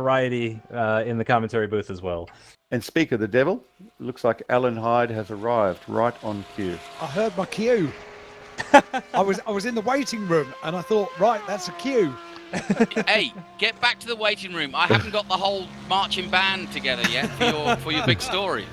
variety in the commentary booth as well. And speak of the devil, looks like Alan Hyde has arrived right on cue. I heard my cue. I was in the waiting room and I thought, right, that's a cue. Hey, get back to the waiting room. I haven't got the whole marching band together yet for your big story.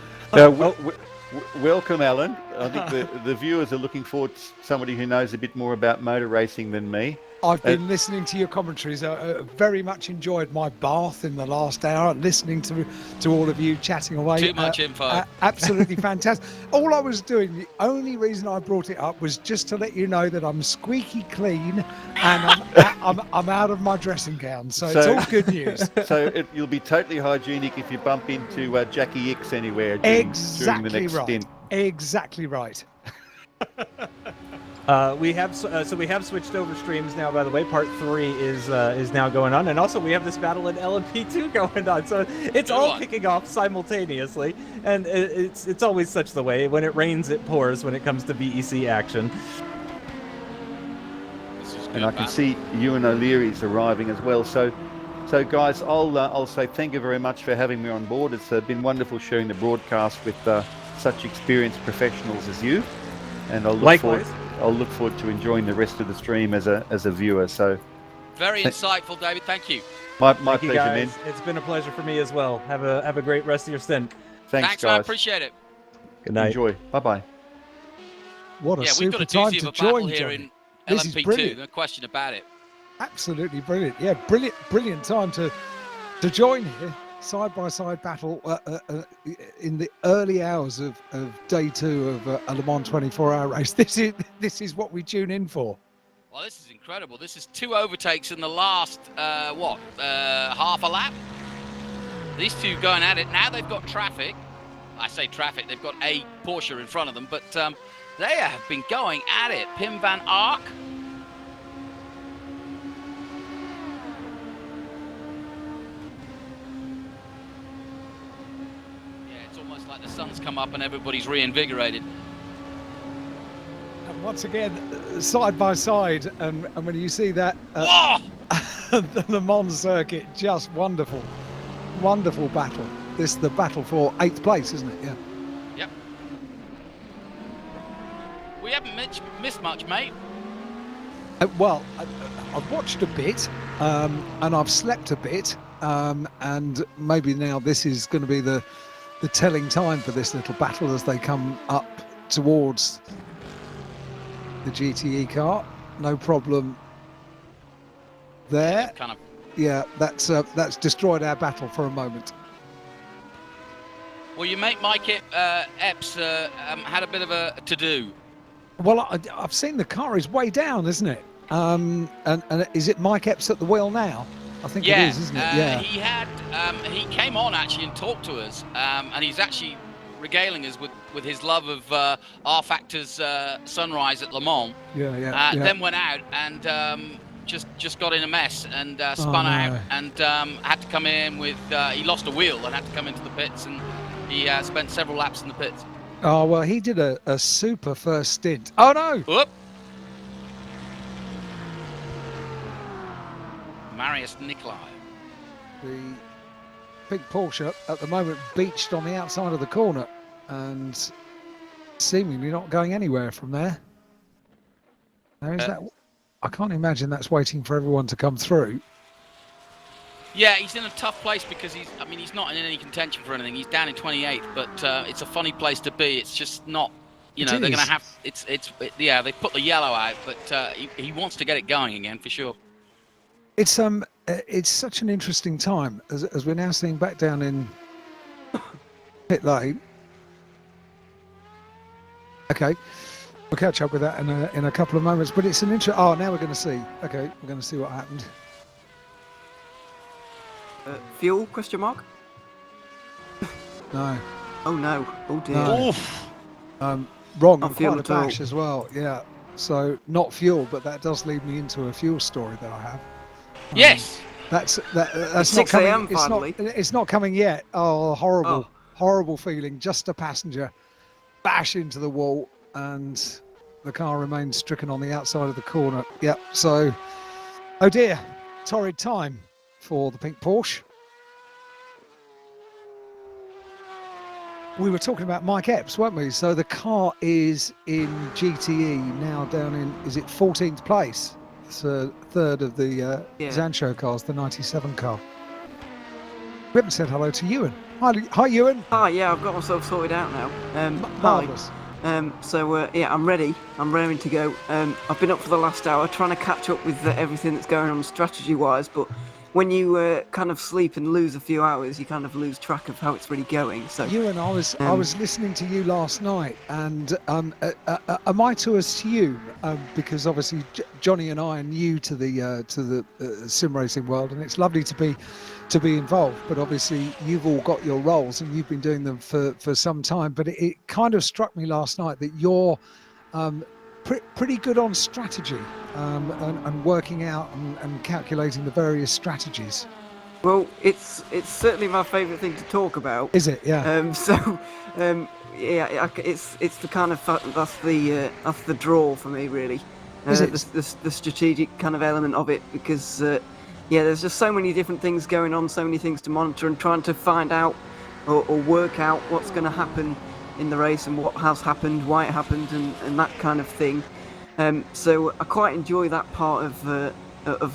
Welcome, Alan. I think the viewers are looking forward to somebody who knows a bit more about motor racing than me. I've been listening to your commentaries. I very much enjoyed my bath in the last hour, listening to all of you chatting away. Too much info. Absolutely fantastic. All I was doing, the only reason I brought it up was just to let you know that I'm squeaky clean and I'm out of my dressing gown. So it's all good news. So you'll be totally hygienic if you bump into Jackie X anywhere during the next stint. Exactly right. We have switched over streams now. By the way, part 3 is now going on, and also we have this battle in LMP2 going on. So it's all kicking off simultaneously, and it's always such the way. When it rains, it pours. When it comes to VEC action, and I can see Ewan O'Leary's arriving as well. So guys, I'll say thank you very much for having me on board. It's been wonderful sharing the broadcast with such experienced professionals as you, and I'll look forward to enjoying the rest of the stream as a viewer. So very insightful, David. Thank you. My pleasure, man. It's been a pleasure for me as well. Have a great rest of your stint. Thanks, guys. Man, appreciate it. Good night. Enjoy. Bye-bye. What a super we've got a time doozy to of a battle join, here Johnny. in This is LMP2. brilliant. No question about it. Absolutely brilliant. Yeah, brilliant time to join here. Side-by-side battle in the early hours of day 2 of a Le Mans 24-hour race. This is what we tune in for. Well, this is incredible. This is 2 overtakes in the last half a lap. These two going at it. Now they've got traffic. I say traffic. They've got a Porsche in front of them, but they have been going at it. Pim van Ark. Like the sun's come up and everybody's reinvigorated. And once again, side by side, and when you see that the Le Mans circuit, just wonderful battle. This is the battle for 8th place, isn't it? Yeah. Yep. We haven't missed much, mate. Well, I've watched a bit, and I've slept a bit, and maybe now this is going to be the telling time for this little battle as they come up towards the GTE car. No problem there. Yeah, that's destroyed our battle for a moment. Well, your mate Mike Epps had a bit of a to-do. Well, I've seen the car is way down, isn't it? And is it Mike Epps at the wheel now? I think it is, isn't it? Yeah. He came on actually and talked to us, and he's actually regaling us with his love of rFactor's sunrise at Le Mans. Yeah. Then went out and just got in a mess and spun out and had to come in with. He lost a wheel and had to come into the pits, and he spent several laps in the pits. Oh well, he did a super first stint. Oh no! Whoop. Marius Nicolai. The big Porsche at the moment beached on the outside of the corner and seemingly not going anywhere from there. Now is that? I can't imagine that's waiting for everyone to come through. Yeah, he's in a tough place because he's not in any contention for anything. He's down in 28th, but it's a funny place to be. It's just not, they're going to have. They put the yellow out, but he wants to get it going again for sure. It's such an interesting time as we're now seeing back down in pit lane. Okay, we'll catch up with that in a couple of moments. But it's an interesting. Oh, now we're going to see. Okay, we're going to see what happened. Fuel? Question mark? No. Oh no! Oh dear. No. Wrong. Not fuel Quite a at all. bash as well. Yeah. So not fuel, but that does lead me into a fuel story that I have. Yes. That's It's not 6 coming. a.m. finally. It's not coming yet. Oh, horrible feeling. Just a passenger bash into the wall, and the car remains stricken on the outside of the corner. Yep. So, oh dear, torrid time for the pink Porsche. we were talking about Mike Epps, weren't we? So the car is in GTE now down in, is it 14th place? It's a third of the Zancho cars, the 97 car. We haven't said hello to Ewan. Hi Ewan. Hi, yeah, I've got myself sorted out now. Marvellous. Yeah, I'm ready. I'm raring to go. I've been up for the last hour trying to catch up with everything that's going on strategy-wise, but when you kind of sleep and lose a few hours, you kind of lose track of how it's really going. So Ewan, I was listening to you last night, and am I to assume, because obviously Johnny and I are new to the sim racing world, and it's lovely to be involved, but obviously you've all got your roles and you've been doing them for some time, but it kind of struck me last night that you're pretty good on strategy and working out and calculating the various strategies. Well, it's certainly my favourite thing to talk about. Is it? Yeah. It's the kind of that's the draw for me, really. The strategic kind of element of it, because there's just so many different things going on, so many things to monitor, and trying to find out or work out what's going to happen in the race and what has happened, why it happened, and that kind of thing. So I quite enjoy that part of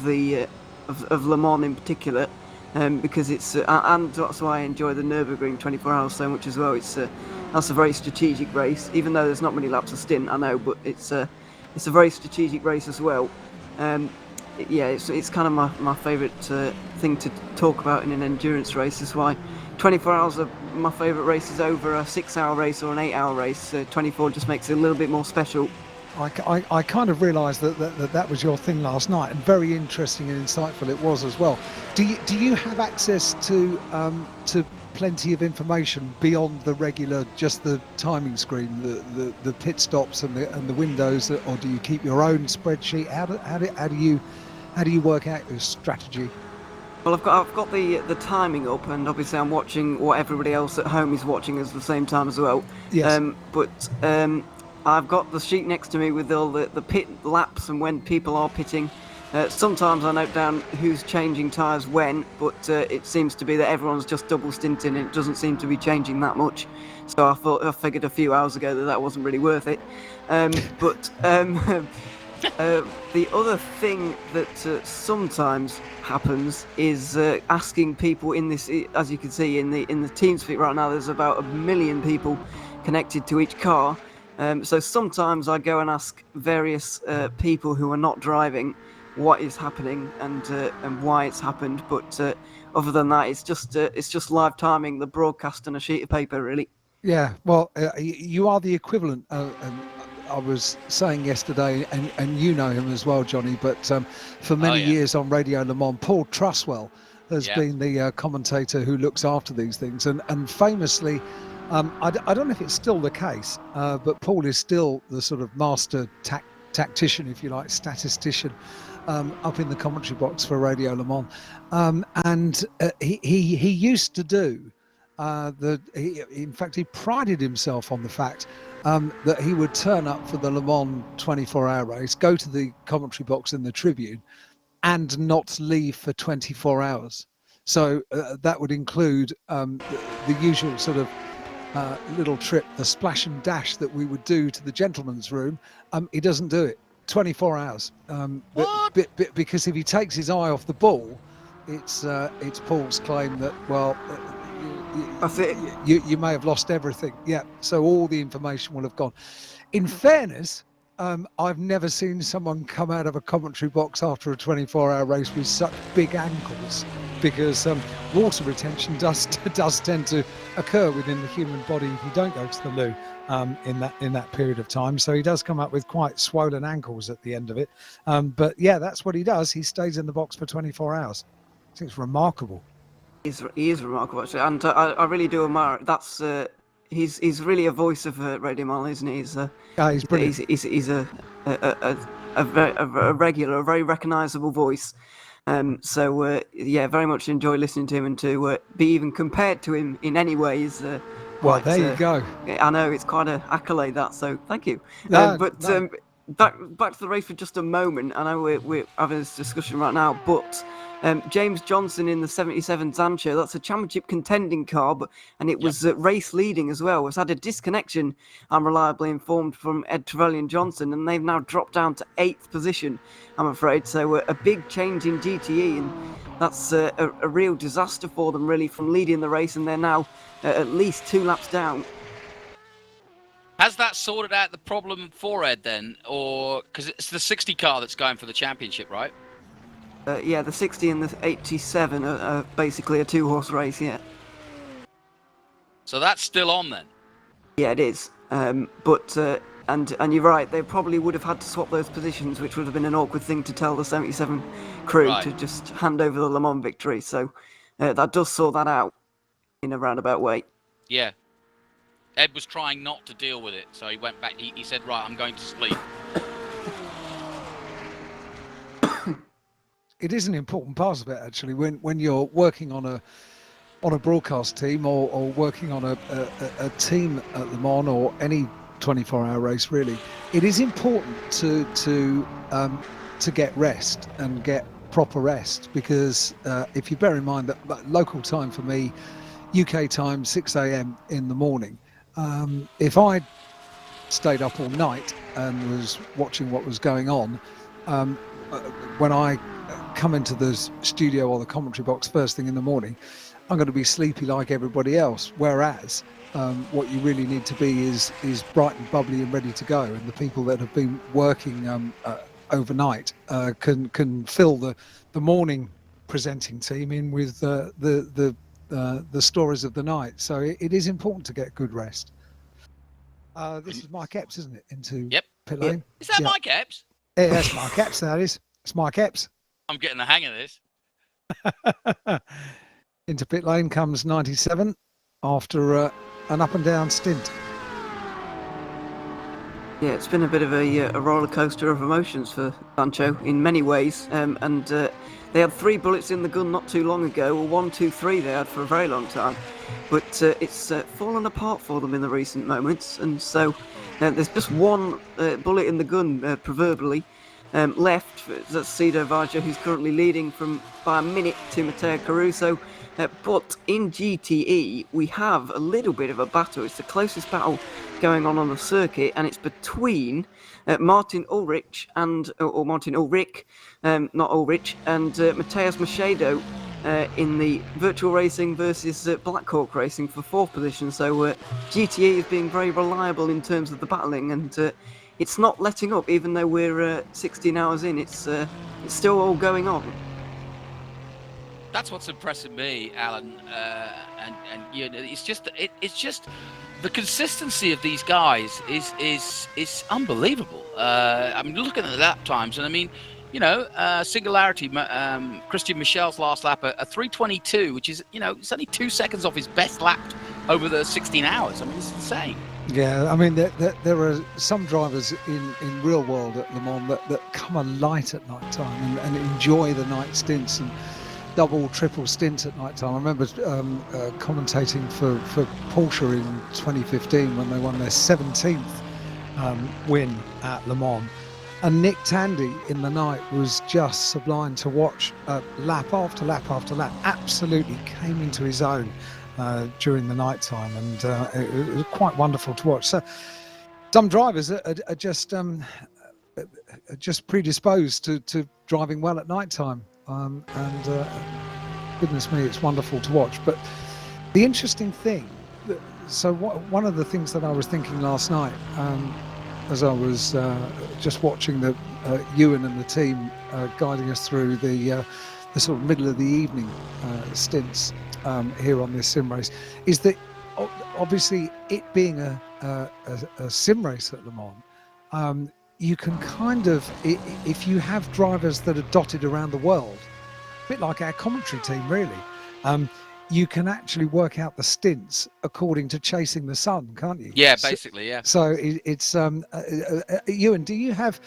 Le Mans in particular, because it's and that's why I enjoy the Nürburgring 24 hours so much as well. That's a very strategic race, even though there's not many laps of stint, I know, but it's a very strategic race as well. It's kind of my favourite thing to talk about in an endurance race. That's why 24 hours are my favourite races over a 6-hour race or an 8-hour race. 24 just makes it a little bit more special. I kind of realised that was your thing last night, and very interesting and insightful it was as well. Do you have access to plenty of information beyond the regular, just the timing screen, the pit stops and the windows, or do you keep your own spreadsheet? How do you work out your strategy? Well, I've got the timing up, and obviously I'm watching what everybody else at home is watching at the same time as well. Yes. I've got the sheet next to me with all the pit laps and when people are pitting. Sometimes I note down who's changing tyres when, but it seems to be that everyone's just double stinting and it doesn't seem to be changing that much. So I figured a few hours ago that wasn't really worth it. The other thing that sometimes happens is asking people in this, as you can see in the TeamSpeak right now, there's about 1 million people connected to each car. So sometimes I go and ask various people who are not driving what is happening and why it's happened. But other than that, it's just live timing, the broadcast on a sheet of paper, really. Yeah, well, you are the equivalent. I was saying yesterday, and you know him as well, Johnny, but for many years on Radio Le Mans, Paul Truswell has been the commentator who looks after these things. And famously, I don't know if it's still the case, but Paul is still the sort of master tactician, if you like, statistician, up in the commentary box for Radio Le Mans. And he used to do, in fact, he prided himself on the fact that he would turn up for the Le Mans 24-hour race, go to the commentary box in the Tribune, and not leave for 24 hours. So that would include the usual sort of little trip, the splash and dash that we would do to the gentleman's room. He doesn't do it. 24 hours. Because if he takes his eye off the ball, it's Paul's claim that, well, that's it. You may have lost everything. Yeah, so all the information will have gone. In fairness, I've never seen someone come out of a commentary box after a 24-hour race with such big ankles, because water retention does tend to occur within the human body if you don't go to the loo in that period of time. So he does come up with quite swollen ankles at the end of it. But yeah, that's what he does. He stays in the box for 24 hours. I think it's remarkable. He is remarkable, actually, and I really do admire it. That's he's really a voice of Radio Mile, isn't he? He's brilliant. He's a regular, a very recognisable voice. Very much enjoy listening to him, and to be even compared to him in any way is well, there you go. I know it's quite an accolade, that, so thank you. No. back to the race for just a moment. I know we're having this discussion right now, but James Johnson in the 77 Zancho, that's a championship contending car, and it was race leading as well. It's had a disconnection, I'm reliably informed, from Ed Trevelyan Johnson, and they've now dropped down to 8th position, I'm afraid. So a big change in GTE, and that's a real disaster for them, really, from leading the race, and they're now at least 2 laps down. Has that sorted out the problem for Ed then? Or because it's the 60 car that's going for the championship, right? Yeah, the 60 and the 87 are basically a 2-horse race, yeah. So that's still on then? Yeah, it is. But and you're right, they probably would have had to swap those positions, which would have been an awkward thing to tell the 77 crew to just hand over the Le Mans victory. So that does sort that out in a roundabout way. Yeah. Ed was trying not to deal with it, so he went back. He said, right, I'm going to sleep. It is an important part of it, actually, when you're working on a broadcast team or working on a team at Le Mans or any 24-hour race, really. It is important to get rest and get proper rest, because if you bear in mind that local time for me, UK time, 6 a.m. in the morning, if I stayed up all night and was watching what was going on, when I come into the studio or the commentary box first thing in the morning, I'm going to be sleepy like everybody else. Whereas what you really need to be is bright and bubbly and ready to go. And the people that have been working overnight can fill the morning presenting team in with the stories of the night. So it is important to get good rest. This is Mike Epps, isn't it? Into pit lane. Yep. Is that Mike Epps? Yeah, that's Mike Epps. That is. It's Mike Epps. I'm getting the hang of this. Into pit lane comes 97 after an up and down stint. Yeah, it's been a bit of a roller coaster of emotions for Sancho in many ways, and they had 3 bullets in the gun not too long ago, or 1, 2, 3 they had for a very long time, but it's fallen apart for them in the recent moments, and so there's just 1 bullet in the gun, proverbially, left. That's Cedar Varjo, who's currently leading by a minute to Matteo Caruso. But in GTE, we have a little bit of a battle. It's the closest battle going on the circuit, and it's between Martin Ulrich or Martin Ulrich, not Ulrich, and Mateus Machado in the virtual racing versus Black Hawk Racing for 4th position. So GTE is being very reliable in terms of the battling, and it's not letting up, even though we're 16 hours in. It's still all going on. That's what's impressing me, Alan, and you know, it's just the consistency of these guys is unbelievable. I mean, looking at the lap times, and I mean, you know, Singularity, Christian Michel's last lap, a 3:22, which is, you know, it's only 2 seconds off his best lap over the 16 hours. I mean, it's insane. Yeah, I mean, there are some drivers in real world at Le Mans that come alight at night time and enjoy the night stints and double, triple stints at night time. I remember commentating for Porsche in 2015 when they won their 17th win at Le Mans. And Nick Tandy in the night was just sublime to watch, lap after lap after lap. Absolutely came into his own during the night time, and it was quite wonderful to watch. So some drivers are just predisposed to driving well at night time. And goodness me, it's wonderful to watch. But the interesting thing, so one of the things that I was thinking last night, as I was just watching the Ewan and the team guiding us through the sort of middle of the evening stints here on this sim race, is that obviously it being a sim race at Le Mans, you can kind of, if you have drivers that are dotted around the world, a bit like our commentary team really, you can actually work out the stints according to chasing the sun, can't you? Yeah, basically, yeah. So it's Ewan, do you have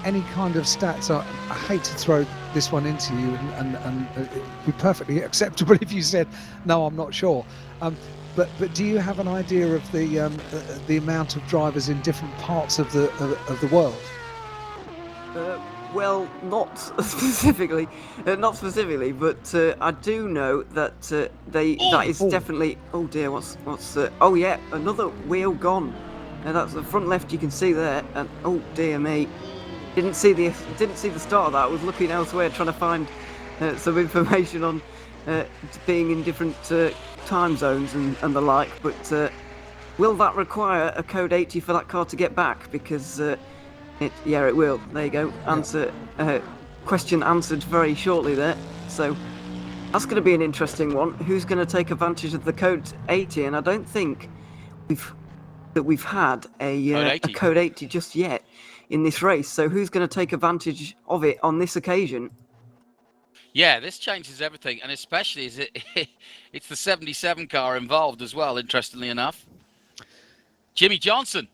any kind of stats? I hate to throw this one into you, and it'd be perfectly acceptable if you said no, I'm not sure. But do you have an idea of the amount of drivers in different parts of the world? Well, not specifically, but I do know that that is definitely. Oh dear, what's? Oh yeah, another wheel gone. That's the front left. You can see there, and oh dear me, didn't see the start of that. I was looking elsewhere trying to find some information on being in different time zones and the like. But will that require a code 80 for that car to get back? Because it will. There you go. Answer. Question answered very shortly there. So that's going to be an interesting one. Who's going to take advantage of the code 80? And I don't think we've had a code 80 just yet in this race. So who's going to take advantage of it on this occasion? Yeah, this changes everything, and especially is it's the 77 car involved as well. Interestingly enough, Jimmy Johnson.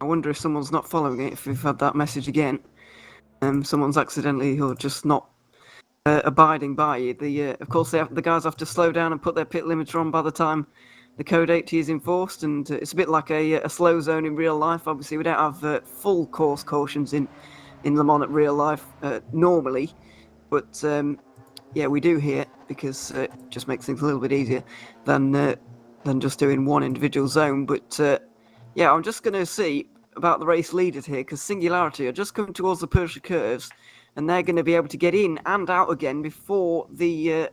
I wonder if someone's not following it, if we've had that message again. Someone's accidentally or just not abiding by it. Of course, the guys have to slow down and put their pit limiter on by the time the code 80 is enforced, and it's a bit like a slow zone in real life. Obviously, we don't have full course cautions in Le Mans at real life normally, but yeah, we do here because it just makes things a little bit easier than just doing one individual zone. But yeah, I'm just going to see about the race leaders here, because Singularity are just coming towards the Porsche curves, and they're going to be able to get in and out again before the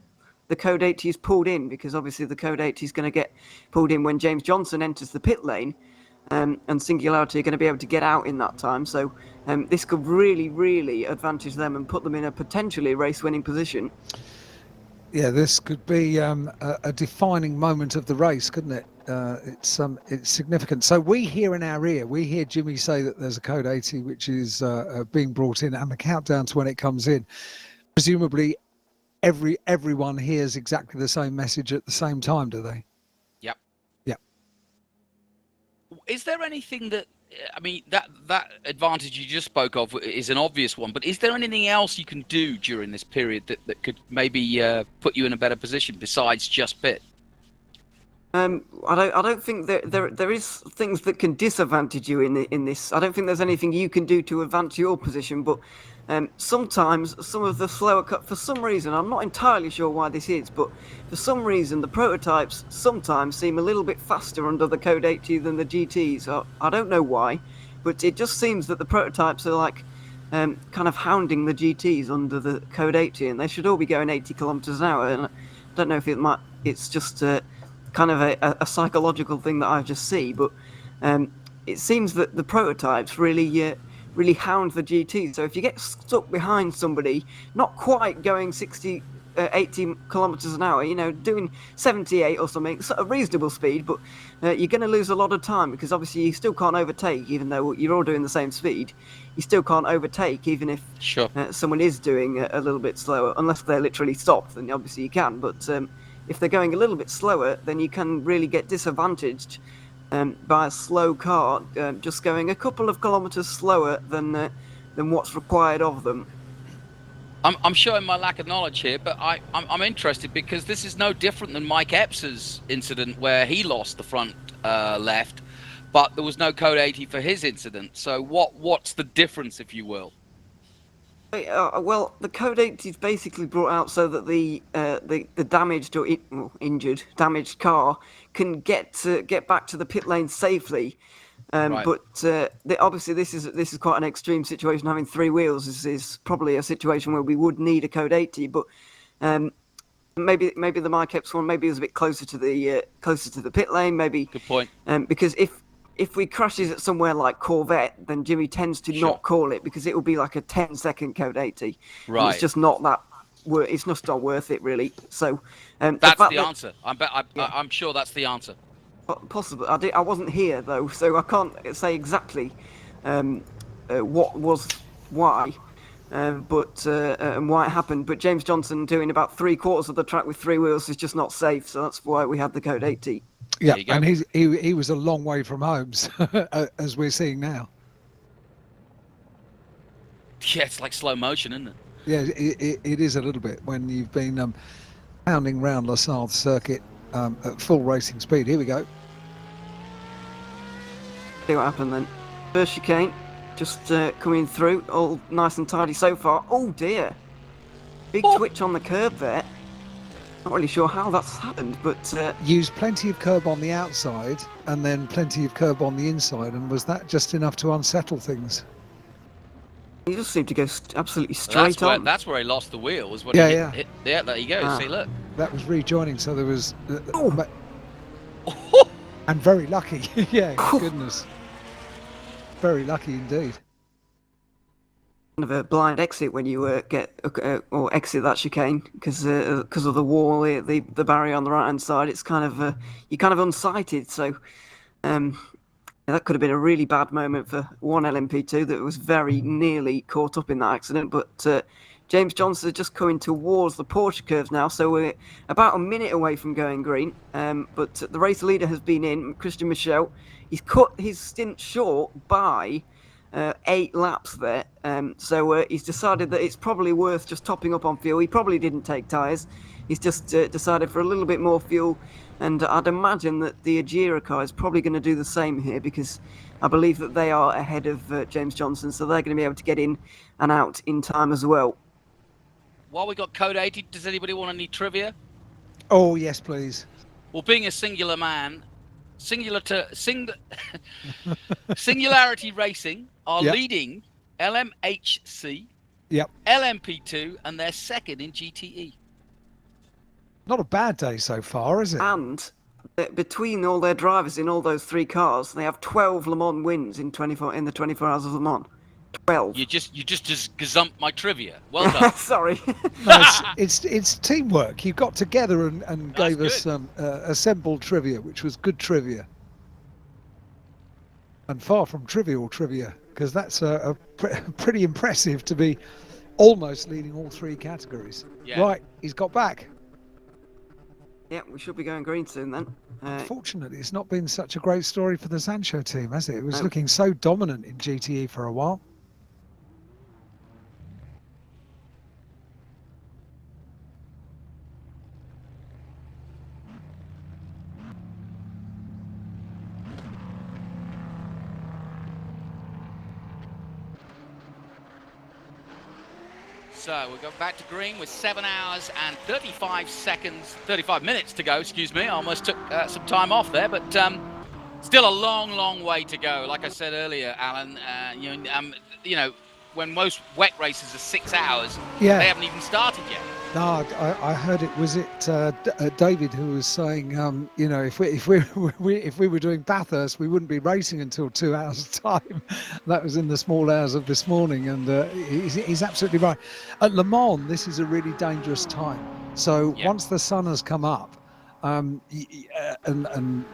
code 80 is pulled in, because obviously the code 80 is going to get pulled in when James Johnson enters the pit lane, and Singularity are going to be able to get out in that time. So this could really, really advantage them and put them in a potentially race-winning position. Yeah, this could be a defining moment of the race, couldn't it? It's significant. So we hear in our ear, we hear Jimmy say that there's a code 80 which is being brought in, and the countdown to when it comes in. Presumably, everyone hears exactly the same message at the same time, do they? Yep. Yep. Is there anything that, I mean, that advantage you just spoke of is an obvious one, but is there anything else you can do during this period that could maybe put you in a better position besides just pit? I don't think there is things that can disadvantage you in this. I don't think there's anything you can do to advance your position, but sometimes some of the slower cut, for some reason, I'm not entirely sure why this is, but for some reason the prototypes sometimes seem a little bit faster under the code 80 than the GTs. I don't know why, but it just seems that the prototypes are like kind of hounding the GTs under the code 80, and they should all be going 80 kilometers an hour. And I don't know if it's just kind of a psychological thing that I just see, but it seems that the prototypes really hound the GT. So if you get stuck behind somebody, not quite going 80 kilometers an hour, doing 78 or something, a reasonable speed, but you're going to lose a lot of time, because obviously you still can't overtake, even though you're all doing the same speed. You still can't overtake, even if someone is doing a little bit slower, unless they're literally stopped, then obviously you can. But if they're going a little bit slower, then you can really get disadvantaged by a slow car, just going a couple of kilometers slower than what's required of them. I'm showing my lack of knowledge here, but I'm interested, because this is no different than Mike Epps's incident where he lost the front left, but there was no code 80 for his incident. So what's the difference, if you will? Well, the code 80 is basically brought out so that the damaged or damaged car can get back to the pit lane safely. Right. But obviously this is quite an extreme situation. Having three wheels is probably a situation where we would need a code 80. But maybe the Mike Epps one maybe was a bit closer to the pit lane. Maybe. Good point. Because if we crashes at somewhere like Corvette, then Jimmy tends to not call it, because it will be like a 10-second code 80. Right. It's just not that. It's just not worth it, really. So that's the answer. I'm sure that's the answer. Possibly. I wasn't here though, so I can't say exactly what was why, but and why it happened. But James Johnson doing about 3/4 of the track with three wheels is just not safe. So that's why we had the code 80. Yeah, and he was a long way from home, as we're seeing now. Yeah, it's like slow motion, isn't it? Yeah, it is a little bit when you've been pounding round LaSalle circuit at full racing speed. Here we go. See what happened then. First chicane, just coming through, all nice and tidy so far. Oh dear, big twitch on the curb there. Not really sure how that's happened, but Used plenty of curb on the outside and then plenty of curb on the inside, and was that just enough to unsettle things? he just seemed to go absolutely straight on. That's where he lost the wheel. Was when Yeah, he yeah. hit, there you go. See, look. That was rejoining, so there was Oh. and very lucky. Yeah, goodness, very lucky indeed. Kind of a blind exit when you get or exit that chicane because of the wall, the barrier on the right hand side. It's kind of you're kind of unsighted, so that could have been a really bad moment for one LMP2 that was very nearly caught up in that accident. But James Johnson is just coming towards the Porsche curves now, so we're about a minute away from going green. But the race leader has been in, Christian Michel. He's cut his stint short by 8 laps there, so he's decided that it's probably worth just topping up on fuel. He probably didn't take tyres. He's just decided for a little bit more fuel, and I'd imagine that the Agera car is probably going to do the same here because I believe that they are ahead of James Johnson, so they're going to be able to get in and out in time as well. While we got code 80, does anybody want any trivia? Oh yes, please. Well, being a singular man, Singularity Racing are Yep. leading LMHC, Yep. LMP2, and they're second in GTE. Not a bad day so far, is it? And between all their drivers in all those 3 cars, they have 12 Le Mans wins in the 24 hours of Le Mans. 12. You just gazumped my trivia. Well done. Sorry. No, it's teamwork. You got together and That's gave us some assembled trivia, which was good trivia, and far from trivial trivia, because that's pretty impressive to be almost leading all 3 categories. Yeah. Right, he's got back. Yeah, we should be going green soon then. Unfortunately, it's not been such a great story for the Sancho team, has it? It was No. looking so dominant in GTE for a while. So we've got back to green with 7 hours and 35 minutes to go, excuse me. I almost took some time off there, but still a long way to go. Like I said earlier, Alan, you know, when most wet races are 6 hours, Yeah. they haven't even started yet. No, I heard it. Was it David who was saying, you know, if we were doing Bathurst, we wouldn't be racing until 2 hours' time. That was in the small hours of this morning, and he's absolutely right. At Le Mans, this is a really dangerous time. So Yeah. once the sun has come up, and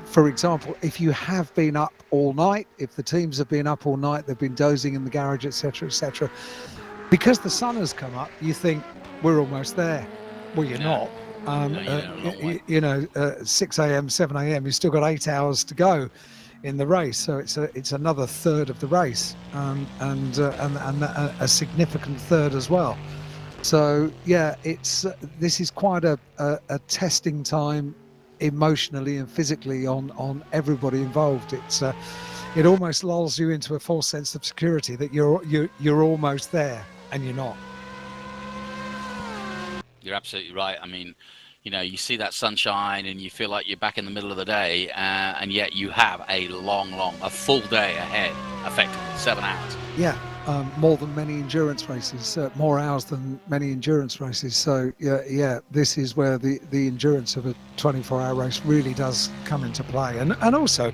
for example, if you have been up all night, if the teams have been up all night, they've been dozing in the garage, etc., because the sun has come up, you think, we're almost there. Well, you're No. not. No, you're a long way. You know, 6 a.m., 7 a.m., you've still got 8 hours to go in the race. So it's another third of the race, and a significant third as well. So yeah, this is quite a testing time emotionally and physically on everybody involved. It almost lulls you into a false sense of security that you're almost there, and you're not. You're absolutely right. I mean, you know, you see that sunshine and you feel like you're back in the middle of the day, and yet you have a full day ahead, effectively 7 hours. Yeah, more than many endurance races, more hours than many endurance races. So yeah, this is where the endurance of a 24-hour race really does come into play. And also,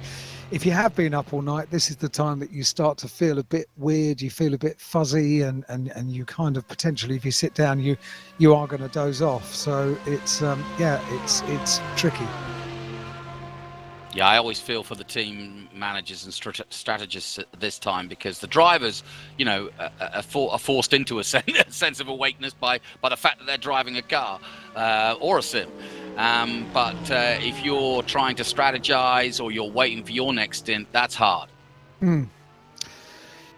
if you have been up all night, this is the time that you start to feel a bit weird, you feel a bit fuzzy, and you kind of potentially, if you sit down, you are going to doze off. So it's it's tricky. Yeah, I always feel for the team managers and strategists at this time, because the drivers, you know, are forced into a sense of awakeness by the fact that they're driving a car or a sim. But if you're trying to strategize or you're waiting for your next stint, that's hard.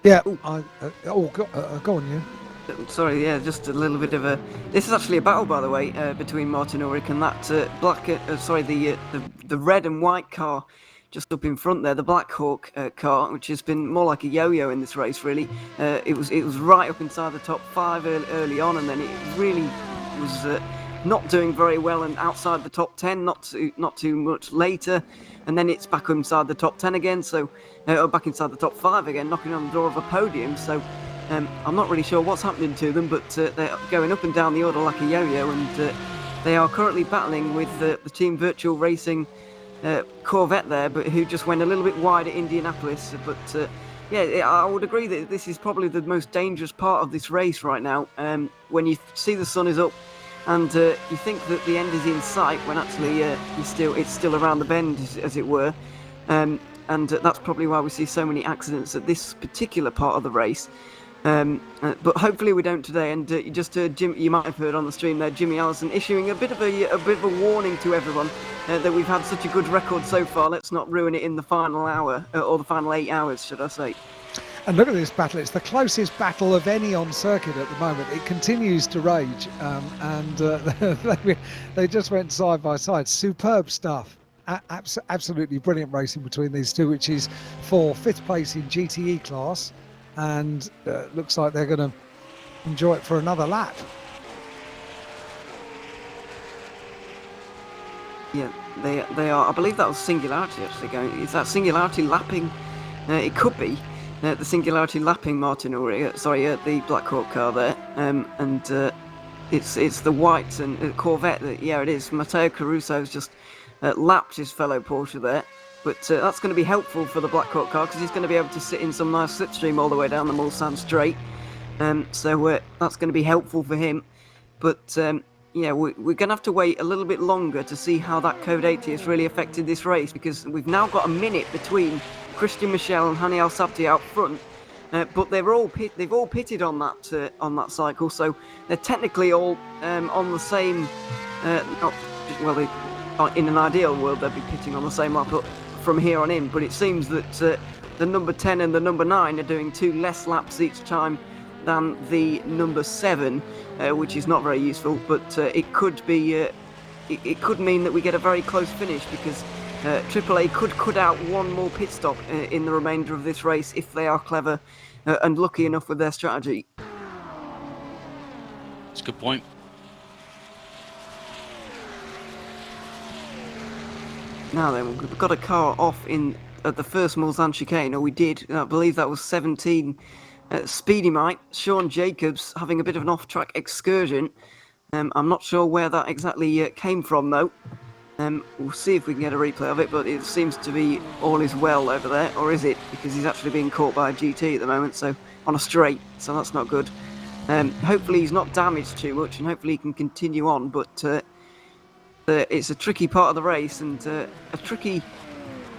Yeah. Go on, you. Sorry, yeah, just a little bit of a. This is actually a battle, by the way, between Martin Ulrich and that the red and white car just up in front there, the Black Hawk car, which has been more like a yo-yo in this race, really. It was right up inside the top 5 early on, and then it really was not doing very well and outside the top 10, not too much later, and then it's back inside the top 10 again, so back inside the top 5 again, knocking on the door of a podium. So. I'm not really sure what's happening to them, but they're going up and down the order like a yo-yo, and they are currently battling with the Team Virtual Racing Corvette there, but who just went a little bit wide at Indianapolis. But yeah, I would agree that this is probably the most dangerous part of this race right now. When you see the sun is up, and you think that the end is in sight, when actually it's still around the bend, as it were. And that's probably why we see so many accidents at this particular part of the race. But hopefully we don't today. And you just heard Jim. You might have heard on the stream there, Jimmy Allison issuing a bit of a warning to everyone that we've had such a good record so far. Let's not ruin it in the final hour or the final 8 hours, should I say? And look at this battle. It's the closest battle of any on circuit at the moment. It continues to rage, and they just went side by side. Superb stuff. Absolutely brilliant racing between these two, which is for 5th place in GTE class. And looks like they're going to enjoy it for another lap. Yeah, they are. I believe that was Singularity actually going. Is that Singularity lapping? It could be the Singularity lapping Martin Ulrich. The Black Hawk car there. And it's the white and Corvette. Yeah, it is. Matteo Caruso's just lapped his fellow Porsche there. But that's going to be helpful for the Black Hawk car because he's going to be able to sit in some nice slipstream all the way down the Mulsanne straight. So that's going to be helpful for him. But yeah, we're going to have to wait a little bit longer to see how that Code 80 has really affected this race, because we've now got a minute between Christian Michel and Hani Al-Sabti out front. But they've all pitted on that cycle, so they're technically all on the same. In an ideal world, they'd be pitting on the same lap from here on in, but it seems that the number 10 and the number 9 are doing 2 less laps each time than the number 7, which is not very useful, but it could be it could mean that we get a very close finish, because AAA could cut out one more pit stop in the remainder of this race if they are clever and lucky enough with their strategy. That's a good point. Now then, we've got a car off at the first Mulsanne chicane, or we did. I believe that was 17. Speedy Mike, Sean Jacobs having a bit of an off-track excursion. I'm not sure where that exactly came from, though. We'll see if we can get a replay of it, but it seems to be all is well over there, or is it? Because he's actually being caught by a GT at the moment, so on a straight, so that's not good. Hopefully he's not damaged too much, and hopefully he can continue on, but it's a tricky part of the race, and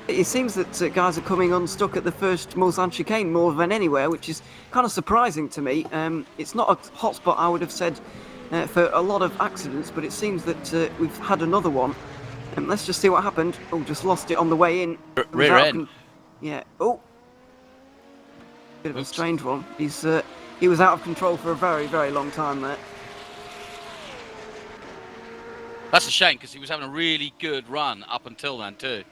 it seems that guys are coming unstuck at the first Mulsanne chicane more than anywhere, which is kind of surprising to me. It's not a hotspot, I would have said, for a lot of accidents, but it seems that we've had another one. Let's just see what happened. Oh, just lost it on the way in. Rear end. Yeah. Oh, bit of a strange one. He was out of control for a very, very long time there. That's a shame, because he was having a really good run up until then too.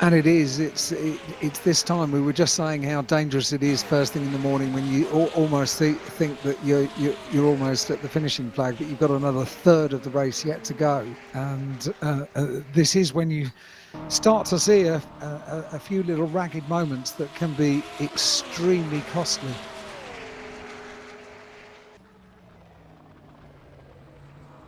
And it's this time. We were just saying how dangerous it is first thing in the morning when you almost think that you're almost at the finishing flag, but you've got another third of the race yet to go. And this is when you start to see a few little ragged moments that can be extremely costly.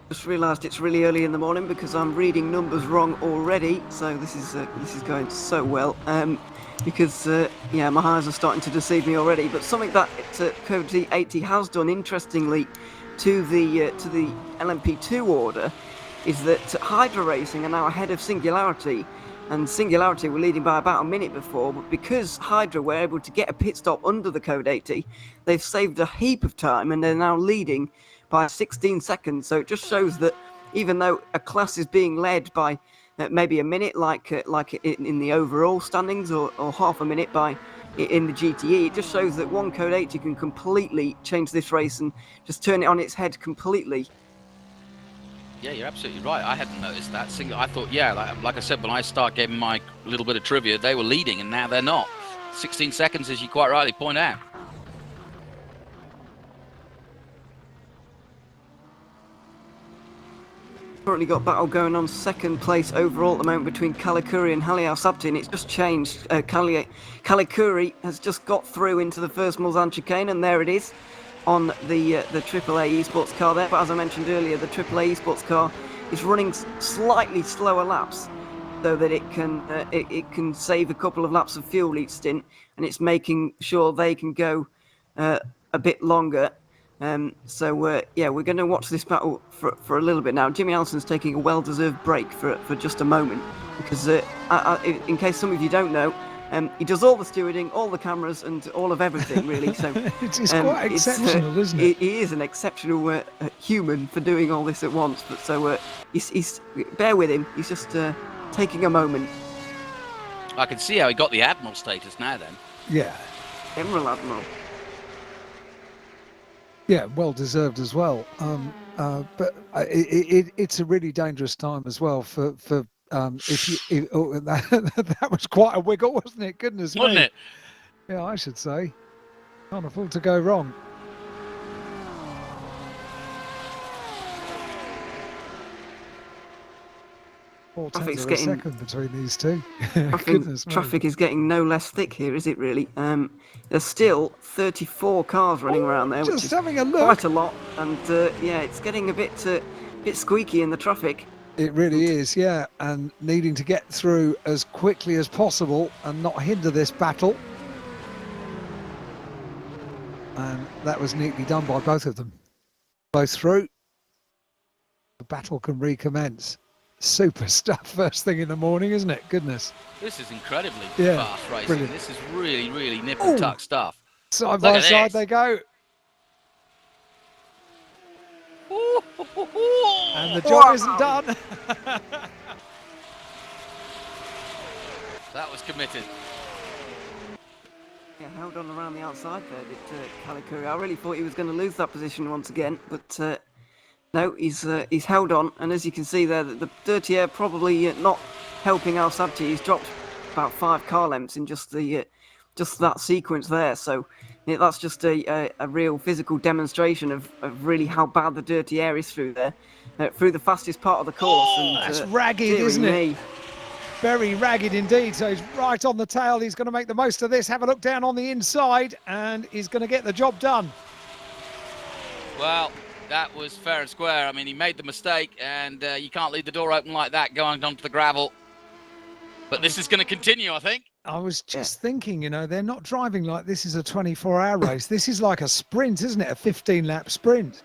Just realised it's really early in the morning because I'm reading numbers wrong already. So this is going so well. Because yeah, my eyes are starting to deceive me already. But something that Code 80 has done, interestingly, to the LMP2 order, is that Hydra Racing are now ahead of Singularity. And Singularity were leading by about a minute before, but because Hydra were able to get a pit stop under the Code 80, they've saved a heap of time, and they're now leading by 16 seconds. So it just shows that even though a class is being led by maybe a minute, like in the overall standings, or half a minute by in the GTE. It just shows that one Code 80 can completely change this race and just turn it on its head completely. Yeah, you're absolutely right. I hadn't noticed that. I thought, yeah, like I said, when I start getting my little bit of trivia, they were leading, and now they're not. 16 seconds, as you quite rightly point out. Currently got battle going on, second place overall at the moment between Kalikuri and Haliausabti, and it's just changed. Kalikuri has just got through into the first Mulsanne chicane, and there it is on the AAA esports car there. But as I mentioned earlier, the AAA esports car is running slightly slower laps, so that it can save a couple of laps of fuel each stint, and it's making sure they can go a bit longer. Yeah, we're going to watch this battle for a little bit now. Jimmy Allison's taking a well-deserved break for just a moment, because in case some of you don't know, he does all the stewarding, all the cameras, and all of everything, really. So it's quite exceptional, isn't it? He is an exceptional human for doing all this at once. But so he's bear with him. He's just taking a moment. I can see how he got the Admiral status now then. Yeah. Emerald Admiral. Yeah, well deserved as well. But it's a really dangerous time as well for that was quite a wiggle, wasn't it? Goodness me. Wasn't it? Yeah, I should say. Can't afford to go wrong. Traffic's a getting second between these two. Traffic is getting no less thick here, is it really? There's still 34 cars running around there, which is having a look. Quite a lot. And yeah, it's getting a bit squeaky in the traffic. It really is, yeah, and needing to get through as quickly as possible and not hinder this battle. And that was neatly done by both of them. Both through. The battle can recommence. Super stuff first thing in the morning, isn't it? Goodness. This is incredibly Yeah, fast racing. brilliant. This is really, really nip and tuck stuff. Side by side they go. And the job isn't done. That was committed. Yeah, held on around the outside there, did Kalikuri. I really thought he was going to lose that position once again, but no, he's held on. And as you can see there, the dirty air probably not helping Al-Sabti. He's dropped about 5 car lengths in just that sequence there. So yeah, that's just a real physical demonstration of really how bad the dirty air is through there, through the fastest part of the course. And, that's ragged, isn't it? Very ragged indeed. So he's right on the tail. He's going to make the most of this. Have a look down on the inside, and he's going to get the job done. Well, that was fair and square. I mean, he made the mistake, and you can't leave the door open like that going onto the gravel. But this is going to continue, I think. I was just thinking, you know, they're not driving like this is a 24-hour race. This is like a sprint, isn't it? A 15-lap sprint.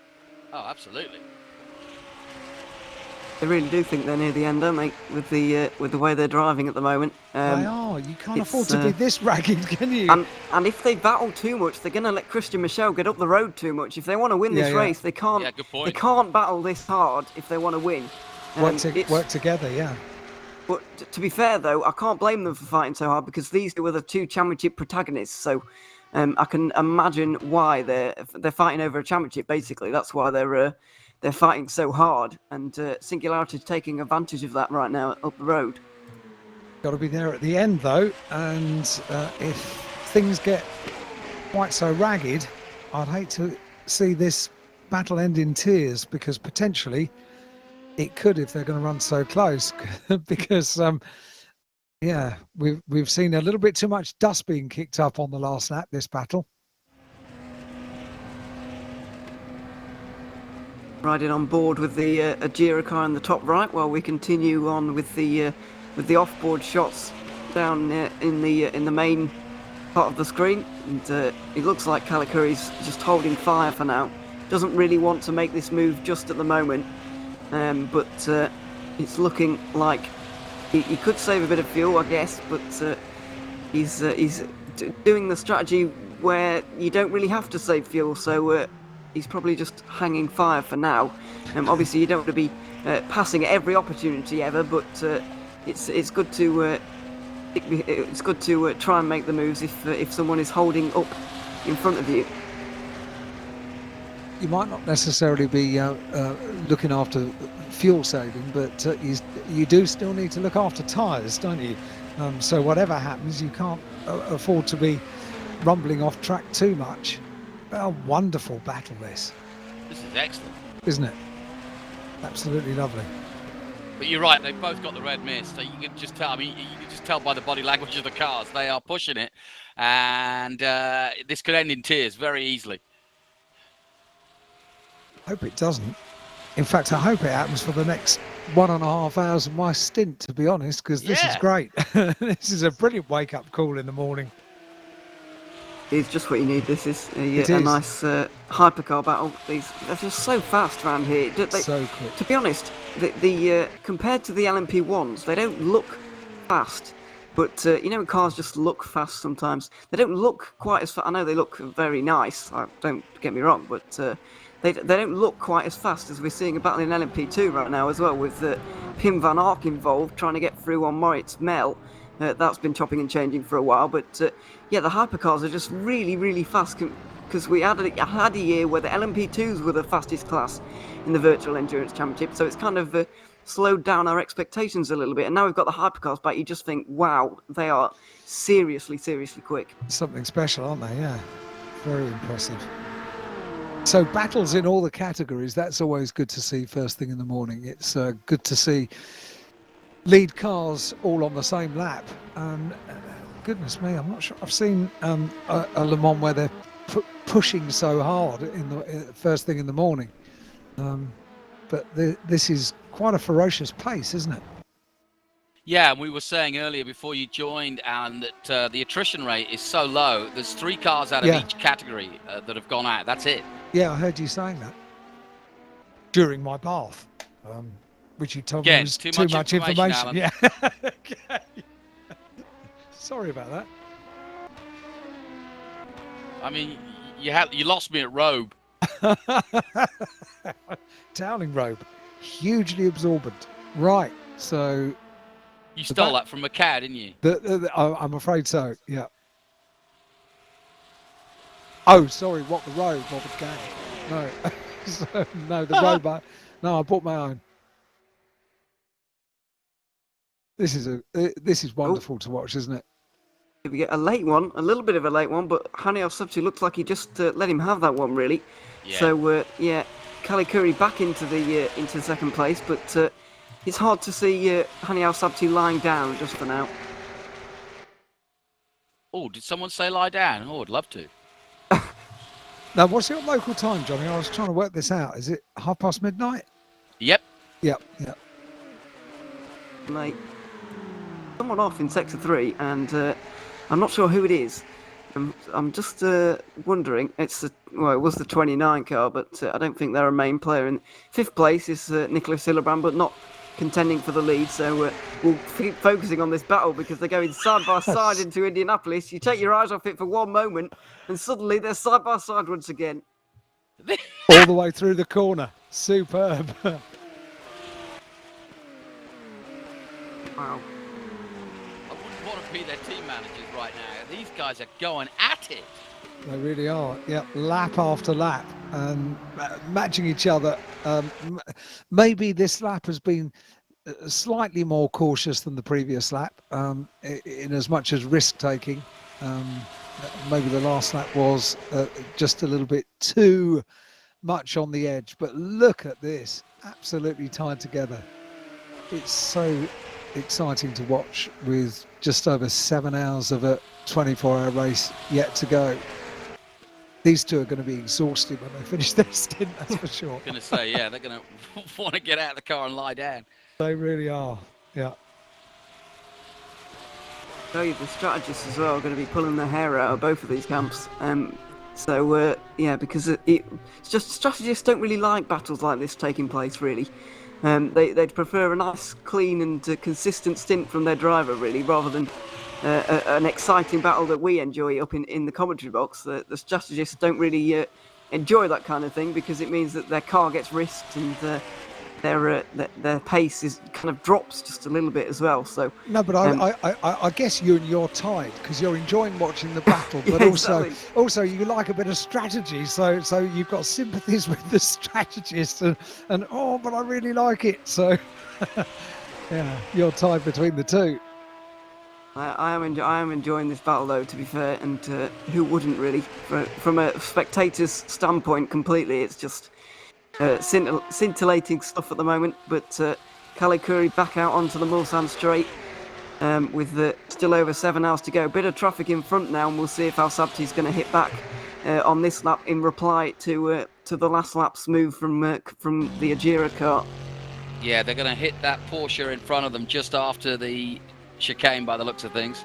Oh, absolutely. I really do think they're near the end, don't they? With the way they're driving at the moment. They are. You can't afford to be this ragged, can you? And if they battle too much, they're going to let Christian Michel get up the road too much. If they want to win this race, they can't. Yeah, good point. They can't battle this hard if they want to win. Work together, yeah. But to be fair, though, I can't blame them for fighting so hard, because these two were the 2 championship protagonists. So I can imagine why they're fighting over a championship. Basically, that's why they're fighting so hard, and Singularity is taking advantage of that right now up the road. Got to be there at the end, though, and if things get quite so ragged, I'd hate to see this battle end in tears, because potentially it could if they're going to run so close. Because yeah, we've seen a little bit too much dust being kicked up on the last lap, this battle. Riding on board with the Ajira car in the top right, while we continue on with the off-board shots down in the main part of the screen. And it looks like Kalikuri's just holding fire for now. Doesn't really want to make this move just at the moment, but it's looking like he could save a bit of fuel, I guess. But he's doing the strategy where you don't really have to save fuel, so. He's probably just hanging fire for now. Obviously, you don't want to be passing at every opportunity ever, but it's good to it's good to try and make the moves if someone is holding up in front of you. You might not necessarily be looking after fuel saving, but you do still need to look after tyres, don't you? So whatever happens, you can't afford to be rumbling off track too much. A wonderful battle this. This is excellent. Isn't it? Absolutely lovely. But you're right, they've both got the red mist. So you can just tell. I mean, you can just tell by the body language of the cars. They are pushing it, and this could end in tears very easily. Hope it doesn't. In fact, I hope it happens for the next 1.5 hours of my stint, to be honest, because this is great. This is a brilliant wake-up call in the morning. It's just what you need. This is a nice hypercar battle. They're just so fast around here. So quick. To be honest, the compared to the LMP1s, they don't look fast. But cars just look fast sometimes. They don't look quite as fast. I know they look very nice. Don't get me wrong, but they don't look quite as fast as we're seeing a battle in LMP2 right now as well, with Pim van Ark involved trying to get through on Moritz Mel. That's been chopping and changing for a while, but the hypercars are just really, really fast because we had a year where the LMP2s were the fastest class in the Virtual Endurance Championship, so it's kind of slowed down our expectations a little bit. And now we've got the hypercars back, you just think, wow, they are seriously, seriously quick. Something special, aren't they? Yeah, very impressive. So battles in all the categories, that's always good to see first thing in the morning. It's good to see lead cars all on the same lap. Goodness me, I'm not sure I've seen a Le Mans where they're pushing so hard in the first thing in the morning. But this is quite a ferocious pace, isn't it? Yeah, and we were saying earlier before you joined, Alan, that the attrition rate is so low. There's 3 cars out of each category that have gone out. That's it. Yeah, I heard you saying that during my bath. Which you told me was too much information. Yeah. Okay. Sorry about that. I mean, you lost me at Robe. Downing robe, hugely absorbent. Right. So you stole that from Macau, didn't you? I'm afraid so. Yeah. Oh, sorry. What, the robe? Not the gang? No. No, the robe. No, I bought my own. This is wonderful to watch, isn't it? We get a late one, a little bit of a late one, but Haniel Subtu looks like he just let him have that one, really. Yeah. So Kali Curry back into second place, but it's hard to see Haniel Subtu lying down just for now. Oh, did someone say lie down? Oh, I'd love to. Now, what's your local time, Johnny? I was trying to work this out. Is it midnight? Yep. Yep. Mate, someone off in Sector 3, and I'm not sure who it is. I'm just wondering. It was the 29 car, but I don't think they're a main player. In 5th place is Nicholas Hillebrand, but not contending for the lead. So we'll keep focusing on this battle because they're going side by side into Indianapolis. You take your eyes off it for one moment, and suddenly they're side by side once again. All the way through the corner. Superb. Wow. I wouldn't want to be their team managers right now. These guys are going at it. They really are. Yeah, lap after lap and matching each other. Maybe this lap has been slightly more cautious than the previous lap, in as much as risk taking. Maybe the last lap was just a little bit too much on the edge. But look at this, absolutely tied together. It's so exciting to watch with just over 7 hours of a 24-hour race yet to go. These two are going to be exhausted when they finish their stint, that's for sure. I was going to say, yeah, they're going to want to get out of the car and lie down. They really are, yeah. So the strategists as well are going to be pulling their hair out of both of these camps. Because it's just strategists don't really like battles like this taking place, really. They'd prefer a nice, clean and consistent stint from their driver, really, rather than an exciting battle that we enjoy up in the commentary box. The strategists don't really enjoy that kind of thing because it means that their car gets risked and their pace is kind of drops just a little bit as well. So no, but I guess you and you're tied because you're enjoying watching the battle, but Yeah, also exactly. also you like a bit of strategy. So you've got sympathies with the strategist, and oh, but I really like it. So yeah, you're tied between the two. I am enjoying this battle though, to be fair, and who wouldn't really? From a spectator's standpoint, completely, it's just scintillating stuff at the moment. But Kalikuri back out onto the Mulsanne Straight with still over 7 hours to go. Bit of traffic in front now, and we'll see if Al Sabti's going to hit back on this lap in reply to the last lap's move from the Ajira car. Yeah, they're going to hit that Porsche in front of them just after the chicane by the looks of things.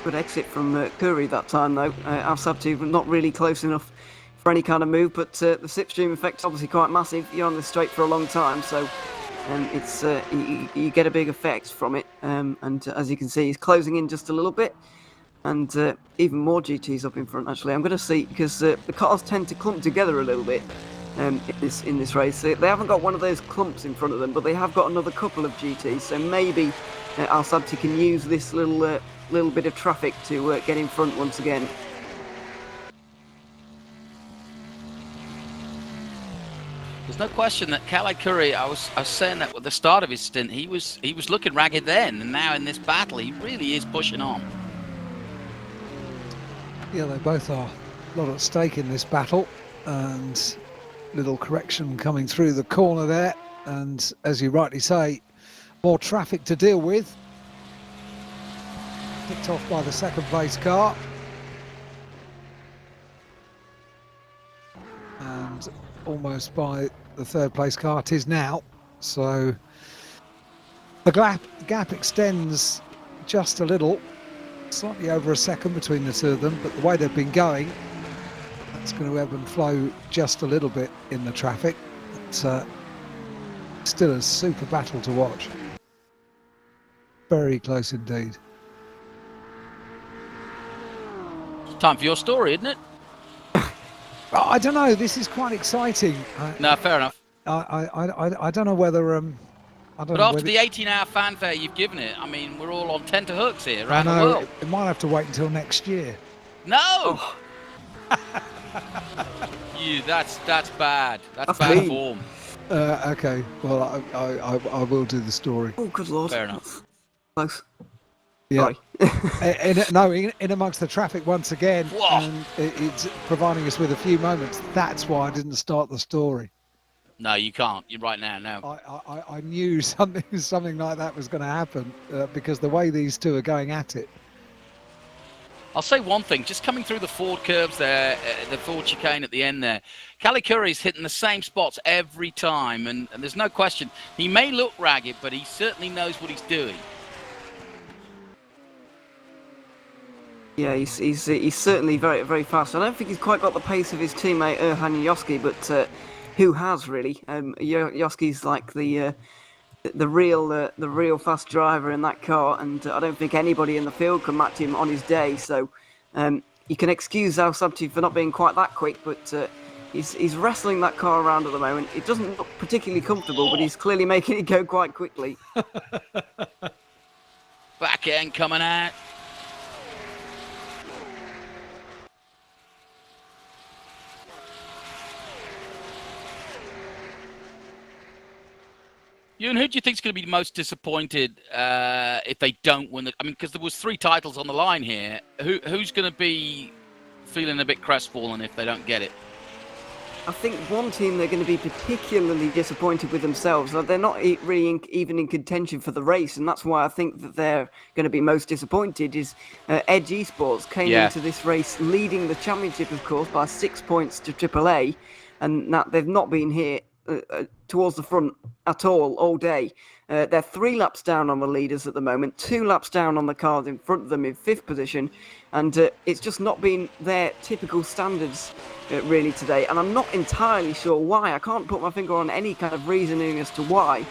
Good exit from Curry that time though. Al Sabti not really close enough for any kind of move, but the slipstream effect's obviously quite massive. You're on the straight for a long time, so it's you get a big effect from it. And as you can see, he's closing in just a little bit, and even more GTs up in front. Actually, I'm going to see because the cars tend to clump together a little bit in this race. They haven't got one of those clumps in front of them, but they have got another couple of GTs. So maybe Al Sabti can use this little bit of traffic to get in front once again. There's no question that Kalikuri, I was saying that at the start of his stint, he was looking ragged then, and now in this battle, he really is pushing on. Yeah, they both are a lot at stake in this battle, and little correction coming through the corner there, and as you rightly say, more traffic to deal with. Picked off by the second place car, and almost by the third place car it is now. So the gap extends just a little, slightly over a second between the two of them, but the way they've been going, that's going to ebb and flow just a little bit in the traffic. It's still a super battle to watch. Very close indeed. Time for your story, isn't it? I don't know. This is quite exciting. No, fair enough. I don't know whether I don't But know after whether, the 18-hour fanfare you've given it, I mean, we're all on tenterhooks here I around the know world. it might have to wait until next year. No! Oh. That's bad. That's That's bad mean. form. Okay. Well, I will do the story. Oh, good lord! Fair enough. Close. Yeah. Sorry. In amongst the traffic once again, Whoa. and it's providing us with a few moments. That's why I didn't start the story. No, you can't. You're right now. No. I knew something like that was going to happen because the way these two are going at it. I'll say one thing. Just coming through the Ford curves there, the Ford chicane at the end there, Kalikuri's hitting the same spots every time, and there's no question. He may look ragged, but he certainly knows what he's doing. Yeah, he's certainly very, very fast. I don't think he's quite got the pace of his teammate Erhan Yoski, but who has really? Yoski's like the real fast driver in that car, and I don't think anybody in the field can match him on his day. So you can excuse Al Sabti for not being quite that quick, but he's wrestling that car around at the moment. It doesn't look particularly comfortable, but he's clearly making it go quite quickly. Back end coming out. Ewan, who do you think is going to be most disappointed if they don't win? I mean, because there was 3 titles on the line here. Who's going to be feeling a bit crestfallen if they don't get it? I think one team they're going to be particularly disappointed with themselves. They're not really even in contention for the race, and that's why I think that they're going to be most disappointed. Is Edge Esports came into this race leading the championship, of course, by 6 points to AAA, and that they've not been here towards the front at all day. They're 3 laps down on the leaders at the moment, 2 laps down on the cars in front of them in 5th position, and it's just not been their typical standards really today, and I'm not entirely sure why. I can't put my finger on any kind of reasoning as to why.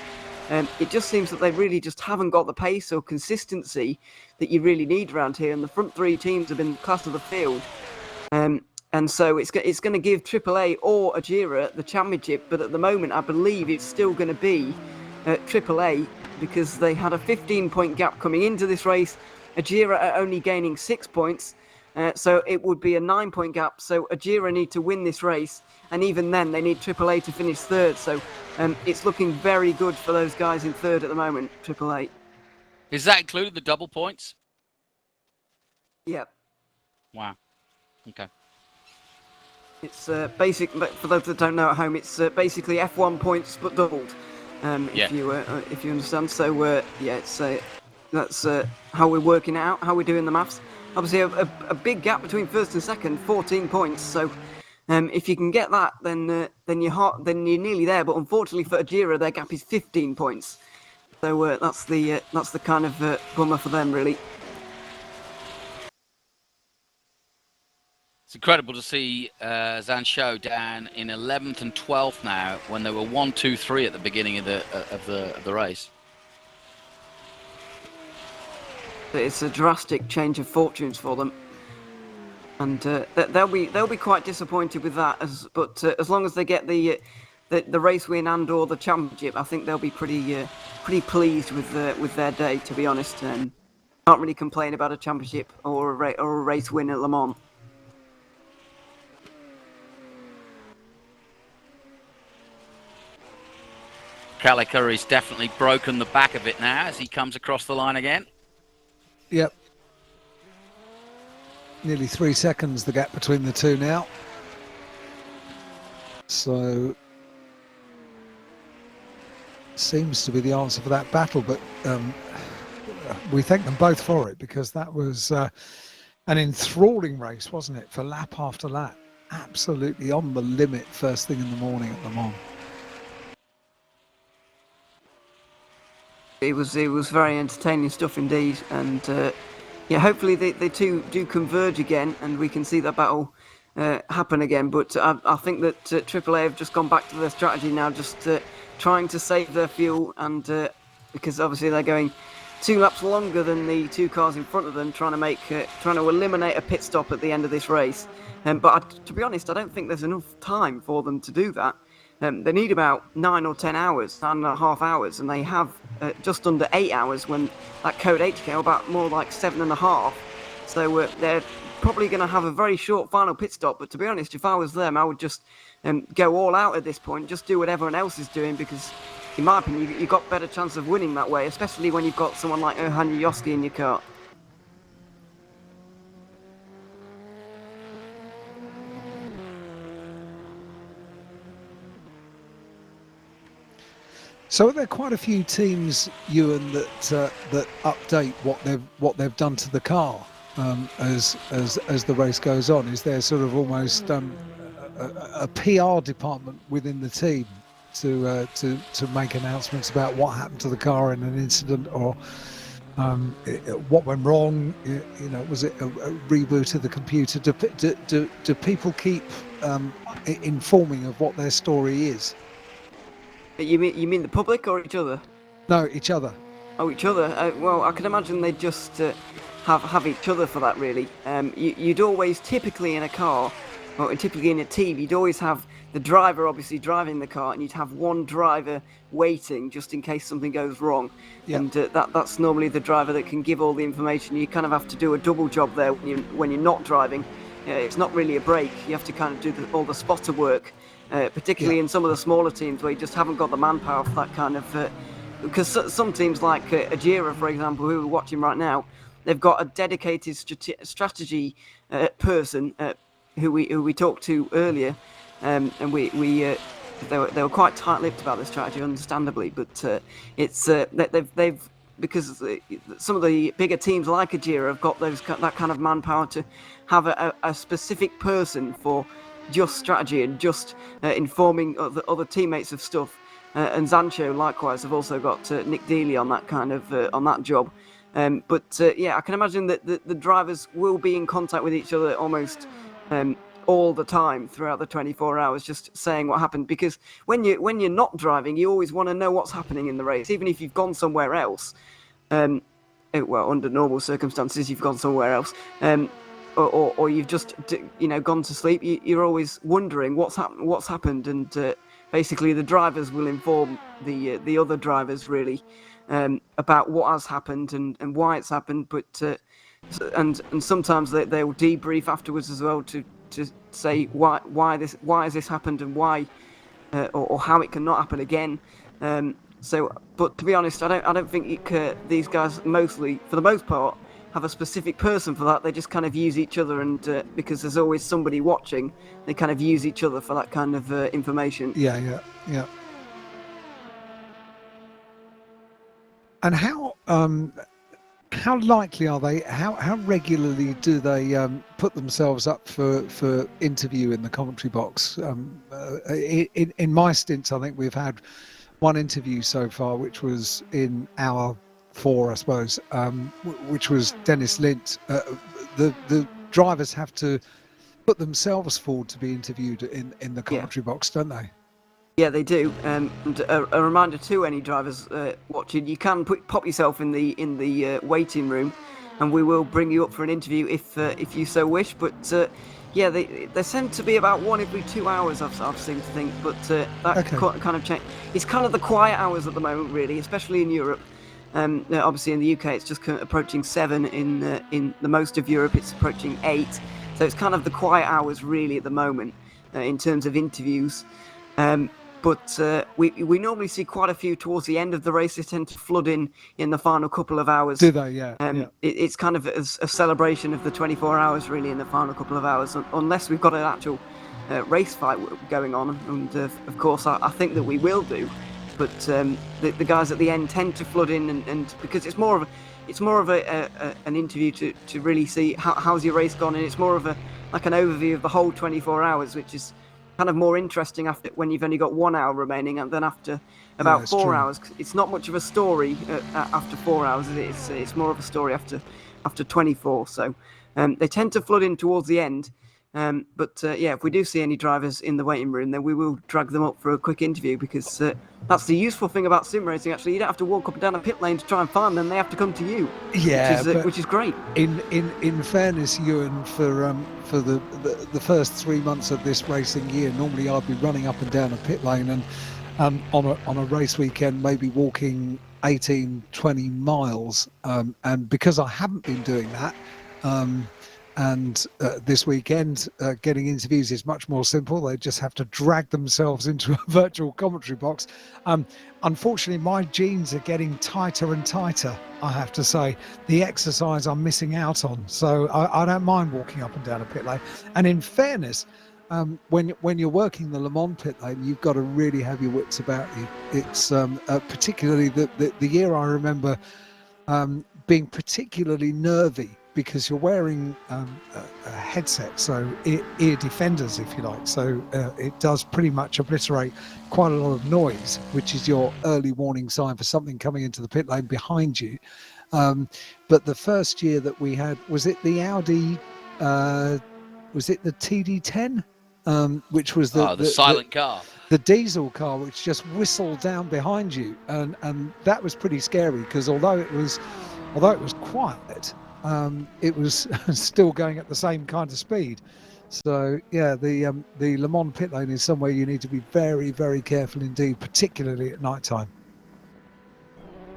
It just seems that they really just haven't got the pace or consistency that you really need around here, and the front 3 teams have been class of the field. And so it's going to give AAA or Ajira the championship, but at the moment I believe it's still going to be AAA because they had a 15-point gap coming into this race. Ajira are only gaining 6 points, so it would be a 9-point gap. So Ajira need to win this race, and even then they need AAA to finish third. So it's looking very good for those guys in third at the moment, AAA. Is that included the double points? Yeah. Wow. Okay. It's basic, but for those that don't know at home, it's basically F1 points but doubled. If you understand. So it's that's how we're working it out, how we're doing the maths. Obviously, a big gap between first and second, 14 points. So if you can get that, then you're nearly there. But unfortunately for Ajira, their gap is 15 points. So that's the kind of bummer for them, really. It's incredible to see Zancho down in 11th and 12th now, when they were 1, 2, 3 at the beginning of the race. It's a drastic change of fortunes for them, and they'll be quite disappointed with that. But as long as they get the race win and or the championship, I think they'll be pretty pleased with their day. To be honest, can't really complain about a championship or a race win at Le Mans. Calica has definitely broken the back of it now as he comes across the line again. Yep. Nearly 3 seconds the gap between the two now. So seems to be the answer for that battle, but we thank them both for it, because that was an enthralling race, wasn't it, for lap after lap. Absolutely on the limit first thing in the morning at Le Mans. It was very entertaining stuff indeed, and hopefully they two do converge again, and we can see that battle happen again. But I think that AAA have just gone back to their strategy now, just trying to save their fuel, and because obviously they're going 2 laps longer than the 2 cars in front of them, trying to eliminate a pit stop at the end of this race. But to be honest, I don't think there's enough time for them to do that. They need about 9 or 10 hours, 9.5 hours, and they have just under 8 hours when that Code H came, about more like 7.5. So they're probably going to have a very short final pit stop. But to be honest, if I was them, I would just go all out at this point, just do what everyone else is doing, because in my opinion, you've got better chance of winning that way, especially when you've got someone like Erhan Yoski in your car. So are there quite a few teams, Ewan, that update what they've done to the car as the race goes on? Is there sort of almost a PR department within the team to make announcements about what happened to the car in an incident, or what went wrong? Was it a reboot of the computer? Do people keep informing of what their story is? You mean the public or each other? No, each other. Oh, each other. Well, I can imagine they just have each other for that, really. You'd always, typically in a car, or typically in a team, you'd always have the driver obviously driving the car, and you'd have one driver waiting just in case something goes wrong. Yep. And that's normally the driver that can give all the information. You kind of have to do a double job there when you're not driving. It's not really a break. You have to kind of do all the spotter work. Particularly in some of the smaller teams where you just haven't got the manpower for that kind of... because some teams like Ajira, for example, who we're watching right now, they've got a dedicated strategy person who we talked to earlier, and they were quite tight-lipped about the strategy, understandably, but it's they've because some of the bigger teams like Ajira have got that kind of manpower to have a specific person for just strategy and just informing other teammates of stuff. And Zancho likewise have also got Nick Dealey on that kind of on that job. But I can imagine that the drivers will be in contact with each other almost all the time throughout the 24 hours, just saying what happened. Because when you're not driving, you always want to know what's happening in the race, even if you've gone somewhere else. Well, under normal circumstances, you've gone somewhere else. or you've just gone to sleep, you're always wondering what's happened, and basically the drivers will inform the other drivers really about what has happened and why it's happened. But and sometimes they will debrief afterwards as well to say why has this happened, and why or how it cannot happen again. But to be honest, I don't think these guys mostly, for the most part, have a specific person for that. They just kind of use each other, and because there's always somebody watching, they kind of use each other for that kind of information. Yeah. And how likely are they? How regularly do they put themselves up for interview in the commentary box? In my stints, I think we've had one interview so far, which was in hour 4, I suppose, which was Dennis Lint. The drivers have to put themselves forward to be interviewed in the commentary box, don't they? Yeah, they do. And a reminder to any drivers watching: you can pop yourself in the waiting room, and we will bring you up for an interview if you so wish. But yeah, they seem to be about 1 every 2 hours. I've seemed to think, but that kind of change. It's kind of the quiet hours at the moment, really, especially in Europe. Obviously, in the UK, it's just approaching 7. In the most of Europe, it's approaching 8. So it's kind of the quiet hours, really, at the moment in terms of interviews. But we normally see quite a few towards the end of the race. They tend to flood in the final couple of hours. Do they? Yeah. It's kind of a celebration of the 24 hours, really, in the final couple of hours, unless we've got an actual race fight going on. And of course, I think that we will do. But the guys at the end tend to flood in, and because it's more of an interview to really see how's your race gone, and it's more of an overview of the whole 24 hours, which is kind of more interesting after when you've only got 1 hour remaining, and then after about 4 hours, it's not much of a story after 4 hours. It's more of a story after 24. So they tend to flood in towards the end. But if we do see any drivers in the waiting room, then we will drag them up for a quick interview, because that's the useful thing about sim racing. Actually, you don't have to walk up and down a pit lane to try and find them; they have to come to you. Yeah, which is great. In fairness, Ewan, for the first 3 months of this racing year, normally I'd be running up and down a pit lane, and on a race weekend, maybe walking 18, 20 miles. And because I haven't been doing that. And this weekend, getting interviews is much more simple. They just have to drag themselves into a virtual commentary box. Unfortunately, my jeans are getting tighter and tighter, I have to say. The exercise I'm missing out on. So I don't mind walking up and down a pit lane. And in fairness, when you're working the Le Mans pit lane, you've got to really have your wits about you. It's particularly the year I remember being particularly nervy, because you're wearing a headset, so ear defenders, if you like. So it does pretty much obliterate quite a lot of noise, which is your early warning sign for something coming into the pit lane behind you. But the first year that we had, was it the Audi, was it the TD10? Which was the silent car. The diesel car, which just whistled down behind you. And that was pretty scary, because although it was quiet, it was still going at the same kind of speed. So yeah, the Le Mans pit lane is somewhere you need to be very, very careful indeed, particularly at night time.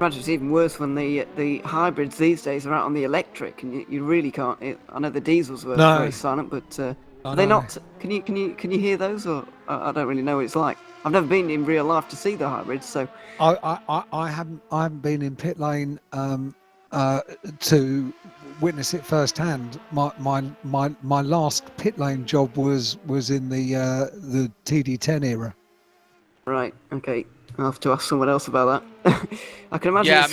Imagine it's even worse when the hybrids these days are out on the electric, and you really can't. I know the diesels were very silent, but are they not? Can you hear those? Or I don't really know what it's like. I've never been in real life to see the hybrids, so I haven't been in pit lane to witness it firsthand. My last pit lane job was in the TD10 era. Right. Okay. I'll have to ask someone else about that. I can imagine. Yeah,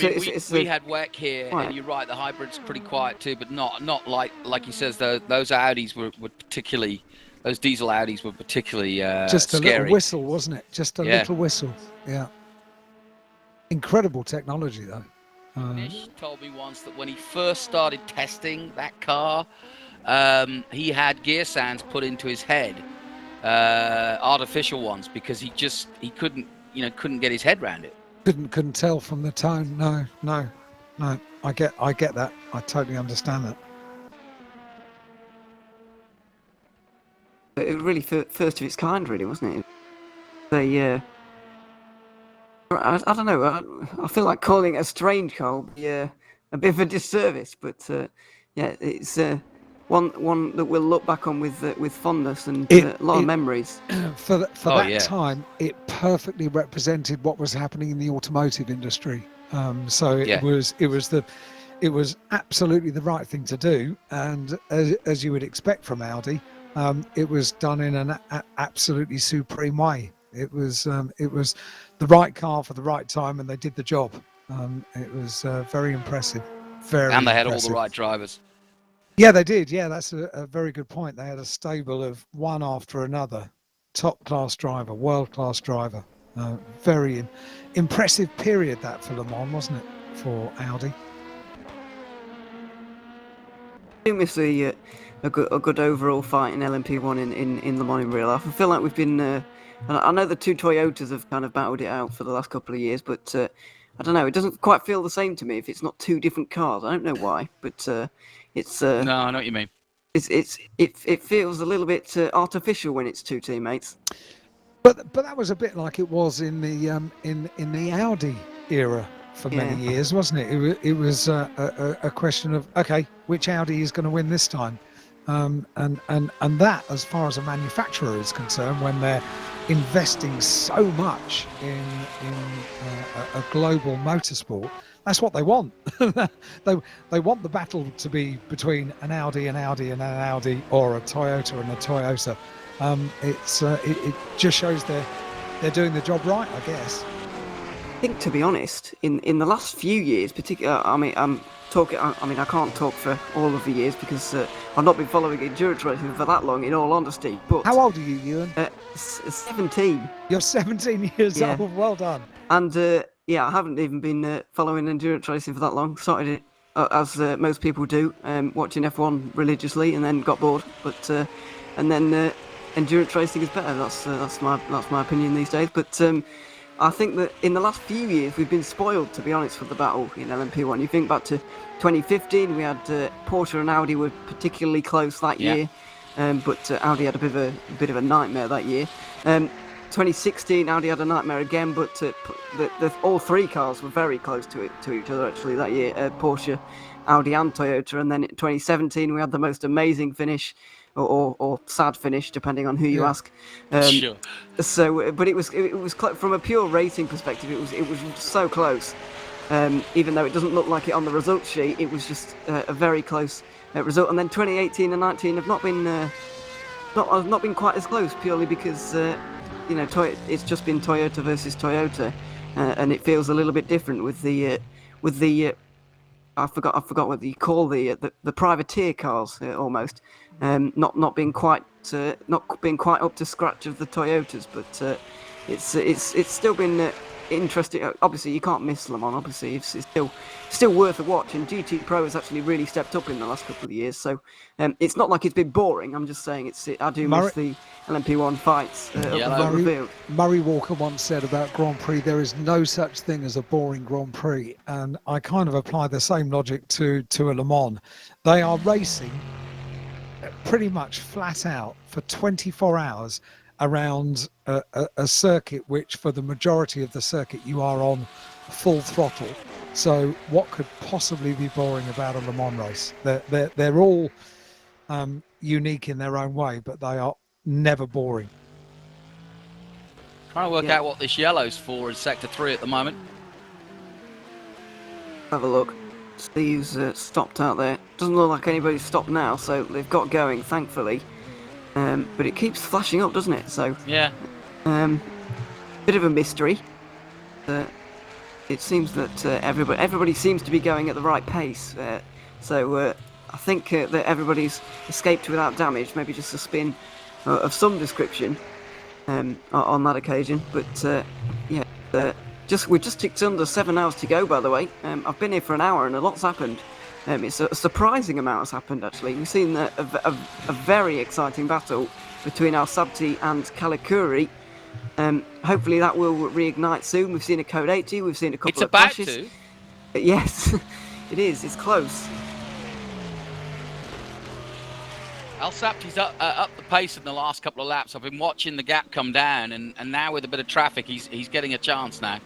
we had WEC here, and you're right. The hybrid's pretty quiet too, but not like he says. Those Audis were particularly, those diesel Audis were particularly just a scary. Little whistle, wasn't it? Just a little whistle. Yeah. Incredible technology, though. Nish told me once that when he first started testing that car, he had gear sands put into his head, artificial ones, because he couldn't get his head around it. Couldn't tell from the tone. No. I get that. I totally understand that. really first of its kind, really, wasn't it? They, I don't know. I feel like calling it a strange car would be a bit of a disservice, but yeah, it's one that we'll look back on with fondness and a lot of memories. For that time, it perfectly represented what was happening in the automotive industry. So it was absolutely the right thing to do, and as you would expect from Audi, it was done in an absolutely supreme way. It was the right car for the right time, and they did the job. It was very impressive. And they had all the right drivers. Yeah, they did. Yeah, that's a very good point. They had a stable of one after another. Top-class driver, world-class driver. Very impressive period that for Le Mans, wasn't it, for Audi? I do miss a good overall fight in LMP1 in Le Mans in real life. I feel like we've been... I know the two Toyotas have kind of battled it out for the last couple of years, but I don't know. It doesn't quite feel the same to me if it's not two different cars. I don't know why, but it's... No, I know what you mean. It feels a little bit artificial when it's two teammates. But that was a bit like it was in the Audi era for many years, wasn't it? It was a question of, okay, which Audi is going to win this time, and that, as far as a manufacturer is concerned, when they're investing so much in a global motorsport, that's what they want. They want the battle to be between an Audi and an Audi, or a Toyota and a Toyota. It just shows they're doing the job right, I guess. I think, to be honest, in the last few years, particularly, I can't talk for all of the years because I've not been following endurance racing for that long, in all honesty. But how old are you, Ewan? 17. You're 17 years old. Well done. And I haven't even been following endurance racing for that long. Started it as most people do, watching F1 religiously, and then got bored. But and then endurance racing is better. That's my opinion these days. But I think that in the last few years we've been spoiled, to be honest, for the battle in LMP1. You think back to 2015, we had Porsche and Audi were particularly close that year, but Audi had a bit of a nightmare that year. 2016, Audi had a nightmare again, but all three cars were very close to each other actually that year. Porsche, Audi, and Toyota. And then in 2017, we had the most amazing finish. Or sad finish, depending on who you ask. Sure. So, but it was from a pure racing perspective, it was so close. Even though it doesn't look like it on the results sheet, it was just a very close result. And then 2018 and 19 have not been quite as close, purely because it's just been Toyota versus Toyota, and it feels a little bit different with the I forgot what you call the privateer cars almost, not being quite up to scratch of the Toyotas, but it's still been interesting. Obviously, you can't miss Le Mans. Obviously, it's still worth a watch. And GT Pro has actually really stepped up in the last couple of years. So it's not like it's been boring. I'm just saying I do miss the LMP1 fights up the field. Murray Walker once said about Grand Prix, there is no such thing as a boring Grand Prix, and I kind of apply the same logic to a Le Mans. They are racing pretty much flat out for 24 hours around a circuit which, for the majority of the circuit, you are on full throttle. So what could possibly be boring about a Le Mans race? They're all unique in their own way, but they are never boring. Trying to work out what this yellow's for in Sector 3 at the moment. Have a look. Steve's stopped out there. Doesn't look like anybody's stopped now, so they've got going, thankfully. But it keeps flashing up, doesn't it? So yeah, bit of a mystery. It seems that everybody seems to be going at the right pace. So I think that everybody's escaped without damage. Maybe just a spin of some description on that occasion. But we're just ticked under 7 hours to go. By the way, I've been here for an hour and a lot's happened. It's a surprising amount has happened, actually. We've seen a very exciting battle between Al Sabti and Kalikuri. Hopefully that will reignite soon. We've seen a Code 80, we've seen a couple of clashes. It's about to. Yes, it is. It's close. Alsapti's up the pace in the last couple of laps. I've been watching the gap come down, and now with a bit of traffic, he's getting a chance now.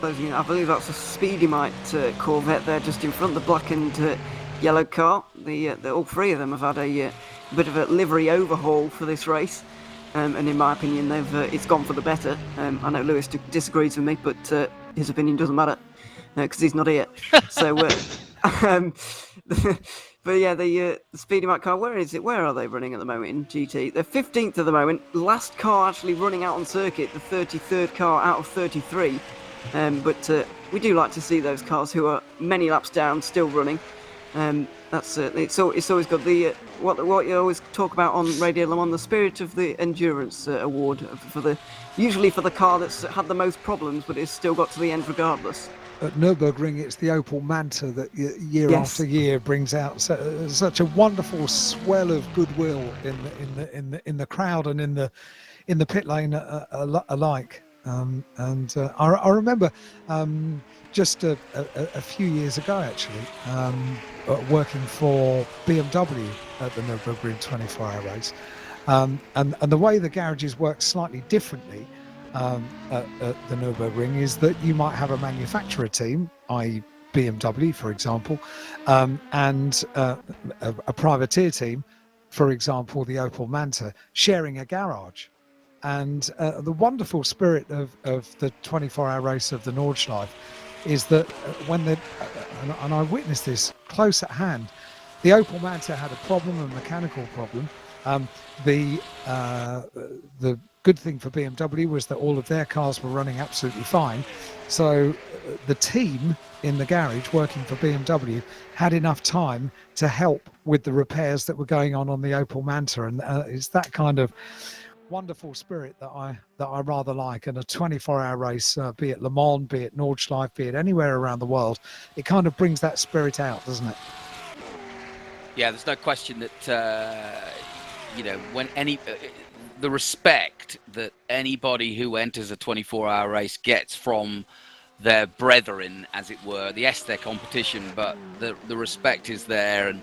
I believe that's a Speedy Mite Corvette there, just in front of the black and yellow car. All three of them have had a bit of a livery overhaul for this race, and in my opinion, it's gone for the better. I know Lewis disagrees with me, but his opinion doesn't matter because he's not here. So. But yeah, the Speedy Mite car, where is it? Where are they running at the moment in GT? They're 15th at the moment. Last car actually running out on circuit, the 33rd car out of 33. But we do like to see those cars who are many laps down still running. It's always got the what you always talk about on Radio Le Mans, the Spirit of the Endurance award usually for the car that's had the most problems, but it's still got to the end regardless. At Nürburgring, it's the Opel Manta that year after year brings out such a wonderful swell of goodwill in the crowd and in the pit lane alike. I remember just a few years ago, actually, working for BMW at the Nürburgring 24-hour race, and the way the garages work slightly differently. At the Nürburgring is that you might have a manufacturer team, i.e. BMW, for example, and a privateer team, for example, the Opel Manta, sharing a garage. And the wonderful spirit of the 24-hour race of the Nordschleife is that and I witnessed this close at hand, the Opel Manta had a problem, a mechanical problem. The good thing for BMW was that all of their cars were running absolutely fine. So the team in the garage working for BMW had enough time to help with the repairs that were going on the Opel Manta. And it's that kind of wonderful spirit that I rather like. And a 24-hour race, be it Le Mans, be it Nordschleife, be it anywhere around the world, it kind of brings that spirit out, doesn't it? Yeah, there's no question that, when the respect that anybody who enters a 24-hour race gets from their brethren, as it were, yes, their competition, but the respect is there. And,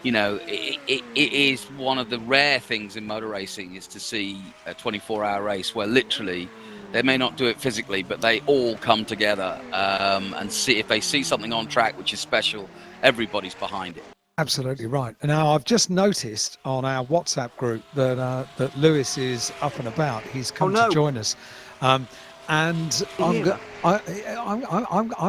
it is one of the rare things in motor racing is to see a 24-hour race where literally they may not do it physically, but they all come together and see if they see something on track which is special, everybody's behind it. Absolutely right. And now I've just noticed on our WhatsApp group that Lewis is up and about. He's come to join us, and I'm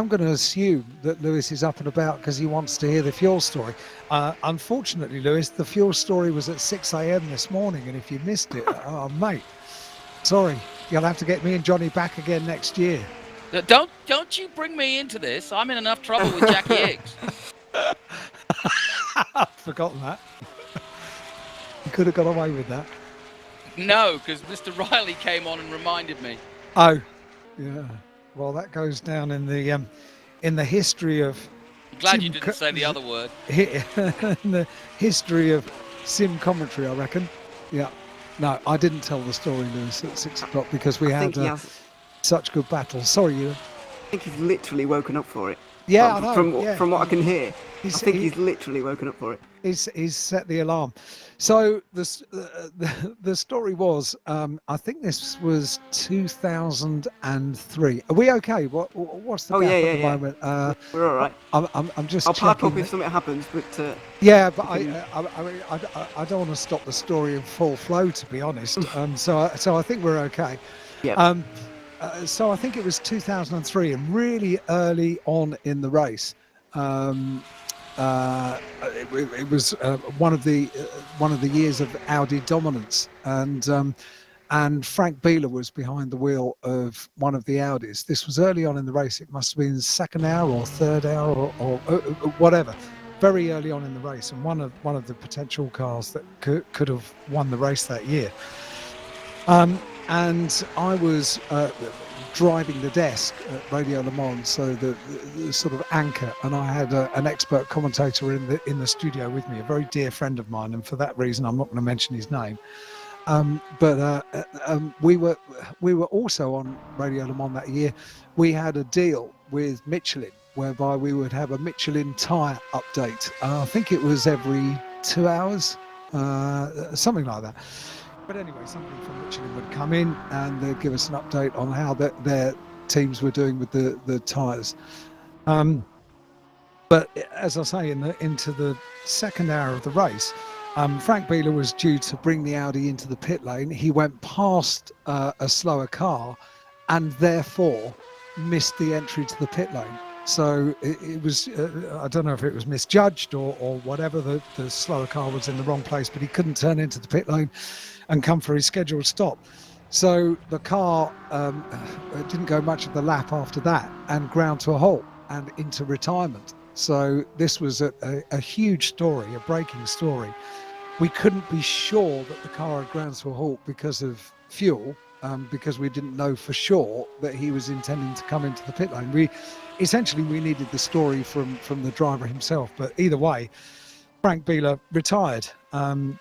going to assume that Lewis is up and about because he wants to hear the fuel story. Unfortunately, Lewis, the fuel story was at 6 a.m. this morning, and if you missed it, oh mate, sorry, you'll have to get me and Johnny back again next year. Don't you bring me into this. I'm in enough trouble with Jackie Higgs. I've forgotten that. You could have got away with that. No, because Mr. Riley came on and reminded me. Oh, yeah. Well, that goes down in the history of. I'm glad you didn't say the other word. In the history of sim commentary, I reckon. Yeah. No, I didn't tell the story, Lewis, at 6 o'clock because we had such good battles. Sorry, you. I think he's literally woken up for it. Yeah, I know. From what I can hear, I think he's literally woken up for it. He's set the alarm. So the story was, I think this was 2003. Are we okay? What's the gap at the moment? We're all right. I'm just. I'll park up if something happens, but. Yeah, but I don't want to stop the story in full flow, to be honest. So I think we're okay. Yeah. So I think it was 2003, and really early on in the race, it was one of the years of Audi dominance, and Frank Bieler was behind the wheel of one of the Audis. This was early on in the race. It must have been second hour or third hour or whatever. Very early on in the race, and one of the potential cars that could have won the race that year. And I was driving the desk at Radio Le Mans, so the sort of anchor, and I had an expert commentator in the studio with me, a very dear friend of mine, and for that reason I'm not going to mention his name. But we were also on Radio Le Mans that year. We had a deal with Michelin whereby we would have a Michelin tyre update. I think it was every 2 hours, something like that. But anyway, somebody from Michelin would come in and they'd give us an update on how their teams were doing with the tyres. But as I say, into the second hour of the race, Frank Bieler was due to bring the Audi into the pit lane. He went past a slower car and therefore missed the entry to the pit lane. So it was, I don't know if it was misjudged or whatever, the slower car was in the wrong place, but he couldn't turn into the pit lane and come for his scheduled stop. So the car didn't go much of the lap after that and ground to a halt and into retirement. So this was a huge story, a breaking story. We couldn't be sure that the car had ground to a halt because of fuel, because we didn't know for sure that he was intending to come into the pit lane. We needed the story from the driver himself. But either way, Frank Bieler retired, and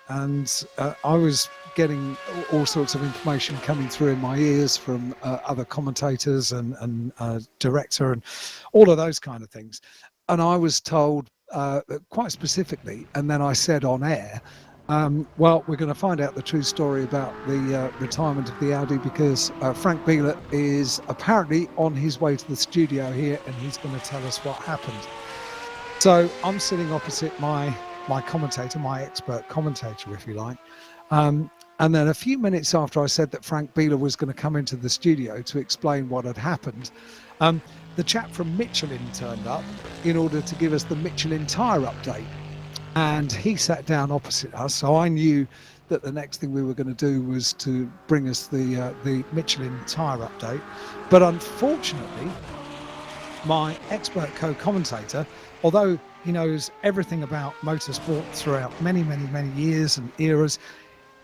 I was getting all sorts of information coming through in my ears from other commentators and director and all of those kind of things. And I was told quite specifically, and then I said on air, well, we're going to find out the true story about the retirement of the Audi, because Frank Bieler is apparently on his way to the studio here and he's going to tell us what happened. So I'm sitting opposite my commentator, my expert commentator, if you like. And then a few minutes after I said that Frank Bieler was going to come into the studio to explain what had happened, the chap from Michelin turned up in order to give us the Michelin tyre update. And he sat down opposite us, so I knew that the next thing we were going to do was to bring us the Michelin tyre update. But unfortunately, my expert co-commentator, although he knows everything about motorsport throughout many, many, many years and eras,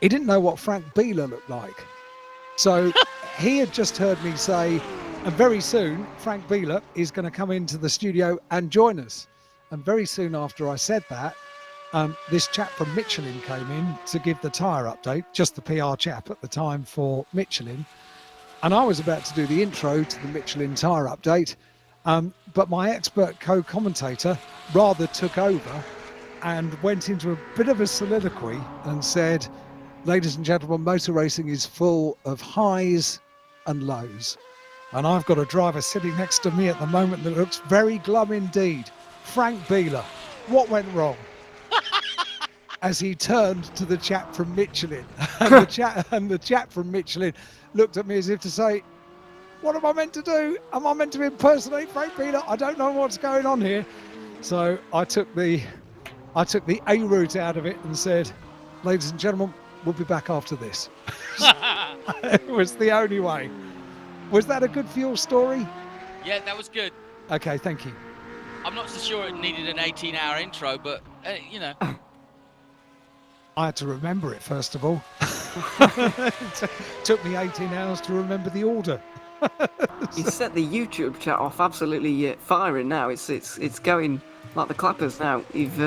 he didn't know what Frank Bieler looked like. So he had just heard me say, and very soon Frank Bieler is going to come into the studio and join us. And very soon after I said that, this chap from Michelin came in to give the tyre update, just the PR chap at the time for Michelin. And I was about to do the intro to the Michelin tyre update, but my expert co-commentator rather took over and went into a bit of a soliloquy and said, ladies and gentlemen, motor racing is full of highs and lows. And I've got a driver sitting next to me at the moment that looks very glum indeed. Frank Bieler, what went wrong? As he turned to the chap from Michelin, and the chap from Michelin looked at me as if to say, what am I meant to do? Am I meant to impersonate Frank Bieler? I don't know what's going on here. So I took the A route out of it and said, ladies and gentlemen, we'll be back after this. It was the only way. Was that a good fuel story? Yeah, that was good. Okay, thank you. I'm not so sure it needed an 18-hour intro, but, you know. I had to remember it, first of all. It took me 18 hours to remember the order. You set the YouTube chat off absolutely firing now. It's going like the clappers now. You've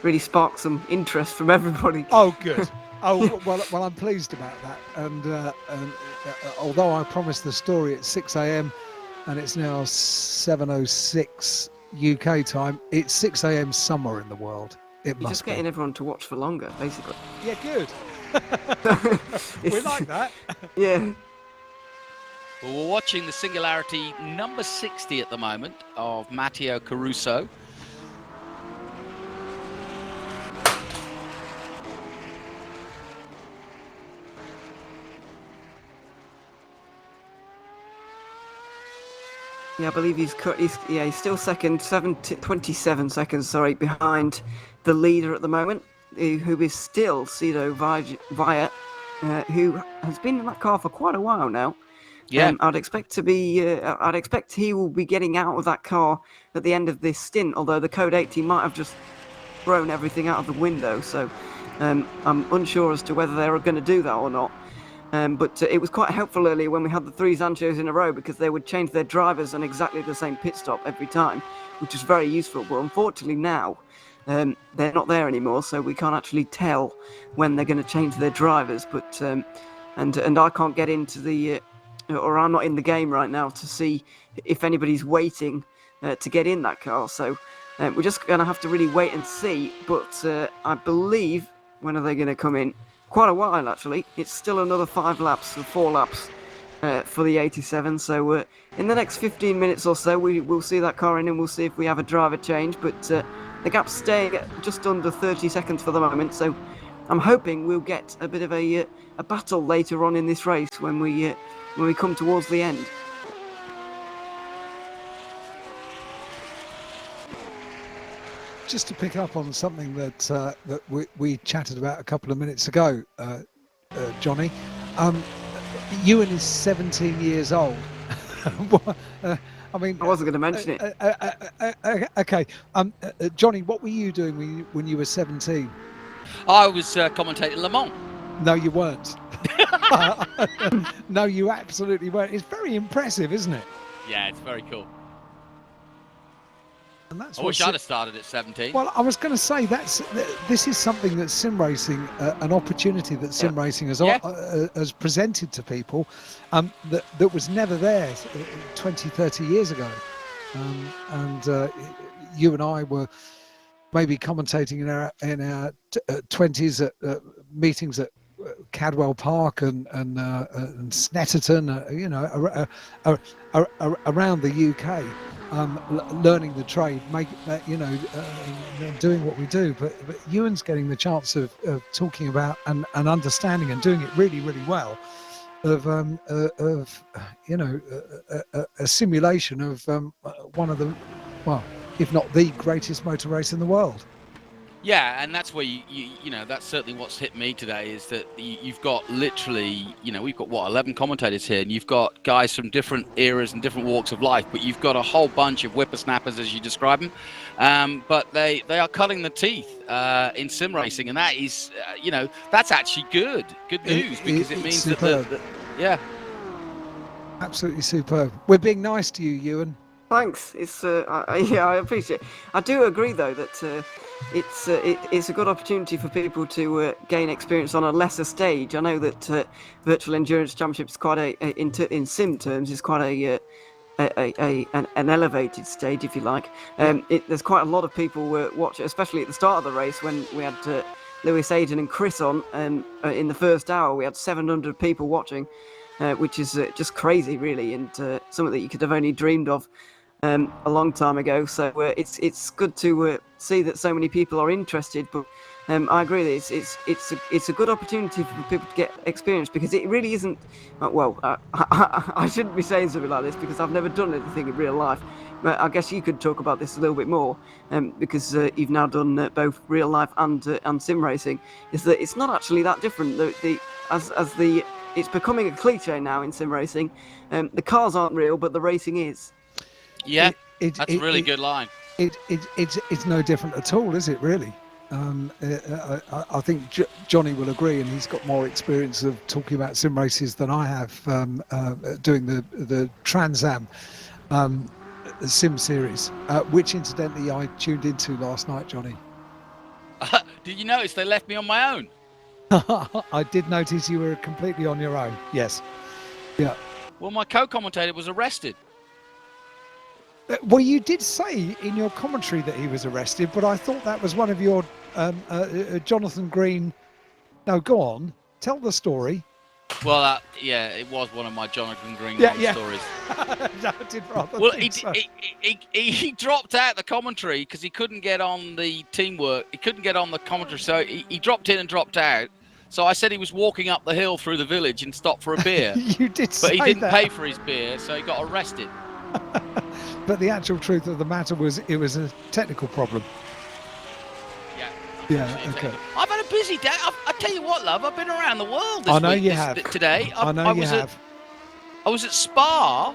really sparked some interest from everybody. Oh, good. Oh, well, I'm pleased about that. And although I promised the story at 6 a.m. and it's now 7:06 UK time, it's 6 a.m. somewhere in the world. It You're must just getting everyone to watch for longer, basically. Yeah, good. We like that. Yeah. Well, we're watching the Singularity number 60 at the moment of Matteo Caruso. Yeah, I believe he's still second, 27 seconds, behind the leader at the moment, who is still Cito Via, who has been in that car for quite a while now. Yeah. I'd expect he will be getting out of that car at the end of this stint, although the Code 80 might have just thrown everything out of the window, so I'm unsure as to whether they're going to do that or not. But it was quite helpful earlier when we had the 3 Zanchos in a row, because they would change their drivers on exactly the same pit stop every time, which is very useful. But unfortunately now, they're not there anymore, so we can't actually tell when they're going to change their drivers. But and I can't get into the or are not in the game right now to see if anybody's waiting to get in that car. So we're just going to have to really wait and see. But I believe, when are they going to come in? Quite a while, actually. It's still another 5 laps or 4 laps for the 87. So in the next 15 minutes or so, we'll see that car in, and we'll see if we have a driver change. But the gap's staying at just under 30 seconds for the moment. So I'm hoping we'll get a bit of a battle later on in this race when we come towards the end. Just to pick up on something that we chatted about a couple of minutes ago, Johnny, Ewan is 17 years old. I mean, I wasn't going to mention it. Okay, Johnny, what were you doing when you were 17? I was commentating Le Mans. No, you weren't. No, you absolutely weren't. It's very impressive, isn't it? Yeah, it's very cool. And that's I wish I'd have started at 17. Well, I was going to say this is something that sim racing, an opportunity that sim racing has presented to people that was never there 20, 30 years ago. And you and I were maybe commentating in our 20s at meetings at Cadwell Park and Snetterton, around the UK. Learning the trade, doing what we do, but Ewan's getting the chance of talking about and understanding and doing it really, really well, of a simulation of one of the, well, if not the greatest motor race in the world. Yeah, and that's where you know, that's certainly what's hit me today, is that you've got literally, we've got 11 commentators here, and you've got guys from different eras and different walks of life, but you've got a whole bunch of whippersnappers, as you describe them, but they are cutting the teeth in sim racing, and that is, that's actually good news, because it means that yeah, absolutely superb. We're being nice to you, Ewan. Thanks. It's I appreciate it. I do agree, though, that it's a good opportunity for people to gain experience on a lesser stage. I know that Virtual Endurance Championship is quite in sim terms, is quite an elevated stage, if you like. There's quite a lot of people watching, especially at the start of the race when we had Lewis, Aidan, and Chris on. In the first hour, we had 700 people watching, which is just crazy, really, and something that you could have only dreamed of a long time ago. So it's good to see that so many people are interested. But I agree that it's a good opportunity for people to get experience, because it really isn't. I shouldn't be saying something like this because I've never done anything in real life. But I guess you could talk about this a little bit more, because you've now done both real life and sim racing. Is that it's not actually that different. It's becoming a cliche now in sim racing. The cars aren't real, but the racing is. Yeah, that's a really good line. It's no different at all, is it, really? I think Johnny will agree, and he's got more experience of talking about sim races than I have, doing the Trans Am sim series, which incidentally I tuned into last night, Johnny. Did you notice they left me on my own? I did notice you were completely on your own. Yes. Yeah. Well, my co-commentator was arrested. Well, you did say in your commentary that he was arrested, but I thought that was one of your Jonathan Green. No, go on. Tell the story. Well, yeah, it was one of my Jonathan Green stories. No, I did rather think so. He dropped out the commentary because he couldn't get on the teamwork. He couldn't get on the commentary, so he dropped in and dropped out. So I said he was walking up the hill through the village and stopped for a beer. You did say that. But he didn't pay for his beer, so he got arrested. But the actual truth of the matter was it was a technical problem. Yeah, okay. I've had a busy day. I tell you what, love, I've been around the world I know you have. Today. I know you have. I was at Spa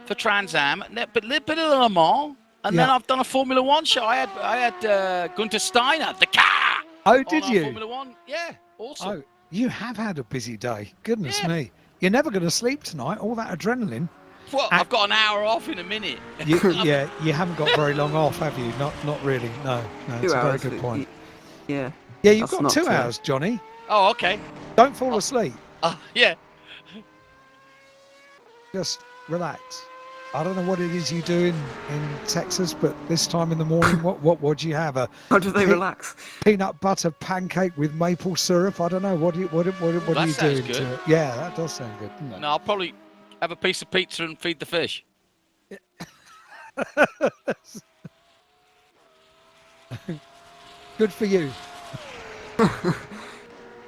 for Trans Am, but a bit of Le Mans, and then I've done a Formula One show. I had Gunther Steiner, the car. Oh, did you? Formula One, yeah, awesome. Oh, you have had a busy day. Goodness me. You're never going to sleep tonight, all that adrenaline. Well, I've got an hour off in a minute. You haven't got very long off, have you? Not really. No, it's a very good point. Yeah, you've got 2 hours, Johnny. Oh, okay. Don't fall asleep. Yeah. just relax. I don't know what it is you do in Texas, but this time in the morning, what do you have? How do they relax? Peanut butter pancake with maple syrup. I don't know. What do you sounds do? good. Yeah, that does sound good. Doesn't it? No, I'll probably have a piece of pizza and feed the fish. Good for you. As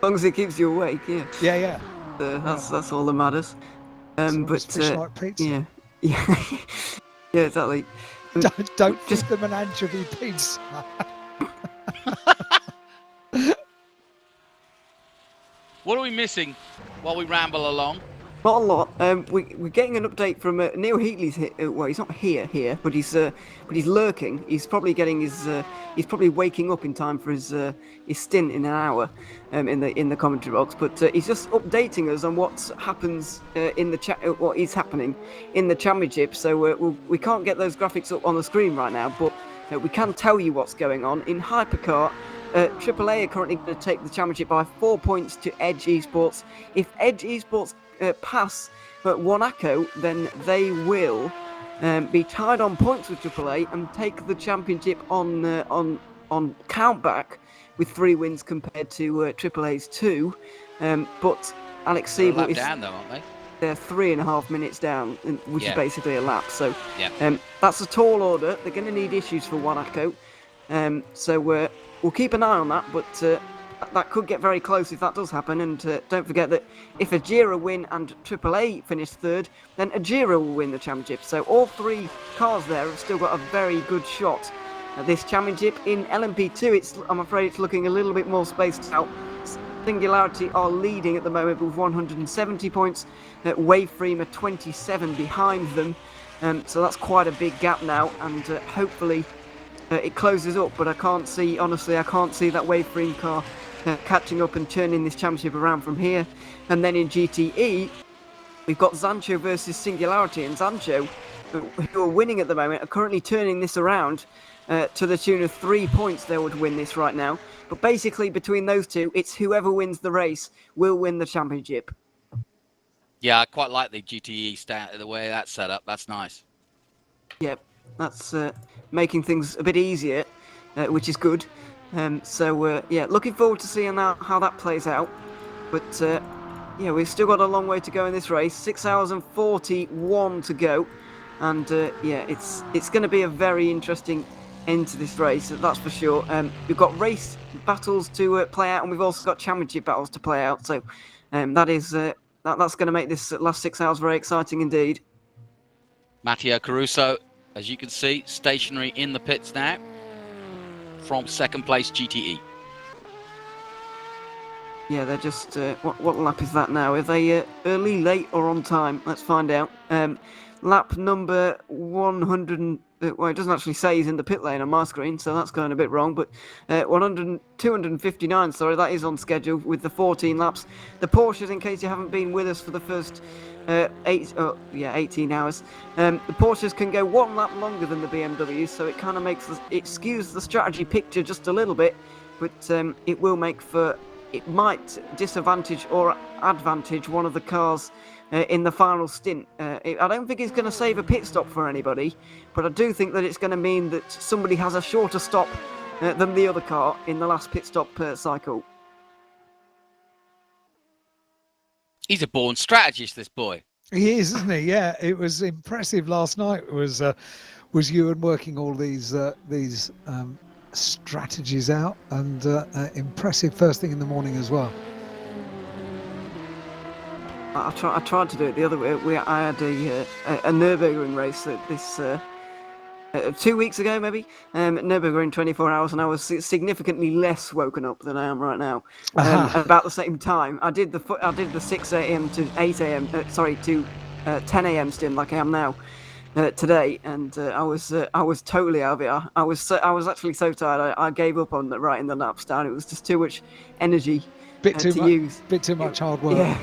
long as it keeps you awake, yeah. Yeah. That's all that matters. But fish like pizza. yeah, yeah, exactly. Don't just feed them an anchovy pizza. What are we missing while we ramble along? not a lot. We're getting an update from Neil Heatley's here. Well, he's not here, but he's lurking. He's probably getting he's probably waking up in time for his stint in an hour, in the commentary box. But he's just updating us on what happens in the what is happening in the championship. So we can't get those graphics up on the screen right now, but we can tell you what's going on in Hypercar. AAA are currently going to take the championship by 4 points to Edge Esports. If Edge Esports pass Monaco, then they will be tied on points with AAA and take the championship on countback with 3 wins compared to AAA's 2. But Alex Siebel is down though, aren't they? They're 3.5 minutes down, which is basically a lap. So yeah. That's a tall order. They're going to need issues for Monaco. So we'll keep an eye on that, but that could get very close if that does happen. And don't forget that if Ajira win and AAA finish third, then Ajira will win the championship. So all 3 cars there have still got a very good shot at this championship. In LMP2, I'm afraid it's looking a little bit more spaced out. Singularity are leading at the moment with 170 points. Waveframe are 27 behind them. So that's quite a big gap now, and hopefully it closes up, but I can't see that Waveframe car catching up and turning this championship around from here. And then in GTE, we've got Zancho versus Singularity, and Zancho, who are winning at the moment, are currently turning this around to the tune of 3 points. They would win this right now. But basically, between those two, it's whoever wins the race will win the championship. Yeah, I quite like the GTE the way that's set up. That's nice. Yep, that's making things a bit easier, which is good. Looking forward to seeing how that plays out. But we've still got a long way to go in this race. 6 hours and 41 to go, and it's going to be a very interesting end to this race. That's for sure. We've got race battles to play out, and we've also got championship battles to play out. So that's going to make this last 6 hours very exciting indeed. Matteo Caruso, as you can see, stationary in the pits now from second place GTE. Yeah, they're just... what lap is that now? Are they early, late, or on time? Let's find out. Lap number 100... well, it doesn't actually say he's in the pit lane on my screen, so that's going a bit wrong. But 259, sorry, that is on schedule with the 14 laps. The Porsches, in case you haven't been with us for the first 18 hours, the Porsches can go 1 lap longer than the BMWs, so it kind of it skews the strategy picture just a little bit, but it will make for... It might disadvantage or advantage one of the cars in the final stint. I don't think it's going to save a pit stop for anybody, but I do think that it's going to mean that somebody has a shorter stop than the other car in the last pit stop cycle. He's a born strategist, this boy. He is, isn't he? Yeah, it was impressive last night. Was Ewan working all these strategies out, and impressive first thing in the morning as well. I tried to do it the other way. I had a Nürburgring race this 2 weeks ago, maybe. Nürburgring 24 hours, and I was significantly less woken up than I am right now. About the same time, I did the 6 a.m. to 8 a.m. To 10 a.m. stint like I am now today, and I was totally out of it. I was actually so tired. I gave up on writing the laps down. It was just too much energy. Bit too much hard work.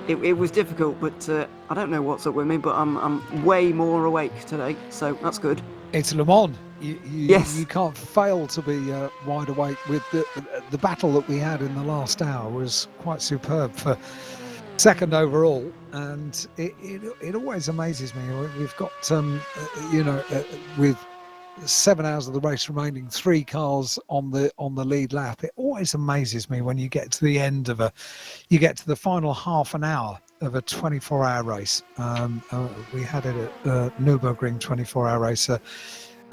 It was difficult, but I don't know what's up with me, but I'm way more awake today, so that's good. It's Le Mans. Yes. You can't fail to be wide awake. With the battle that we had in the last hour was quite superb for second overall, and it always amazes me. We've got with 7 hours of the race remaining, 3 cars on the lead lap. It always amazes me when you get to the end of the final half an hour of a 24-hour race. We had it at Nürburgring 24-hour race a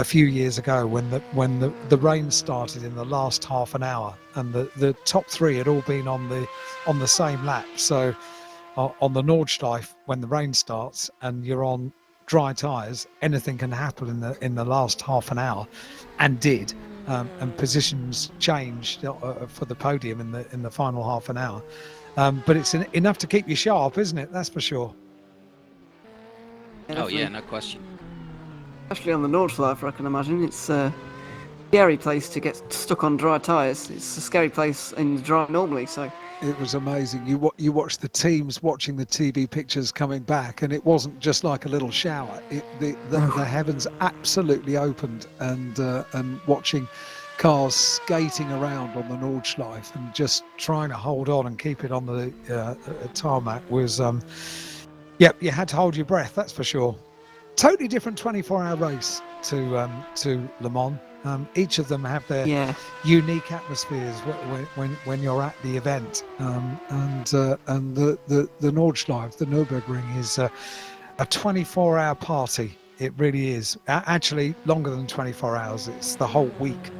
few years ago when the rain started in the last half an hour, and the top 3 had all been on the same lap. So on the Nordschleife, when the rain starts and you're on dry tyres, anything can happen in the last half an hour, and did, and positions changed for the podium in the final half an hour. But it's enough to keep you sharp, isn't it? That's for sure. Oh yeah, no question. Especially on the Nordschleife, I can imagine. It's a scary place to get stuck on dry tyres. It's a scary place in dry normally, so... It was amazing. You watch the teams watching the TV pictures coming back, and it wasn't just like a little shower. The heavens absolutely opened, and watching cars skating around on the Nordschleife and just trying to hold on and keep it on the tarmac was, you had to hold your breath, that's for sure. Totally different 24-hour race to Le Mans. Each of them have their unique atmospheres when you're at the event, and the Nordschleife, the Nürburgring, is a 24-hour party. It really is. Actually, longer than 24 hours. It's the whole week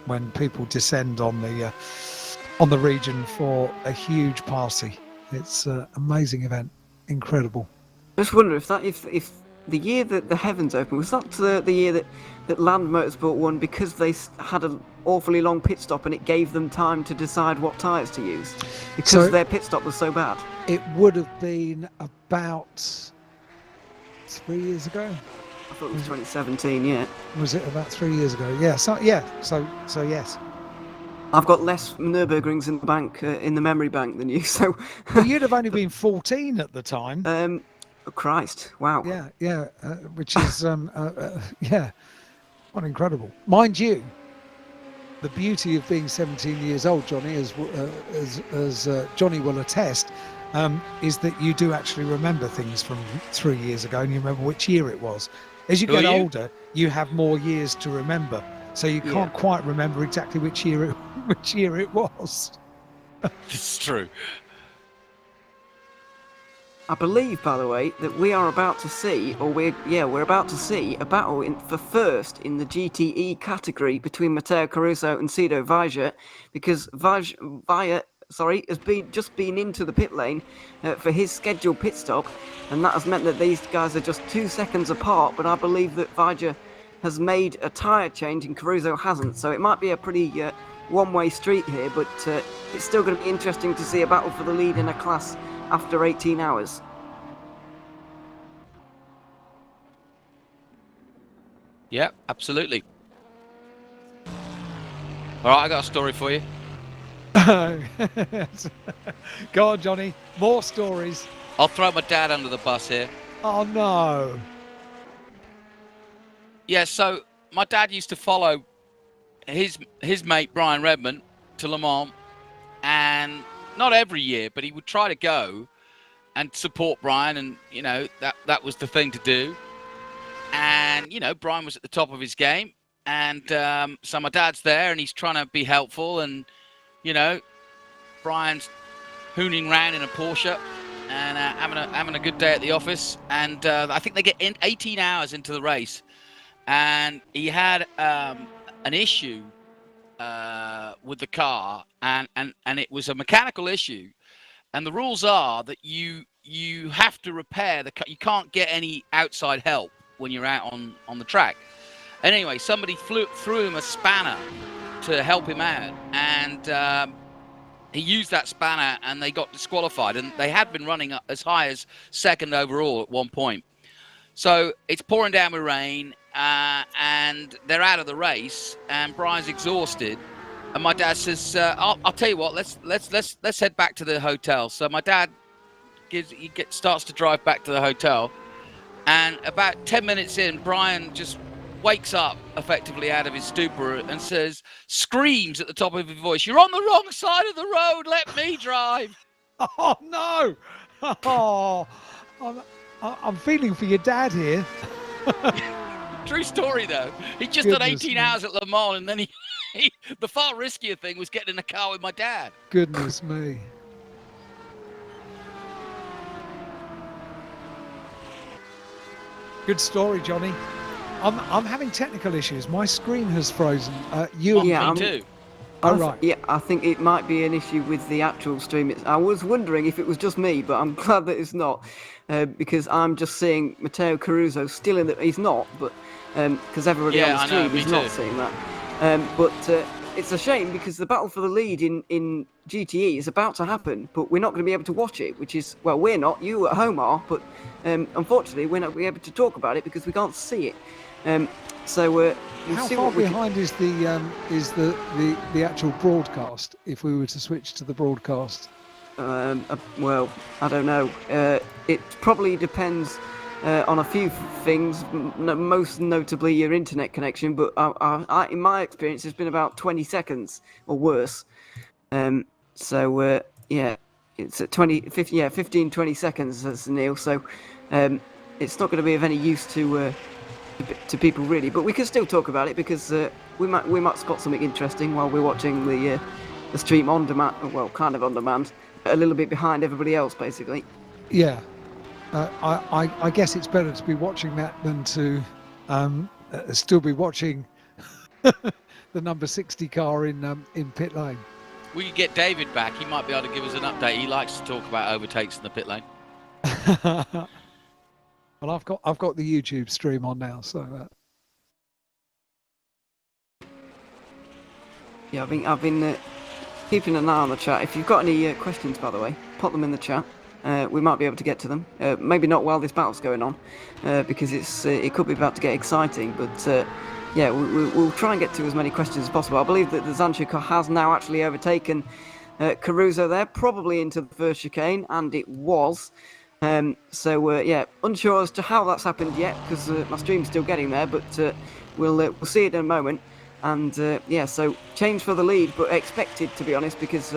when people descend on the region for a huge party. It's an amazing event, incredible. I just wonder if the year that the heavens opened, was that the year that Land Motorsport won because they had an awfully long pit stop and it gave them time to decide what tyres to use because their pit stop was so bad? It would have been about 3 years ago. I thought it was 2017. Yeah. Was it about 3 years ago? Yeah. So yes. I've got less Nürburgrings in the bank, in the memory bank than you. So. Well, you'd have only been 14 at the time. Oh, Christ! Wow. Yeah. Which is quite incredible. Mind you, the beauty of being 17 years old, Johnny, as Johnny will attest, is that you do actually remember things from 3 years ago, and you remember which year it was. As you get older, you have more years to remember, so you can't quite remember exactly which year it was. It's true. I believe, by the way, that we are about to see, we're about to see a battle for first in the GTE category between Matteo Caruso and Cito Vajra, because Vajra has just been into the pit lane for his scheduled pit stop, and that has meant that these guys are just 2 seconds apart. But I believe that Vajra has made a tyre change and Caruso hasn't, so it might be a pretty one-way street here. But it's still going to be interesting to see a battle for the lead in a class after 18 hours. Yeah, absolutely. All right, I got a story for you. Go on, Johnny. More stories. I'll throw my dad under the bus here. Oh, no. Yeah, so my dad used to follow his mate, Brian Redmond, to Le Mans, and not every year, but he would try to go and support Brian, and, that was the thing to do. And, Brian was at the top of his game, and so my dad's there, and he's trying to be helpful, and, Brian's hooning around in a Porsche and having a good day at the office, and I think they get 18 hours into the race, and he had an issue with the car, and it was a mechanical issue, and the rules are that you have to repair the car. You can't get any outside help when you're out on the track. And anyway, somebody threw him a spanner to help him out, and he used that spanner, and they got disqualified, and they had been running as high as second overall at one point. So it's pouring down with rain, and they're out of the race, and Brian's exhausted, and my dad says, I'll tell you what, let's head back to the hotel. So my dad starts to drive back to the hotel, and about 10 minutes in, Brian just wakes up effectively out of his stupor and screams at the top of his voice, "You're on the wrong side of the road, let me drive." Oh no! Oh, I'm feeling for your dad here. True story, though. He just done Goodness 18 me. hours at Le Mans, and then the far riskier thing was getting in a car with my dad. Goodness me. Good story, Johnny. I'm having technical issues. My screen has frozen. Me too. Oh, right. Yeah, I think it might be an issue with the actual stream. I was wondering if it was just me, but I'm glad that it's not, because I'm just seeing Matteo Caruso still in the. He's not, but because everybody on the stream is not seeing that. But it's a shame because the battle for the lead in GTE is about to happen, but we're not going to be able to watch it. Which is, well, we're not. You at home are, but unfortunately, we're not going to be able to talk about it because we can't see it. So we'll how see far what we behind is the actual broadcast? If we were to switch to the broadcast, well, I don't know. It probably depends on a few things, most notably your internet connection. But in my experience, it's been about 20 seconds or worse. So yeah, it's at 15, 20 seconds, as Neil. So it's not going to be of any use to people really, but we can still talk about it because we might spot something interesting while we're watching the stream on demand. Well, kind of on demand, a little bit behind everybody else, basically. yeah. I guess it's better to be watching that than to still be watching the number 60 car in pit lane. We could get David back. He might be able to give us an update. He likes to talk about overtakes in the pit lane. Well, I've got the YouTube stream on now, so. Yeah, I've been keeping an eye on the chat. If you've got any questions, by the way, pop them in the chat. We might be able to get to them. Maybe not while this battle's going on, because it could be about to get exciting. But yeah, we'll try and get to as many questions as possible. I believe that the Zancho car has now actually overtaken Caruso there, probably into the first chicane, and it was. So yeah, unsure as to how that's happened yet, because my stream's still getting there, but we'll see it in a moment. And yeah, so change for the lead, but expected, to be honest, because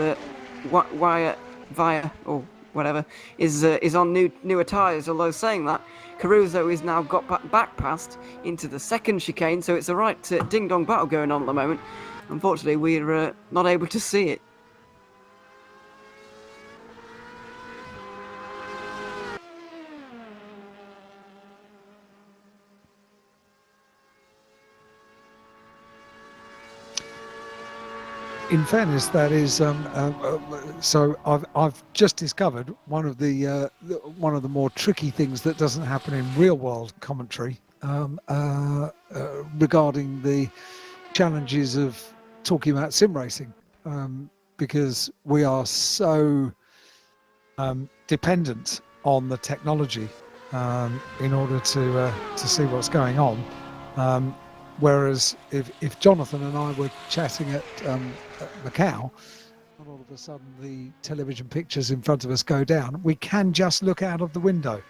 Via or whatever is on newer tyres. Although saying that, Caruso is now got back past into the second chicane, so it's a right ding dong battle going on at the moment. Unfortunately, we're not able to see it. In fairness, that is so. I've just discovered one of the more tricky things that doesn't happen in real world commentary regarding the challenges of talking about sim racing, because we are so dependent on the technology in order to see what's going on. Whereas if Jonathan and I were chatting at Macau, and all of a sudden the television pictures in front of us go down, we can just look out of the window.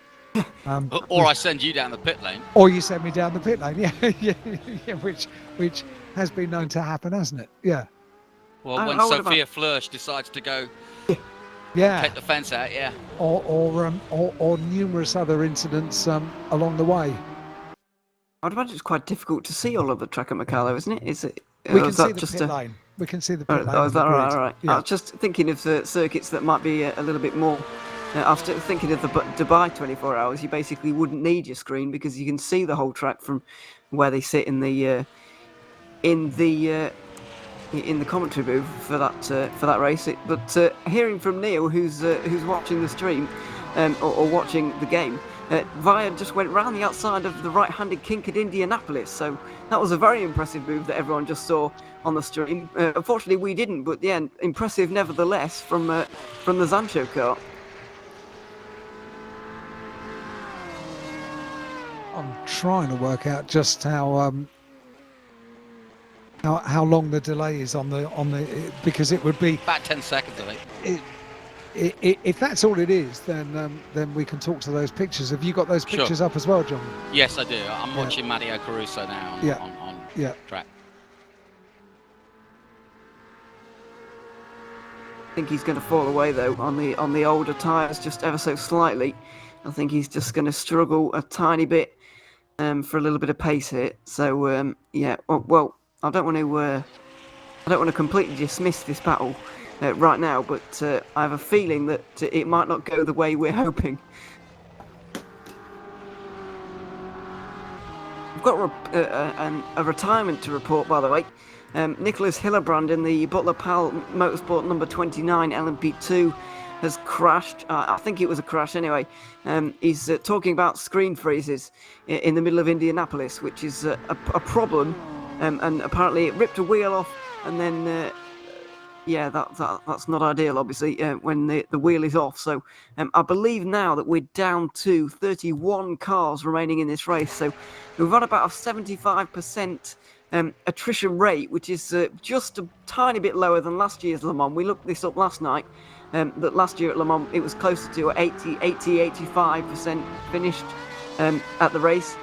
Or I send you down the pit lane. Or you send me down the pit lane, yeah, which has been known to happen, hasn't it? Yeah. Well, when Sophia Flörsch decides to go take the fence out, yeah. Or numerous other incidents along the way. I'd imagine it's quite difficult to see all of the track at Macau, though, isn't it? Is it? We can see the pit lane. We can see the pit lane. Oh, is that right? All right. Yeah. I was just thinking of the circuits that might be a little bit more. After thinking of the Dubai 24 hours, you basically wouldn't need your screen because you can see the whole track from where they sit in the commentary booth for that race. But hearing from Neil, who's watching the stream or watching the game. Via just went round the outside of the right-handed kink at Indianapolis, so that was a very impressive move that everyone just saw on the stream. Unfortunately, we didn't, but yeah, impressive nevertheless from the Zancho car. I'm trying to work out just how long the delay is on the because it would be about 10 seconds, I think. If that's all it is, then we can talk to those pictures. Have you got those pictures up as well, John? Yes, I do. I'm watching Matteo Caruso now on track. I think he's going to fall away though on the older tyres, just ever so slightly. I think he's just going to struggle a tiny bit for a little bit of pace here. So yeah, well, I don't want to completely dismiss this battle right now, but I have a feeling that it might not go the way we're hoping. We've got a retirement to report, by the way. Nicholas Hillerbrand in the Butler Powell Motorsport number 29 LMP2 has crashed. I think it was a crash anyway. He's talking about screen freezes in the middle of Indianapolis, which is a problem. And apparently it ripped a wheel off, and then yeah, that's not ideal, obviously, when the wheel is off. So I believe now that we're down to 31 cars remaining in this race. So we've got about a 75% attrition rate, which is just a tiny bit lower than last year's Le Mans. We looked this up last night, that last year at Le Mans it was closer to 85% finished at the race.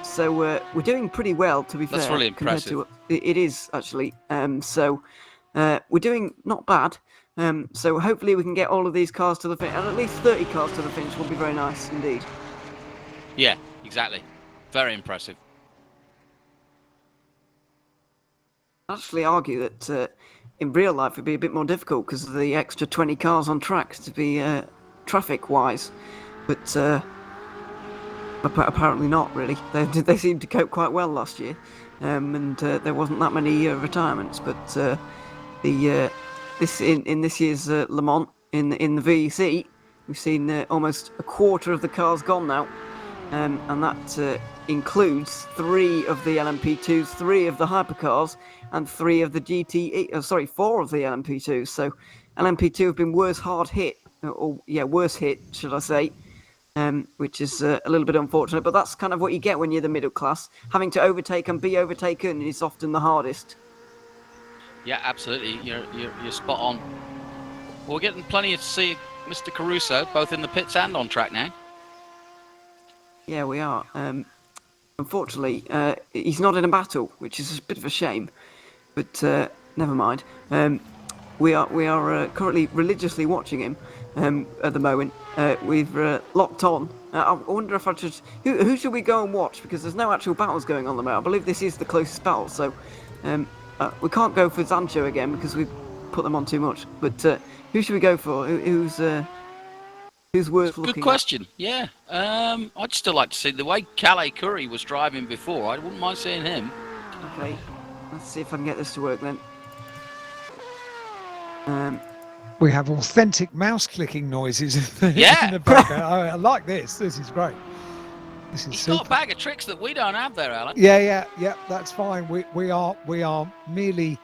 So we're doing pretty well, to be fair. That's really impressive. It is, actually. So we're doing not bad. So hopefully we can get all of these cars to the finish, and at least 30 cars to the finish will be very nice indeed. Yeah, exactly. Very impressive. I'd actually argue that in real life it'd be a bit more difficult because of the extra 20 cars on track to be traffic-wise. But apparently not, really. They seemed to cope quite well last year, and there wasn't that many retirements. But in this year's Le Mans in the VEC, we've seen almost a quarter of the cars gone now, and that includes 3 of the LMP2s, 3 of the Hypercars, and 3 of the GTE. 4 of the LMP2s. So LMP2 have been worse hit, should I say? Which is a little bit unfortunate, but that's kind of what you get when you're the middle class. Having to overtake and be overtaken is often the hardest. Yeah, absolutely. You're spot on. Well, we're getting plenty to see Mr. Caruso, both in the pits and on track now. Yeah, we are. Unfortunately, he's not in a battle, which is a bit of a shame. But never mind. We are currently religiously watching him at the moment. We've locked on. I wonder if I should. Who should we go and watch? Because there's no actual battles going on at the moment. I believe this is the closest battle, so we can't go for Zancho again because we've put them on too much. But who should we go for? Who's worth looking at? Good question. Yeah. I'd still like to see the way Calais Curry was driving before. I wouldn't mind seeing him. Okay. Let's see if I can get this to work then. We have authentic mouse clicking noises in the background. I like this. This is great. This is He's super. got a bag of tricks that we don't have there, Alan. Yeah. That's fine. We are merely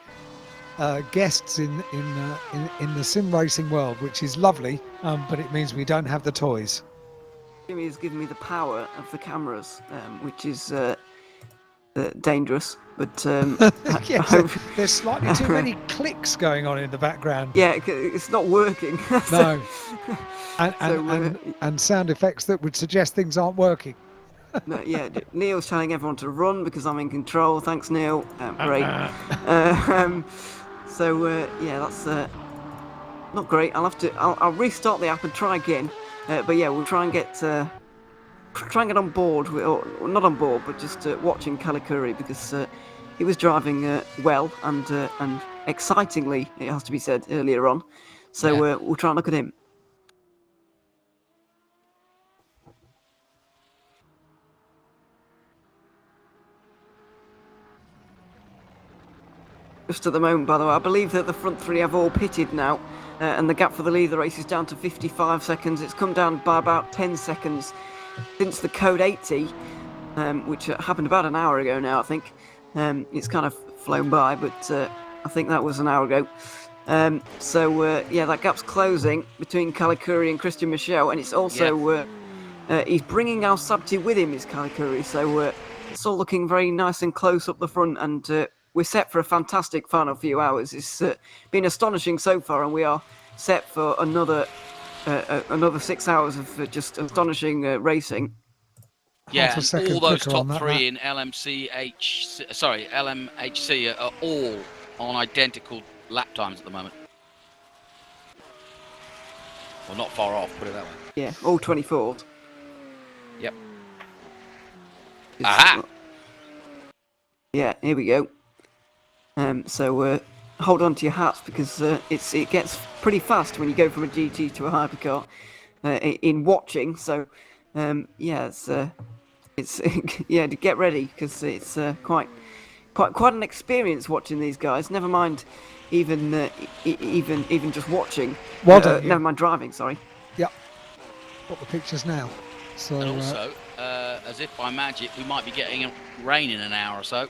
guests in the sim racing world, which is lovely. But it means we don't have the toys. Jimmy has given me the power of the cameras, which is dangerous. But yes, there's slightly too many clicks going on in the background. Yeah, it's not working. No, and sound effects that would suggest things aren't working. No, yeah, Neil's telling everyone to run because I'm in control. Thanks, Neil. Great. Yeah, that's not great. I'll restart the app and try again. But yeah, we'll try and get on board, or not on board, but just watching Kalikuri because he was driving well and excitingly, it has to be said, earlier on. So we'll try and look at him. Just at the moment, by the way, I believe that the front 3 have all pitted now, and the gap for the lead of the race is down to 55 seconds. It's come down by about 10 seconds since the code 80, which happened about an hour ago now, I think. It's kind of flown by, but I think that was an hour ago. Yeah, that gap's closing between Kalikuri and Christian Michel, and it's also he's bringing Al Sabti with him, is Kalikuri. So it's all looking very nice and close up the front, and we're set for a fantastic final few hours. It's been astonishing so far, and we are set for another 6 hours of just astonishing racing. Yeah, and all those top 3 in LMHC are all on identical lap times at the moment. Well, not far off, put it that way. Yeah, all 24s. Yep. It's- Aha! Yeah, here we go. So hold on to your hats because it gets pretty fast when you go from a GT to a hypercar in watching. So yeah, it's yeah, get ready because it's quite an experience watching these guys. Never mind, even just watching. Well done, you. Never mind driving. Sorry. Yep. Got the pictures now. So And also, as if by magic, we might be getting rain in an hour or so.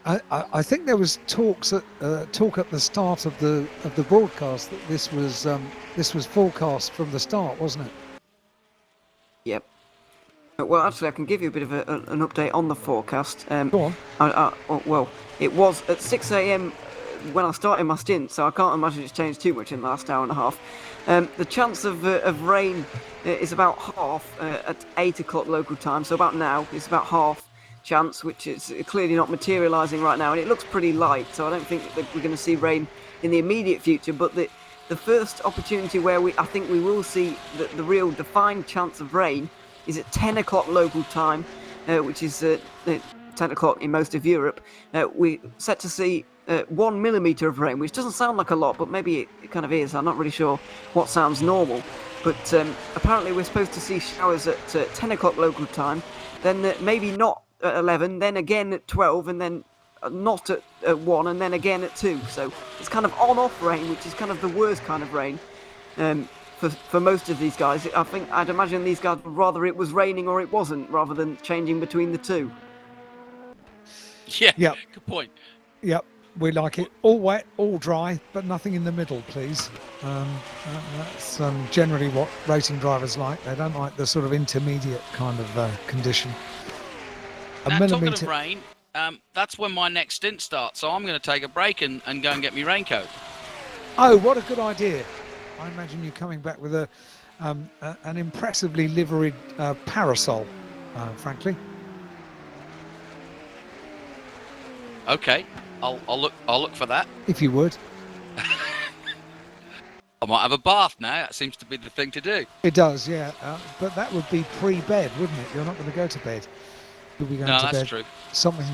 I think there was talk at the start of the broadcast that this was forecast from the start, wasn't it? Yep. Well, actually, I can give you a bit of an update on the forecast. Go on. Well, it was at 6 a.m. when I started my stint, so I can't imagine it's changed too much in the last hour and a half. The chance of rain is about half at 8 o'clock local time, so about now it's about half chance, which is clearly not materialising right now, and it looks pretty light, so I don't think that we're going to see rain in the immediate future, but the first opportunity where I think we will see the real defined chance of rain is at 10 o'clock local time, which is 10 o'clock in most of Europe. We're set to see 1 millimetre of rain, which doesn't sound like a lot, but maybe it kind of is. I'm not really sure what sounds normal. But apparently we're supposed to see showers at 10 o'clock local time, then maybe not at 11, then again at 12, and then not at 1, and then again at 2. So it's kind of on-off rain, which is kind of the worst kind of rain for most of these guys. I'd imagine these guys would rather it was raining or it wasn't, rather than changing between the two. Yeah, Yep. Good point. Yep. We like it all wet, all dry, but nothing in the middle, please. That's generally what racing drivers like. They don't like the sort of intermediate kind of condition. Now, talking of rain, that's when my next stint starts, so I'm going to take a break and go and get my raincoat. Oh, what a good idea. I imagine you coming back with an impressively liveried parasol, frankly. Okay, I'll look for that. If you would. I might have a bath now. That seems to be the thing to do. It does, yeah. But that would be pre-bed, wouldn't it? You're not going to go to bed. You'll be going to bed. That's true. Something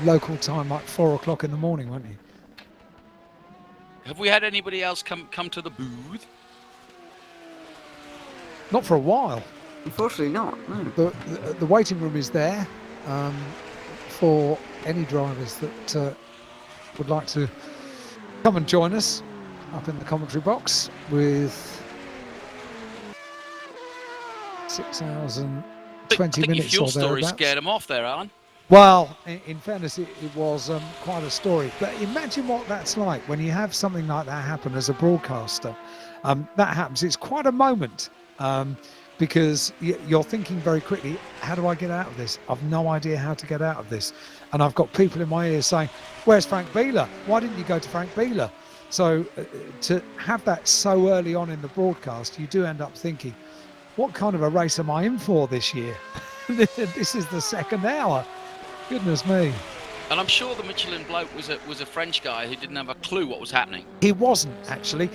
local time, like 4 o'clock in the morning, won't you? Have we had anybody else come to the booth? Not for a while. Unfortunately not, no. The waiting room is there for any drivers that would like to come and join us up in the commentary box with 6 hours and 20 I think minutes your or fuel story thereabouts. scared them off there, Alan. Well, in fairness, it was quite a story. But imagine what that's like when you have something like that happen as a broadcaster. That happens. It's quite a moment because you're thinking very quickly, how do I get out of this? I've no idea how to get out of this. And I've got people in my ears saying, where's Frank Beeler? Why didn't you go to Frank Beeler? So to have that so early on in the broadcast, you do end up thinking, what kind of a race am I in for this year? This is the second hour. Goodness me. And I'm sure the Michelin bloke was a French guy who didn't have a clue what was happening. He wasn't actually.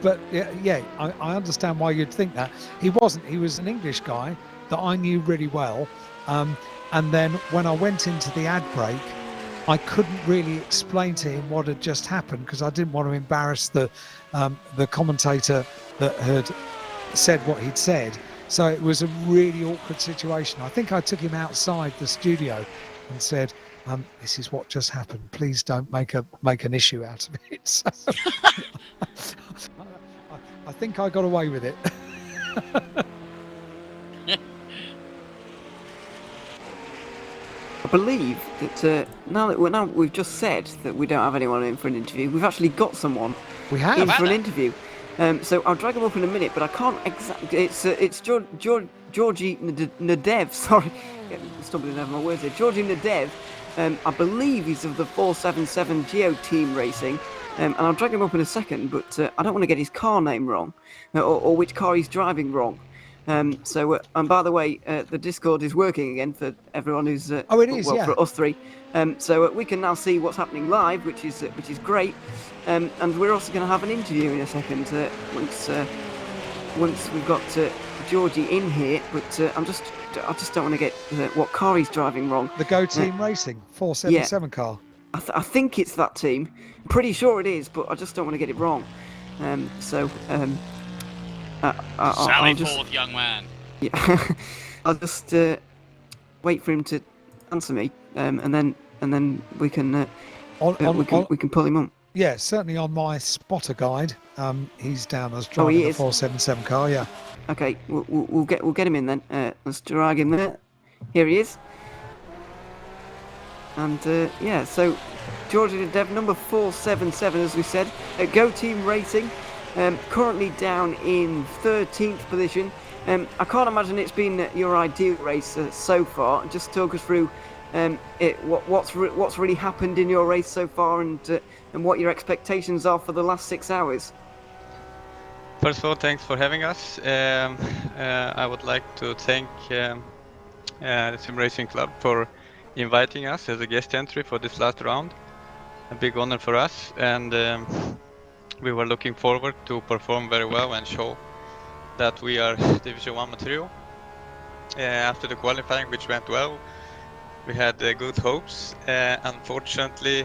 But yeah, I understand why you'd think that. He wasn't. He was an English guy that I knew really well. And then when I went into the ad break, I couldn't really explain to him what had just happened because I didn't want to embarrass the commentator that had said what he'd said. So it was a really awkward situation. I think I took him outside the studio and said, this is what just happened. Please don't make an issue out of it. So I think I got away with it. I believe that now we've just said that we don't have anyone in for an interview, we've actually got someone We have. in for an interview. So I'll drag him up in a minute, but I can't exactly. It's Georgie Nadev. Sorry, stumbling over my words here. Georgie Nadev. I believe he's of the 477 Geo Team Racing, and I'll drag him up in a second. But I don't want to get his car name wrong, or which car he's driving wrong. So, and by the way, the Discord is working again for everyone who's Oh, it is, well, yeah. for us three. So we can now see what's happening live, which is great. And we're also going to have an interview in a second once we've got Georgie in here. But I just don't want to get what car he's driving wrong. The Go Team Racing 477 car. I think it's that team. I'm pretty sure it is, but I just don't want to get it wrong. Sally forth, young man. Yeah, I'll just wait for him to answer me, and then we can we can pull him on. Yeah, certainly on my spotter guide, he's down as driving the 477 car. Yeah. Okay, we'll get him in then. Let's drag him there. Here he is. And yeah, so Georgia Dev number 477, as we said, Go Team Racing, currently down in 13th position. I can't imagine it's been your ideal race so far. Just talk us through what's really happened in your race so far, and what your expectations are for the last 6 hours. First of all, thanks for having us. I would like to thank the Sim Racing Club for inviting us as a guest entry for this last round. A big honor for us, and we were looking forward to perform very well and show that we are Division 1 material. After the qualifying, which went well, we had good hopes. Unfortunately,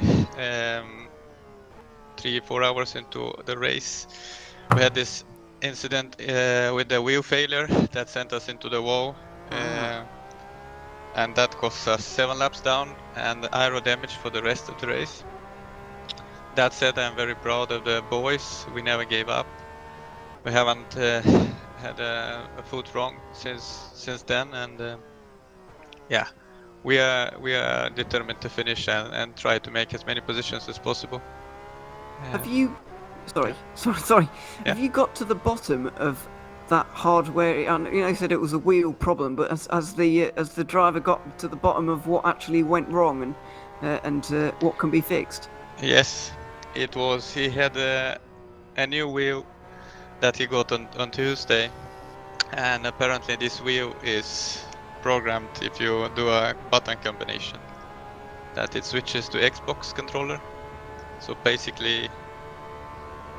3-4 hours into the race, we had this incident with the wheel failure that sent us into the wall. And that cost us 7 laps down and aero damage for the rest of the race. That said, I'm very proud of the boys. We never gave up. We haven't had a foot wrong since then, and yeah, we are determined to finish and try to make as many positions as possible. Have you? Sorry. Yeah. Have you got to the bottom of that hardware? You said it was a wheel problem, but as the driver got to the bottom of what actually went wrong and what can be fixed? Yes, it was. He had a new wheel that he got on Tuesday, and apparently this wheel is programmed if you do a button combination, that it switches to Xbox controller. So basically,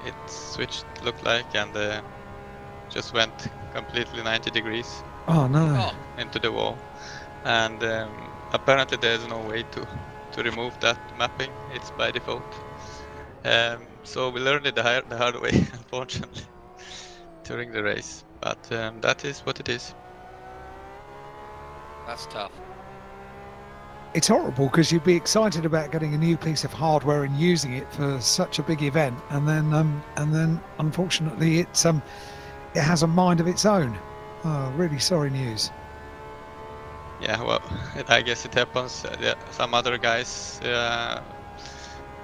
it switched, looked like, and just went completely 90 degrees. Oh no! Into the wall, and apparently there's no way to remove that mapping. It's by default. So we learned it the hard way, unfortunately, during the race. But that is what it is. That's tough. It's horrible because you'd be excited about getting a new piece of hardware and using it for such a big event, and then unfortunately it has a mind of its own. Oh, really sorry news. Yeah, well, I guess it happens. Some other guys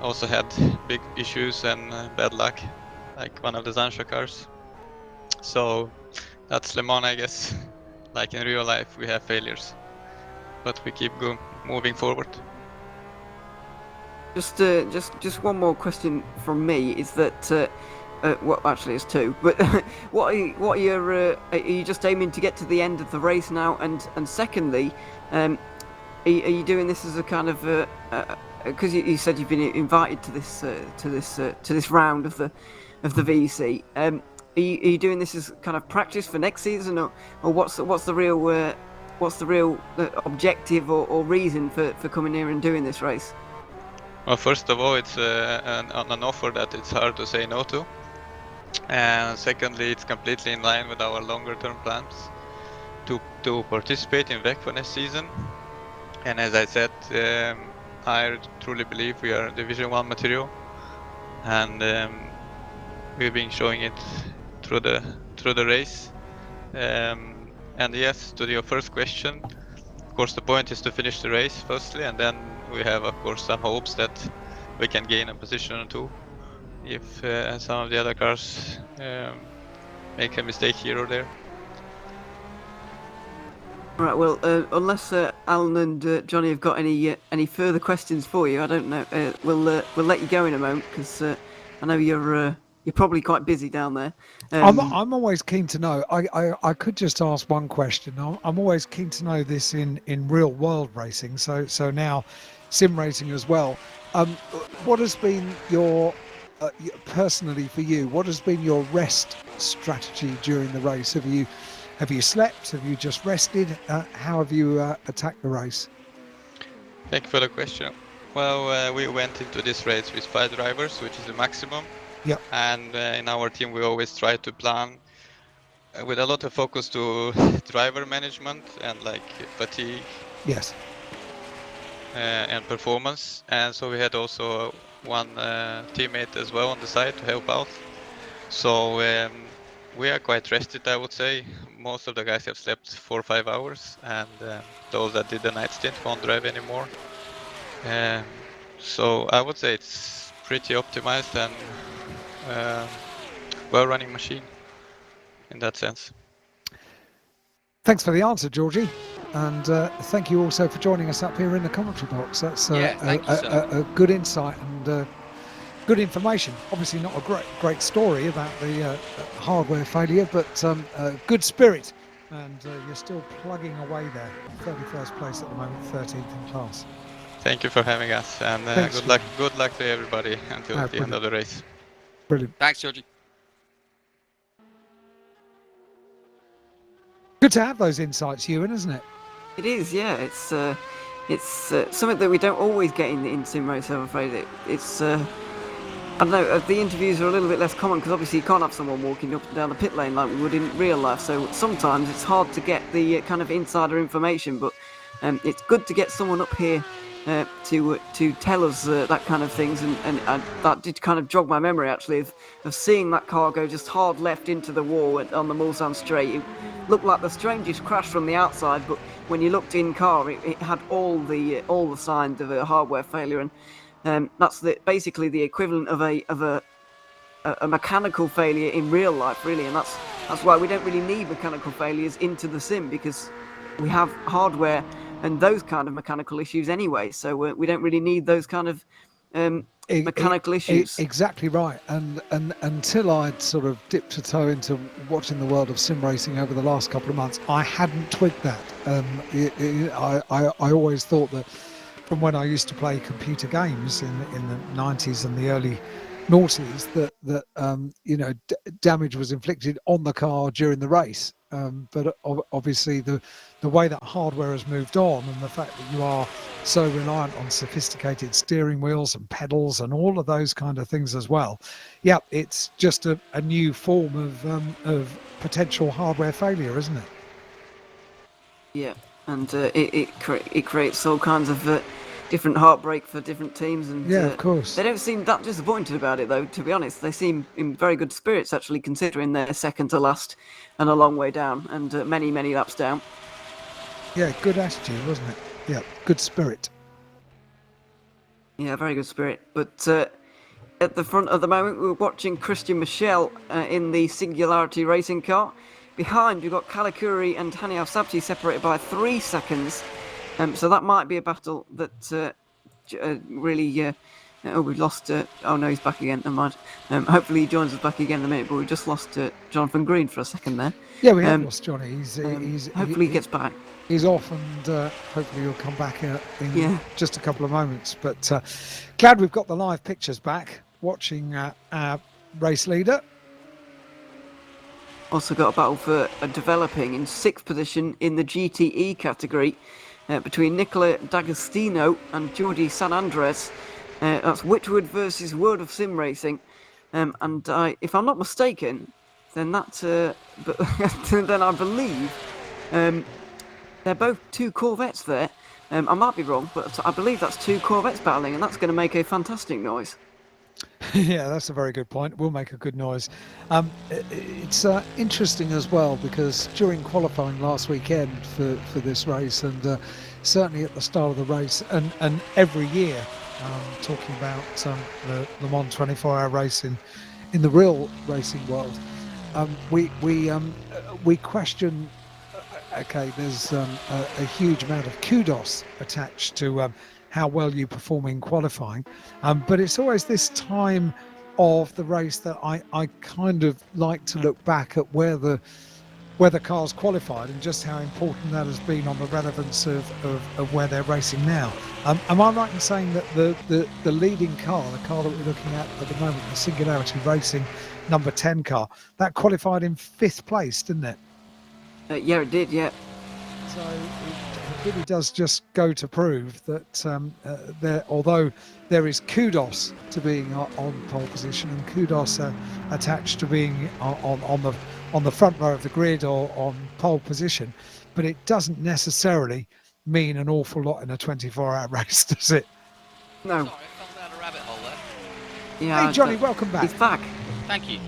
also had big issues and bad luck, like one of the Zansha cars. So that's Le Mans, I guess. Like in real life, we have failures, but we keep moving forward. Just one more question from me is that. Well, actually, it's two. But what are you just aiming to get to the end of the race now? And secondly, are you doing this as a kind of because you said you've been invited to this round of the VEC? Are you doing this as kind of practice for next season, or what's the real objective or reason for coming here and doing this race? Well, first of all, it's an offer that it's hard to say no to. And secondly, it's completely in line with our longer-term plans to participate in VEC for next season. And as I said, I truly believe we are Division 1 material, and we've been showing it through the race. And yes, to your first question, of course the point is to finish the race firstly, and then we have of course some hopes that we can gain a position or two if some of the other cars make a mistake here or there. Right. Well, unless Alan and Johnny have got any further questions for you, I don't know. We'll let you go in a moment because I know you're you're probably quite busy down there. I'm always keen to know. I could just ask one question. I'm always keen to know this in real world racing. So now sim racing as well. What has been your personally for you? What has been your rest strategy during the race? Have you slept? Have you just rested? How have you attacked the race? Thank you for the question. Well, we went into this race with 5 drivers, which is the maximum. Yep. And in our team, we always try to plan with a lot of focus to driver management and like fatigue. Yes. And performance. And so we had also one teammate as well on the side to help out. So we are quite rested, I would say. Most of the guys have slept 4 or 5 hours, and those that did the night stint won't drive anymore. So I would say it's pretty optimized and well-running machine in that sense. Thanks for the answer, Georgie. And thank you also for joining us up here in the commentary box. That's a good insight and good information. Obviously not a great story about the hardware failure, but good spirit. And you're still plugging away there. 31st place at the moment, 13th in class. Thank you for having us, and good luck to everybody until the end of the race. Brilliant. Thanks, Georgie. Good to have those insights, Ewan, isn't it? It is, yeah. It's something that we don't always get in sim race. I'm afraid it's. I don't know. The interviews are a little bit less common because obviously you can't have someone walking up and down the pit lane like we would in real life. So sometimes it's hard to get the kind of insider information. But it's good to get someone up here to tell us that kind of things. And that did kind of jog my memory actually of seeing that car go just hard left into the wall on the Mulsanne straight. It looked like the strangest crash from the outside, but when you looked in car, it had all the signs of a hardware failure, and that's basically the equivalent of a mechanical failure in real life, really. And that's why we don't really need mechanical failures into the sim, because we have hardware and those kind of mechanical issues anyway. So we don't really need those kind of mechanical issues. Exactly right. And until I'd sort of dipped a toe into watching the world of sim racing over the last couple of months, I hadn't twigged that. I always thought that from when I used to play computer games in the 90s and the early noughties that damage was inflicted on the car during the race. But obviously the way that hardware has moved on, and the fact that you are so reliant on sophisticated steering wheels and pedals and all of those kind of things as well, yeah, it's just a new form of potential hardware failure, isn't it? Yeah, and it creates all kinds of different heartbreak for different teams, and yeah, of course. They don't seem that disappointed about it, though, to be honest. They seem in very good spirits, actually, considering they're second to last and a long way down, and many laps down. Yeah, good attitude, wasn't it? Yeah, good spirit. Yeah, very good spirit. But at the front at the moment, we're watching Christian Michel in the Singularity racing car. Behind, we've got Kalikuri and Hani Al-Sabti separated by 3 seconds. So that might be a battle that really... we've lost... oh, no, he's back again. Never mind. Hopefully he joins us back again in a minute, but we just lost Jonathan Green for a second there. Yeah, we have lost Johnny. Hopefully he gets back. He's off, and hopefully he'll come back in just a couple of moments. But glad we've got the live pictures back, watching our race leader. Also got a battle for developing in 6th position in the GTE category between Nicola D'Agostino and Jordi San Andres. That's Whitwood versus World of Sim Racing. And if I'm not mistaken, then that's... then I believe... they're both 2 Corvettes there. I might be wrong, but I believe that's 2 Corvettes battling, and that's going to make a fantastic noise. Yeah, that's a very good point. Will make a good noise. It's interesting as well, because during qualifying last weekend for this race, and certainly at the start of the race, and every year, talking about the Le Mans 24-hour race in the real racing world, we question. Okay, there's a huge amount of kudos attached to how well you perform in qualifying, but it's always this time of the race that I kind of like to look back at where the cars qualified and just how important that has been on the relevance of where they're racing now. Am I right in saying that the leading car, the car that we're looking at the moment, the Singularity Racing number 10 car, that qualified in 5th place, didn't it? Yeah, it did, yeah. So it really does just go to prove that although there is kudos to being on pole position and kudos attached to being on the front row of the grid or on pole position, but it doesn't necessarily mean an awful lot in a 24-hour race, does it? No. Sorry, I fell down a rabbit hole there. Yeah. Hey Johnny, welcome back. He's back. Thank you.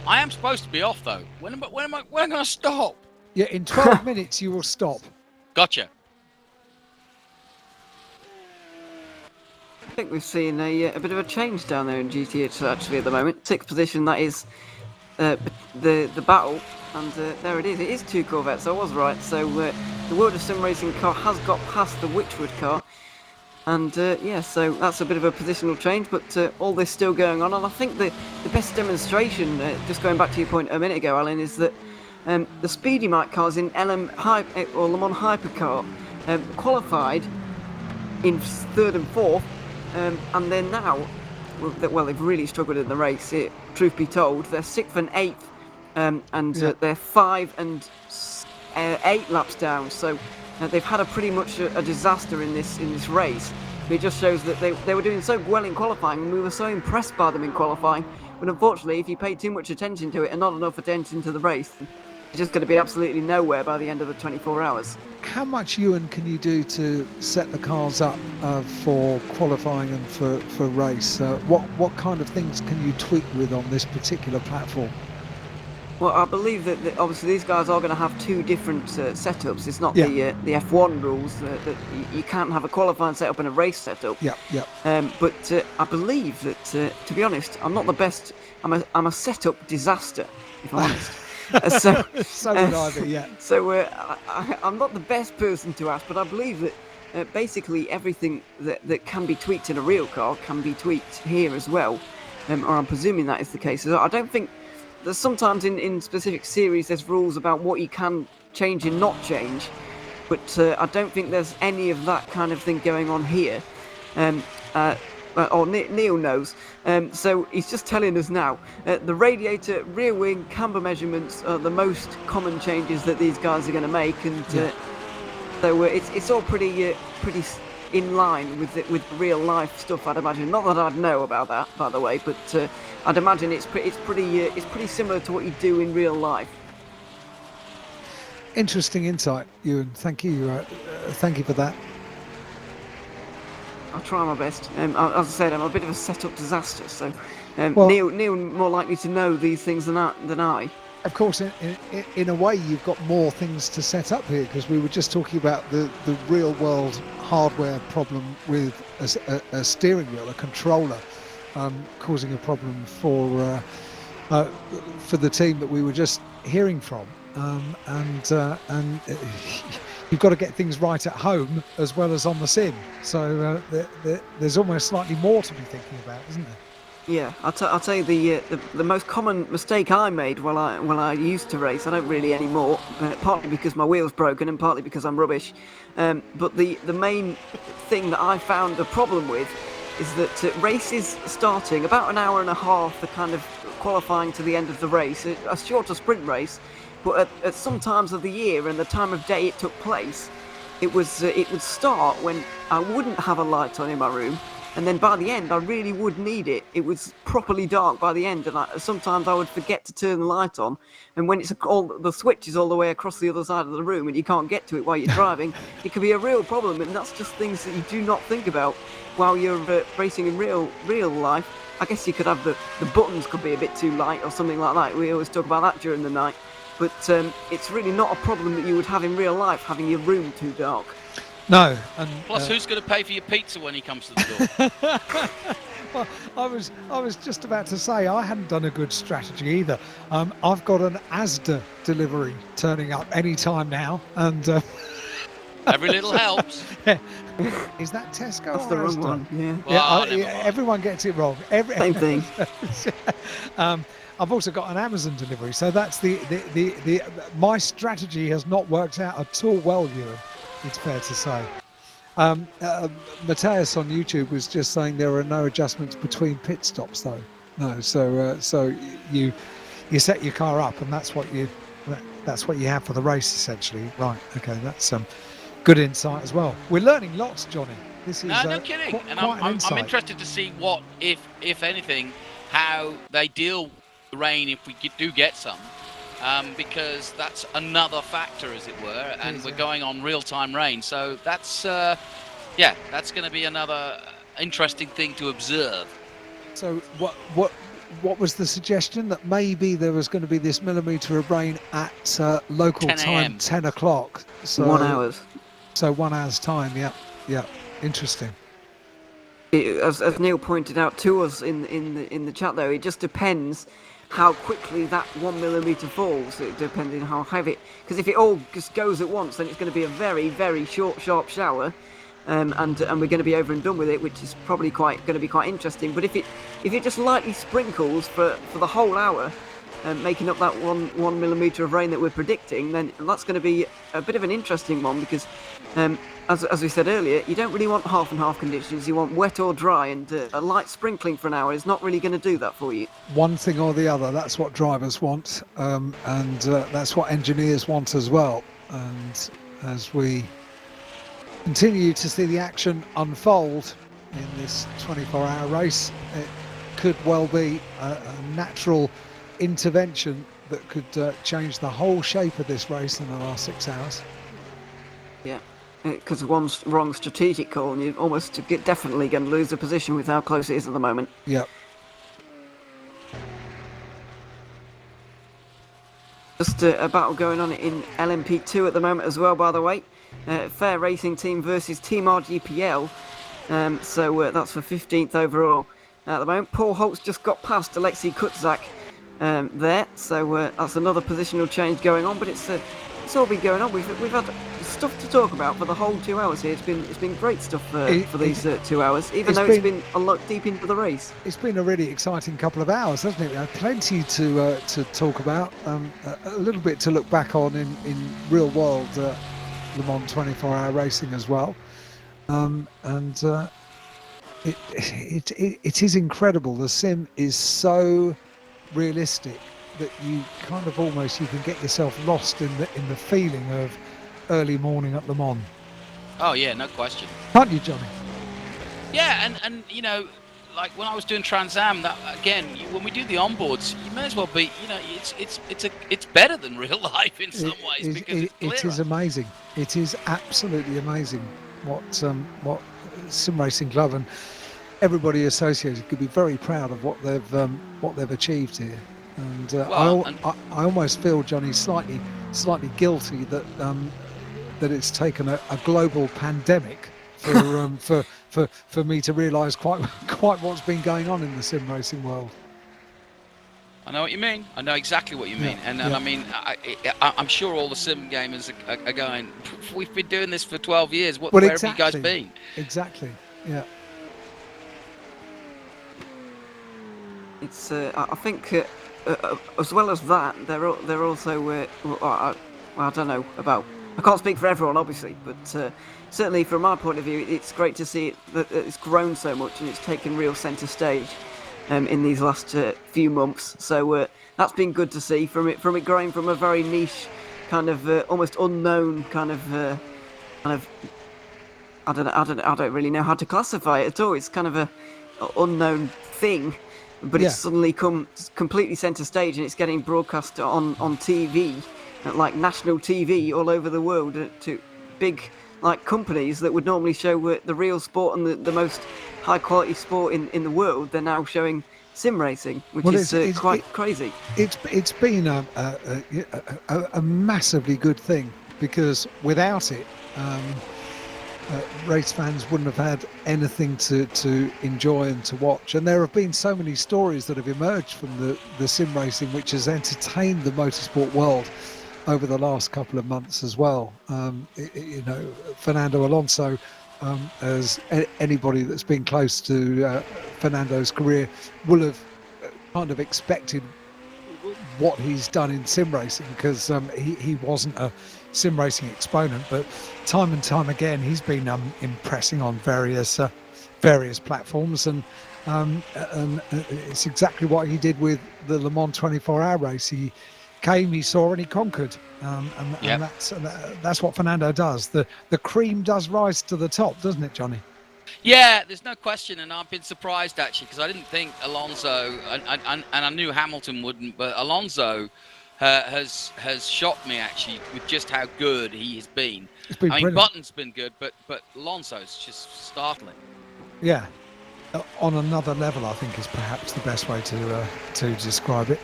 I am supposed to be off though. When am I going to stop? Yeah, in 12 minutes you will stop. Gotcha. I think we've seen a bit of a change down there in GTH actually at the moment. 6th position, that is the battle, and there it is. It is 2 Corvettes. I was right. So the World of Sim Racing car has got past the Witchwood car, and yeah, so that's a bit of a positional change. But all this still going on, and I think the best demonstration, just going back to your point a minute ago, Alan, is that the Speedy Mike cars in Le Mans Hypercar qualified in 3rd and 4th. And they're now, well, they've really struggled in the race, truth be told. They're 6th and 8th, and they're 5 and 8 laps down. So they've had pretty much a disaster in this race. It just shows that they were doing so well in qualifying, and we were so impressed by them in qualifying. But unfortunately, if you pay too much attention to it and not enough attention to the race, it's just going to be absolutely nowhere by the end of the 24 hours. How much, Ewan, can you do to set the cars up for qualifying and for race? What kind of things can you tweak with on this particular platform? Well, I believe that obviously these guys are going to have 2 different setups. It's not the F1 rules that you can't have a qualifying setup and a race setup. But I believe that, to be honest, I'm not the best. I'm a setup disaster, if I'm honest. So would I be, yeah. So I'm not the best person to ask, but I believe that basically everything that can be tweaked in a real car can be tweaked here as well, or I'm presuming that is the case. So I don't think there's sometimes in specific series there's rules about what you can change and not change, but I don't think there's any of that kind of thing going on here. Or Neil knows, so he's just telling us now. The radiator, rear wing, camber measurements are the most common changes that these guys are going to make, and so it's all pretty in line with real life stuff, I'd imagine. Not that I'd know about that, by the way, but I'd imagine it's pretty similar to what you do in real life. Interesting insight, Ewan. Thank you. Thank you for that. I'll try my best. As I said, I'm a bit of a setup disaster, so Neil more likely to know these things than I. Of course, in a way, you've got more things to set up here, because we were just talking about the real world hardware problem with a steering wheel, a controller, causing a problem for the team that we were just hearing from, and you've got to get things right at home as well as on the sim. So there's almost slightly more to be thinking about, isn't there? Yeah, I'll tell you the most common mistake I made while I used to race. I don't really anymore, partly because my wheel's broken and partly because I'm rubbish. But the main thing that I found a problem with is that races starting about an hour and a half, the kind of qualifying to the end of the race, a shorter sprint race. But at some times of the year and the time of day it took place, it would start when I wouldn't have a light on in my room, and then by the end I really would need it. It was properly dark by the end, and sometimes I would forget to turn the light on, and when the switch is all the way across the other side of the room and you can't get to it while you're driving, it can be a real problem. And that's just things that you do not think about while you're racing in real life. I guess you could have the buttons could be a bit too light or something like that. We always talk about that during the night. But it's really not a problem that you would have in real life, having your room too dark. No. And, plus, who's going to pay for your pizza when he comes to the door? Well, I was just about to say I hadn't done a good strategy either. I've got an Asda delivery turning up any time now, and Every little helps. Is that Tesco That's or the wrong Asda? one. Yeah. Well, never mind. Everyone gets it wrong. Same thing. I've also got an Amazon delivery, so that's the my strategy has not worked out at all well, Ewan. It's fair to say. Matthias on YouTube was just saying there are no adjustments between pit stops, though. No, so you set your car up, and that's what you have for the race, essentially. Right? Okay, that's good insight as well. We're learning lots, Johnny. This is No kidding. And I'm interested to see what, if anything, how they deal with the rain if we do get some. Because that's another factor, as it were, and we're going on real-time rain. So that's, that's going to be another interesting thing to observe. So what was the suggestion? That maybe there was going to be this millimetre of rain at local 10 time, 10 o'clock. So 1 hour. So 1 hour's time. Yeah. Interesting. As Neil pointed out to us in the chat, though, it just depends how quickly that 1 millimetre falls, depending on how heavy. Because if it all just goes at once, then it's going to be a very, very short, sharp shower, and we're going to be over and done with it, which is probably going to be quite interesting. But if it just lightly sprinkles for the whole hour, making up that one millimetre of rain that we're predicting, then that's going to be a bit of an interesting one, because as we said earlier, you don't really want half and half conditions. You want wet or dry, and a light sprinkling for an hour is not really going to do that for you. One thing or the other, that's what drivers want, and that's what engineers want as well. And as we continue to see the action unfold in this 24-hour race, it could well be a natural intervention that could change the whole shape of this race in the last 6 hours. Yeah, because one wrong strategic call, and you're almost definitely going to lose the position with how close it is at the moment. Yep. Just a battle going on in LMP2 at the moment as well, by the way. Fair Racing Team versus Team RGPL. So that's for 15th overall at the moment. Paul Holt's just got past Alexei Kutzak there, so that's another positional change going on. But it's all been going on. We've had stuff to talk about for the whole 2 hours here. It's been great stuff for these 2 hours, even though it's been a lot deep into the race. It's been a really exciting couple of hours, hasn't it? We had plenty to talk about, a little bit to look back on in real world Le Mans 24-hour racing as well, and it is incredible. The sim is so realistic that you kind of almost you can get yourself lost in the feeling of early morning at Le Mans. Oh yeah, no question. Can't you, Johnny? Yeah, and you know, like when I was doing Trans Am, that again, when we do the onboards, you may as well be, you know, it's better than real life in some ways, because it is amazing. It is absolutely amazing what Sim Racing Club and everybody associated could be very proud of what they've achieved here. And I almost feel, Johnny, slightly guilty that it's taken a global pandemic for me to realise quite what's been going on in the sim racing world. I know what you mean. I know exactly what you mean. And I mean, I'm sure all the sim gamers are going, we've been doing this for 12 years. Where have you guys been? Exactly. Yeah. It's I think as well as that, they're also I don't know about. I can't speak for everyone, obviously, but certainly from my point of view, it's great to see that it's grown so much and it's taken real centre stage in these last few months. So that's been good to see from it growing from a very niche, kind of almost unknown kind of I don't really know how to classify it at all. It's kind of a unknown thing, but it's suddenly come completely centre stage and it's getting broadcast on TV, like national TV all over the world, to big like companies that would normally show the real sport and the most high quality sport in the world. They're now showing sim racing, which is quite crazy. It's been a massively good thing, because without it, race fans wouldn't have had anything to enjoy and to watch. And there have been so many stories that have emerged from the sim racing which has entertained the motorsport world over the last couple of months as well. Fernando Alonso, as anybody that's been close to Fernando's career will have kind of expected what he's done in sim racing, because he wasn't a sim racing exponent, but time and time again he's been impressing on various platforms, and it's exactly what he did with the Le Mans 24-hour race. He came, he saw, and he conquered, and that's what Fernando does. The cream does rise to the top, doesn't it, Johnny? Yeah, there's no question, and I've been surprised actually, because I didn't think Alonso, and I knew Hamilton wouldn't, but Alonso has shocked me actually with just how good he has been. I mean, brilliant. Button's been good, but Alonso's just startling. Yeah, on another level, I think is perhaps the best way to describe it.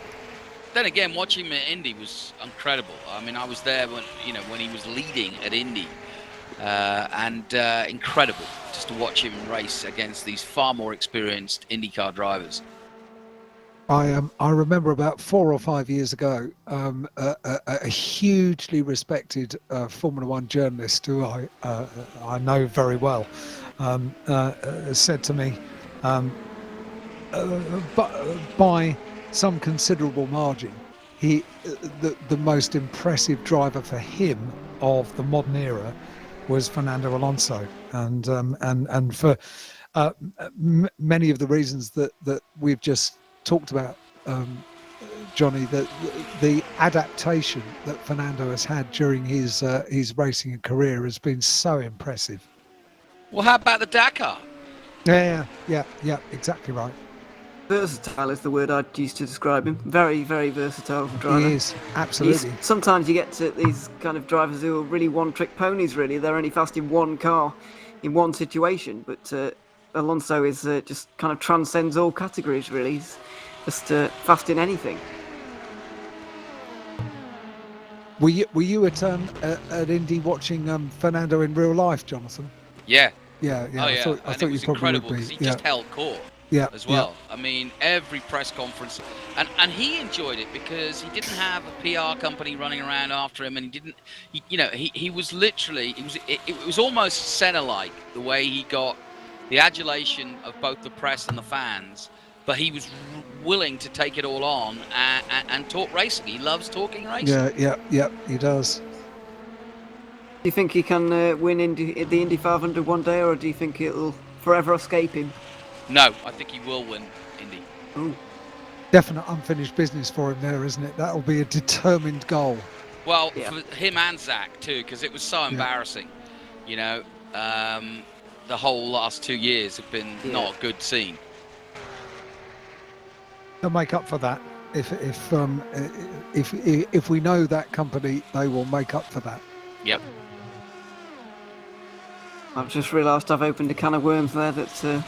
Then again, watching him at Indy was incredible. I mean, I was there when he was leading at Indy. And incredible just to watch him race against these far more experienced IndyCar drivers. I remember about 4 or 5 years ago, a hugely respected Formula One journalist who I know very well said to me, by some considerable margin, the most impressive driver for him of the modern era was Fernando Alonso, and for many of the reasons that we've just talked about, Johnny, that the adaptation that Fernando has had during his racing career has been so impressive. Well, how about the Dakar? Yeah, exactly right. Versatile is the word I'd use to describe him. Very, very versatile driver. He is, absolutely. Sometimes you get to these kind of drivers who are really one-trick ponies, really. They're only fast in one car, in one situation. But Alonso is just kind of transcends all categories, really. He's just fast in anything. Were you at Indy watching Fernando in real life, Jonathan? Yeah. Yeah. Oh, yeah. I thought you probably would be. Because he just held court. Yeah, as well. Yeah. I mean, every press conference, and he enjoyed it because he didn't have a PR company running around after him, and he was literally, it was almost Senna-like the way he got the adulation of both the press and the fans, but he was willing to take it all on and talk racing. He loves talking racing. Yeah, he does. Do you think he can win the Indy 500 one day, or do you think it'll forever escape him? No, I think he will win Indy. Ooh. Definite unfinished business for him there, isn't it? That'll be a determined goal. Well, for him and Zach too, because it was so embarrassing. The whole last 2 years have been not a good scene. They'll make up for that. If we know that company, they will make up for that. Yep. I've just realised I've opened a can of worms there that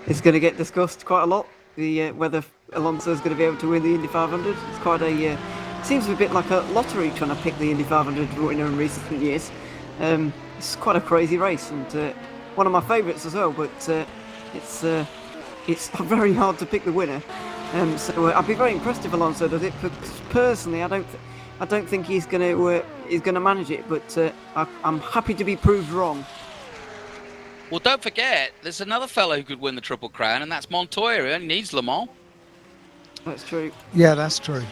is going to get discussed quite a lot. Whether Alonso is going to be able to win the Indy 500. It's quite a seems a bit like a lottery trying to pick the Indy 500 winner in recent years. It's quite a crazy race, and one of my favourites as well. But it's very hard to pick the winner. So I'd be very impressed if Alonso does it. But personally, I don't think he's going to manage it. But I'm happy to be proved wrong. Well, don't forget, there's another fellow who could win the Triple Crown, and that's Montoya. He only needs Le Mans. That's true. Yeah, that's true.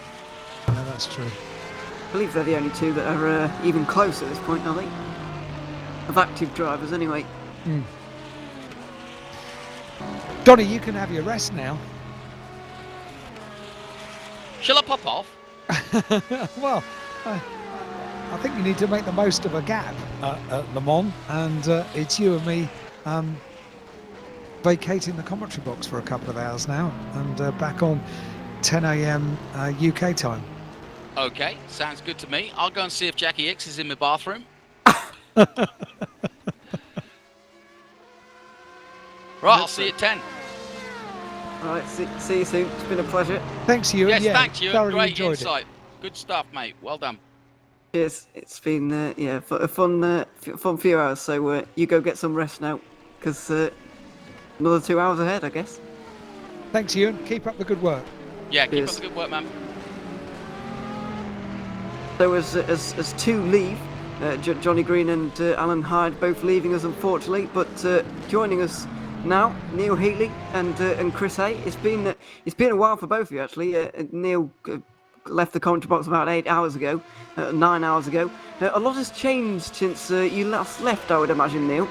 I believe they're the only two that are even close at this point, are they? Of active drivers, anyway. Donny, you can have your rest now. Shall I pop off? Well, I think you need to make the most of a gap at Le Mans, and it's you and me vacating the commentary box for a couple of hours now, and back on 10 a.m. UK time. Okay, sounds good to me. I'll go and see if Jackie X is in my bathroom. Right, I'll see you at 10. All right, see you soon. It's been a pleasure. Thanks, you. Yes, thanks, you. Great enjoyed insight. Good stuff, mate. Well done. Cheers. It's been a fun few hours. So you go get some rest now, because another 2 hours ahead, I guess. Thanks, Ewan. Keep up the good work. Yeah, keep Cheers. up the good work, man. So as two leave, Johnny Green and Alan Hyde both leaving us, unfortunately, but joining us now, Neil Heatley and Chris Hay. It's been a while for both of you, actually. Neil left the commentary box about 9 hours ago. A lot has changed since you last left, I would imagine, Neil.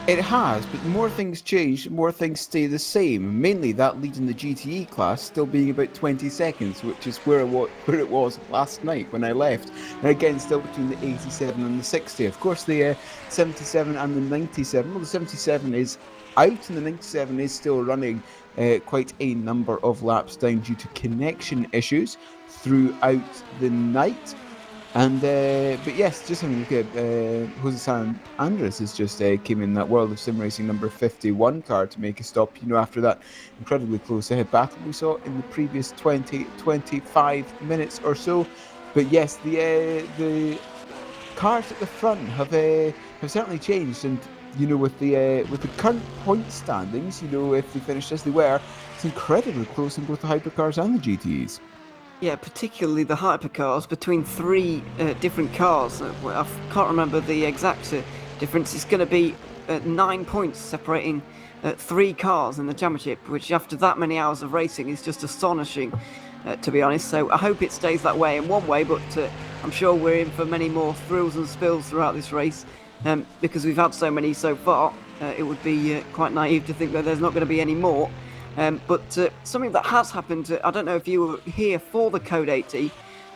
It has, but more things change, more things stay the same. Mainly that lead in the GTE class still being about 20 seconds, which is where it was last night when I left. And again, still between the 87 and the 60. Of course, the 77 and the 97. Well, the 77 is out, and the 97 is still running quite a number of laps down due to connection issues throughout the night. And but yes, just having a look at Jose San Andres has just came in that World of Sim Racing number 51 car to make a stop, after that incredibly close battle we saw in the previous 25 minutes or so. But yes, the cars at the front have certainly changed, and with the current point standings, if they finished as they were, it's incredibly close in both the hypercars and the GTEs. Yeah, particularly the hypercars between three different cars. I can't remember the exact difference. It's going to be 9 points separating three cars in the championship, which after that many hours of racing is just astonishing, to be honest. So I hope it stays that way in one way, but I'm sure we're in for many more thrills and spills throughout this race, because we've had so many so far. It would be quite naive to think that there's not going to be any more. But something that has happened, I don't know if you were here for the Code 80,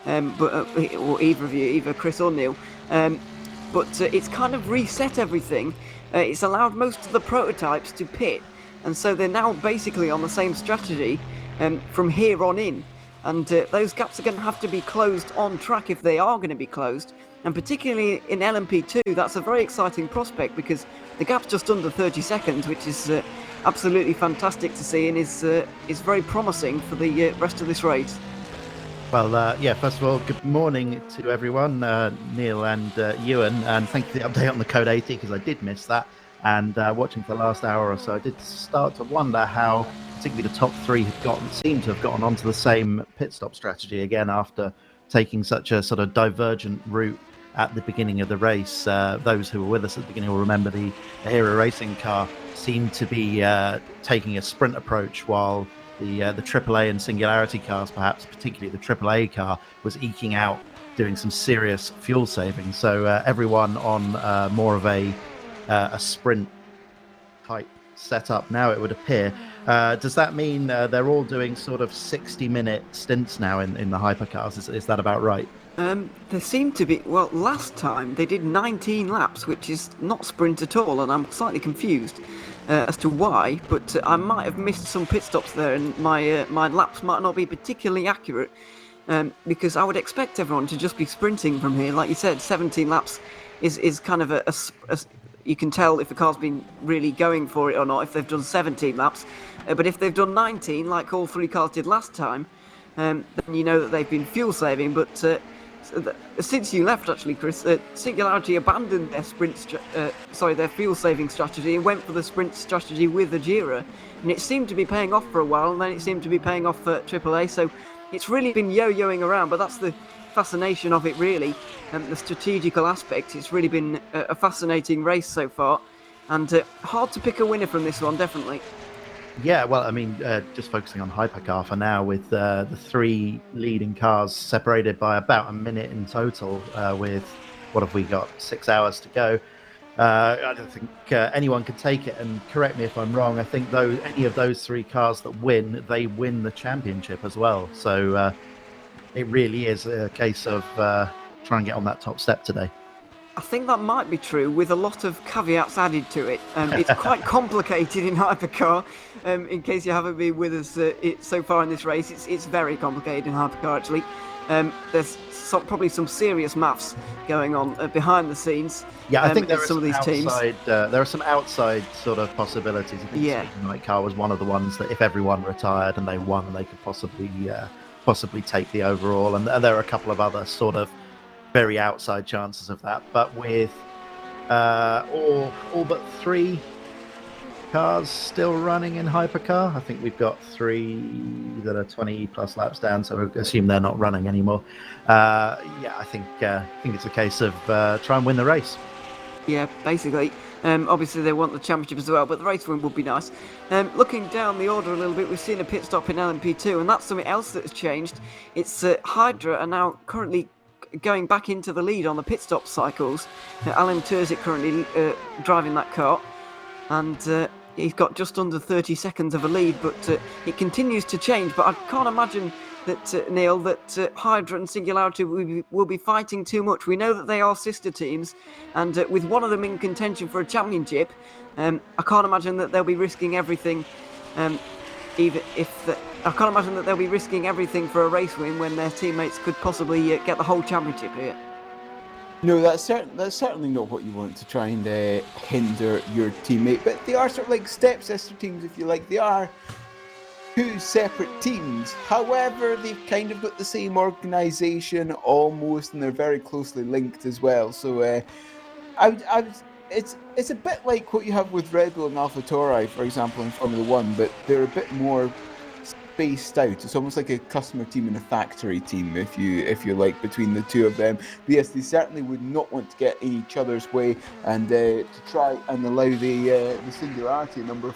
or either of you, either Chris or Neil, but it's kind of reset everything. It's allowed most of the prototypes to pit, and so they're now basically on the same strategy from here on in. And those gaps are going to have to be closed on track if they are going to be closed. And particularly in LMP2, that's a very exciting prospect because the gap's just under 30 seconds, which is absolutely fantastic to see and is very promising for the rest of this race. Well, first of all, good morning to everyone, Neil and Ewan, and thank you for the update on the Code 80 because I did miss that. And watching for the last hour or so, I did start to wonder how particularly the top three seemed to have gotten onto the same pit stop strategy again after taking such a sort of divergent route at the beginning of the race. Those who were with us at the beginning will remember the Hero Racing car seemed to be taking a sprint approach, while the AAA and Singularity cars, perhaps particularly the AAA car, was eking out, doing some serious fuel saving. So everyone on more of a sprint type setup now, it would appear. Does that mean they're all doing sort of 60-minute stints now in the hypercars? Is that about right? There seem to be, well, last time they did 19 laps, which is not sprint at all, and I'm slightly confused as to why, but I might have missed some pit stops there, and my laps might not be particularly accurate, because I would expect everyone to just be sprinting from here. Like you said, 17 laps is kind of a you can tell if the car's been really going for it or not if they've done 17 laps, but if they've done 19, like all three cars did last time, then you know that they've been fuel saving. But since you left, actually, Chris, Singularity abandoned their their fuel saving strategy and went for the sprint strategy with the Jira, and it seemed to be paying off for a while, and then it seemed to be paying off for AAA. So it's really been yo-yoing around, but that's the fascination of it, really, and the strategical aspect. It's really been a fascinating race so far, and hard to pick a winner from this one, definitely. Yeah, well, I mean, just focusing on Hypercar for now, with the three leading cars separated by about a minute in total, with, what have we got, 6 hours to go. I don't think anyone can take it, and correct me if I'm wrong, I think any of those three cars that win, they win the championship as well. So it really is a case of trying to get on that top step today. I think that might be true, with a lot of caveats added to it. It's quite complicated in Hypercar. In case you haven't been with us so far in this race, it's very complicated in Hypercar, actually. There's probably some serious maths going on behind the scenes. Yeah, I think there are some of these teams. There are some outside sort of possibilities. I think Night Car was one of the ones that if everyone retired and they won, they could possibly take the overall. And there are a couple of other sort of very outside chances of that, but with all but three cars still running in Hypercar. I think we've got 3 that are 20 plus laps down, so we assume they're not running anymore. I think it's a case of try and win the race. Yeah, basically. Obviously, they want the championship as well, but the race win would be nice. Looking down the order a little bit, we've seen a pit stop in LMP2, and that's something else that has changed. It's Hydra are now currently going back into the lead on the pit stop cycles. Alan Terzic currently driving that car, and he's got just under 30 seconds of a lead, but it continues to change. But I can't imagine that, Neil, that Hydra and Singularity will be fighting too much. We know that they are sister teams, and with one of them in contention for a championship, I can't imagine that they'll be risking everything. I can't imagine that they'll be risking everything for a race win when their teammates could possibly get the whole championship here. No, that's certainly not what you want to try and hinder your teammate. But they are sort of like stepsister teams, if you like. They are 2 separate teams. However, they've kind of got the same organisation almost, and they're very closely linked as well. So, it's a bit like what you have with Red Bull and AlphaTauri, for example, in Formula One, but they're a bit more spaced out. It's almost like a customer team and a factory team, if you like, between the two of them. But yes, they certainly would not want to get in each other's way, and to try and allow the Singularity number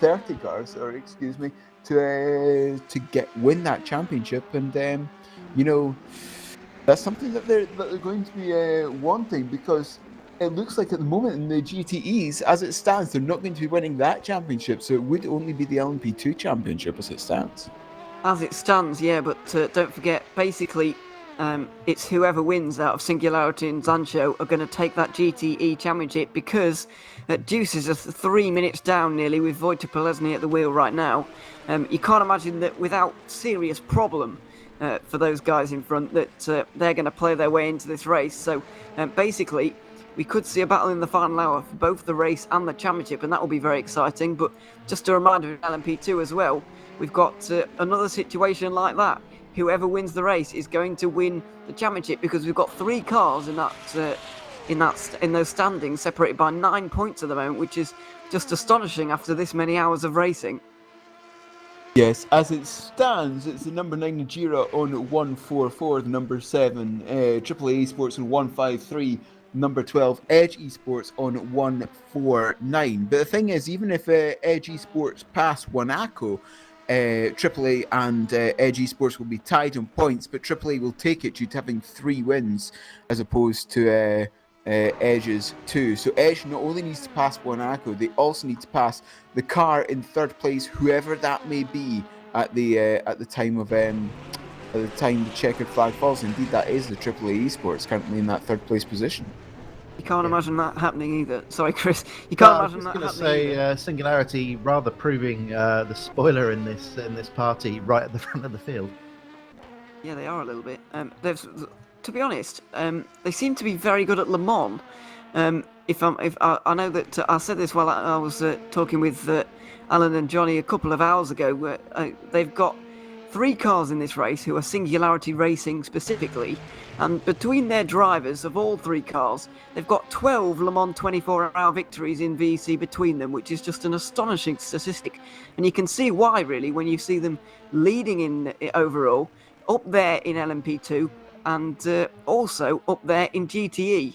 30 cars, to win that championship. And that's something that they're going to be wanting, because it looks like at the moment in the GTEs, as it stands, they're not going to be winning that championship, so it would only be the LMP2 championship as it stands. As it stands, yeah, but don't forget, basically, it's whoever wins out of Singularity and Zancho are going to take that GTE championship, because Deuce is 3 minutes down nearly with Wojtek Polesny at the wheel right now. You can't imagine that without serious problem for those guys in front that they're going to play their way into this race. So basically, we could see a battle in the final hour for both the race and the championship, and that will be very exciting. But just a reminder of LMP2 as well, we've got another situation like that. Whoever wins the race is going to win the championship, because we've got 3 cars in those standings, separated by 9 points at the moment, which is just astonishing after this many hours of racing. Yes, as it stands, it's the number 9 Najira on 144, the number 7 AAA Esports on 153, number 12 Edge Esports on 149. But the thing is, even if Edge Esports pass Wanako, AAA and Edge Esports will be tied on points, but AAA will take it due to having 3 wins as opposed to Edge's 2. So Edge not only needs to pass Wanako, they also need to pass the car in 3rd place, whoever that may be at the time the checkered flag falls. Indeed, that is the AAA Esports currently in that 3rd place position. You can't imagine that happening either. Sorry, Chris. You can't imagine that happening either. Singularity rather proving the spoiler in this party right at the front of the field. Yeah, they are a little bit. To be honest, they seem to be very good at Le Mans. I know that I said this while I was talking with Alan and Johnny a couple of hours ago. Where they've got 3 cars in this race who are Singularity Racing specifically, and between their drivers of all 3 cars, they've got 12 Le Mans 24-hour victories in VEC between them, which is just an astonishing statistic. And you can see why, really, when you see them leading in overall, up there in LMP2, and also up there in GTE.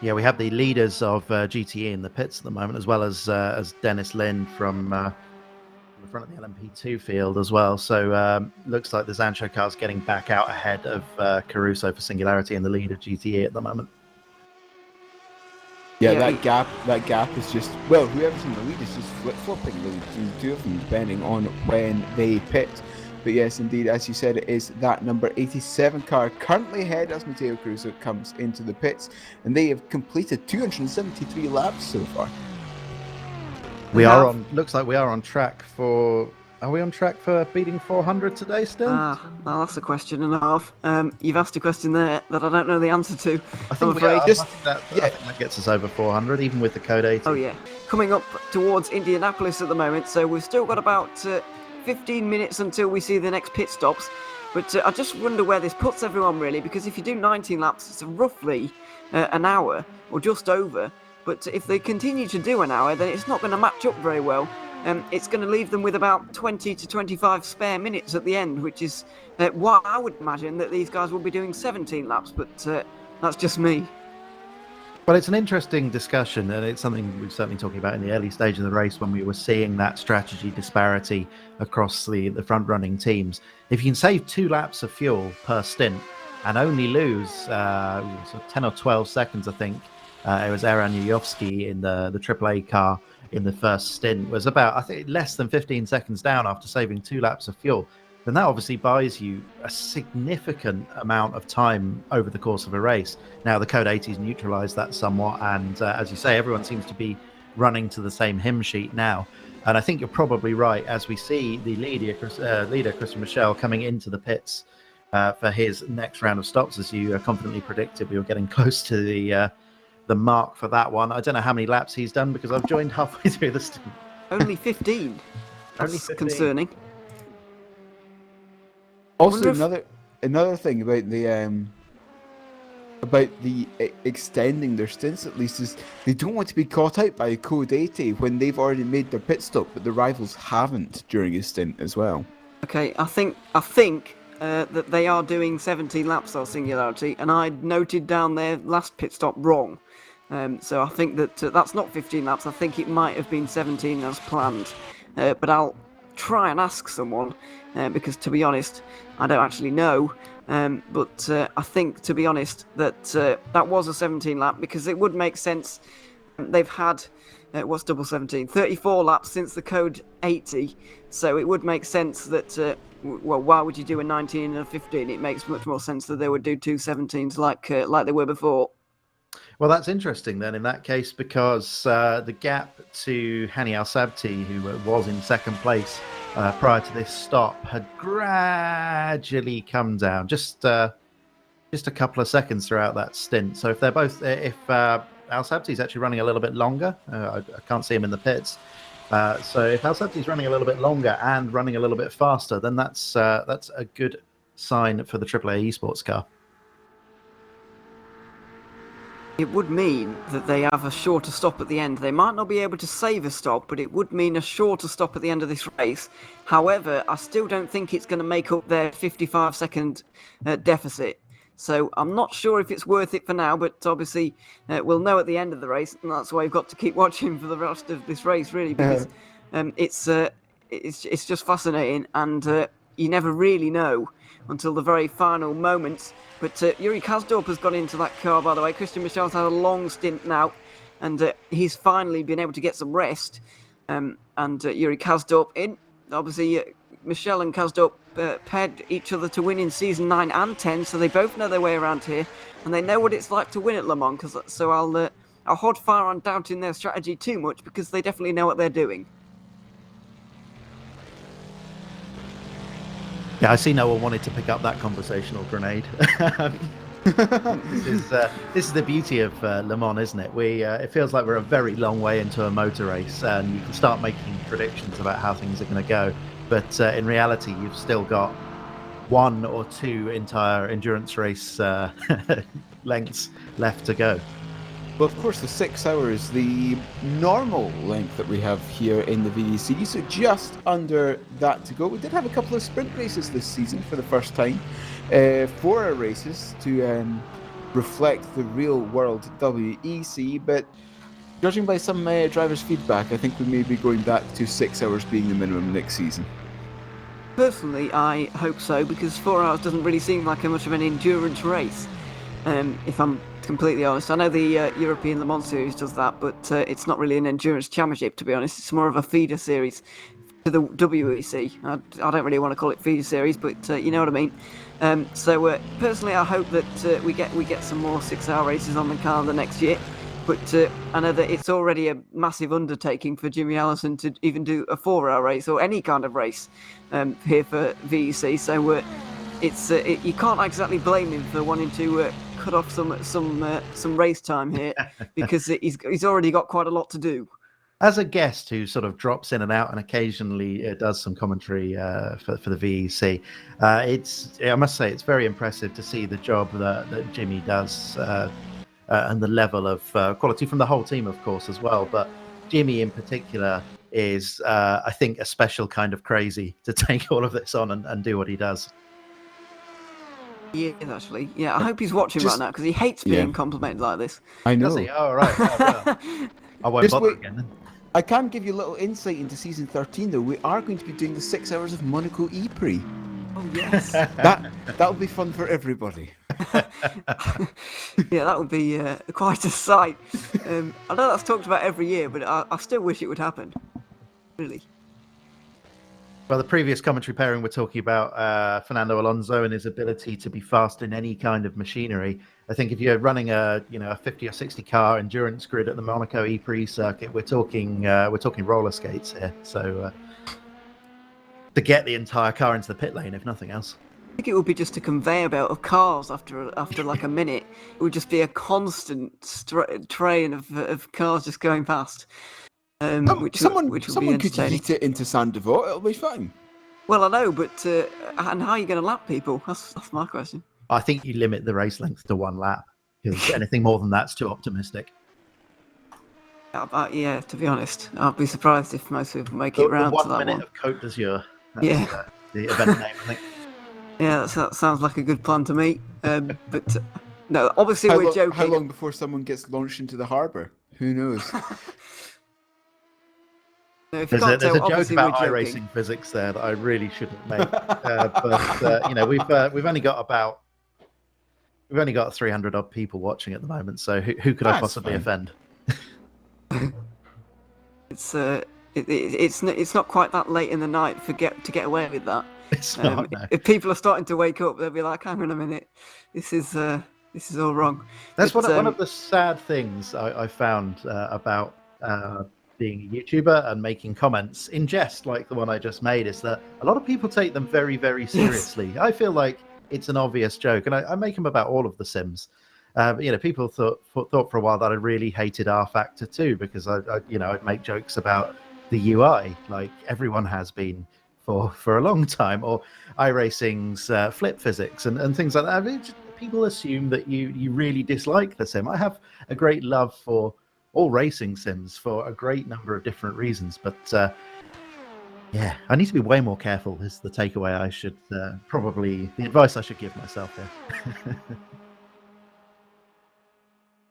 Yeah, we have the leaders of GTE in the pits at the moment, as well as Dennis Lynn from the front of the LMP2 field as well. So looks like the Zancho car's getting back out ahead of Caruso for Singularity in the lead of GTE at the moment. Yeah, that gap is just, well, whoever's in the lead is just flip-flopping between the 2 of them, depending on when they pit. But yes, indeed, as you said, it is that number 87 car currently ahead as Mateo Caruso comes into the pits, and they have completed 273 laps so far. Looks like we are on track for. Are we on track for beating 400 today still? Well, that's a question and a half. You've asked a question there that I don't know the answer to. I think that gets us over 400, even with the code 80. Oh yeah, coming up towards Indianapolis at the moment, so we've still got about 15 minutes until we see the next pit stops. But I just wonder where this puts everyone, really, because if you do 19 laps, it's roughly an hour or just over. But if they continue to do an hour, then it's not going to match up very well. It's going to leave them with about 20 to 25 spare minutes at the end, which is why I would imagine that these guys will be doing 17 laps, but that's just me. Well, it's an interesting discussion, and it's something we've certainly talking about in the early stage of the race when we were seeing that strategy disparity across the front-running teams. If you can save 2 laps of fuel per stint and only lose 10 or 12 seconds, I think, it was Aaron Yuyovsky in the AAA car in the first stint, was about, I think, less than 15 seconds down after saving 2 laps of fuel. Then that obviously buys you a significant amount of time over the course of a race. Now, the Code 80's neutralised that somewhat, and as you say, everyone seems to be running to the same hymn sheet now. And I think you're probably right, as we see the leader, Christian Michel, coming into the pits for his next round of stops, as you confidently predicted. We were getting close to the mark for that one. I don't know how many laps he's done, because I've joined halfway through the stint. Only 15. That's Only 15. concerning. Also, another thing about the extending their stints, at least, is they don't want to be caught out by a Code 80 when they've already made their pit stop, but the rivals haven't during a stint as well. Okay, I think that they are doing 17 laps of Singularity, and I noted down their last pit stop wrong. So I think that that's not 15 laps. I think it might have been 17 as planned. But I'll try and ask someone, because to be honest, I don't actually know. But I think, to be honest, that that was a 17 lap, because it would make sense. They've had, what's double 17? 34 laps since the Code 80. So it would make sense that, well, why would you do a 19 and a 15? It makes much more sense that they would do 2 17s like they were before. Well, that's interesting then in that case, because the gap to Hani Al-Sabti, who was in second place prior to this stop, had gradually come down just a couple of seconds throughout that stint. So if they're both, if Al-Sabti's actually running a little bit longer, I can't see him in the pits. So if Al-Sabti's running a little bit longer and running a little bit faster, then that's a good sign for the AAA esports car. It would mean that they have a shorter stop at the end. They might not be able to save a stop, but it would mean a shorter stop at the end of this race. However, I still don't think it's going to make up their 55-second deficit. So I'm not sure if it's worth it for now, but obviously we'll know at the end of the race, and that's why you've got to keep watching for the rest of this race, really, because it's just fascinating, and you never really know until the very final moments. But Yuri Kazdorp has got into that car, by the way. Christian Michel's had a long stint now, and he's finally been able to get some rest. And Yuri Kazdorp in. Obviously, Michel and Kazdorp paired each other to win in season 9 and 10, so they both know their way around here, and they know what it's like to win at Le Mans. So I'll hold fire on doubting their strategy too much, because they definitely know what they're doing. Yeah, I see no one wanted to pick up that conversational grenade. This is the beauty of Le Mans, isn't it? It feels like we're a very long way into a motor race, and you can start making predictions about how things are going to go. But in reality, you've still got 1 or 2 entire endurance race lengths left to go. Well, of course, the 6 hours, the normal length that we have here in the VEC, so just under that to go. We did have a couple of sprint races this season for the first time. 4 races to reflect the real-world WEC, but judging by some drivers' feedback, I think we may be going back to 6 hours being the minimum next season. Personally, I hope so, because 4 hours doesn't really seem like much of an endurance race, if I'm completely honest. I know the European Le Mans Series does that, but it's not really an endurance championship, to be honest. It's more of a feeder series to the WEC. I don't really want to call it feeder series, but you know what I mean. So personally, I hope that we get some more 6-hour races on the calendar next year. But I know that it's already a massive undertaking for Jimmy Allison to even do a 4-hour race or any kind of race here for VEC. So you can't exactly blame him for wanting to cut off some race time here, because he's already got quite a lot to do. As a guest who sort of drops in and out and occasionally does some commentary for the VEC, I must say it's very impressive to see the job that Jimmy does and the level of quality from the whole team, of course, as well. But Jimmy in particular is, I think, a special kind of crazy to take all of this on and do what he does. He is, actually. Yeah, I hope he's watching right now because he hates being complimented like this. I know. Does he? Oh, right. Oh, well. I won't bother again then. I can give you a little insight into season 13, though. We are going to be doing the 6 hours of Monaco E-Prix. Oh, yes. That'll be fun for everybody. Yeah, that would be quite a sight. I know that's talked about every year, but I still wish it would happen. Really. Well, the previous commentary pairing we're talking about Fernando Alonso and his ability to be fast in any kind of machinery. I think if you're running a 50 or 60 car endurance grid at the Monaco E-Prix circuit, we're talking roller skates here. So to get the entire car into the pit lane, if nothing else. I think it would be just a conveyor belt of cars after like a minute. It would just be a constant train of cars just going past. Someone be could entertaining. yeet it into Saint Devote. It'll be fine. Well, I know, but and how are you going to lap people? That's my question. I think you limit the race length to 1 lap, because anything more than that's too optimistic. Yeah, to be honest, I'd be surprised if most people make it round to that 1 minute one. of Côte d'Azur. That's, Yeah. The event name, I think. Yeah, that sounds like a good plan to me. But no, obviously we're joking. How long before someone gets launched into the harbour? Who knows? No, if you There's can't a tell, joke obviously about we're joking. iRacing physics there that I really shouldn't make. But we've only got 300 odd people watching at the moment. So who could I possibly offend? It's not quite that late in the night to get away with that. It's not, no. If people are starting to wake up, they'll be like, "Hang on a minute, this is all wrong." That's one of the sad things I found about being a YouTuber and making comments in jest like the one I just made, is that a lot of people take them very, very seriously. Yes. I feel like it's an obvious joke, and I make them about all of the sims. People thought for a while that I really hated rFactor too, because I'd make jokes about the UI, like everyone has been for a long time, or iRacing's flip physics and things like that. I mean, people assume that you really dislike the sim. I have a great love for all racing sims for a great number of different reasons, but I need to be way more careful is the takeaway I should probably, the advice I should give myself here.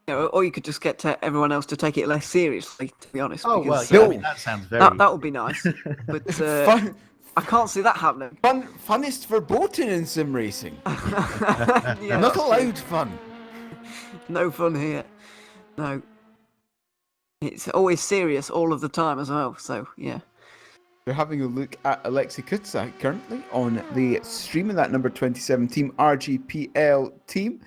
Or you could just get everyone else to take it less seriously, to be honest. Oh, because, well, yeah, I mean, that sounds very... That would be nice, but I can't see that happening. Funnest for boating in sim racing. Yeah, not allowed fun. No fun here. No. It's always serious all of the time as well, so yeah. We're having a look at Alexei Kutsak currently on the stream in that number 27 team, RGPL team.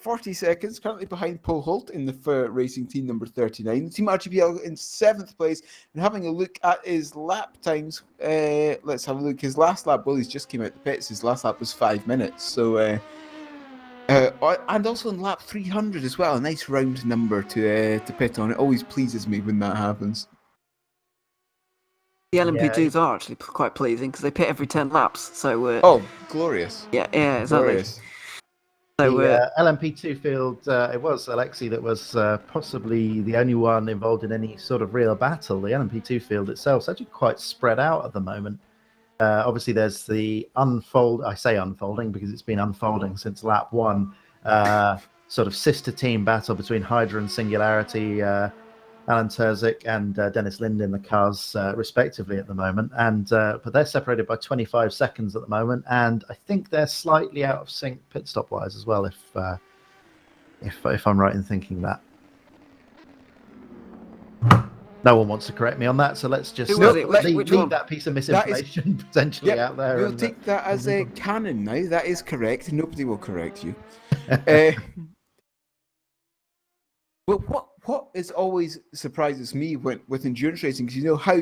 40 seconds, currently behind Paul Holt in the racing team number 39. Team RGPL in 7th place, and having a look at his lap times. Let's have a look. His last lap, well, he's just came out the pits. His last lap was 5 minutes. So, and also in lap 300 as well. A nice round number to pit on. It always pleases me when that happens. The LMP2s are actually quite pleasing because they pit every 10 laps. So. Glorious. Yeah, exactly. Glorious. So, the LMP2 field, it was Alexei that was possibly the only one involved in any sort of real battle. The LMP2 field itself is actually quite spread out at the moment. Obviously, there's the I say unfolding because it's been unfolding since lap 1, sort of sister team battle between Hydra and Singularity, Alan Terzic and Dennis Lind in the cars, respectively, at the moment. And but they're separated by 25 seconds at the moment, and I think they're slightly out of sync pit stop wise as well, if I'm right in thinking that. No one wants to correct me on that, so let's just leave that piece of misinformation potentially out there. We'll take that as a canon now. That is correct. Nobody will correct you. Well, what is always surprises me with endurance racing, because you know how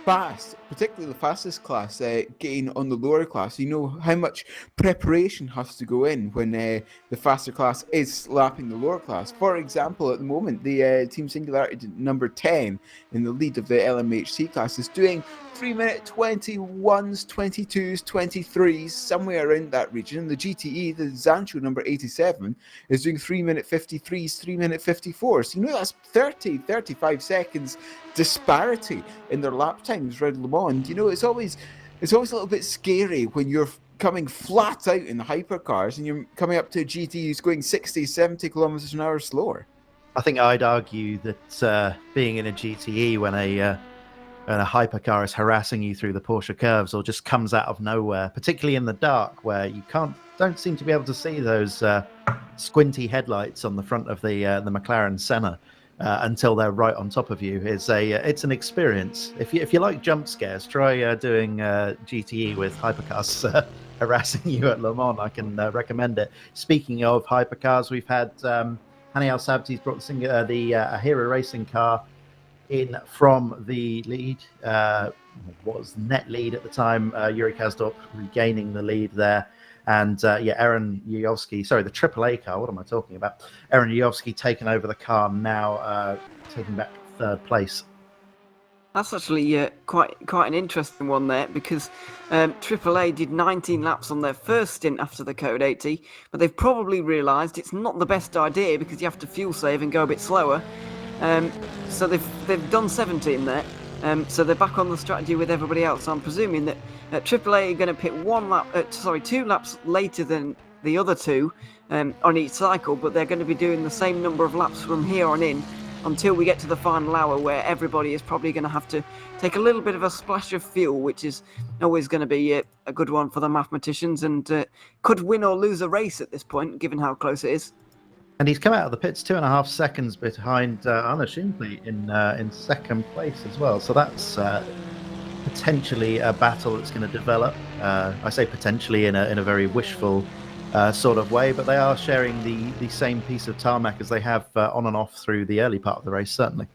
fast, particularly the fastest class, getting on the lower class, you know how much preparation has to go in when the faster class is lapping the lower class. For example, at the moment, the Team Singularity number 10 in the lead of the LMHC class is doing 3-minute 21s, 22s, 23s, somewhere around that region. The GTE, the Zancho number 87, is doing 3-minute 53s, 3-minute 54s. You know, that's 30, 35 seconds disparity in their lap times around Le Mans. You know, it's always a little bit scary when you're coming flat out in the hypercars and you're coming up to a GT who's going 60, 70 kilometers an hour slower. I think I'd argue that being in a GTE when a hypercar is harassing you through the Porsche curves or just comes out of nowhere, particularly in the dark where you don't seem to be able to see those squinty headlights on the front of the McLaren Senna until they're right on top of you. It's an experience. If you like jump scares, try doing GTE with hypercars harassing you at Le Mans. I can recommend it. Speaking of hypercars, we've had Hani Al Sabti's brought the Hero Racing car in from the lead. What was the net lead at the time? Yuri Kazdorp regaining the lead there. And Aaron Yuyovsky, sorry, the AAA car, what am I talking about? Aaron Yuyovsky taking over the car now, taking back third place. That's actually quite an interesting one there, because AAA did 19 laps on their first stint after the Code 80, but they've probably realised it's not the best idea because you have to fuel save and go a bit slower. So they've done 17 there. So they're back on the strategy with everybody else. So I'm presuming that AAA are going to pit 2 laps later than the other two on each cycle, but they're going to be doing the same number of laps from here on in until we get to the final hour, where everybody is probably going to have to take a little bit of a splash of fuel, which is always going to be a good one for the mathematicians, and could win or lose a race at this point, given how close it is. And he's come out of the pits 2.5 seconds behind Anna Schindler in second place as well. So that's potentially a battle that's going to develop. I say potentially in a very wishful sort of way, but they are sharing the same piece of tarmac as they have on and off through the early part of the race, certainly.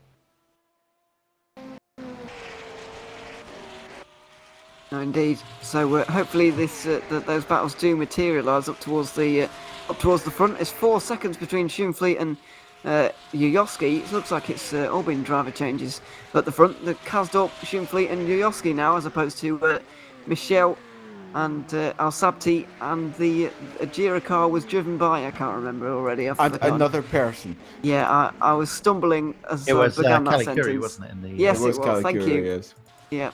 No, indeed. So hopefully those battles do materialise up towards the front. It's 4 seconds between Schumfleet and Yuyovsky. It looks like it's all been driver changes at the front. The Kazdorp, Schumfleet and Yuyovsky now, as opposed to Michel and Al Sabti, and the Jira car was driven by, I can't remember already. Another person. Yeah, I was stumbling as I began that sentence. Kalikuri, wasn't it? In the, yes, it was. Kalikuri, Thank you. yes. Yeah.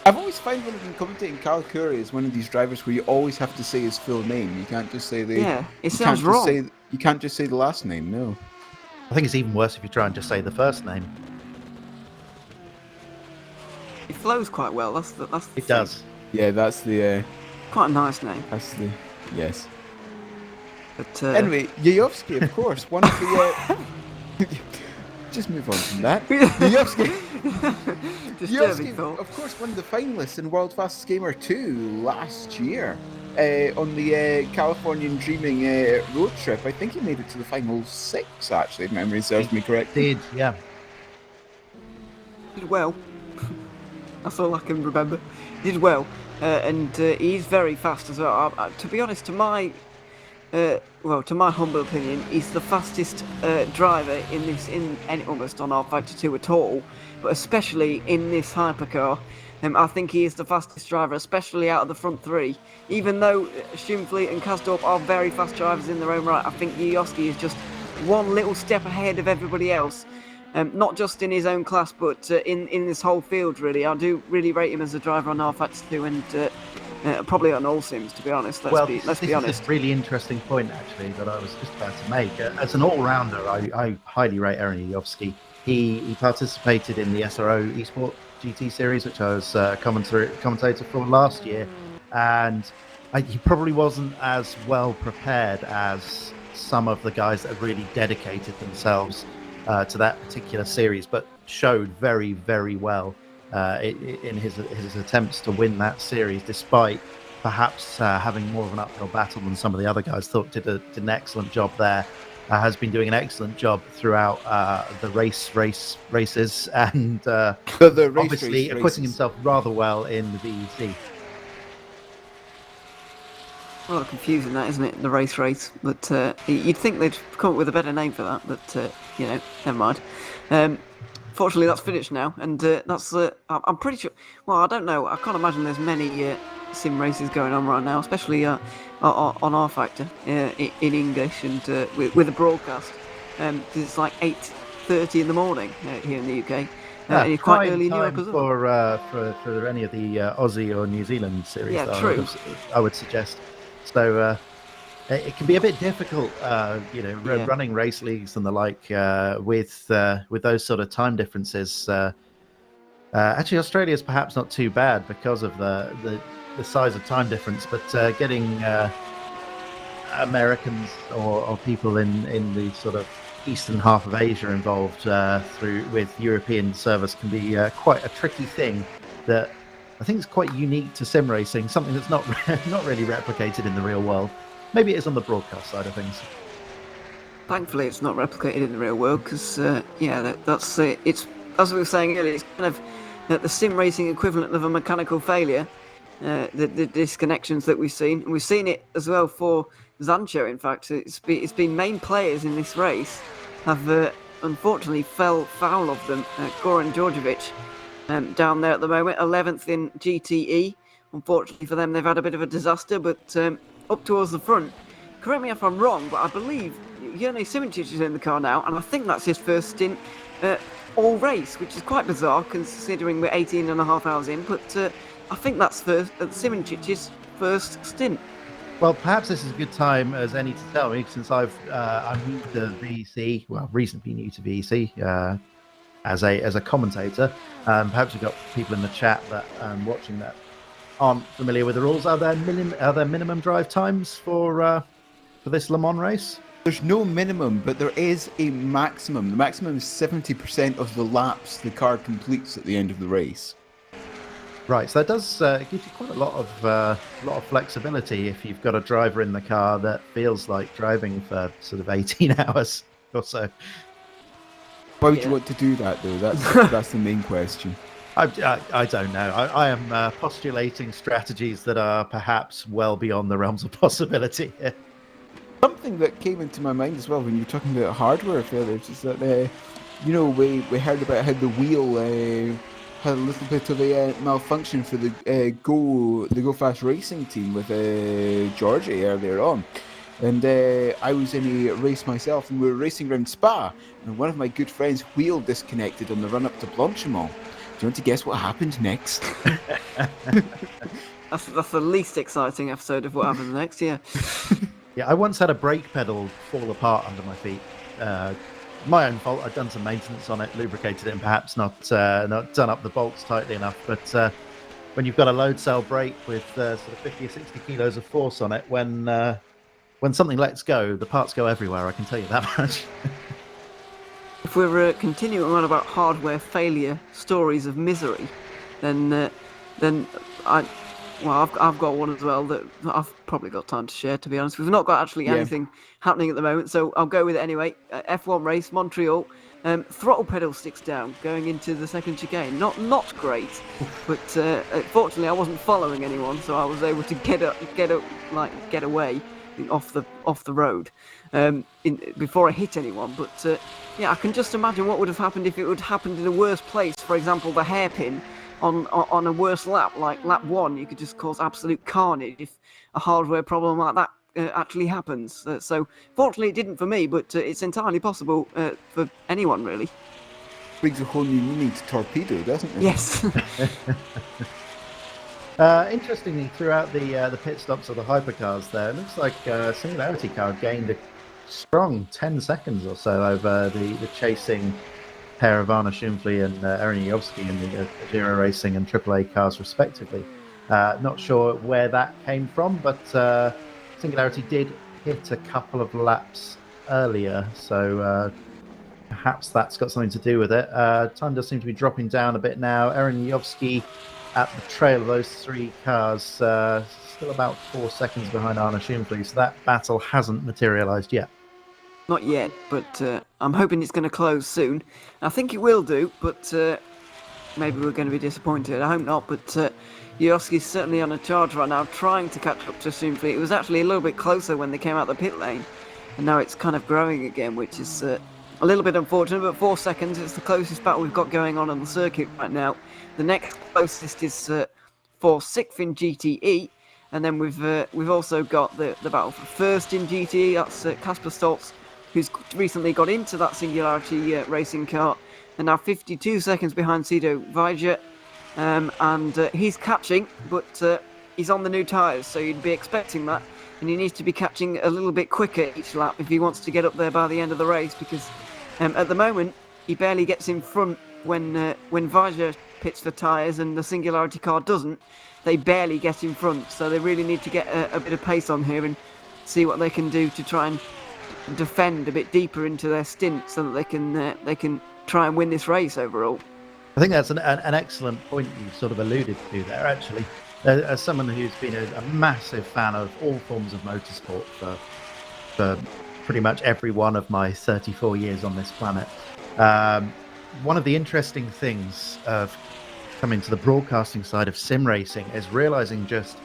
I've always found when I've been commentating, Kalikuri is one of these drivers where you always have to say his full name. You can't just say the. Yeah, it sounds wrong. You can't just say the last name. No. I think it's even worse if you try and just say the first name. It flows quite well. That's the It thing. does. Yeah, that's the. Quite a nice name. That's the. Yes. But Anyway, Yuyovsky, of course, one of the. Just move on from that. Yuyovsky, of course, one of the finalists in World Fastest Gamer 2 last year on the Californian Dreaming road trip. I think he made it to the final 6, actually, if memory serves me correct. Did, yeah. did well. That's all I can remember. Did well, and he's very fast as well. To be honest, to my humble opinion, he's the fastest driver almost on rFactor 2 at all, but especially in this hypercar. I think he is the fastest driver, especially out of the front 3. Even though Schumfleet and Kazdorp are very fast drivers in their own right, I think Yuyovsky is just one little step ahead of everybody else. Not just in his own class, but in this whole field, really. I do really rate him as a driver on rFactor 2, and probably on all sims, to be honest. Let's be honest. This is a really interesting point, actually, that I was just about to make. As an all-rounder, I highly rate Aaron Yuyovsky. He participated in the SRO Esport GT series, which I was commentator for last year, and he probably wasn't as well prepared as some of the guys that have really dedicated themselves to that particular series, but showed very, very well in his attempts to win that series, despite perhaps having more of an uphill battle than some of the other guys. Thought did an excellent job there. has been doing an excellent job throughout the races, and The race obviously acquitting races. himself rather well in the VEC. Well, confusing that, isn't it? The race, but you'd think they'd come up with a better name for that, but never mind. Fortunately, that's finished now, and that's. I'm pretty sure. Well, I don't know. I can't imagine there's many sim races going on right now, especially on rFactor in English and with a broadcast. Because it's like 8:30 in the morning here in the UK. And it's quite early in Europe as well. For any of the Aussie or New Zealand series, Yeah, though, true. I would suggest. So it can be a bit difficult, running race leagues and the like with those sort of time differences. Actually, Australia is perhaps not too bad because of the size of time difference, but getting Americans or people in the sort of eastern half of Asia involved with European service can be quite a tricky thing that I think is quite unique to sim racing, something that's not really replicated in the real world. Maybe it is on the broadcast side of things. Thankfully, it's not replicated in the real world because, that's it's as we were saying earlier. It's kind of the sim racing equivalent of a mechanical failure. The disconnections that we've seen, and we've seen it as well for Zancho. In fact, it's been main players in this race have unfortunately fell foul of them. Goran Djordjevic down there at the moment, 11th in GTE. Unfortunately for them, they've had a bit of a disaster, but up towards the front. Correct me if I'm wrong, but I believe Jurnej Simincic is in the car now, and I think that's his first stint all race, which is quite bizarre considering we're 18 and a half hours in, but I think that's Simincic's first stint. Well, perhaps this is a good time as any to tell me, since I'm new to VEC, well, reasonably new to VEC as a commentator. Perhaps we've got people in the chat that watching that aren't familiar with the rules. Are there minimum drive times for this Le Mans race? There's no minimum, but there is a maximum. The maximum is 70% of the laps the car completes at the end of the race. Right, so that does give you quite a lot of flexibility if you've got a driver in the car that feels like driving for sort of 18 hours or so. Why would you want to do that, though? That's the main question. I don't know. I am postulating strategies that are perhaps well beyond the realms of possibility here. Something that came into my mind as well when you were talking about hardware failures is that, we heard about how the wheel had a little bit of a malfunction for the Go Fast Racing team with Georgie earlier on. And I was in a race myself, and we were racing around Spa, and one of my good friends' wheel disconnected on the run up to Blanchimont. Do you want to guess what happened next? That's the least exciting episode of what happens next, yeah. Yeah, I once had a brake pedal fall apart under my feet. My own fault. I'd done some maintenance on it, lubricated it, and perhaps not done up the bolts tightly enough. But when you've got a load cell brake with sort of 50 or 60 kilos of force on it, when something lets go, the parts go everywhere. I can tell you that much. If we're continuing on about hardware failure stories of misery, then I've got one as well that I've probably got time to share, to be honest. We've not got actually anything happening at the moment, so I'll go with it anyway. F1 race, Montreal. Throttle pedal sticks down going into the second chicane. Not great, but fortunately I wasn't following anyone, so I was able to get away off the road before I hit anyone. But I can just imagine what would have happened if it would have happened in a worse place. For example, the hairpin on a worse lap, like lap 1, you could just cause absolute carnage if a hardware problem like that actually happens. So fortunately it didn't for me, but it's entirely possible for anyone, really. Brings a whole new meaning to torpedo, doesn't it? Yes. Interestingly, throughout the pit stops of the hypercars there, it looks like Singularity Car gained a strong 10 seconds or so over the chasing pair of Arna Schumfli and Aaron Yovsky in the Giro Racing and AAA cars respectively. Not sure where that came from, but Singularity did hit a couple of laps earlier, so perhaps that's got something to do with it. Time does seem to be dropping down a bit now. Aaron Yovsky at the trail of those three cars, still about 4 seconds behind Arna Schumfli, so that battle hasn't materialised yet. not yet, but I'm hoping it's going to close soon. I think it will do, but maybe we're going to be disappointed. I hope not, but Yoski's certainly on a charge right now, trying to catch up to Soonfleet. It was actually a little bit closer when they came out the pit lane, and now it's kind of growing again, which is a little bit unfortunate, but 4 seconds is the closest battle we've got going on the circuit right now. The next closest is for 6th in GTE, and then we've also got the battle for 1st in GTE. That's Casper Stoltz, who's recently got into that Singularity racing car, and now 52 seconds behind Cito Vijay, and he's catching, but he's on the new tyres, so you'd be expecting that, and he needs to be catching a little bit quicker each lap if he wants to get up there by the end of the race, because at the moment he barely gets in front when Vijay pits for tyres and the Singularity car doesn't. They barely get in front, so they really need to get a bit of pace on here and see what they can do to try and defend a bit deeper into their stint, so that they can try and win this race overall. I think that's an excellent point you sort of alluded to there, actually. As someone who's been a massive fan of all forms of motorsport for pretty much every one of my 34 years on this planet, one of the interesting things of coming to the broadcasting side of sim racing is realizing just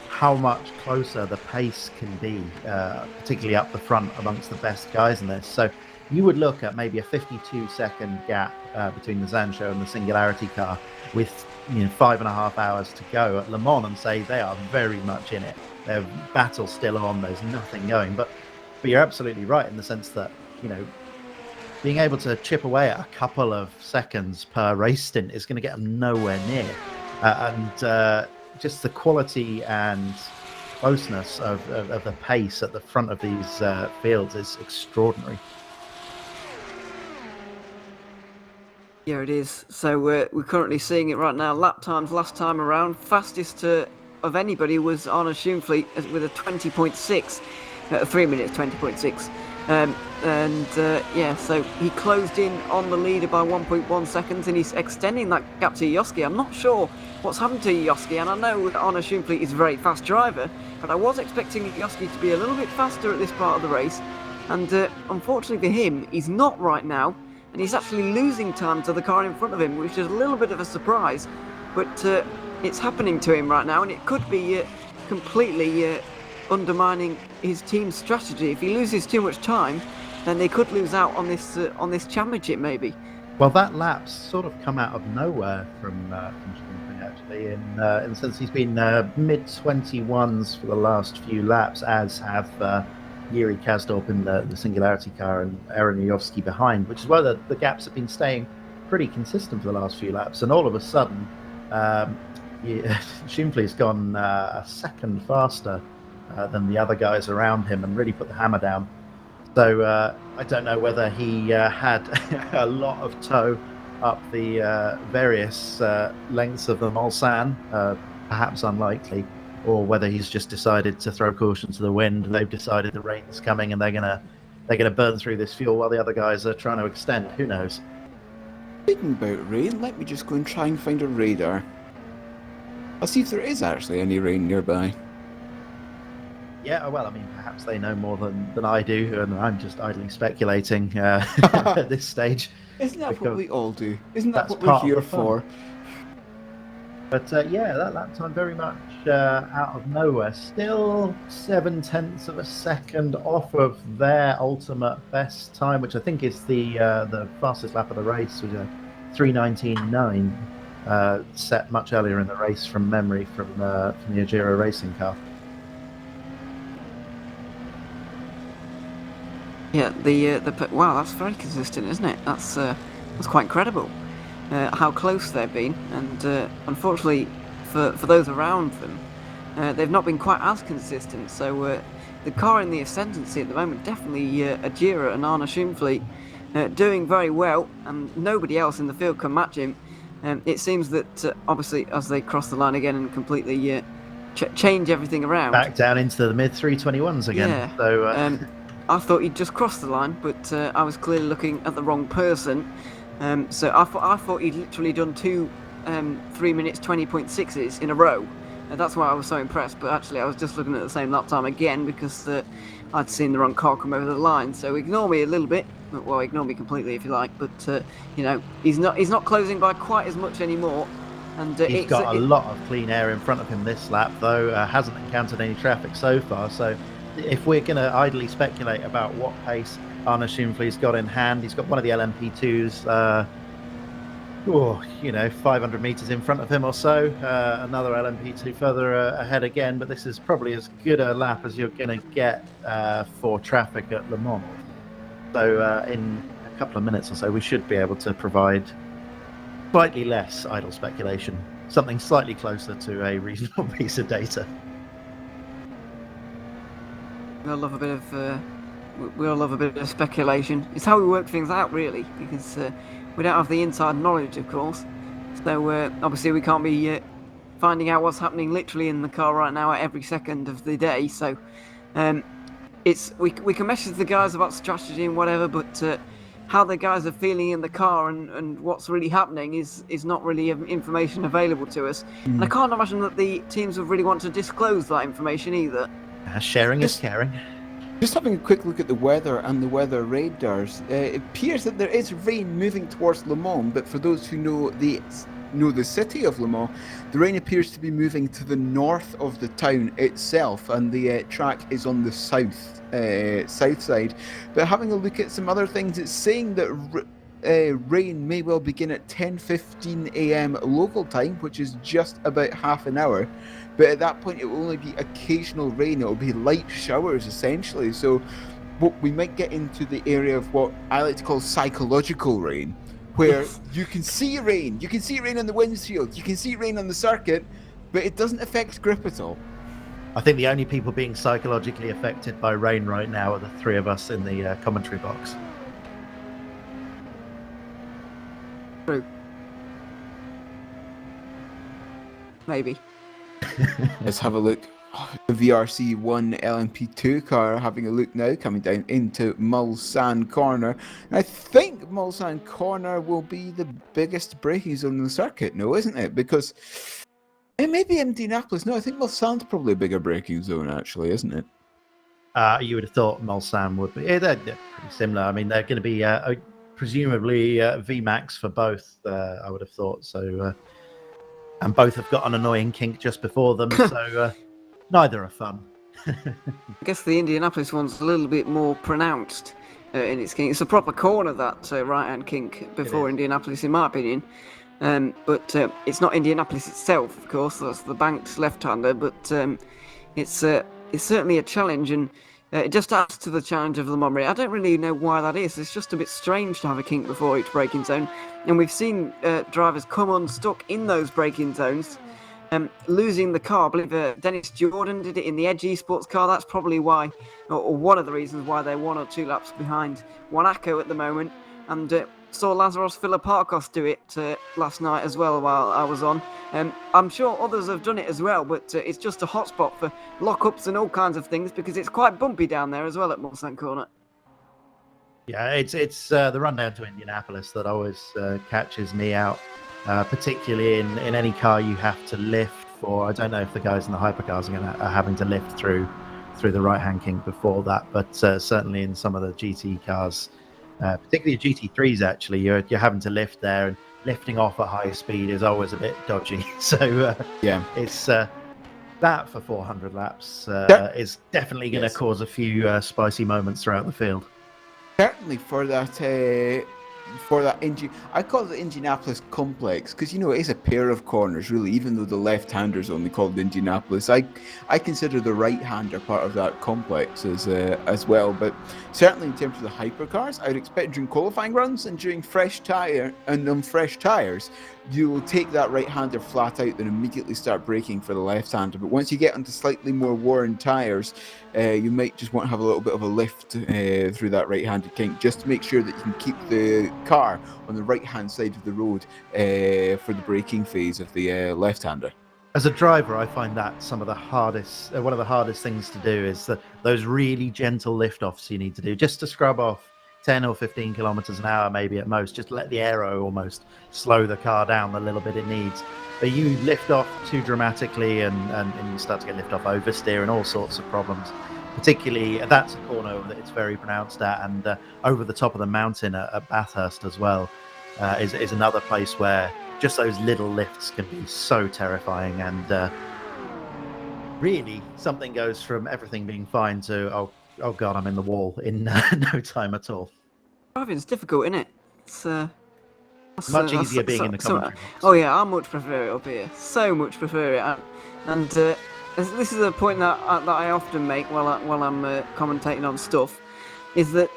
how much closer the pace can be, particularly up the front amongst the best guys in this. So you would look at maybe a 52-second gap between the Zancho and the Singularity car with 5.5 hours to go at Le Mans and say they are very much in it. Their battle's still on, there's nothing going. But you're absolutely right in the sense that, being able to chip away at a couple of seconds per race stint is going to get them nowhere near. And just the quality and closeness of the pace at the front of these fields is extraordinary. Yeah, it is. So we're currently seeing it right now. Lap times last time around, fastest of anybody was Arne Schoenfleet with a 20.6, 3 minutes 20.6. Yeah, so he closed in on the leader by 1.1 seconds, and he's extending that gap to Yoski. I'm not sure what's happened to Yoski, and I know Arne Schoenfleet is a very fast driver, but I was expecting Yoski to be a little bit faster at this part of the race, and unfortunately for him, he's not right now, and he's actually losing time to the car in front of him, which is a little bit of a surprise, but it's happening to him right now, and it could be completely undermining his team's strategy. If he loses too much time, then they could lose out on this championship, maybe. Well, that lap's sort of come out of nowhere from Schoenfleet, actually, in the sense he's been mid-21s for the last few laps, as have Yuri Kasdorp in the Singularity car and Aaron Yovsky behind, which is why the gaps have been staying pretty consistent for the last few laps. And all of a sudden, Schoenfleet's gone a second faster than the other guys around him and really put the hammer down. So I don't know whether he had a lot of tow up the various lengths of the Mulsanne, perhaps unlikely, or whether he's just decided to throw caution to the wind. They've decided the rain's coming and they're gonna burn through this fuel while the other guys are trying to extend. Who knows? Speaking about rain, let me just go and try and find a radar. I'll see if there is actually any rain nearby. Yeah, well, I mean, perhaps they know more than I do, and I'm just idly speculating at this stage. Isn't that what we all do? Isn't that That's what we're part of here the fun. for? But yeah, that lap time very much out of nowhere. Still 0.7 of a second off of their ultimate best time, which I think is the fastest lap of the race, which is a 3:19.9, set much earlier in the race from memory from the Ajero racing car. Yeah, wow, that's very consistent, isn't it? That's quite incredible how close they've been, and unfortunately for those around them, they've not been quite as consistent. So the car in the ascendancy at the moment, definitely Ajira and Arne Schoenfleet doing very well, and nobody else in the field can match him. It seems that obviously as they cross the line again and completely change everything around, Back down into the mid 321s again. Yeah. So I thought he'd just crossed the line, but I was clearly looking at the wrong person. So I thought he'd literally done two 3 minutes 20.6s in a row, That's why I was so impressed. But actually, I was just looking at the same lap time again because I'd seen the wrong car come over the line. So ignore me a little bit. Well, ignore me completely if you like. But he's not closing by quite as much anymore. And he's got a lot of clean air in front of him this lap, though. Hasn't encountered any traffic so far. So if we're going to idly speculate about what pace Arne Schumfle's got in hand, he's got one of the LMP2s. 500 meters in front of him or so. Another LMP2 further ahead again, but this is probably as good a lap as you're going to get for traffic at Le Mans. So in a couple of minutes or so, we should be able to provide slightly less idle speculation, something slightly closer to a reasonable piece of data. We all love a bit of speculation. It's how we work things out, really, because we don't have the inside knowledge, of course. So obviously we can't be finding out what's happening literally in the car right now at every second of the day. So we can message the guys about strategy and whatever, but how the guys are feeling in the car and what's really happening is not really information available to us. And I can't imagine that the teams would really want to disclose that information either. Sharing is caring. Just having a quick look at the weather and the weather radars, it appears that there is rain moving towards Le Mans, but for those who know the city of Le Mans, the rain appears to be moving to the north of the town itself, and the track is on the south side. But having a look at some other things, it's saying that rain may well begin at 10:15 a.m. local time, which is just about half an hour. But at that point, it will only be occasional rain. It will be light showers, essentially. So what we might get into the area of what I like to call psychological rain, where you can see rain. You can see rain on the windshield. You can see rain on the circuit, but it doesn't affect grip at all. I think the only people being psychologically affected by rain right now are the three of us in the commentary box. True. Maybe. Let's have a look. The VRC1 LMP2 car having a look now, coming down into Mulsanne Corner. And I think Mulsanne Corner will be the biggest braking zone in the circuit, no, isn't it? Because it may be Indianapolis. No, I think Mulsanne's probably a bigger braking zone, actually, isn't it? You would have thought Mulsanne would be. Yeah, they're pretty similar. I mean, they're going to be presumably VMAX for both, I would have thought. So. And both have got an annoying kink just before them, so neither are fun. I guess the Indianapolis one's a little bit more pronounced in its kink. It's a proper corner, that right-hand kink before Indianapolis, in my opinion. But it's not Indianapolis itself, of course. That's the banked left-hander, but it's certainly a challenge, and it just adds to the challenge of the Le Mans. I don't really know why that is. It's just a bit strange to have a kink before each braking zone. And we've seen drivers come unstuck in those braking zones, losing the car. I believe Dennis Jordan did it in the Edge Esports car. That's probably why, or one of the reasons why they're 1 or 2 laps behind Monaco at the moment. And saw Lazaros Filiparkos do it last night as well while I was on. I'm sure others have done it as well, but it's just a hotspot for lockups and all kinds of things because it's quite bumpy down there as well at Mulsanne Corner. Yeah, it's the run down to Indianapolis that always catches me out, particularly in any car you have to lift for. I don't know if the guys in the hypercars are having to lift through the right-hand kink before that, but certainly in some of the GT cars, particularly GT3s, actually, you're having to lift there, and lifting off at high speed is always a bit dodgy. So yeah, it's that for 400 laps is definitely going to cause a few spicy moments throughout the field. Certainly for that I call it the Indianapolis complex because it is a pair of corners really, even though the left-hander's only called Indianapolis. I consider the right-hander part of that complex as well, but certainly in terms of the hypercars, I would expect during qualifying runs and during fresh tires, you will take that right-hander flat out and immediately start braking for the left-hander. But once you get onto slightly more worn tires, you might just want to have a little bit of a lift through that right-handed kink just to make sure that you can keep the car on the right-hand side of the road for the braking phase of the left-hander. As a driver, I find that one of the hardest things to do is those really gentle lift-offs you need to do just to scrub off 10 or 15 kilometers an hour, maybe at most. Just let the aero almost slow the car down the little bit it needs. But you lift off too dramatically and you start to get lift off oversteer and all sorts of problems. Particularly, that's a corner that it's very pronounced at, and over the top of the mountain at Bathurst as well is another place where just those little lifts can be so terrifying, and really something goes from everything being fine to oh god, I'm in the wall in no time at all. Driving's difficult, isn't it? It's much easier being in the commentary box. Oh yeah, I much prefer it up here. So much prefer it, and this is a point that I often make while I'm commentating on stuff, is that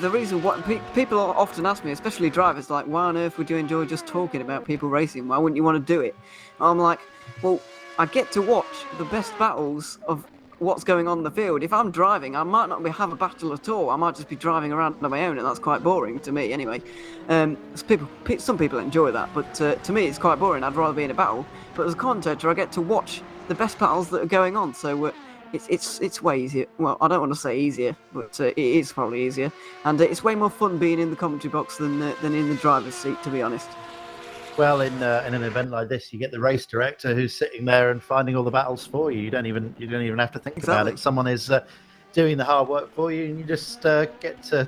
the reason what people often ask me, especially drivers, like, why on earth would you enjoy just talking about people racing? Why wouldn't you want to do it? I'm like, well, I get to watch the best battles of what's going on in the field. If I'm driving, I might not have a battle at all. I might just be driving around on my own, and that's quite boring to me anyway. Some people enjoy that, but to me it's quite boring. I'd rather be in a battle. But as a commentator, I get to watch the best battles that are going on, so it's way easier. Well, I don't want to say easier, but it is probably easier, and it's way more fun being in the commentary box than in the driver's seat, to be honest. Well, in an event like this, you get the race director who's sitting there and finding all the battles for you. You don't even have to think about it. Someone is doing the hard work for you, and you just get to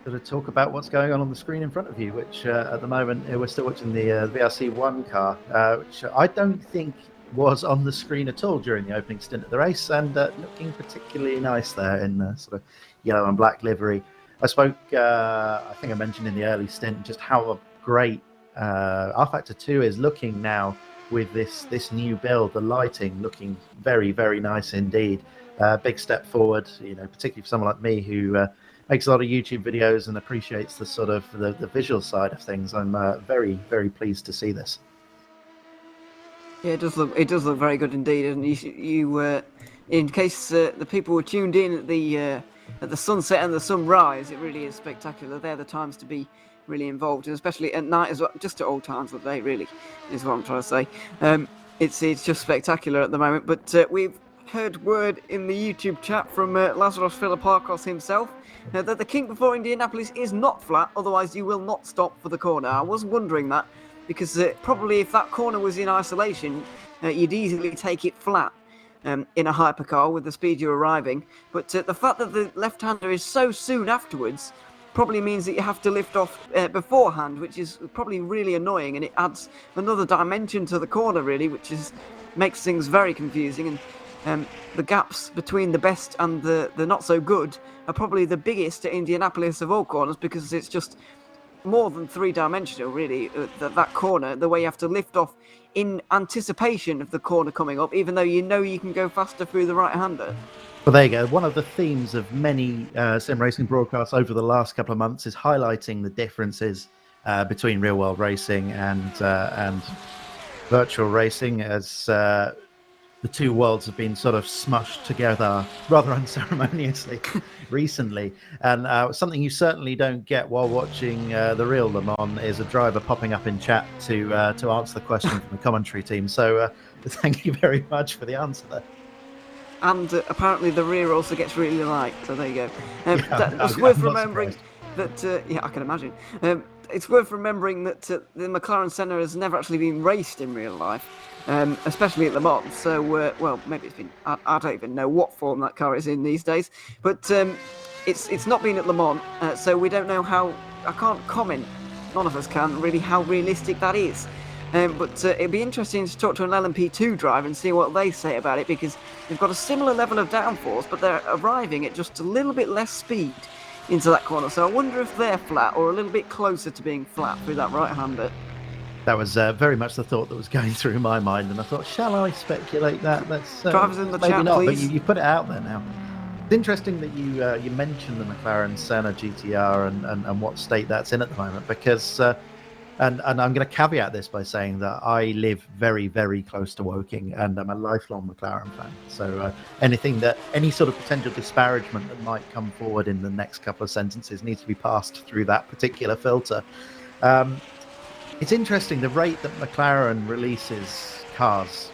sort of talk about what's going on the screen in front of you. Which at the moment we're still watching the VRC1 car, which I don't think was on the screen at all during the opening stint of the race, and looking particularly nice there in sort of yellow and black livery. I spoke, I think I mentioned in the early stint just how great rFactor 2 is looking now with this new build, the lighting looking very, very nice indeed. Big step forward, particularly for someone like me who makes a lot of YouTube videos and appreciates the sort of the visual side of things. I'm very, very pleased to see this. Yeah, it does look very good indeed. And you in case the people were tuned in at the sunset and the sunrise, it really is spectacular. They're the times to be really involved, and especially at night as well, just at all times of the day, really, is what I'm trying to say. It's just spectacular at the moment. But we've heard word in the YouTube chat from Lazaros Philipparkos himself that the kink before Indianapolis is not flat, otherwise you will not stop for the corner. I was wondering that, because probably if that corner was in isolation, you'd easily take it flat in a hypercar with the speed you're arriving. But the fact that the left-hander is so soon afterwards probably means that you have to lift off beforehand, which is probably really annoying, and it adds another dimension to the corner, really, which makes things very confusing. And the gaps between the best and the not so good are probably the biggest at Indianapolis of all corners, because it's just more than three-dimensional, really. That corner, the way you have to lift off in anticipation of the corner coming up, even though you can go faster through the right-hander. Well, there you go. One of the themes of many sim racing broadcasts over the last couple of months is highlighting the differences between real-world racing and virtual racing, as the two worlds have been sort of smushed together rather unceremoniously recently. And something you certainly don't get while watching the real Le Mans is a driver popping up in chat to answer the question from the commentary team. So thank you very much for the answer there. And apparently the rear also gets really light, so there you go. It's worth remembering that, I can imagine. It's worth remembering that the McLaren Senna has never actually been raced in real life, especially at Le Mans. So, well, maybe it's been, I don't even know what form that car is in these days, but it's not been at Le Mans, so we don't know I can't comment, none of us can, really, how realistic that is. But it'd be interesting to talk to an LMP2 driver and see what they say about it, because they've got a similar level of downforce, but they're arriving at just a little bit less speed into that corner. So I wonder if they're flat or a little bit closer to being flat through that right-hander. That was very much the thought that was going through my mind, and I thought, shall I speculate that? That's drivers in the maybe chat, not, please. But you put it out there now. It's interesting that you mentioned the McLaren Senna GTR and what state that's in at the moment, because and I'm going to caveat this by saying that I live very, very close to Woking, and I'm a lifelong McLaren fan. So any sort of potential disparagement that might come forward in the next couple of sentences needs to be passed through that particular filter. It's interesting, the rate that McLaren releases cars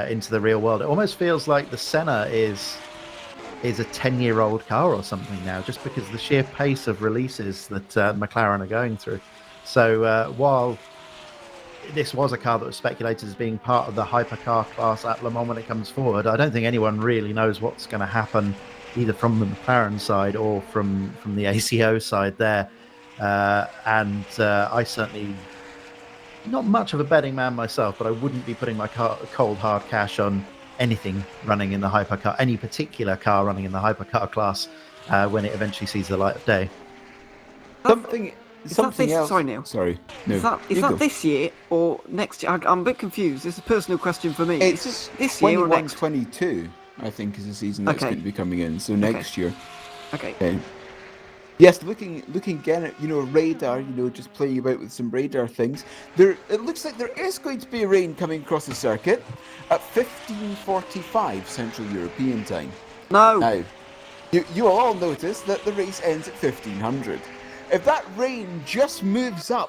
into the real world. It almost feels like the Senna is is a 10-year-old car or something now, just because of the sheer pace of releases that McLaren are going through. So while this was a car that was speculated as being part of the hypercar class at Le Mans when it comes forward, I don't think anyone really knows what's going to happen either from the McLaren side or from the ACO side there. I certainly, not much of a betting man myself, but I wouldn't be putting my cold hard cash on anything running in the hypercar, any particular car running in the hypercar class when it eventually sees the light of day. Something else. Sorry, Neil. Sorry. No. Is that this year or next year? I'm a bit confused. It's a personal question for me. It's this year or next? 22, I think, is the season that's going to be coming in. So next year. Okay. Yes, looking again at radar, just playing about with some radar things. It looks like there is going to be a rain coming across the circuit at 15:45 Central European time. No. Now, you will all notice that the race ends at 1500. If that rain just moves a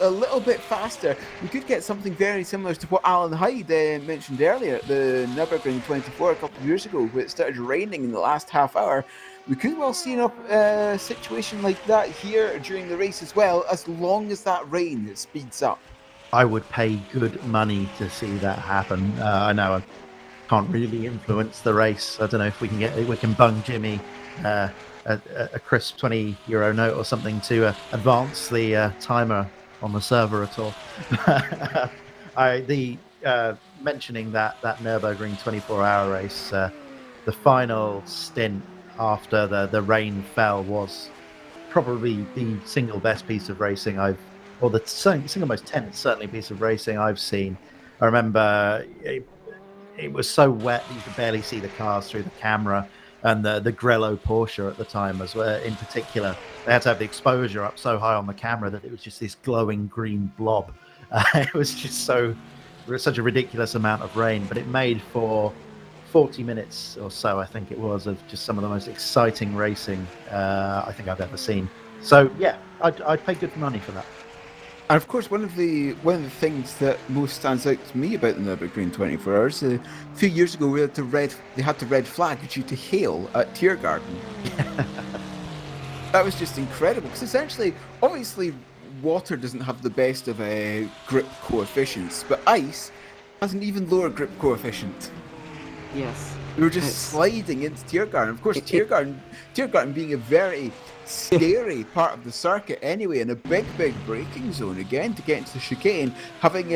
little bit faster, we could get something very similar to what Alan Hyde mentioned earlier at the Nürburgring 24 a couple of years ago, where it started raining in the last half hour. We could well see a situation like that here during the race as well, as long as that rain speeds up. I would pay good money to see that happen. I know I can't really influence the race. I don't know if we can bung Jimmy a crisp €20 note or something to advance the timer on the server at all. Mentioning that Nürburgring 24-hour race, the final stint after the rain fell was probably the single best piece of racing or the single most tense, certainly, piece of racing I've seen. I remember it was so wet that you could barely see the cars through the camera. And the Grello Porsche at the time as well, in particular, they had to have the exposure up so high on the camera that it was just this glowing green blob. It was just such a ridiculous amount of rain, but it made for 40 minutes or so, I think it was, of just some of the most exciting racing I think I've ever seen. So yeah, I'd pay good money for that. And of course, one of the things that most stands out to me about the Nürburgring 24 Hours, a few years ago, they had to red flag due to hail at Tiergarten. That was just incredible, because essentially, obviously, water doesn't have the best of grip coefficients, but ice has an even lower grip coefficient. Yes. We were just sliding into Tiergarten. Of course, Tiergarten being a very scary part of the circuit anyway, and a big braking zone again to get into the chicane, having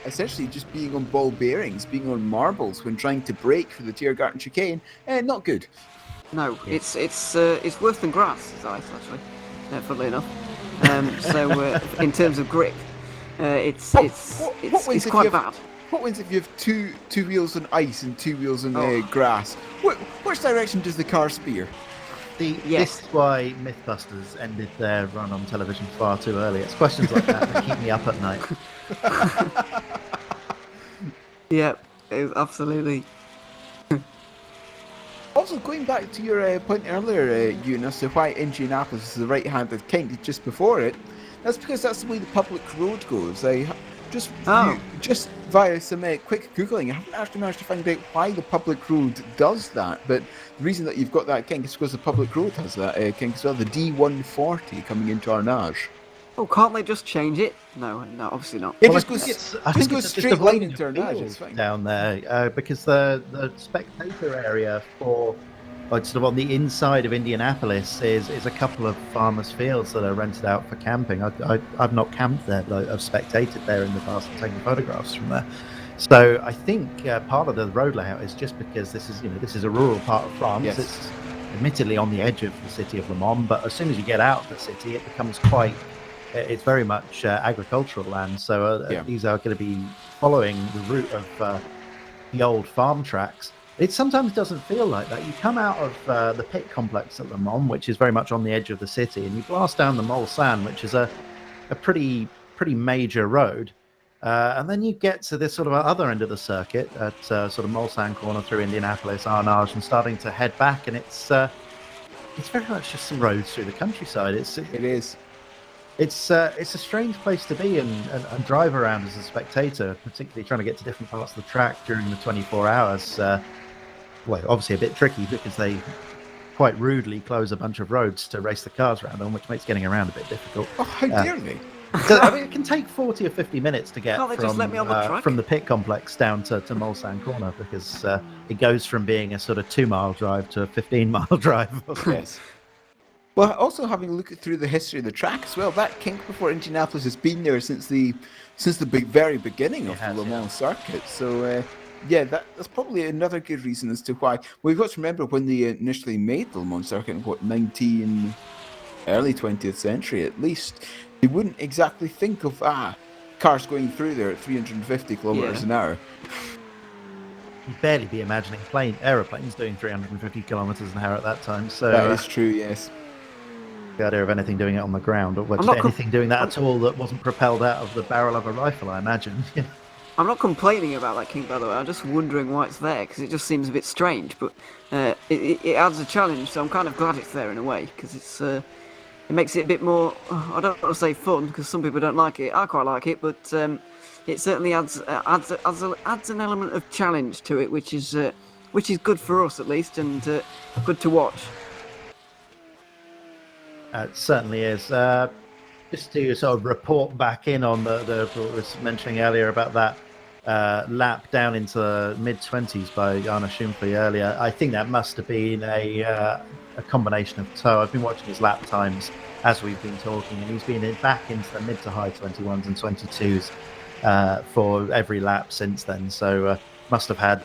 essentially just being on ball bearings, being on marbles when trying to brake for the Tiergarten chicane, not good. No, it's worse than grass, is ice actually, funnily enough. So in terms of grip, it's quite bad. What wins if you have two wheels on ice and two wheels on grass? Which direction does the car steer? This is why Mythbusters ended their run on television far too early. It's questions like that that keep me up at night. Yeah, absolutely. Also, going back to your point earlier, Ewan, as to why Indianapolis is the right-handed kink just before it, that's because that's the way the public road goes. Just via some quick Googling, I haven't actually managed to find out why the public road does that, but the reason that you've got that kink is because the public road has that kink as well, the D140 coming into Arnage. Oh, can't they just change it? No, obviously not. It just goes straight line into Arnage, it's fine. Down there, because the spectator area for, sort of on the inside of Indianapolis is a couple of farmers' fields that are rented out for camping. I've not camped there, but I've spectated there in the past and taken photographs from there. So I think part of the road layout is just because this is a rural part of France. Yes. It's admittedly on the edge of the city of Le Mans, but as soon as you get out of the city, it becomes it's very much agricultural land. So these are going to be following the route of the old farm tracks. It sometimes doesn't feel like that. You come out of the pit complex at Le Mans, which is very much on the edge of the city, and you blast down the Mulsanne, which is a pretty major road. And then you get to this sort of other end of the circuit at sort of Mulsanne corner through Indianapolis, Arnage, and starting to head back. And it's very much just some roads through the countryside. It is. It's a strange place to be and drive around as a spectator, particularly trying to get to different parts of the track during the 24 hours. well, obviously a bit tricky because they quite rudely close a bunch of roads to race the cars around on, which makes getting around a bit difficult. Oh, how dare they? I mean, it can take 40 or 50 minutes to get Can't they just let me on the track? from the pit complex down to Mulsanne Corner, because it goes from being a sort of 2-mile drive to a 15-mile drive. Yes. Well, also having a look through the history of the track as well, that kink before Indianapolis has been there since the very beginning of the Le Mans circuit. So, that's probably another good reason as to why. We've got to remember when they initially made the Le Mans circuit in early 20th century at least, they wouldn't exactly think of cars going through there at 350 kilometers an hour. You'd barely be imagining aeroplanes doing 350 kilometers an hour at that time. So that is true, yes. The idea of anything doing it on the ground, or anything doing that at all that wasn't propelled out of the barrel of a rifle, I imagine. I'm not complaining about that kink, by the way. I'm just wondering why it's there, because it just seems a bit strange. But it adds a challenge, so I'm kind of glad it's there in a way, because it makes it a bit more, I don't want to say fun, because some people don't like it. I quite like it, but it certainly adds an element of challenge to it, which is good for us at least, and good to watch. It certainly is. Just to sort of report back in on what I was mentioning earlier about that lap down into the mid-20s by Arne Schumfli earlier, I think that must have been a combination of toe. I've been watching his lap times as we've been talking, and he's been back into the mid to high 21s and 22s for every lap since then. So must have had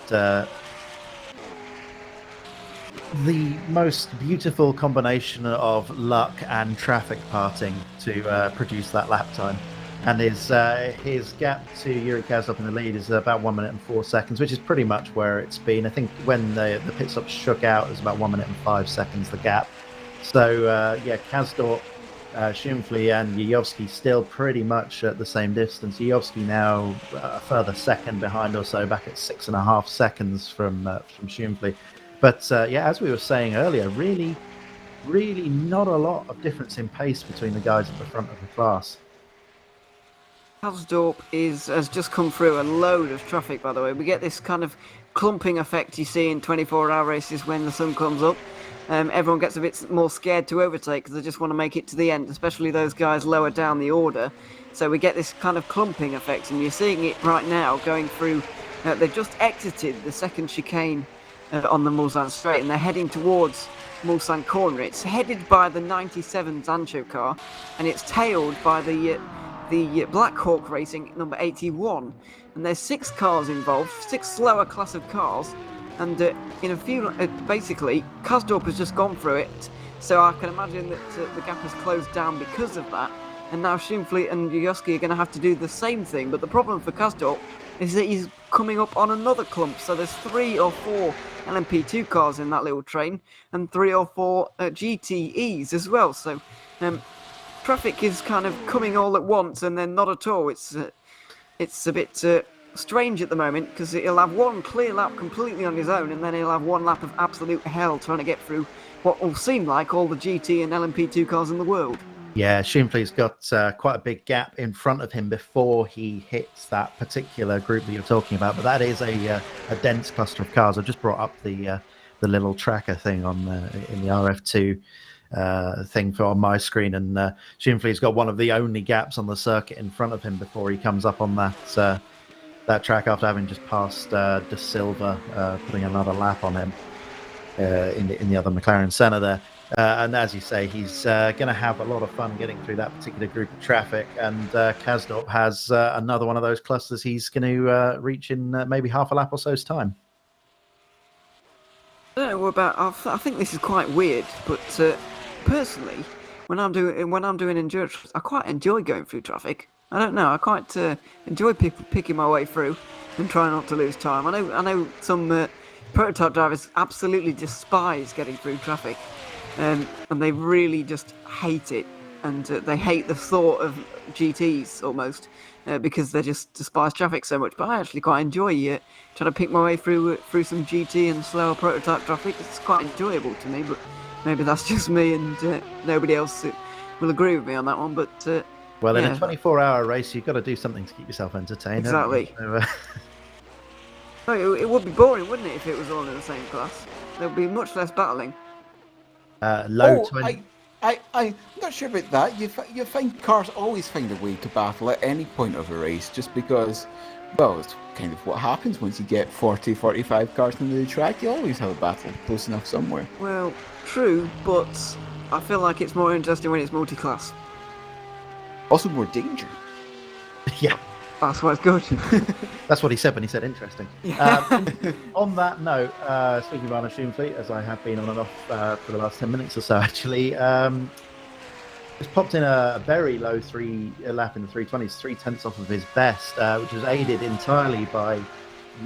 the most beautiful combination of luck and traffic parting to produce that lap time. And his gap to Yuri Kazlov in the lead is about 1 minute and 4 seconds, which is pretty much where it's been. I think when the pit stop shook out, it was about 1 minute and 5 seconds, the gap. So, Kasdorp, Schumfli and Yuyovsky still pretty much at the same distance. Yuyovsky now a further second behind or so, back at 6.5 seconds from Schumfli. But as we were saying earlier, really not a lot of difference in pace between the guys at the front of the class. Kasdorp has just come through a load of traffic, by the way. We get this kind of clumping effect you see in 24-hour races when the sun comes up. Everyone gets a bit more scared to overtake because they just want to make it to the end, especially those guys lower down the order. So we get this kind of clumping effect, and you're seeing it right now going through. They've just exited the second chicane on the Mulsanne straight, and they're heading towards Mulsanne Corner. It's headed by the 97 Zancho car, and it's tailed by the Black Hawk Racing number 81. And there's 6 cars involved, 6 slower class of cars. And in a few, basically, Kasdorp has just gone through it, so I can imagine that the gap has closed down because of that. And now Schumfli and Yuyovsky are going to have to do the same thing. But the problem for Kasdorp is that he's coming up on another clump. So there's 3 or 4 LMP2 cars in that little train, and 3 or 4 GTEs as well. So traffic is kind of coming all at once, and then not at all. It's a bit strange at the moment, because he'll have one clear lap completely on his own, and then he'll have one lap of absolute hell trying to get through what will seem like all the GT and LMP2 cars in the world. Yeah, Schumfli's got quite a big gap in front of him before he hits that particular group that you're talking about, but that is a dense cluster of cars. I've just brought up the little tracker thing on in the RF2 thing on my screen, and Schumfli's got one of the only gaps on the circuit in front of him before he comes up on that track after having just passed De Silva, putting another lap on him in the other McLaren Senna there. And as you say, he's going to have a lot of fun getting through that particular group of traffic. And Kasdorp has another one of those clusters he's going to reach in maybe half a lap or so's time. I don't know about. I think this is quite weird, but personally, when I'm doing endurance, I quite enjoy going through traffic. I don't know. I quite enjoy picking my way through and trying not to lose time. I know some prototype drivers absolutely despise getting through traffic. And they really just hate it, and they hate the thought of GTs almost because they just despise traffic so much. But I actually quite enjoy trying to pick my way through some GT and slower prototype traffic. It's quite enjoyable to me, but maybe that's just me, and nobody else will agree with me on that one. But in a 24-hour race, you've got to do something to keep yourself entertained. Exactly. No, it would be boring, wouldn't it, if it was all in the same class? There would be much less battling. Low 20. I'm not sure about that. You find cars always find a way to battle at any point of a race, just because, well, it's kind of what happens once you get 40, 45 cars into the track. You always have a battle close enough somewhere. Well, true, but I feel like it's more interesting when it's multi-class. Also more danger. Yeah. That's why it's good. That's what he said when he said interesting. On that note, speaking of Arnold Fleet, as I have been on and off for the last 10 minutes or so, actually, just popped in a very low lap in the 320s, 3/10 off of his best, which was aided entirely by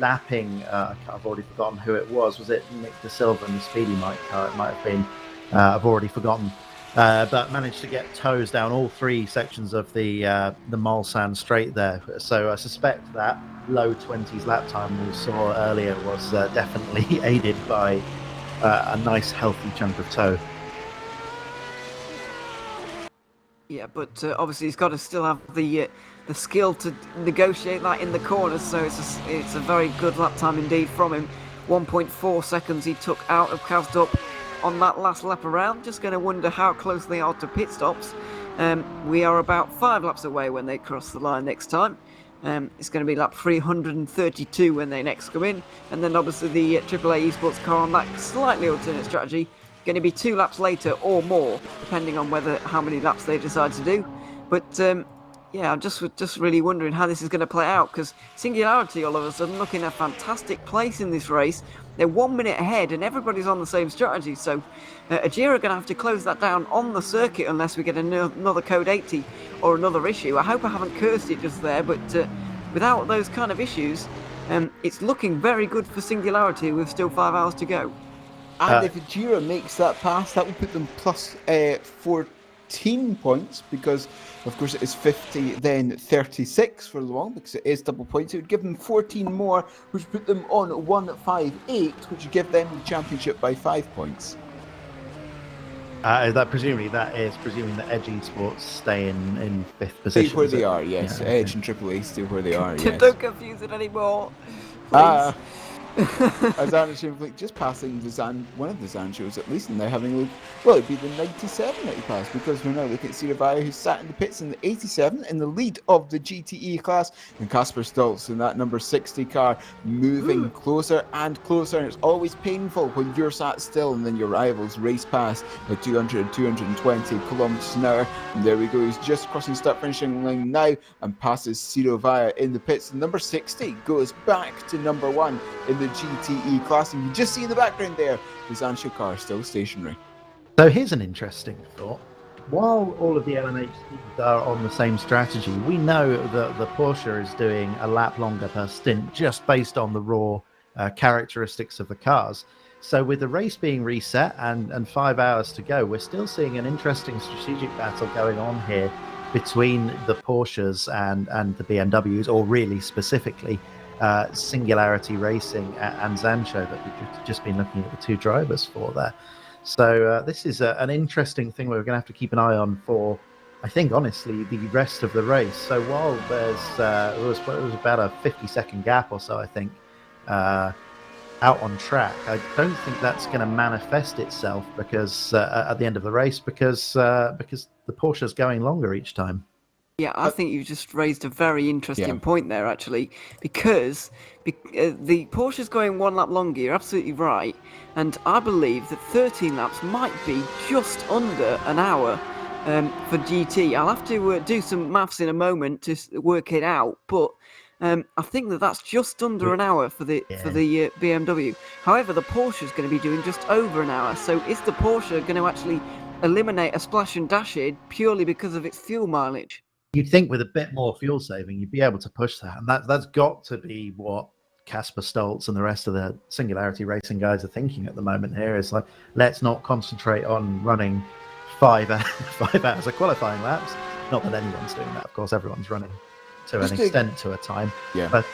lapping. I've already forgotten who it was. Was it Nick De Silva and the Speedy Mike car? It might have been. I've already forgotten. But managed to get toes down all three sections of the Mulsanne straight there. So I suspect that low 20s lap time we saw earlier was definitely aided by a nice healthy chunk of toe. Yeah, but obviously he's got to still have the skill to negotiate that in the corners. So it's a very good lap time indeed from him. 1.4 seconds he took out of Kazdorp on that last lap around. Just going to wonder how close they are to pit stops. We are about 5 laps away when they cross the line next time. It's going to be lap 332 when they next come in, and then obviously the AAA Esports car on that slightly alternate strategy going to be 2 laps later or more, depending on how many laps they decide to do. But yeah, I'm just really wondering how this is going to play out, because Singularity all of a sudden looking a fantastic place in this race. They're 1 minute ahead and everybody's on the same strategy, so Ajira are going to have to close that down on the circuit unless we get another Code 80 or another issue. I hope I haven't cursed it just there, but without those kind of issues, it's looking very good for Singularity with still 5 hours to go. And if Ajira makes that pass, that will put them plus 14 points, because of course it is 50 then 36 for long, because it is double points. It would give them 14 more, which would put them on 158, which would give them the championship by 5 points. That is presuming that Edge Esports stay in 5th position. Stay where they are, yes. Yeah, Edge and AAA stay where they are, yes. Don't confuse it anymore, please. As Arnold just passing one of the Zan shows at least, and they're having a look. Well, it'd be the 97 that he passed, because we're now looking at Siravaya, who's sat in the pits in the 87 in the lead of the GTE class, and Kasper Stoltz in that number 60 car moving closer and closer. And it's always painful when you're sat still and then your rivals race past at 200 220 kilometers an hour. And there we go, he's just crossing start finishing line now and passes Siravaya in the pits. And number 60 goes back to number 1 in the GTE class, and you just see in the background there the Zansho car still stationary. So here's an interesting thought. While all of the LMH teams are on the same strategy, we know that the Porsche is doing a lap longer per stint just based on the raw characteristics of the cars. So with the race being reset and 5 hours to go, we're still seeing an interesting strategic battle going on here between the Porsches and the BMWs, or really specifically Singularity Racing and Zansho that we've just been looking at the 2 drivers for there. So this is an interesting thing we're going to have to keep an eye on for, I think, honestly, the rest of the race. So while there's it was about a 50-second gap or so, I think, out on track, I don't think that's going to manifest itself because at the end of the race, because the Porsche's going longer each time. Yeah, I think you just raised a very interesting point there, actually, because the Porsche's going 1 lap longer. You're absolutely right, and I believe that 13 laps might be just under an hour for GT. I'll have to do some maths in a moment to work it out, but I think that's just under an hour for the BMW. However, the Porsche's going to be doing just over an hour. So is the Porsche going to actually eliminate a splash and dash in purely because of its fuel mileage? You'd think with a bit more fuel saving, you'd be able to push that. And that's got to be what Kasper Stoltz and the rest of the Singularity Racing guys are thinking at the moment here. Is like, let's not concentrate on running 5 hours of qualifying laps. Not that anyone's doing that. Of course, everyone's running to an extent to a time. Yeah. But,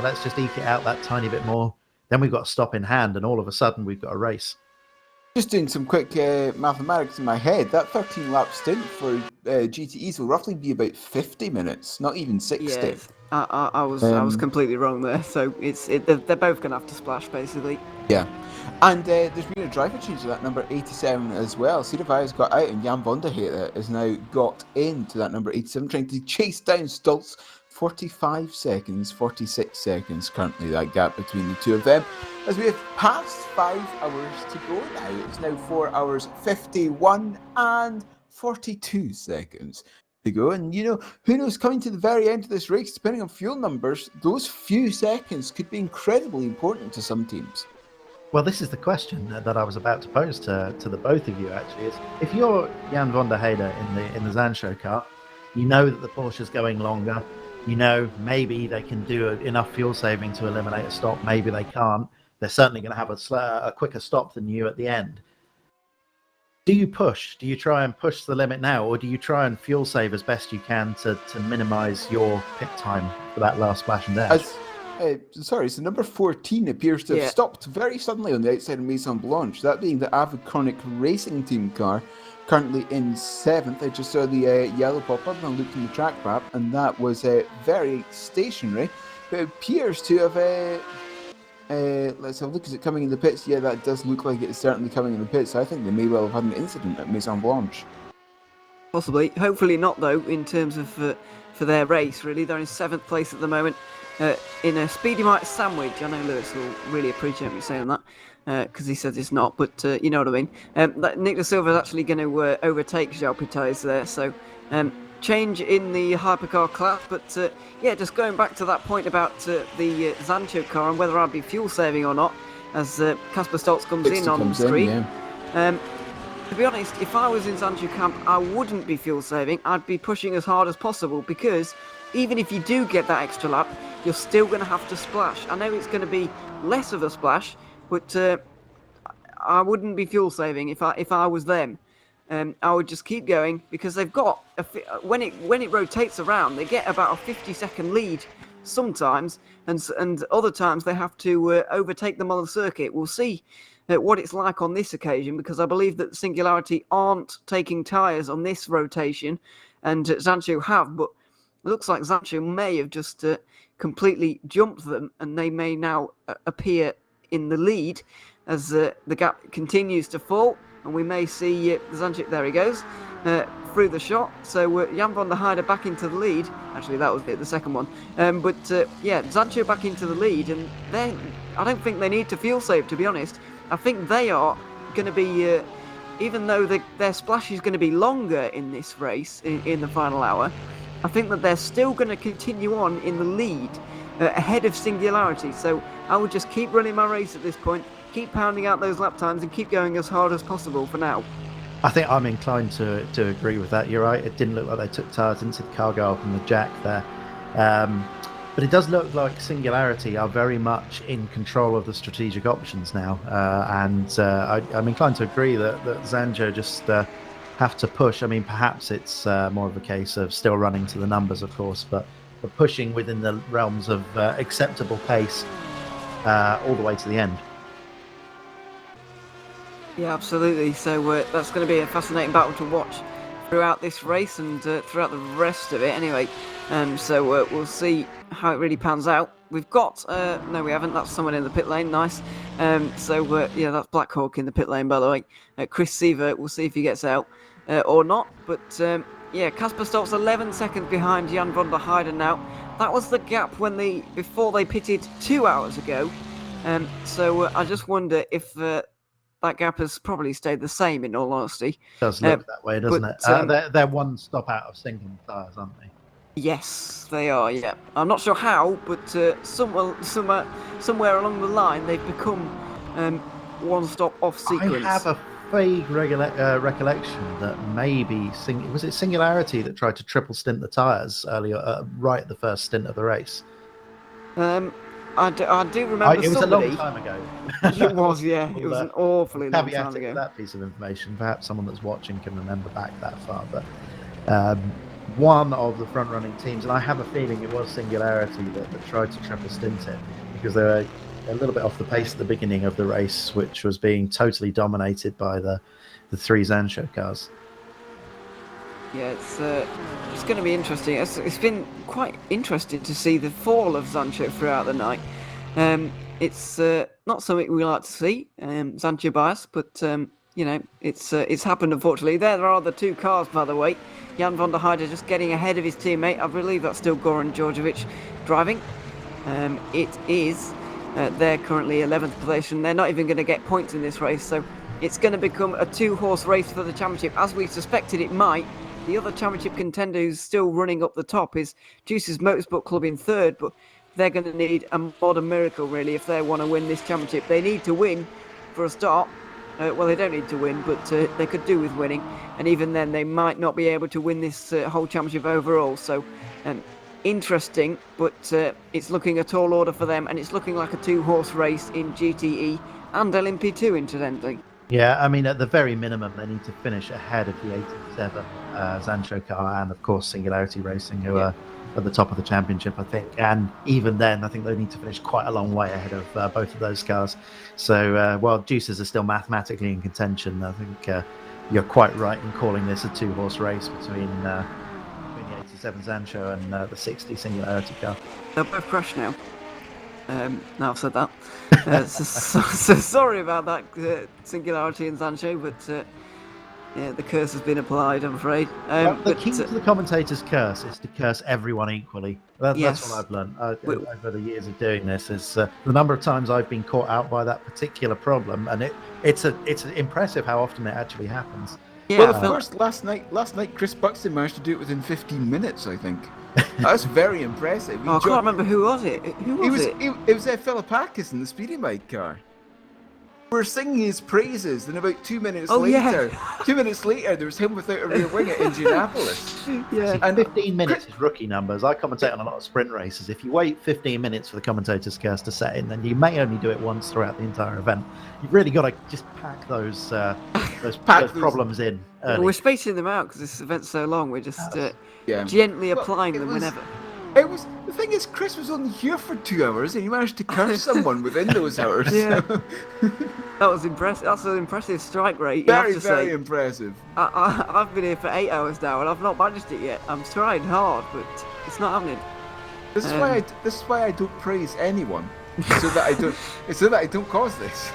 let's just eke it out that tiny bit more. Then we've got a stop in hand, and all of a sudden we've got a race. Just doing some quick mathematics in my head, that 13 lap stint for GTEs will roughly be about 50 minutes, not even 60. Yes, I was completely wrong there. So they're both going to have to splash basically. Yeah. And there's been a driver change to that number 87 as well. Cedarvai's got out and Jan van der Heide has now got into that number 87, trying to chase down Stoltz. 45 seconds, 46 seconds currently, that gap between the two of them. As we have passed 5 hours to go now, it's now 4 hours 51 and 42 seconds to go. And, you know, who knows, coming to the very end of this race, depending on fuel numbers, those few seconds could be incredibly important to some teams. Well, this is the question that I was about to pose to the both of you, actually, is if you're Jan van der Heide in the Zandshow car, you know that the Porsche's going longer, you know maybe they can do enough fuel saving to eliminate a stop, maybe they can't. They're certainly going to have a quicker stop than you at the end. Do you push? Do you try and push the limit now, or do you try and fuel save as best you can to minimise your pit time for that last splash and dash? So number 14 appears to have stopped very suddenly on the outside of Maison Blanche, that being the Aviconic Racing Team car, currently in 7th. I just saw the yellow pop up and looked in the track map, and that was very stationary. But it appears to have let's have a look. Is it coming in the pits? Yeah, that does look like it's certainly coming in the pits. I think they may well have had an incident at Maison Blanche. Possibly. Hopefully not, though, in terms of for their race, really. They're in 7th place at the moment in a Speedy Mite sandwich. I know Lewis will really appreciate me saying that because he says it's not, but you know what I mean. Nick De Silva is actually going to overtake João Pitaes there, so change in the Hypercar class. But yeah, just going back to that point about the Zandshow car and whether I'd be fuel saving or not, as Casper Stoltz comes in on the screen. To be honest, if I was in Zandshow camp, I wouldn't be fuel saving. I'd be pushing as hard as possible, because even if you do get that extra lap, you're still going to have to splash. I know it's going to be less of a splash, but I wouldn't be fuel saving if I was them. I would just keep going, because they've got when it rotates around, they get about a 50-second lead sometimes, and other times they have to overtake them on the circuit. We'll see what it's like on this occasion, because I believe that Singularity aren't taking tyres on this rotation, and Zandshow have, but it looks like Zandshow may have just completely jumped them, and they may now appear in the lead as the gap continues to fall, and we may see Zandshow, there he goes, through the shot. So Jan van der Heide back into the lead. Actually, that was the second one. But yeah, Zandshow back into the lead, and then I don't think they need to fuel save, to be honest. I think they are going to be, even though their splash is going to be longer in this race, in the final hour, I think that they're still going to continue on in the lead ahead of Singularity. So I would just keep running my race at this point, keep pounding out those lap times, and keep going as hard as possible for now. I think I'm inclined to agree with that. You're right. It didn't look like they took tyres into the cargo up in the jack there. But it does look like Singularity are very much in control of the strategic options now. And I'm inclined to agree that Zandshow just have to push. I mean, perhaps it's more of a case of still running to the numbers, of course, but pushing within the realms of acceptable pace all the way to the end. Yeah, absolutely. So that's going to be a fascinating battle to watch throughout this race and throughout the rest of it anyway. So we'll see how it really pans out. We've got, no we haven't, that's someone in the pit lane, nice. So yeah, that's Black Hawk in the pit lane, by the way. Chris Seaver, we'll see if he gets out or not. But yeah, Casper Stoltz 11 seconds behind Jan van der Heide now. That was the gap before they pitted 2 hours ago. So I just wonder if that gap has probably stayed the same, in all honesty. It does look that way, doesn't it? They're one stop out of sinking tyres, aren't they? Yes, they are, yeah. I'm not sure how, but somewhere along the line, they've become one stop off sequence. I have a vague recollection that maybe, was it Singularity that tried to triple stint the tyres earlier, right at the first stint of the race? I do remember it was somebody. A long time ago. It was, yeah. It was an awfully long time ago. That piece of information. Perhaps someone that's watching can remember back that far. But one of the front-running teams, and I have a feeling it was Singularity that tried to triple stint it, because they were a little bit off the pace at the beginning of the race, which was being totally dominated by the three Zandshow cars. Yeah, it's going to be interesting. It's been quite interesting to see the fall of Sancho throughout the night. It's not something we like to see, Sancho bias, but you know, it's happened unfortunately. There are the two cars, by the way. Jan van der Heijden just getting ahead of his teammate. I believe that's still Goran Djordjevic driving. It is. They're currently 11th position. They're not even going to get points in this race, so it's going to become a two-horse race for the championship, as we suspected it might. The other championship contender who's still running up the top is Juice's Motorsport Club in third, but they're going to need a modern miracle, really, if they want to win this championship. They need to win for a start. Well, they don't need to win, but they could do with winning. And even then, they might not be able to win this whole championship overall. So, interesting, but it's looking a tall order for them. And it's looking like a two-horse race in GTE and LMP2, incidentally. Yeah, I mean, at the very minimum, they need to finish ahead of the 87 Sancho car and, of course, Singularity Racing, who are at the top of the championship, I think. And even then, I think they need to finish quite a long way ahead of both of those cars. So while Juices are still mathematically in contention, I think you're quite right in calling this a two-horse race between the 87 Sancho and the 60 Singularity car. They'll both crash now. Now I've said that. So sorry about that, Singularity and Sancho, but yeah, the curse has been applied, I'm afraid. Well, the key to the commentator's curse is to curse everyone equally. That's what I've learned over the years of doing this. Is the number of times I've been caught out by that particular problem, and it's impressive how often it actually happens. Yeah, well, of course, last night Chris Buxton managed to do it within 15 minutes, I think. That's very impressive. I can't remember who was it. Who was it? It was Philippakis in the Speedy Bike car. We're singing his praises, and about 2 minutes later, 2 minutes later, there was him without a rear wing at Indianapolis. Yeah, and 15 minutes is rookie numbers. I commentate on a lot of sprint races. If you wait 15 minutes for the commentator's curse to set in, then you may only do it once throughout the entire event. You've really got to just pack those problems in. Well, we're spacing them out because this event's so long. We're just gently applying them whenever. The thing is, Chris was only here for 2 hours, and he managed to curse someone within those hours. Yeah, that was impressive. That's an impressive strike rate. Very impressive. I've been here for 8 hours now, and I've not managed it yet. I'm trying hard, but it's not happening. This is why I don't praise anyone, so that I don't cause this.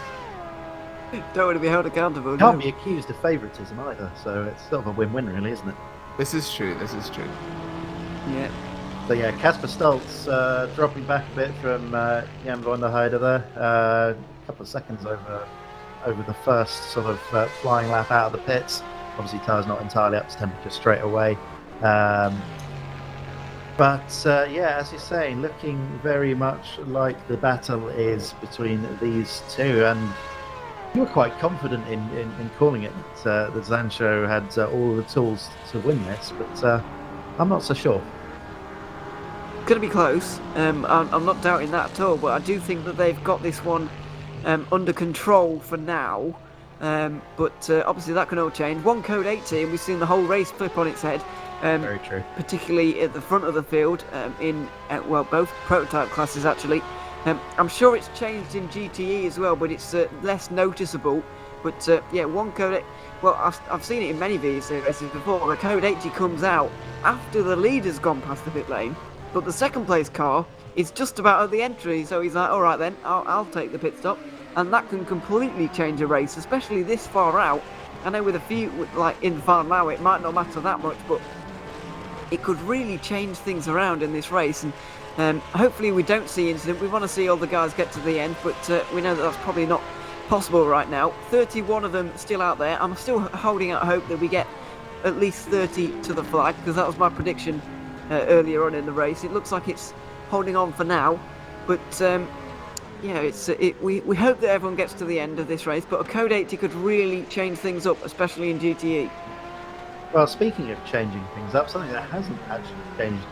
Don't want to be held accountable. Can't be accused of favouritism either, so it's sort of a win-win, really, isn't it? This is true. Yeah. So yeah, Casper Stoltz dropping back a bit from Jan van der Heijden there. A couple of seconds over the first sort of flying lap out of the pits. Obviously, tyre's not entirely up to temperature straight away. But yeah, as you're saying, looking very much like the battle is between these two. And you were quite confident in calling it that Sancho had all the tools to win this, but I'm not so sure. Going to be close. I'm not doubting that at all, but I do think that they've got this one under control for now. But obviously that can all change. One code 80, and we've seen the whole race flip on its head. Very true. Particularly at the front of the field in both prototype classes actually. I'm sure it's changed in GTE as well, but it's less noticeable. But yeah, one code 80. Well, I've seen it in many VEC races before. The code 80 comes out after the leader's gone past the pit lane. But the second place car is just about at the entry, so he's like, all right then, I'll take the pit stop. And that can completely change a race, especially this far out. I know with a few, like in the final hour, it might not matter that much, but it could really change things around in this race. And hopefully we don't see incident. We want to see all the guys get to the end, but we know that that's probably not possible right now. 31 of them still out there. I'm still holding out hope that we get at least 30 to the flag, because that was my prediction earlier on in the race. It looks like it's holding on for now, but yeah, we hope that everyone gets to the end of this race, but a code 80 could really change things up, especially in GTE. Well, speaking of changing things up, something that hasn't actually changed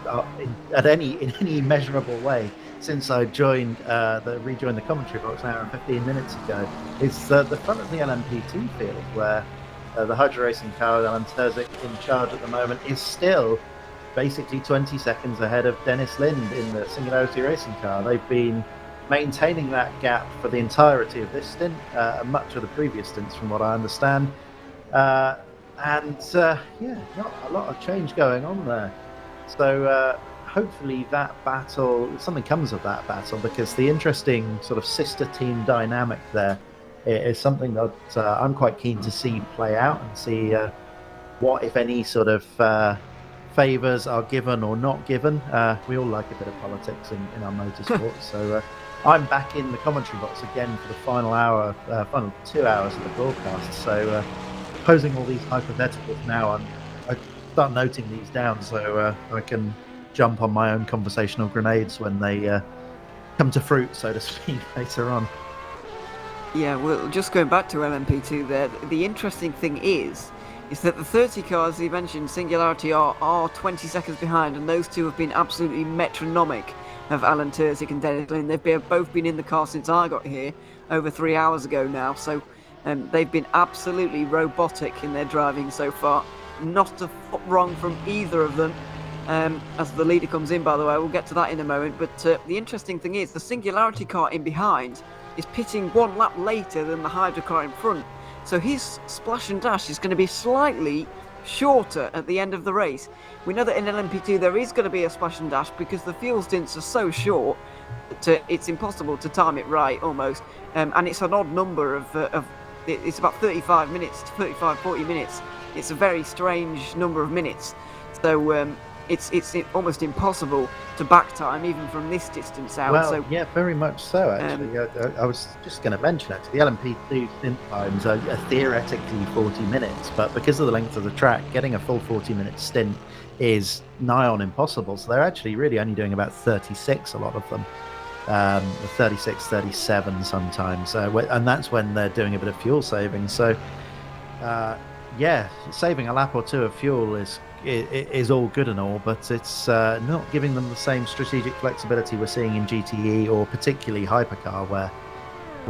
in any measurable way since I rejoined the commentary box an hour and 15 minutes ago is the front of the LMP2 field, where the Hydro Racing car, Alan Terzic in charge at the moment, is still basically 20 seconds ahead of Dennis Lind in the Singularity Racing car. They've been maintaining that gap for the entirety of this stint, and much of the previous stints from what I understand. and not a lot of change going on there. So hopefully that battle, something comes of that battle, because the interesting sort of sister team dynamic there is something that I'm quite keen to see play out and see what, if any, sort of favours are given or not given. We all like a bit of politics in our motorsport, so I'm back in the commentary box again for the final 2 hours of the broadcast. So posing all these hypotheticals now, I start noting these down so I can jump on my own conversational grenades when they come to fruit, so to speak, later on. Yeah, well, just going back to LMP2 there, the interesting thing is that the 30 cars you mentioned, Singularity, are 20 seconds behind, and those two have been absolutely metronomic of Alan Terzic and Dennis Lynn. They've both been in the car since I got here over 3 hours ago now, so they've been absolutely robotic in their driving so far. Not a foot wrong from either of them. As the leader comes in, by the way, we'll get to that in a moment, but the interesting thing is the Singularity car in behind is pitting 1 lap later than the Hypercar in front. So his splash and dash is going to be slightly shorter at the end of the race. We know that in LMP2 there is going to be a splash and dash because the fuel stints are so short that it's impossible to time it right almost. And it's an odd number of it's about 35 minutes to 40 minutes. It's a very strange number of minutes. So it's almost impossible to back time even from this distance out. Well, so, yeah, very much so, actually. I was just going to mention it. The LMP2 stint times are theoretically 40 minutes, but because of the length of the track, getting a full 40-minute stint is nigh on impossible. So they're actually really only doing about 36, a lot of them. 36, 37 sometimes. And that's when they're doing a bit of fuel saving. So, saving a lap or two of fuel is all good and all, but it's not giving them the same strategic flexibility we're seeing in GTE or particularly Hypercar, where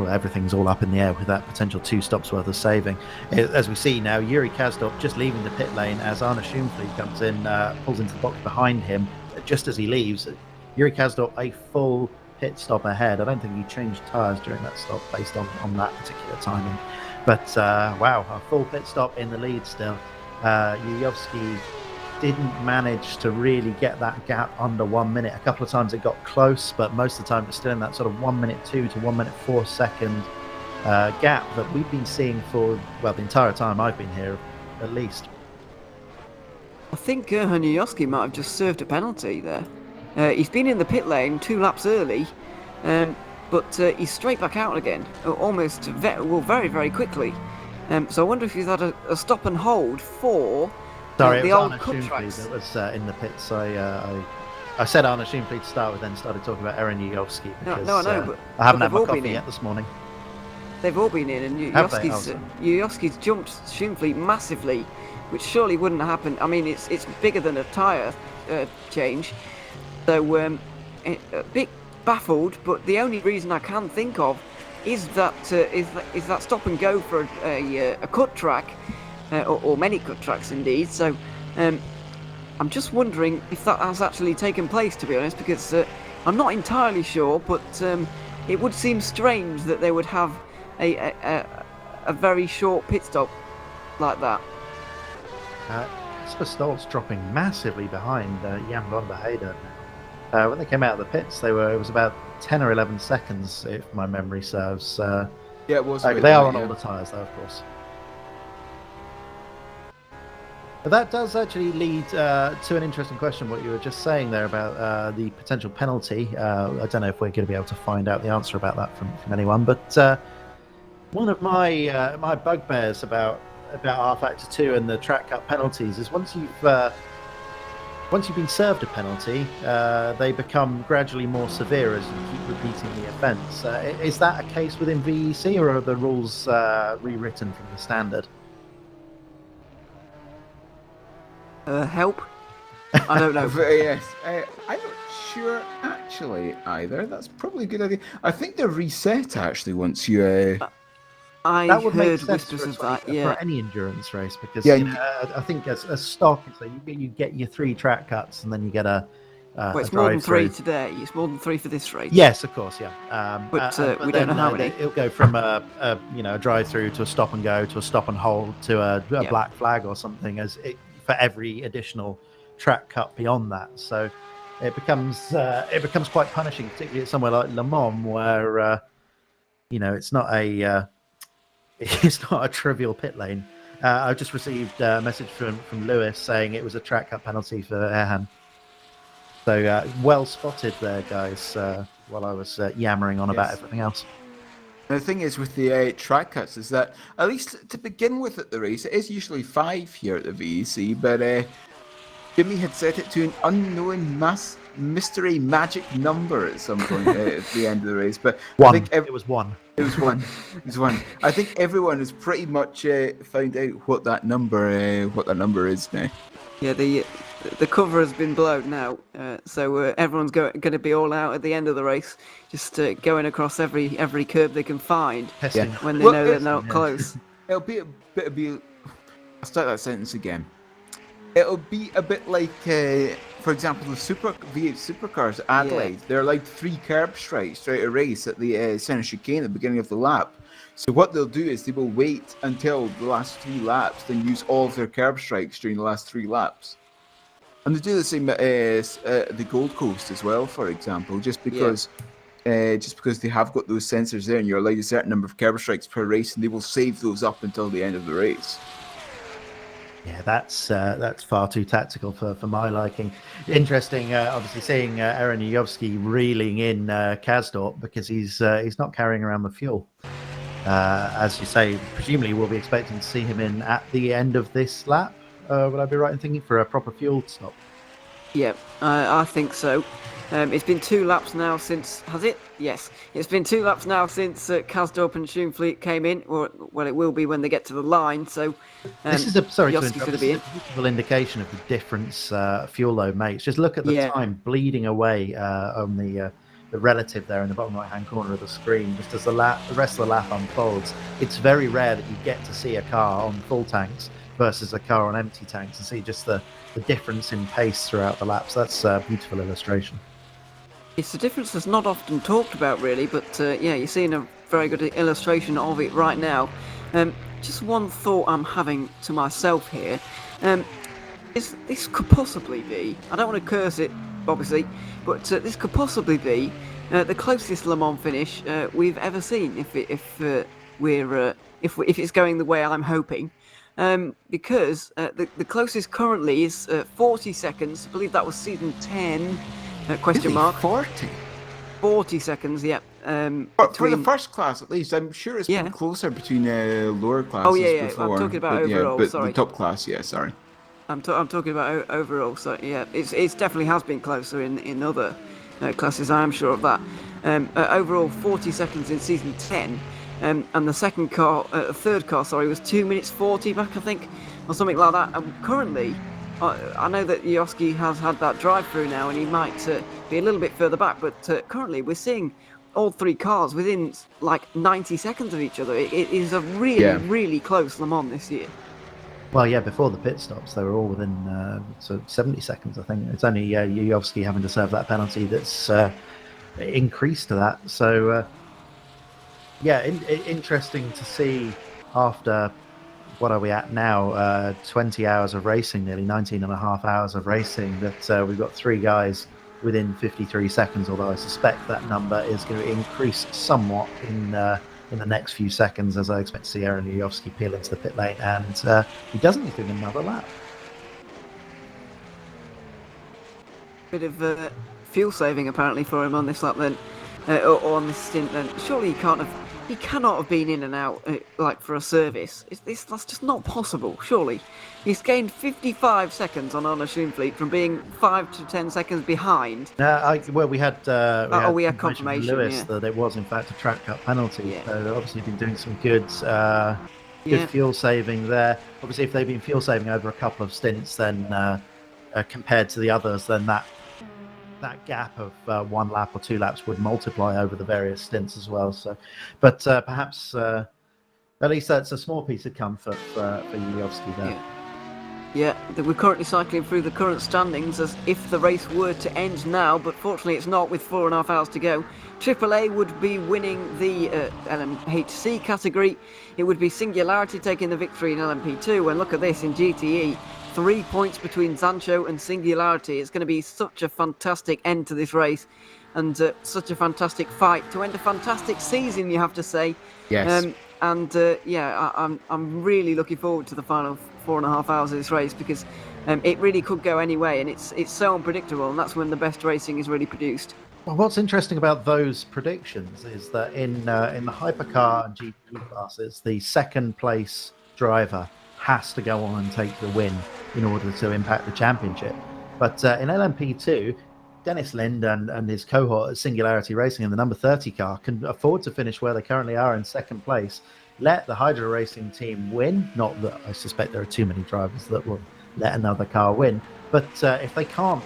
everything's all up in the air with that potential 2 stops worth of saving. As we see now, Yuri Kasdorp just leaving the pit lane as Arne Schumfleet comes in, pulls into the box behind him. Just as he leaves, Yuri Kasdorp a full pit stop ahead. I don't think he changed tyres during that stop based on that particular timing. But wow, a full pit stop in the lead still. Yuyovsky didn't manage to really get that gap under 1 minute. A couple of times it got close, but most of the time it's still in that sort of 1:02 to 1:04 gap that we've been seeing for, well, the entire time I've been here, at least. I think Gerhard Yuyovsky might have just served a penalty there. He's been in the pit lane 2 laps early, but he's straight back out again, almost very, very quickly. So I wonder if he's had a stop and hold for the old cut tracks. That was in the pits. I said Arne Schumfleet to start with, then started talking about Aaron Yuyovsky because no, I know, but I haven't had my coffee yet this morning. They've all been in, and Yuyovsky's jumped Schumfleet massively, which surely wouldn't happen. I mean, it's bigger than a tyre change. So a bit baffled, but the only reason I can think of is that stop and go for a cut track, or many cut tracks indeed. So I'm just wondering if that has actually taken place, to be honest, because I'm not entirely sure, but it would seem strange that they would have a very short pit stop like that. Kasper Stoltz dropping massively behind Jan van der Heijden. When they came out of the pits, it was about 10 or 11 seconds, if my memory serves. Yeah, it was. They are on all the tyres, though, of course. But that does actually lead to an interesting question, what you were just saying there about the potential penalty. I don't know if we're going to be able to find out the answer about that from anyone, but one of my my bugbears about rFactor 2 and the track cut penalties is once you've been served a penalty, they become gradually more severe as you keep repeating the offence. Is that a case within VEC, or are the rules rewritten from the standard? Help? I don't know. Yes, I'm not sure actually either. That's probably a good idea. I think they're reset actually once you. I that would heard make sense whispers of that. Yeah. For any endurance race, because Yeah, I think as stock, so you get your 3 track cuts, and then you get a Well, it's a more than 3 drive-through. today. It's more than 3 for this race. Yes, of course, yeah. But we then, don't know how many. It'll go from a drive-through to a stop and go to a stop and hold to a black flag or something for every additional track cut beyond that. So it becomes quite punishing, particularly at somewhere like Le Mans, where it's not a trivial pit lane. I just received a message from Lewis saying it was a track cut penalty for Erhan. So well spotted there, guys, while I was yammering on about everything else. The thing is with the track cuts is that, at least to begin with at the race, it is usually 5 here at the VEC, but Jimmy had set it to an unknown mystery magic number at some point at the end of the race. But one. I think It was 1. It was one. It was 1. I think everyone has pretty much found out what that number is now. Yeah, the cover has been blown now, so everyone's going to be all out at the end of the race, just going across every curb they can find when they know they're not close. It'll be I'll start that sentence again. It'll be a bit like, for example, the V8 supercars at Adelaide. Yeah. They're like 3 curb strikes throughout a race at the centre chicane at the beginning of the lap. So what they'll do is they will wait until the last 3 laps, then use all of their curb strikes during the last 3 laps. And they do the same at the Gold Coast as well, for example, just because they have got those sensors there and you're allowed a certain number of curb strikes per race, and they will save those up until the end of the race. Yeah, that's far too tactical for my liking. Interesting, obviously seeing Aaron Yujovski reeling in Kasdorp because he's not carrying around the fuel. As you say, presumably we'll be expecting to see him in at the end of this lap. Would I be right in thinking for a proper fuel stop? Yeah, I think so. It's been 2 laps now since... Has it? Yes. It's been 2 laps now since Kasdorp and Schoenfleet came in. Or, well, it will be when they get to the line. So this is a beautiful indication of the difference fuel load makes. Just look at the time bleeding away on the relative there in the bottom right-hand corner of the screen. Just as the rest of the lap unfolds, it's very rare that you get to see a car on full tanks versus a car on empty tanks and see just the difference in pace throughout the laps. That's a beautiful illustration. It's a difference that's not often talked about, really, but you're seeing a very good illustration of it right now. Just one thought I'm having to myself here. This could possibly be, I don't want to curse it, obviously, but this could possibly be the closest Le Mans finish we've ever seen, if it's going the way I'm hoping. Because the closest currently is 40 seconds. I believe that was season 10, question mark. 40 seconds, yeah. For the first class, at least, I'm sure it's been closer between lower classes before. I'm talking about overall, sorry. The top class, sorry. I'm talking about overall, so yeah, it definitely has been closer in other classes, I am sure of that. Overall, 40 seconds in season 10. And the third car, was 2 minutes 40 back, I think, or something like that. And currently, I know that Yoski has had that drive-through now, and he might be a little bit further back. But currently, we're seeing all 3 cars within like 90 seconds of each other. It is a really close Le Mans this year. Well, yeah, before the pit stops, they were all within 70 seconds, I think. It's only Yujovski having to serve that penalty that's increased to that. So. Interesting to see after, what are we at now, 20 hours of racing, nearly 19 and a half hours of racing, that we've got 3 guys within 53 seconds, although I suspect that number is going to increase somewhat in the next few seconds, as I expect to see Aaron Yujovski peel into the pit lane, and he doesn't need to do another lap. Bit of fuel saving apparently for him on this lap then, or on this stint then. Surely he cannot have been in and out like for a service. That's just not possible, surely. He's gained 55 seconds on Arno Schoenfleet from being 5 to 10 seconds behind. We had confirmation from Lewis that it was in fact a track cut penalty. Yeah. So they've obviously been doing some good fuel saving there. Obviously, if they've been fuel saving over a couple of stints, then compared to the others, then that gap of 1 lap or 2 laps would multiply over the various stints as well. So, but perhaps at least that's a small piece of comfort for Yujovski there. Yeah, we're currently cycling through the current standings as if the race were to end now, but fortunately it's not, with 4.5 hours to go. AAA would be winning the LMHC category. It would be Singularity taking the victory in LMP2, and look at this in GTE. 3 points between Zancho and Singularity. It's going to be such a fantastic end to this race, and such a fantastic fight to end a fantastic season, you have to say. Yes. I'm really looking forward to the final 4.5 hours of this race, because it really could go any way, and it's so unpredictable, and that's when the best racing is really produced. Well, what's interesting about those predictions is that in the Hypercar and GP classes, the second place driver has to go on and take the win in order to impact the championship. But in LMP2, Dennis Lind and his cohort at Singularity Racing in the number 30 car can afford to finish where they currently are in second place. Let the Hydra Racing team win. Not that I suspect there are too many drivers that will let another car win. But if they can't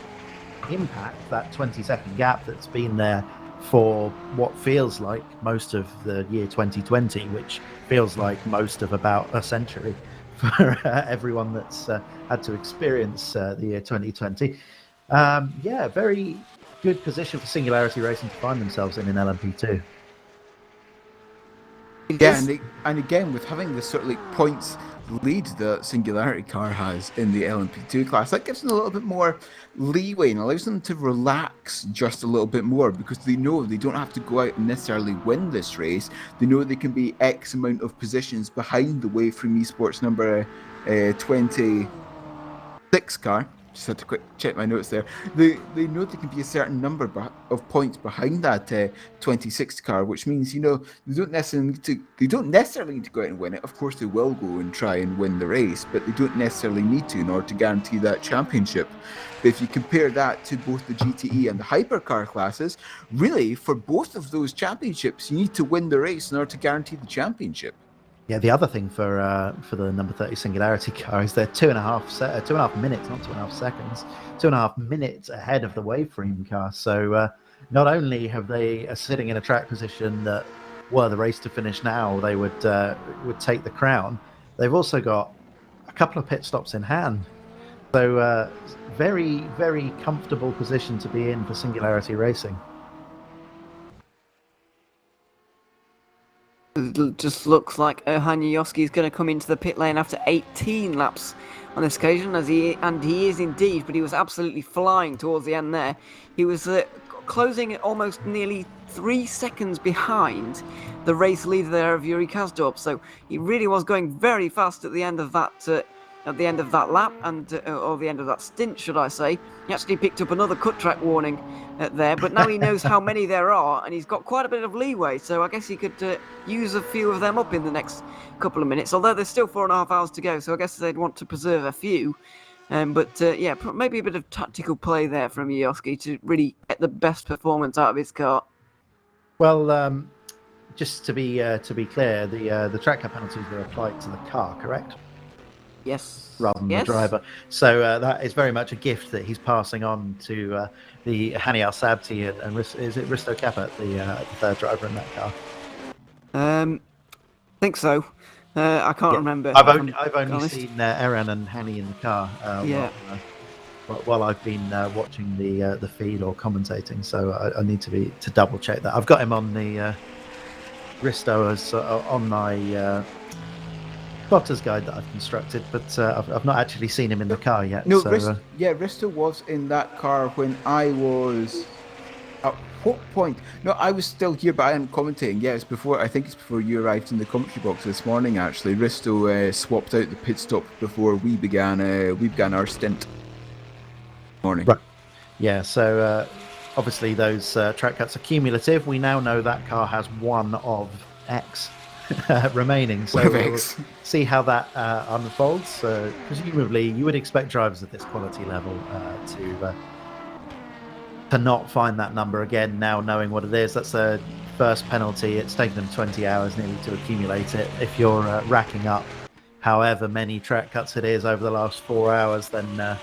impact that 20-second gap that's been there for what feels like most of the year 2020, which feels like most of about a century for everyone that's had to experience the year 2020. Very good position for Singularity Racing to find themselves in LMP2. Yeah, and again, with having this sort of like points lead that Singularity car has in the LMP2 class, that gives them a little bit more leeway and allows them to relax just a little bit more, because they know they don't have to go out and necessarily win this race. They know they can be X amount of positions behind the Wave from Esports number 26 car. Just had to quick check my notes there. They know they can be a certain number of points behind that 26 car, which means they don't necessarily need to go out and win it. Of course, they will go and try and win the race, but they don't necessarily need to in order to guarantee that championship. But if you compare that to both the GTE and the Hypercar classes, really for both of those championships, you need to win the race in order to guarantee the championship. Yeah, the other thing for the number 30 Singularity car is they're 2.5 minutes, not 2.5 seconds, 2.5 minutes ahead of the Waveframe car. So not only have they are sitting in a track position that, were the race to finish now, they would take the crown, they've also got a couple of pit stops in hand. So very, very comfortable position to be in for Singularity Racing. It just looks like Johan Joski is going to come into the pit lane after 18 laps on this occasion, he is indeed, but he was absolutely flying towards the end there. He was closing almost nearly 3 seconds behind the race leader there of Yuri Kazdorp, so he really was going very fast at the end of that lap, or the end of that stint, should I say. He actually picked up another cut track warning there, but now he knows how many there are, and he's got quite a bit of leeway, so I guess he could use a few of them up in the next couple of minutes, although there's still 4.5 hours to go, so I guess they'd want to preserve a few. Maybe a bit of tactical play there from Yoski to really get the best performance out of his car. Well, just to be clear, the track car penalties were applied to the car, correct? Yes. Rather than the driver. So that is very much a gift that he's passing on to the Hani Al-Sabti and is it Risto Kappa, the third driver in that car? I think so. I can't remember. I've only seen Eren and Hani in the car while I've been watching the feed or commentating. So I need to double check that. I've got him on the Risto as on my Potter's guide that I've constructed, but I've not actually seen him in the car yet. No, so, Risto was in that car when I was. At what point? No, I was still here, but I am commentating. Yeah, I think it's before you arrived in the commentary box this morning. Actually, Risto swapped out the pit stop before we began our stint. Morning. Right. Yeah. So obviously those track cuts are cumulative. We now know that car has one of X remaining, so we'll see how that unfolds. Presumably you would expect drivers of this quality level to not find that number again, now knowing what it is. That's the first penalty. It's taken them 20 hours nearly to accumulate it. If you're racking up however many track cuts it is over the last 4 hours, then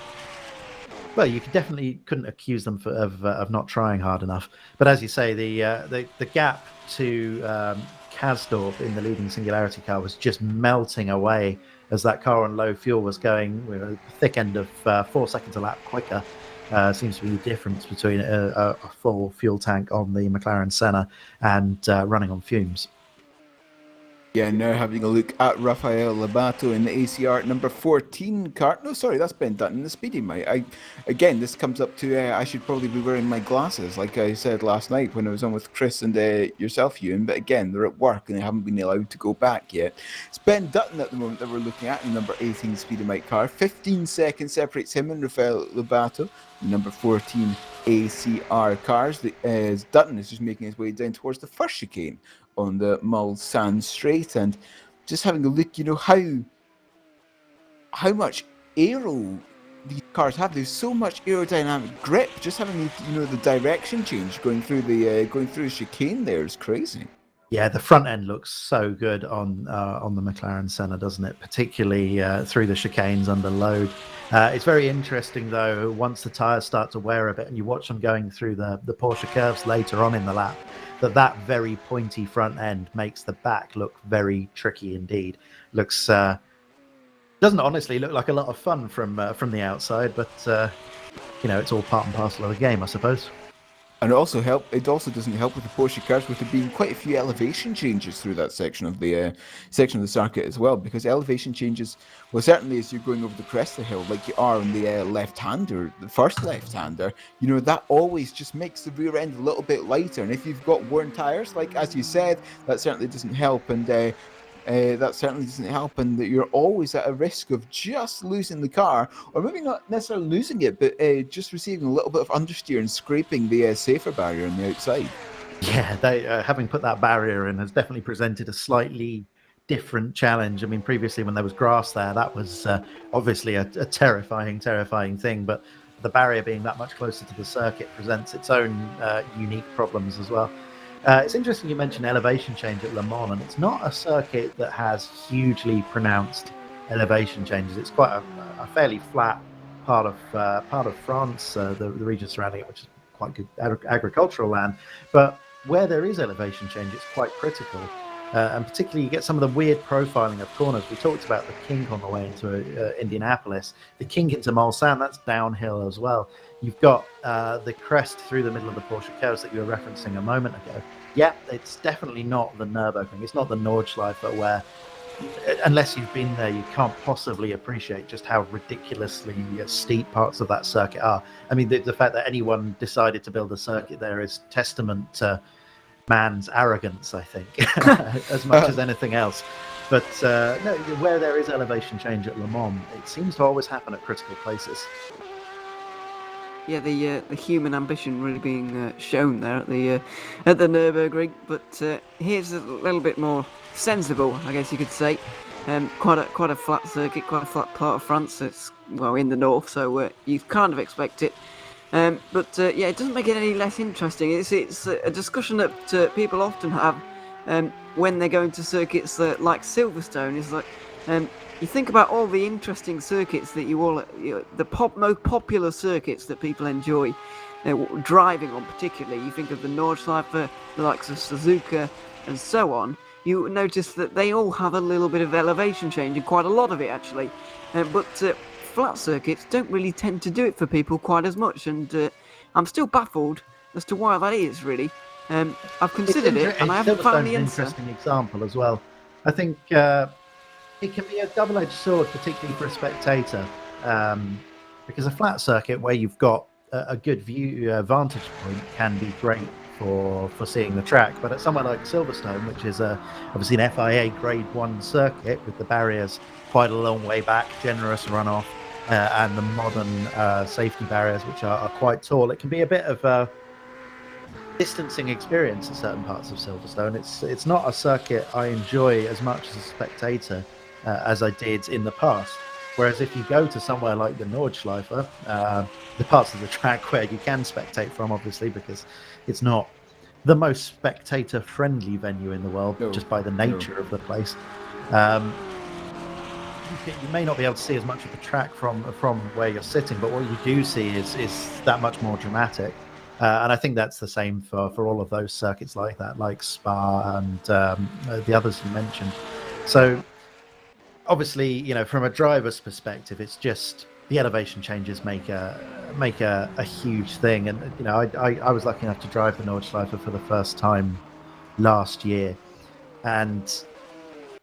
well, you couldn't accuse them of not trying hard enough. But as you say, the gap to Kazdorp in the leading Singularity car was just melting away as that car on low fuel was going with a thick end of 4 seconds a lap quicker. Seems to be the difference between a full fuel tank on the McLaren Senna and running on fumes. Yeah, now having a look at Rafael Lobato in the ACR number 14 car. No, sorry, that's Ben Dutton in the Speedy, mate. Again, this comes up to I should probably be wearing my glasses, like I said last night when I was on with Chris and yourself, Ewan. But again, they're at work and they haven't been allowed to go back yet. It's Ben Dutton at the moment that we're looking at in number 18 Speedy Mike car. 15 seconds separates him and Rafael Lobato. Number 14 ACR cars. Dutton is just making his way down towards the first chicane on the Mulsanne Straight, and just having a look, how much aero these cars have. There's so much aerodynamic grip. Just having the direction change going through the chicane there is crazy. Yeah, the front end looks so good on the McLaren Senna, doesn't it? Particularly through the chicanes under load. It's very interesting though, once the tyres start to wear a bit and you watch them going through the Porsche curves later on in the lap, that very pointy front end makes the back look very tricky indeed. Looks doesn't honestly look like a lot of fun from the outside, but it's all part and parcel of the game, I suppose. And it also doesn't help with the Porsche cars with there being quite a few elevation changes through that section of the circuit as well, because elevation changes, well, certainly as you're going over the crest of the hill, like you are on the left-hander, the first left-hander, that always just makes the rear end a little bit lighter. And if you've got worn tires, like as you said, that certainly doesn't help. And and that you're always at a risk of just losing the car, or maybe not necessarily losing it, but just receiving a little bit of understeer and scraping the safer barrier on the outside. Yeah, they having put that barrier in has definitely presented a slightly different challenge. I mean, previously when there was grass there, that was obviously a terrifying thing, but the barrier being that much closer to the circuit presents its own unique problems as well. It's interesting you mentioned elevation change at Le Mans, and it's not a circuit that has hugely pronounced elevation changes. It's quite a fairly flat part of France, the region surrounding it, which is quite good agricultural land. But where there is elevation change, it's quite critical. And particularly you get some of the weird profiling of corners. We talked about the kink on the way into Indianapolis. The kink into Mulsanne, that's downhill as well. You've got the crest through the middle of the Porsche curves that you were referencing a moment ago. Yeah, it's definitely not the Nürburgring. It's not the Nordschleife where, unless you've been there, you can't possibly appreciate just how ridiculously steep parts of that circuit are. I mean, the fact that anyone decided to build a circuit there is testament to man's arrogance, I think, as much as anything else. But no, where there is elevation change at Le Mans, it seems to always happen at critical places. Yeah, the human ambition really being shown there at the Nürburgring, but here's a little bit more sensible, I guess you could say. Quite a flat circuit, quite a flat part of France. It's in the north, so you kind of expect it. But it doesn't make it any less interesting. It's a discussion that people often have when they're going to circuits like Silverstone. Is like you think about all the interesting circuits that most popular circuits that people enjoy driving on. Particularly, you think of the Nordschleife, the likes of Suzuka, and so on. You notice that they all have a little bit of elevation change, and quite a lot of it actually. But flat circuits don't really tend to do it for people quite as much, and I'm still baffled as to why that is, really. I've considered it, and I haven't found the answer. An interesting example as well. I think it can be a double-edged sword, particularly for a spectator, because a flat circuit where you've got a good vantage point can be great for seeing the track. But at somewhere like Silverstone, which is obviously an FIA Grade 1 circuit with the barriers quite a long way back, generous runoff, and the modern safety barriers, which are quite tall, it can be a bit of a distancing experience at certain parts of Silverstone. It's not a circuit I enjoy as much as a spectator as I did in the past. Whereas if you go to somewhere like the Nordschleife, the parts of the track where you can spectate from, obviously, because it's not the most spectator-friendly venue in the world, just by the nature of the place. You may not be able to see as much of the track from where you're sitting, but what you do see is that much more dramatic. And I think that's the same for all of those circuits like that, like Spa and the others you mentioned. So obviously, you know, from a driver's perspective, it's just the elevation changes make a huge thing. And you know, I was lucky enough to drive the Nordschleife for the first time last year, and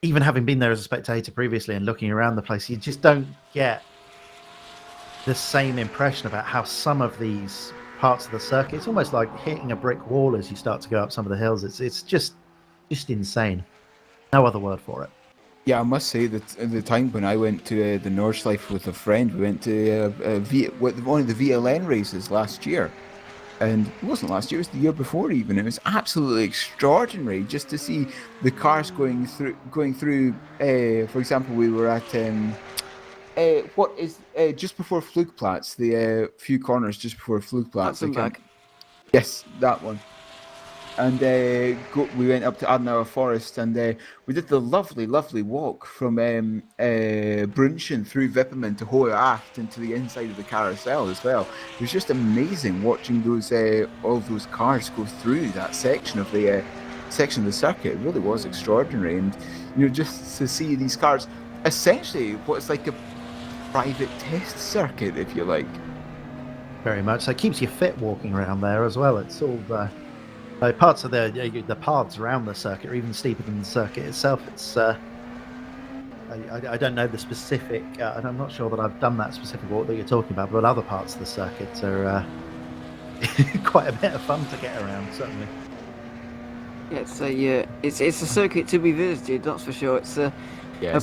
even having been there as a spectator previously and looking around the place, you just don't get the same impression about how some of these parts of the circuit, it's almost like hitting a brick wall as you start to go up some of the hills. It's just insane. No other word for it. Yeah, I must say that at the time when I went to the Nordschleife with a friend, we went to one of the VLN races last year. And it wasn't last year, it was the year before even. It was absolutely extraordinary just to see the cars going through, for example, we were at, what is, just before Flugplatz, the few corners just before Flugplatz. Yes, that one. And we went up to Adenauer Forest, and we did the lovely walk from Brunchen through Wipperman to Hohe Acht into the inside of the carousel as well. It was just amazing watching those all those cars go through that section of the circuit. It really was extraordinary, and you know, just to see these cars, essentially what's like a private test circuit, if you like. Very much. So it keeps you fit walking around there as well. It's all parts of the paths around the circuit are even steeper than the circuit itself. It's I don't know the specific, and I'm not sure that I've done that specific walk that you're talking about, but other parts of the circuit are quite a bit of fun to get around, certainly. Yeah, it's a circuit to be visited, that's for sure. It's a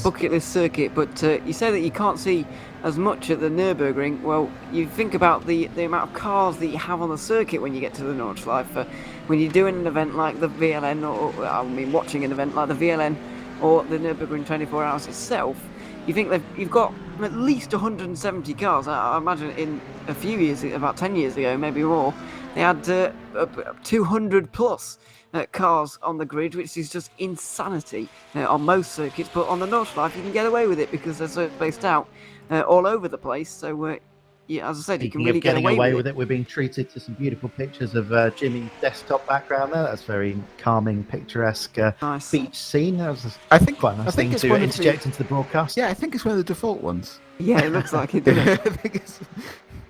bucket list circuit, but you say that you can't see as much at the Nürburgring. Well, you think about the amount of cars that you have on the circuit when you get to the Nordschleife. When you're doing an event like the VLN, or I mean watching an event like the VLN or the Nürburgring 24 Hours itself, you think that you've got at least 170 cars. I imagine in a few years, about 10 years ago, maybe more, they had 200 plus cars on the grid, which is just insanity on most circuits. But on the Nordschleife, you can get away with it because they're so spaced out all over the place. So, yeah, as I said, you can really get away with it. We're being treated to some beautiful pictures of Jimmy's desktop background there. That's very calming, picturesque nice beach scene. That was I think quite a nice thing to interject into the broadcast. Yeah, I think it's one of the default ones. Yeah, it looks like it. I think it's...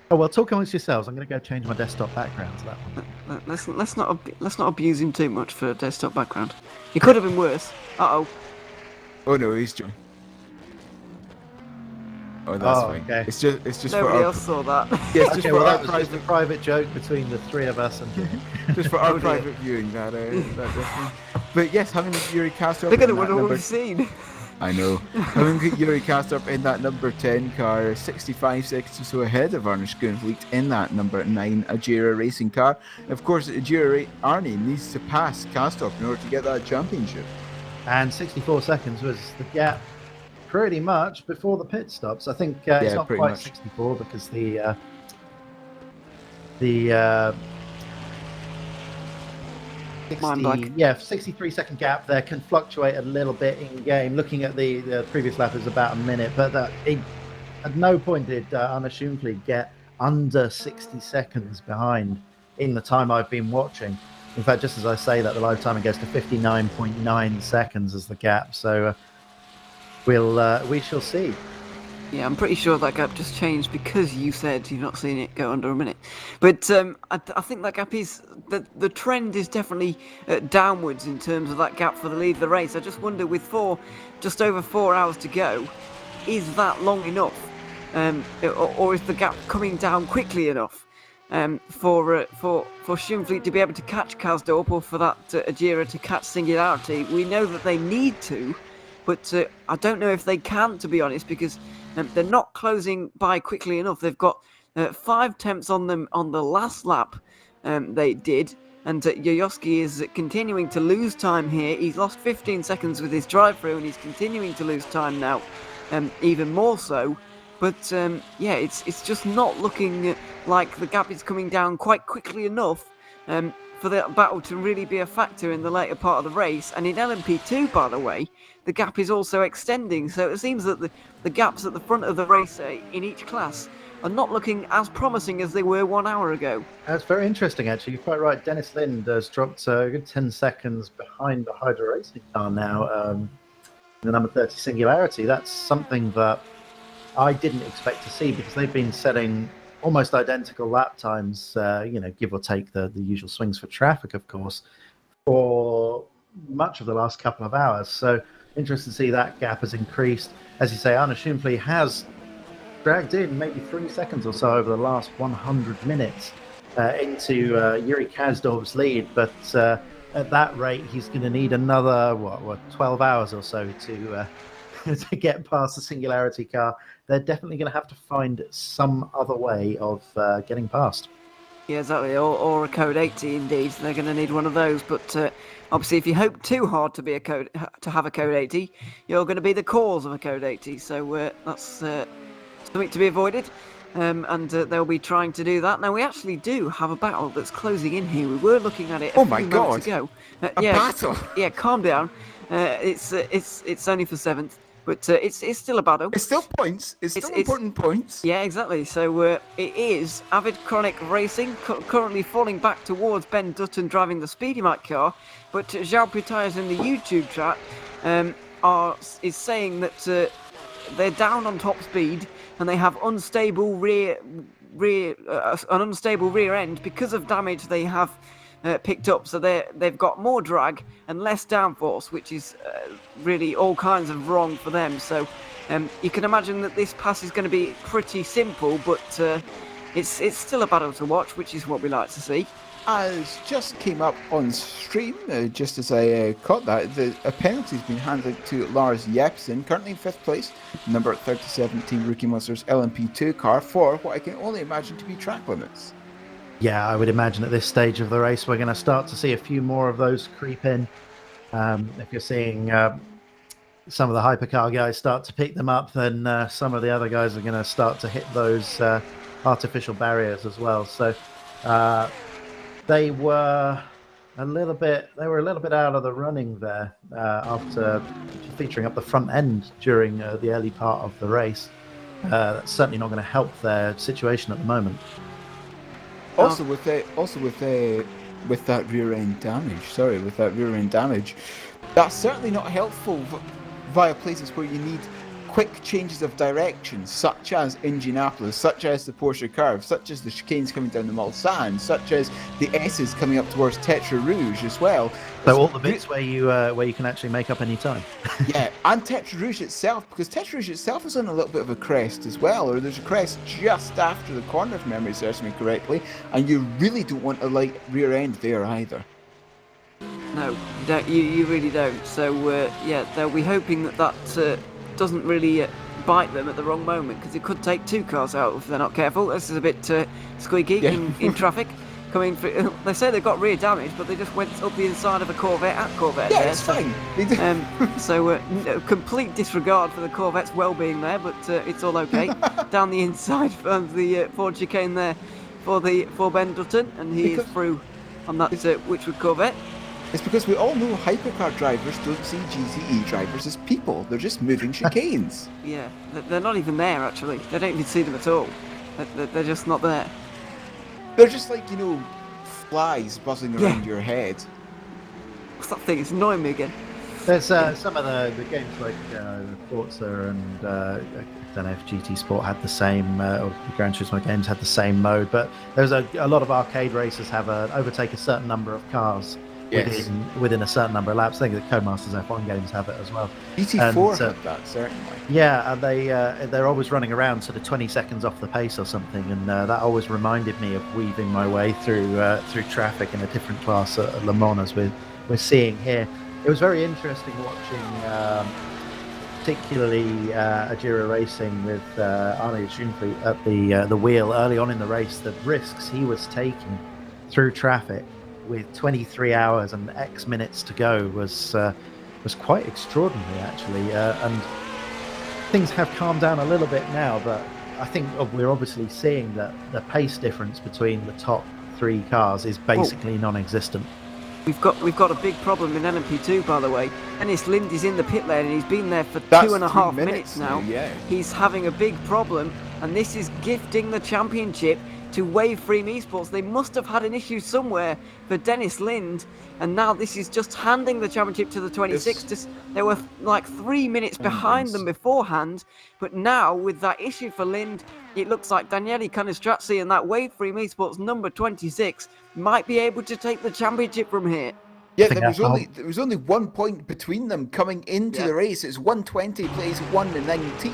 Oh well, talk amongst yourselves. I'm going to go change my desktop background to that one. Let's not abuse him too much for a desktop background. He could have been worse. Oh no, he's joking. Oh, that's fine. Okay. It's just nobody else saw that. Yeah, it's just for that our was just a private joke between the three of us, and just for our private viewing. That but yes, having Yuri Kastrup. They're gonna wonder what we've seen. I know. Having Yuri Kastrup in that number 10 car, 65 seconds or so ahead of Arne Schoenvliet in that number 9 Ajira racing car. Of course, Arne needs to pass Kastrup in order to get that championship. And 64 seconds was the gap pretty much before the pit stops. I think it's not quite much. 64 because the 63 second gap there can fluctuate a little bit in game. Looking at the previous lap, it was about a minute, but at no point did Arne Schoenvliet get under 60 seconds behind in the time I've been watching. In fact, just as I say that, the live timing goes to 59.9 seconds as the gap. So we shall see. Yeah, I'm pretty sure that gap just changed because you said you've not seen it go under a minute. But I think that gap is... The trend is definitely downwards in terms of that gap for the lead of the race. I just wonder, with just over 4 hours to go, is that long enough? Or is the gap coming down quickly enough for Schoenvliet to be able to catch Karsdorp, or for that Ajira to catch Singularity? We know that they need to, but I don't know if they can, to be honest, because they're not closing by quickly enough. They've got 5 temps on them on the last lap. They did, and Yoyoski is continuing to lose time here. He's lost 15 seconds with his drive-through, and he's continuing to lose time now, even more so. But yeah, it's just not looking like the gap is coming down quite quickly enough for the battle to really be a factor in the later part of the race. And in LMP2, by the way, the gap is also extending. So it seems that the gaps at the front of the race in each class are not looking as promising as they were 1 hour ago. That's very interesting, actually. You're quite right. Dennis Lind has dropped a good 10 seconds behind the Hydra Racing car now. the number 30 Singularity. That's something that I didn't expect to see, because they've been setting almost identical lap times, give or take the usual swings for traffic, of course, for much of the last couple of hours. So interesting to see that gap has increased. As you say, Arne Schumfli has dragged in maybe 3 seconds or so over the last 100 minutes into Yuri Kasdorp's lead, but at that rate, he's going to need another 12 hours or so to to get past the Singularity car. They're definitely going to have to find some other way of getting past. Yeah, exactly. Or a code 80 indeed. They're going to need one of those. But obviously, if you hope too hard to have a code 80, you're going to be the cause of a code 80. So that's something to be avoided. And they'll be trying to do that. Now, we actually do have a battle that's closing in here. We were looking at it a few moments ago. A battle? Yeah, calm down. It's only for 7th. But it's still a battle. It's still points. It's still important points. Yeah, exactly. So it is Avid Chronic Racing currently falling back towards Ben Dutton driving the Speedy Mike car. But Zhao Putayas in the YouTube chat is saying that they're down on top speed and they have an unstable rear end because of damage they have picked up. So they've got more drag and less downforce, which is really all kinds of wrong for them. So you can imagine that this pass is going to be pretty simple, but it's still a battle to watch, which is what we like to see. As just came up on stream, just as I caught that, a penalty has been handed to Lars Jepsen, currently in 5th place, number 37 Team Rookie Monsters LMP2 car, for what I can only imagine to be track limits. Yeah, I would imagine at this stage of the race, we're going to start to see a few more of those creep in. If you're seeing some of the Hypercar guys start to pick them up, then some of the other guys are going to start to hit those artificial barriers as well. So they were a little bit out of the running there after featuring up the front end during the early part of the race. That's certainly not going to help their situation at the moment. Also with that rear end damage, that's certainly not helpful via places where you need quick changes of direction, such as Indianapolis, such as the Porsche curve, such as the chicanes coming down the Mulsanne, such as the S's coming up towards Tetra Rouge as well. So all the bits where you can actually make up any time. Yeah, and Tetra Rouge itself, because Tetra Rouge itself is on a little bit of a crest as well, or there's a crest just after the corner, if memory serves me correctly, and you really don't want a light rear end there either. No, you really don't. So they'll be hoping that doesn't really bite them at the wrong moment, because it could take 2 cars out if they're not careful. This is a bit squeaky in traffic. Coming through, they say they've got rear damage, but they just went up the inside of a Corvette at Corvette. Yeah, there, it's fine. So complete disregard for the Corvette's well-being there, but it's all okay. Down the inside of the Ford chicane there for Ben Dutton, and he is through on that Witchwood Corvette. It's because we all know Hypercar drivers don't see GTE drivers as people. They're just moving chicanes. Yeah, they're not even there, actually. They don't even see them at all. They're just not there. They're just like, flies buzzing around your head. What's that thing? It's annoying me again. There's some of the games like Forza and I don't know if GT Sport had the same, or the Gran Turismo games had the same mode, but there's a lot of arcade races overtake a certain number of cars. Yes. Within a certain number of laps. I think the Codemasters F1 games have it as well. GT4 had that, certainly. Yeah, and they're always running around sort of 20 seconds off the pace or something, and that always reminded me of weaving my way through traffic in a different class at Le Mans, as we're seeing here. It was very interesting watching, particularly Ajira Racing with Arne Schumfli at the wheel early on in the race. The risks he was taking through traffic with 23 hours and X minutes to go was quite extraordinary, actually. And things have calmed down a little bit now, but I think we're obviously seeing that the pace difference between the top 3 cars is basically non-existent. We've got a big problem in LMP2, by the way. Dennis Lind is in the pit lane, and he's been there for 2.5 minutes now. Yeah. He's having a big problem, and this is gifting the championship to Waveframe Esports. They must have had an issue somewhere for Dennis Lind, and now this is just handing the championship to the 26. They were like 3 minutes behind them beforehand, but now with that issue for Lind, it looks like Daniele Canestrazzi and that Waveframe Esports number 26 might be able to take the championship from here. Yeah, there was only 1 point between them coming into the race. It's 120 plays 1 and 19,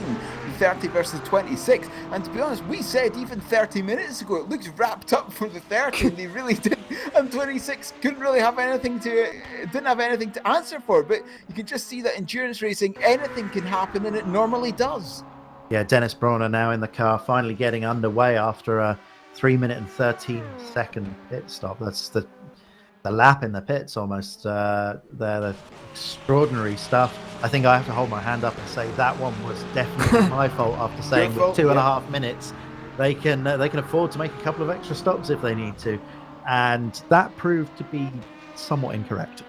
30 versus 26. And to be honest, we said even 30 minutes ago it looks wrapped up for the 30, and they really did. And 26 couldn't really have anything didn't have anything to answer for. But you can just see that endurance racing, anything can happen, and it normally does. Yeah, Dennis Brawner now in the car, finally getting underway after a 3 minute and 13 second pit stop. That's the lap in the pits almost. They're extraordinary stuff. I think I have to hold my hand up and say that one was definitely my fault after saying with 2.5 minutes they can afford to make a couple of extra stops if they need to, and that proved to be somewhat incorrect.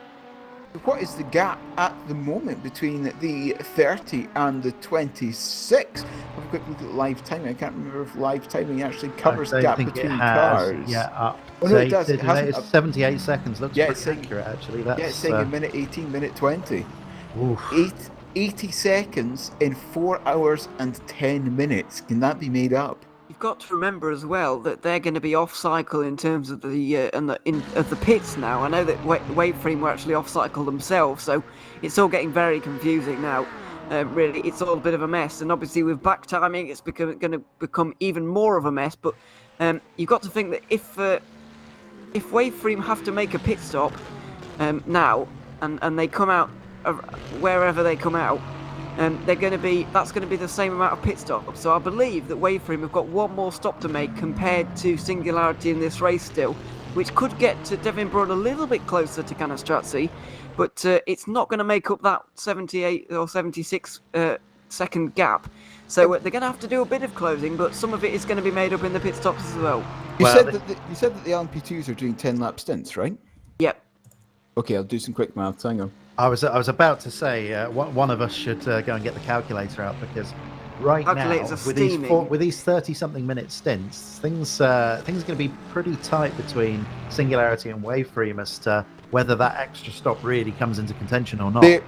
What is the gap at the moment between the 30 and the 26? Have a quick look at live timing. I can't remember if live timing actually covers the gap between cars. Yeah, up. Oh, no, it does. It it's 78 seconds. Looks pretty accurate, actually. It's saying a minute 18, minute 20. Oof. 80 seconds in 4 hours and 10 minutes. Can that be made up? You've got to remember as well that they're going to be off cycle in terms of the pits now. I know that Waveframe were actually off cycle themselves, so it's all getting very confusing now. Really, it's all a bit of a mess, and obviously with back timing, it's going to become even more of a mess. But you've got to think that if Waveframe have to make a pit stop now, and they come out wherever they come out, that's going to be the same amount of pit stops. So I believe that Waveframe have got one more stop to make compared to Singularity in this race still, which could get to Devin Braun a little bit closer to Canestrazzi, but it's not going to make up that 78 or 76 second gap. So they're going to have to do a bit of closing, but some of it is going to be made up in the pit stops as well. You said that the LMP2s are doing 10-lap stints, right? Yep. Okay, I'll do some quick maths. Hang on. I was about to say one of us should go and get the calculator out, because right now with these 30-something minute stints, things are going to be pretty tight between Singularity and Waveframe as to whether that extra stop really comes into contention or not. They're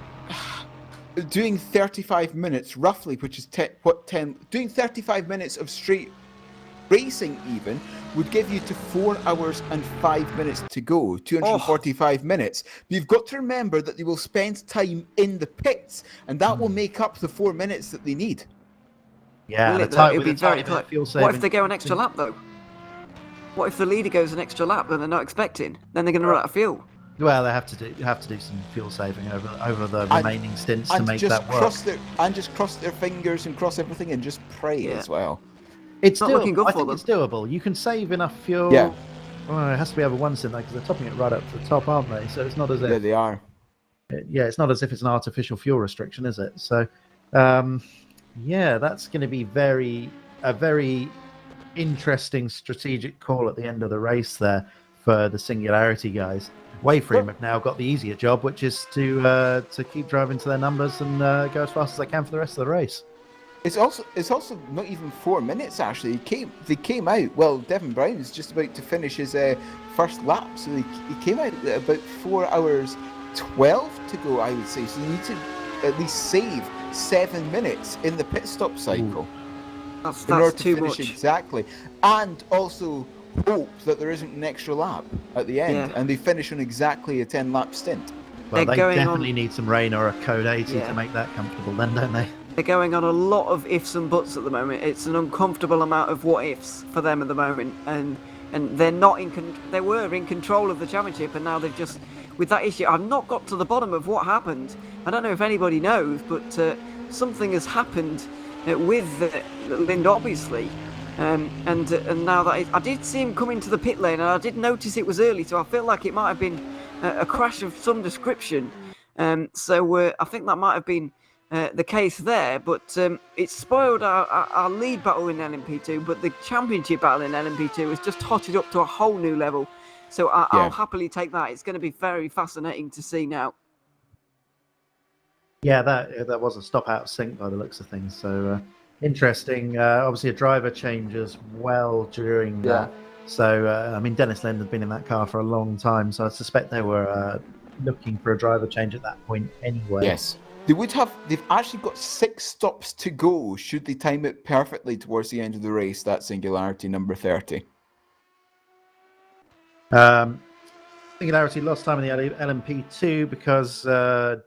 doing 35 minutes roughly, which is 10. Doing 35 minutes of straight racing even would give you to 4 hours and 5 minutes to go, 245 minutes. But you've got to remember that they will spend time in the pits, and that will make up the 4 minutes that they need. Yeah, it'll be very tight. What if they go an extra lap though? What if the leader goes an extra lap that they're not expecting? Then they're going to run out of fuel. Well, they have to do some fuel saving over the remaining stints to make that work. Just cross their fingers and cross everything and just pray as well. It's not looking good I for think them. It's doable. You can save enough fuel. Yeah. Well, it has to be over one stint though, because they're topping it right up to the top, aren't they? So it's not as if. Yeah, they are. It's not as if it's an artificial fuel restriction, is it? So, that's going to be a very interesting strategic call at the end of the race there for the Singularity guys. Waveframe have now got the easier job, which is to keep driving to their numbers and go as fast as they can for the rest of the race. It's also not even 4 minutes actually. They came out. Well, Devin Brown's just about to finish his first lap, so he came out at about 4 hours 12 to go, I would say. So you need to at least save 7 minutes in the pit stop cycle. That's too much. Exactly, and also hope that there isn't an extra lap at the end, and they finish on exactly a 10-lap stint. Well, they definitely need some rain or a code 80 to make that comfortable, then, don't they? They're going on a lot of ifs and buts at the moment. It's an uncomfortable amount of what ifs for them at the moment, and they're not they were in control of the championship, and now they've just, with that issue, I've not got to the bottom of what happened. I don't know if anybody knows, but something has happened with Lind, obviously, and now that I did see him come into the pit lane, and I did notice it was early, so I feel like it might have been a crash of some description. So I think that might have been the case there, but it spoiled our lead battle in LMP2, but the championship battle in LMP2 has just hotted up to a whole new level. So I'll happily take that. It's going to be very fascinating to see now. Yeah, that was a stop out of sync by the looks of things. So interesting. Obviously, a driver change as well during that. So, I mean, Dennis Lind had been in that car for a long time, so I suspect they were looking for a driver change at that point anyway. Yes. They've actually got 6 stops to go should they time it perfectly towards the end of the race, that Singularity number 30. Singularity lost time in the LMP2 because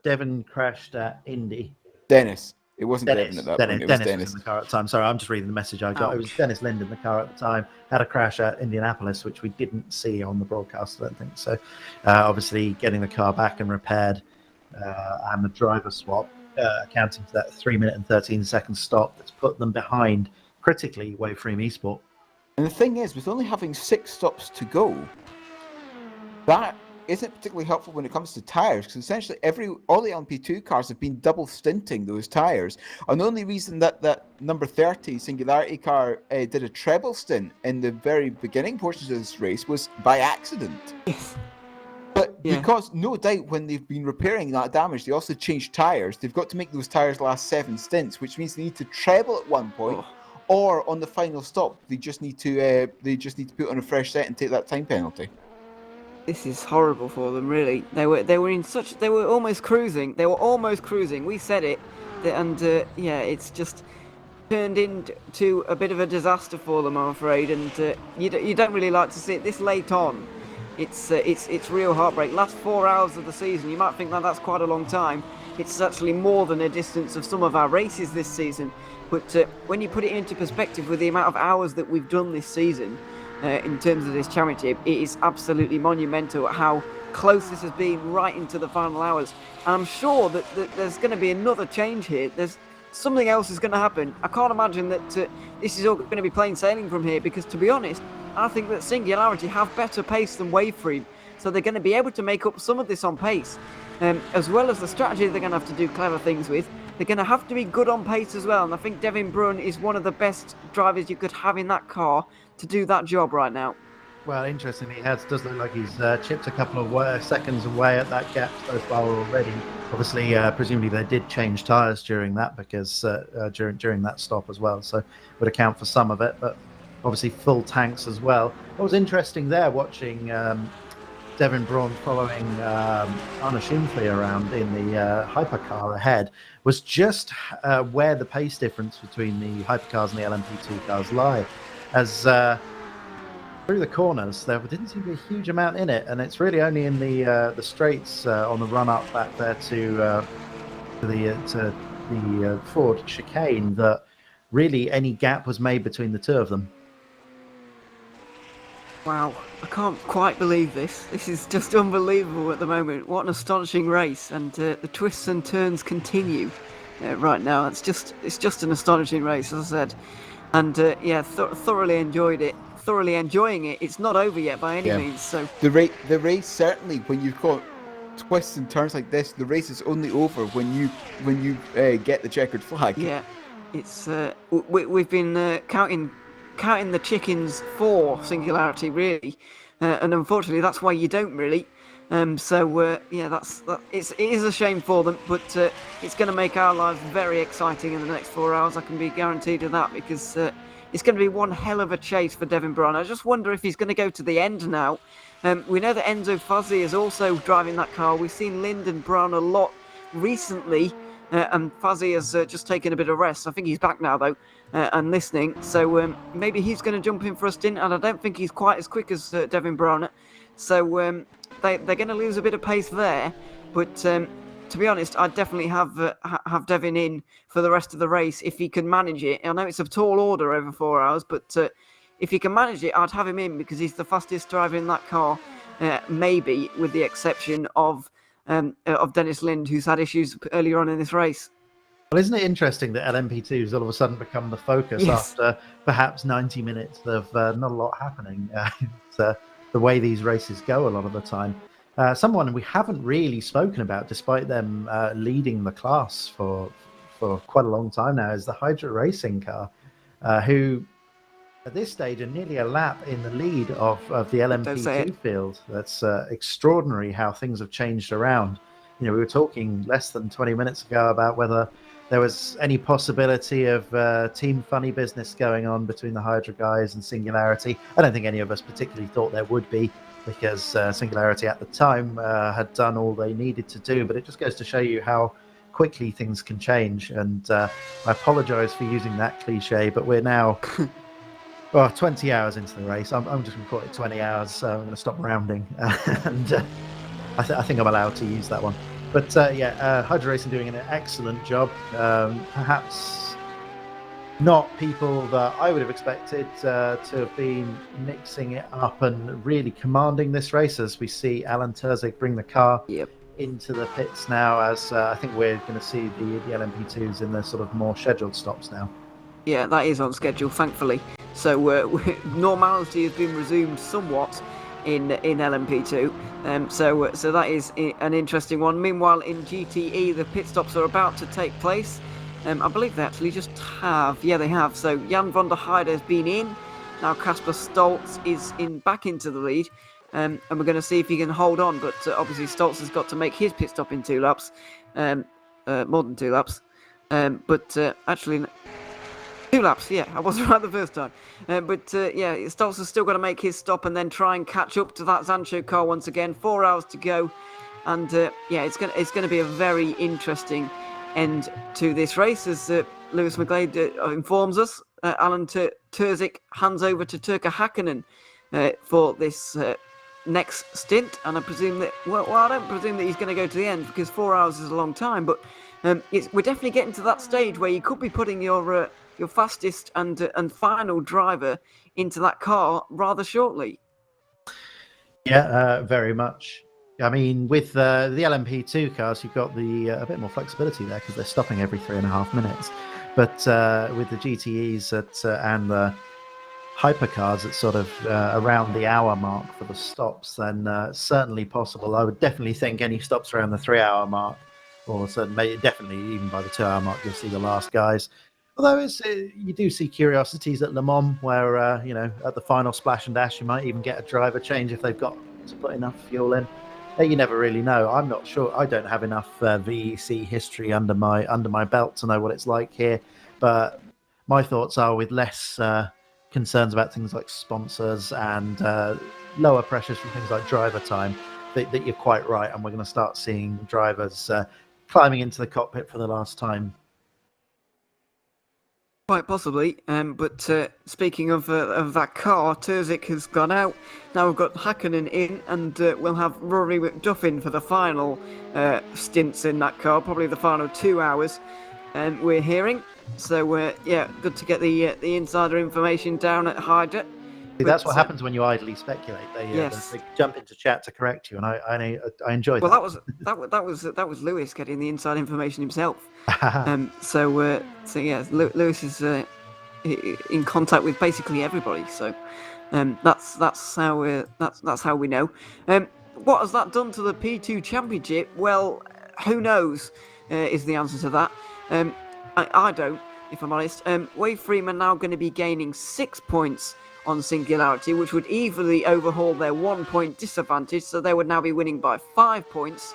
Devon crashed at Indy. Dennis. It wasn't Devon at that point. It was Dennis was in the car at the time. Sorry, I'm just reading the message I got. Ouch. It was Dennis Lind in the car at the time. Had a crash at Indianapolis, which we didn't see on the broadcast, I don't think. So, obviously, getting the car back and repaired and the driver swap, accounting for that 3 minute and 13 second stop that's put them behind critically Waveframe Esport. And the thing is, with only having 6 stops to go, that isn't particularly helpful when it comes to tyres, because essentially all the LMP2 cars have been double stinting those tyres. And the only reason that number 30 Singularity car did a treble stint in the very beginning portions of this race was by accident. Yes. But because no doubt when they've been repairing that damage, they also changed tyres. They've got to make those tyres last 7 stints, which means they need to treble at one point, or on the final stop they just need to put on a fresh set and take that time penalty. This is horrible for them, really. They were almost cruising. We said it, and it's just turned into a bit of a disaster for them, I'm afraid. And you don't really like to see it this late on. It's real heartbreak. Last 4 hours of the season, you might think that's quite a long time. It's actually more than a distance of some of our races this season. But when you put it into perspective with the amount of hours that we've done this season, in terms of this championship, it is absolutely monumental how close this has been right into the final hours. And I'm sure that there's going to be another change here. There's something else is going to happen. I can't imagine that this is all going to be plain sailing from here, because to be honest, I think that Singularity have better pace than Waveframe, so they're going to be able to make up some of this on pace, as well as the strategy they're going to have to do clever things with. They're going to have to be good on pace as well, and I think Devin Brun is one of the best drivers you could have in that car to do that job right now. Well, interestingly, it does look like he's chipped a couple of seconds away at that gap so far already. Obviously, presumably they did change tyres during that, because during that stop as well, so would account for some of it, but obviously full tanks as well. What was interesting there, watching Devin Braun following Arne Schumfli around in the Hypercar ahead, was just where the pace difference between the Hypercars and the LMP2 cars lie. As through the corners, there didn't seem to be a huge amount in it, and it's really only in the straights on the run up back there to the Ford chicane that really any gap was made between the two of them. Wow, I can't quite believe this. This is just unbelievable at the moment. What an astonishing race, and the twists and turns continue right now. It's just an astonishing race, as I said. And thoroughly enjoyed it. Thoroughly enjoying it. It's not over yet by any means. So the race certainly, when you've got twists and turns like this, the race is only over when you get the checkered flag. Yeah, it's we've been counting the chickens for Singularity, really, and unfortunately that's why you don't really. It is a shame for them, but it's going to make our lives very exciting in the next 4 hours. I can be guaranteed of that, because it's going to be one hell of a chase for Devin Braun. I just wonder if he's going to go to the end now. We know that Enzo Fuzzy is also driving that car. We've seen Lind and Braun a lot recently, and Fuzzy has just taken a bit of rest. I think he's back now, though, and listening. So maybe he's going to jump in for a stint, and I don't think he's quite as quick as Devin Braun. So they're going to lose a bit of pace there, but to be honest, I'd definitely have Devin in for the rest of the race if he can manage it. I know it's a tall order over 4 hours, but if he can manage it, I'd have him in, because he's the fastest driver in that car, maybe with the exception of Dennis Lind, who's had issues earlier on in this race. Well, isn't it interesting that LMP2 has all of a sudden become the focus after perhaps 90 minutes of not a lot happening? It's the way these races go a lot of the time. Someone we haven't really spoken about, despite them leading the class for quite a long time now, is the Hydra Racing car, who at this stage are nearly a lap in the lead of the LMP2 field. That's extraordinary how things have changed around. You know, we were talking less than 20 minutes ago about whether there was any possibility of team funny business going on between the Hydra guys and Singularity. I don't think any of us particularly thought there would be, because Singularity at the time had done all they needed to do, but it just goes to show you how quickly things can change. And I apologize for using that cliche, but we're now 20 hours into the race. I'm just going to call it 20 hours, so I'm going to stop rounding. And I think I'm allowed to use that one. But Hydra Racing doing an excellent job. Perhaps not people that I would have expected to have been mixing it up and really commanding this race, as we see Alan Turzig bring the car into the pits now, as I think we're going to see the LMP2s in the sort of more scheduled stops now. Yeah, that is on schedule, thankfully. So normality has been resumed somewhat in LMP2. So that is an interesting one. Meanwhile, in GTE, the pit stops are about to take place. I believe they actually just have. Yeah, they have. So Jan van der Heide has been in. Now Casper Stolz is back into the lead. And we're going to see if he can hold on. But obviously Stolz has got to make his pit stop in 2 laps. More than 2 laps. Actually... 2 laps, yeah, I was right the first time. Stolz has still got to make his stop and then try and catch up to that Zancho car once again. 4 hours to go, and it's going to be a very interesting end to this race, as Lewis McGlade informs us. Alan Turzig hands over to Turkka Häkkinen for this next stint, and I presume that I don't presume that he's going to go to the end, because 4 hours is a long time, but we're definitely getting to that stage where you could be putting your fastest and final driver into that car rather shortly. Yeah, very much. I mean, with the LMP2 cars, you've got a bit more flexibility there, because they're stopping every 3.5 minutes. But with the GTEs and the Hypercars at sort of around the hour mark for the stops, then certainly possible. I would definitely think any stops around the 3-hour mark, or definitely even by the 2-hour mark, you'll see the last guys. Although you do see curiosities at Le Mans where, at the final splash and dash, you might even get a driver change if they've got to put enough fuel in. You never really know. I'm not sure. I don't have enough VEC history under my belt to know what it's like here. But my thoughts are, with less concerns about things like sponsors and lower pressures from things like driver time, that you're quite right. And we're going to start seeing drivers climbing into the cockpit for the last time. Quite possibly, but speaking of that car, Turzig has gone out. Now we've got Häkkinen in, and we'll have Rory McDuffin for the final stints in that car, probably the final 2 hours, we're hearing. So, good to get the insider information down at Hydra. That's what happens when you idly speculate. They jump into chat to correct you, and I enjoyed that. Well, that was Lewis getting the inside information himself. Lewis is in contact with basically everybody. So that's how we know. What has that done to the P2 Championship? Well, who knows? Is the answer to that. I don't, if I'm honest. Wade Freeman now going to be gaining 6 points on Singularity, which would easily overhaul their 1-point disadvantage, so they would now be winning by 5 points.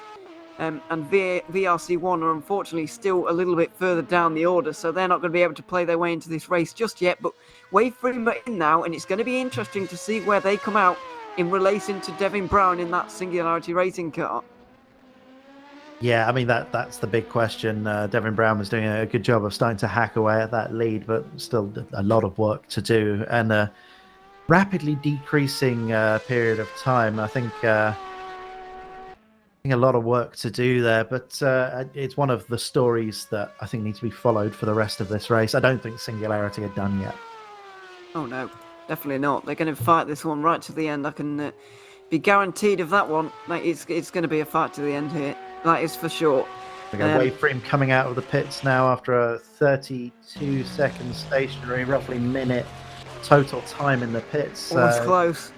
And VRC1 are unfortunately still a little bit further down the order, so they're not going to be able to play their way into this race just yet. But Wade Freeman are in now, and it's going to be interesting to see where they come out in relation to Devin Brown in that Singularity racing car. Yeah, I mean, that's the big question. Devin Brown was doing a good job of starting to hack away at that lead, but still a lot of work to do, and a rapidly decreasing period of time. I think a lot of work to do there, but it's one of the stories that I think needs to be followed for the rest of this race. I don't think Singularity are done yet. Oh no, definitely not. They're going to fight this one right to the end. I can be guaranteed of that one. It's going to be a fight to the end here. That is for sure. Wade Freeman coming out of the pits now after a 32-second stationary, roughly minute total time in the pits. Almost close.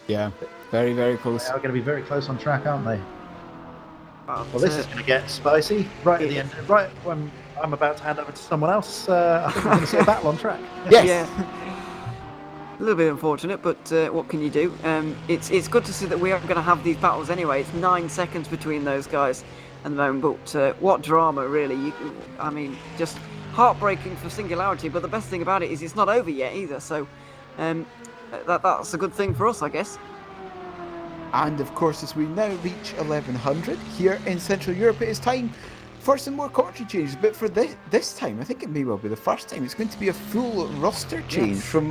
Yeah, very, very close. They are going to be very close on track, aren't they? Well, this is going to get spicy right at the end. Right when I'm about to hand over to someone else, I think we're going to see a battle on track. Yes. Yeah. A little bit unfortunate, but what can you do? It's good to see that we are going to have these battles anyway. It's 9 seconds between those guys. at the moment. But what drama, really. I mean, just heartbreaking for Singularity, but the best thing about it is it's not over yet either, so that's a good thing for us, I guess. And of course, as we now reach 1100 here in Central Europe, it is time for some more commentary changes. But for this time, I think it may well be the first time, it's going to be a full roster change. Yes. From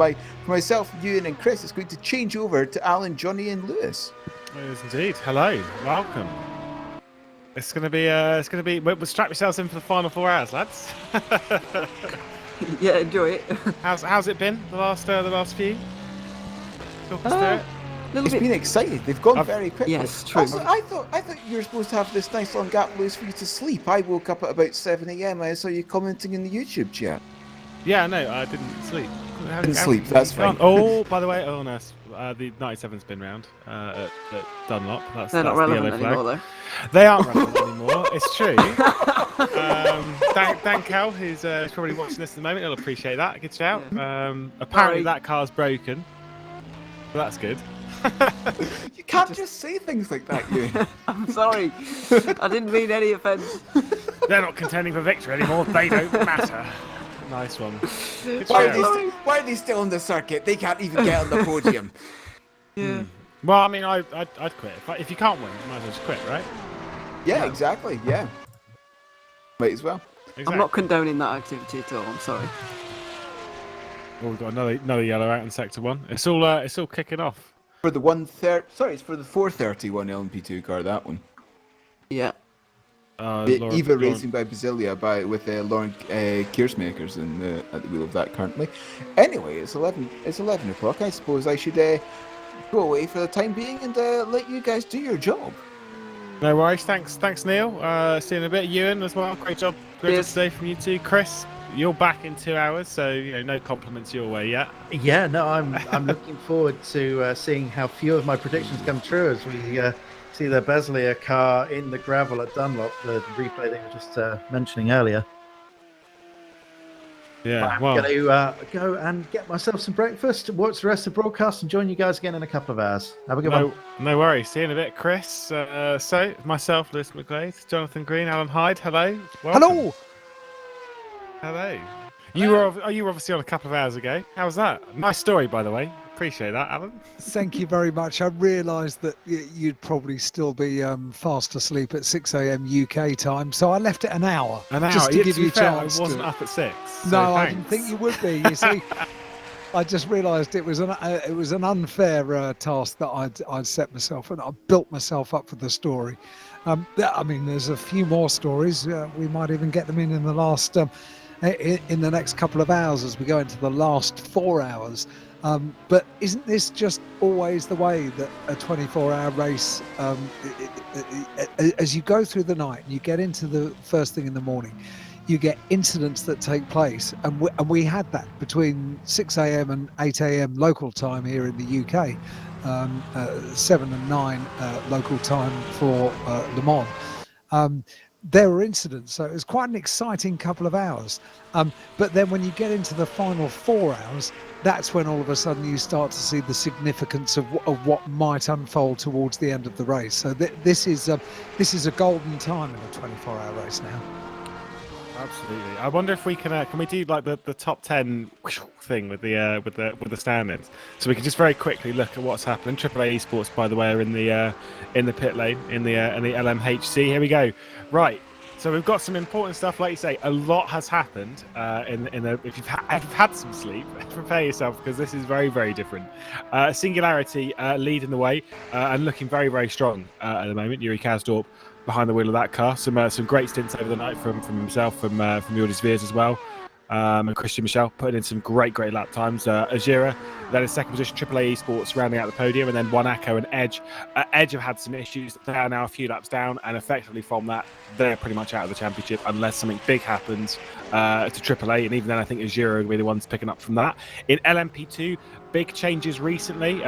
myself, Ewan and Chris. It's going to change over to Alan, Johnny and Lewis. It is indeed. Hello, welcome. It's going to be. We'll strap yourselves in for the final 4 hours, lads. Yeah, enjoy it. How's it been the last few? Talk us through it. It's been exciting. They've gone very quickly. Yes, true. Also, I thought you were supposed to have this nice long gap, Lewis, for you to sleep. I woke up at about 7 a.m. I saw you commenting in the YouTube chat. Yeah, no, I didn't sleep. Didn't sleep. That's fine. Oh, by the way, no, the 97's been round at Dunlop. They're not relevant anymore, though. They aren't relevant anymore. It's true. Dan Cal, who's probably watching this at the moment, he'll appreciate that. Good shout. Yeah. Apparently that car's broken. Well, that's good. You can't just say things like that, Ewan. I'm sorry. I didn't mean any offence. They're not contending for victory anymore. They don't matter. Nice one. Good Why shout. are they still on the circuit? They can't even get on the podium. Yeah. Well, I mean, I'd quit. If you can't win, you might as well just quit, right? Yeah, exactly. Yeah. Might as well. Exactly. I'm not condoning that activity at all. I'm sorry. Oh, we've got another yellow out in sector 1. It's all kicking off. For the 130, sorry, it's for the 431 LMP2 car. That one. Yeah. Eva Racing by Basilia with Lauren Kiersmakers at the wheel of that currently. Anyway, it's 11 o'clock. I suppose I should go away for the time being and let you guys do your job. No worries. Thanks, Neil. See you in a bit. Ewan as well. Great job today from you too. Chris, you're back in 2 hours, so no compliments your way yet. Yeah, no, I'm looking forward to seeing how few of my predictions come true as we see the Basilia car in the gravel at Dunlop, the replay they were just mentioning earlier. Yeah, I'm going to go and get myself some breakfast, watch the rest of the broadcast, and join you guys again in a couple of hours. Have a good one. No worries. See you in a bit, Chris. So, myself, Lewis McGlade, Jonathan Green, Alan Hyde. Hello. Welcome. Hello. You were obviously on a couple of hours ago. How was that? Nice story, by the way. Appreciate that, Alan. Thank you very much. I realised that you'd probably still be fast asleep at 6 a.m. UK time, so I left it an hour. Just to give you a chance. I wasn't up at 6. So no, I didn't think you would be. You see, I just realised it was an unfair task that I'd set myself, and I built myself up for the story. I mean, there's a few more stories. We might even get them in the last. In the next couple of hours as we go into the last 4 hours. But isn't this just always the way that a 24-hour race, as you go through the night and you get into the first thing in the morning, you get incidents that take place. And we had that between 6 a.m. and 8 a.m. local time here in the UK, 7 and 9 local time for Le Mans. There were incidents, so it was quite an exciting couple of hours. But then when you get into the final 4 hours, that's when all of a sudden you start to see the significance of what might unfold towards the end of the race. So this is a golden time in a 24-hour race now. Absolutely. I wonder if we can we do like the top 10 thing with the standings, so we can just very quickly look at what's happening. AAA Esports, by the way, are in the pit lane in the LMHC. Here we go. Right. So we've got some important stuff, like you say. A lot has happened. If you've had some sleep, prepare yourself because this is very, very different. Singularity leading the way and looking very, very strong at the moment. Yuri Kasdorp behind the wheel of that car. Some great stints over the night from himself, from Yuri Veers as well. And Christian Michel putting in some great lap times. Ajira, then in second position, AAA Esports rounding out the podium, and then Wanako and Edge. Edge have had some issues. They are now a few laps down, and effectively from that, they're pretty much out of the championship unless something big happens to AAA. And even then, I think Ajira will be the ones picking up from that. In LMP2, big changes recently.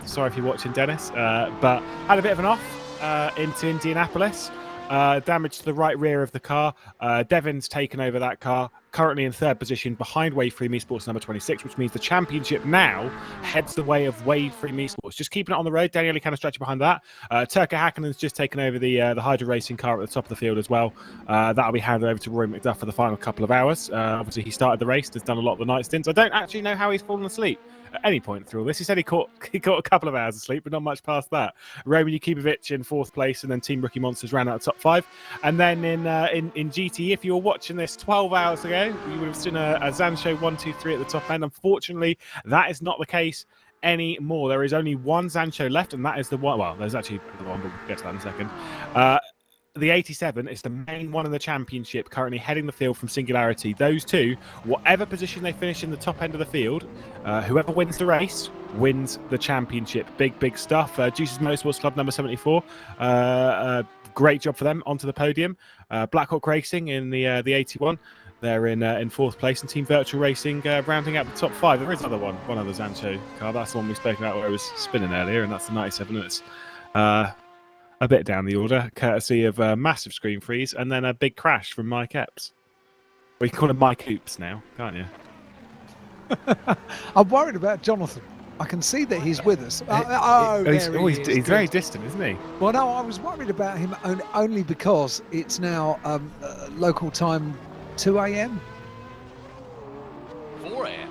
Sorry if you're watching, Dennis, but had a bit of an off into Indianapolis. Damage to the right rear of the car. Devin's taken over that car. currently in third position behind Wave 3 Esports number 26, which means the championship now heads the way of Wave 3 Esports. Just keeping it on the road. Daniele Canestracci behind that. Turka Hakkinen's just taken over the Hydra Racing car at the top of the field as well. That'll be handed over to Roy McDuff for the final couple of hours. Obviously, he started the race, has done a lot of the night stints. I don't actually know how he's fallen asleep at any point through all this. He said he caught a couple of hours of sleep, but not much past that. Roman Yakubovic in fourth place, and then Team Rookie Monsters ran out of top 5. And then in GT, if you were watching this 12 hours ago, you would have seen a Zancho 1, 2, 3 at the top end. Unfortunately, that is not the case anymore. There is only one Zancho left, and that is the one. Well, there's actually the one, but we'll get to that in a second. The 87 is the main one in the championship, currently heading the field from Singularity. Those two, whatever position they finish in the top end of the field, whoever wins the race wins the championship. Big stuff. Juice's Motorsports Club number 74. Great job for them onto the podium. Blackhawk Racing in the 81. They're in fourth place, and Team Virtual Racing rounding out the top 5. There is one other Zancho car. That's the one we spoke about where it was spinning earlier, and that's the 97. And it's a bit down the order, courtesy of a massive screen freeze and then a big crash from Mike Epps. We can call him Mike Oops now, can't you? I'm worried about Jonathan. I can see that he's with us. He's very distant, isn't he? Well, no, I was worried about him only because it's now local time 2 a.m. 4 a.m.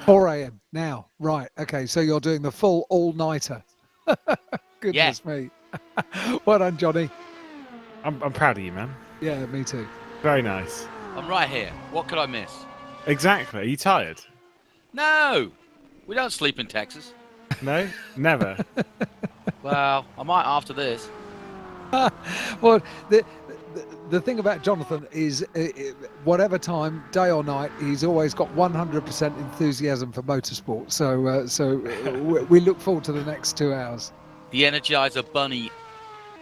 4 a.m. now. Right. Okay. So you're doing the full all-nighter. Goodness me. Well done, Johnny. I'm proud of you, man. Yeah, me too. Very nice. I'm right here. What could I miss? Exactly. Are you tired? No. We don't sleep in Texas. No? Never. Well, I might after this. Well, the thing about Jonathan is whatever time, day or night, he's always got 100% enthusiasm for motorsport. So we look forward to the next 2 hours. The Energizer Bunny.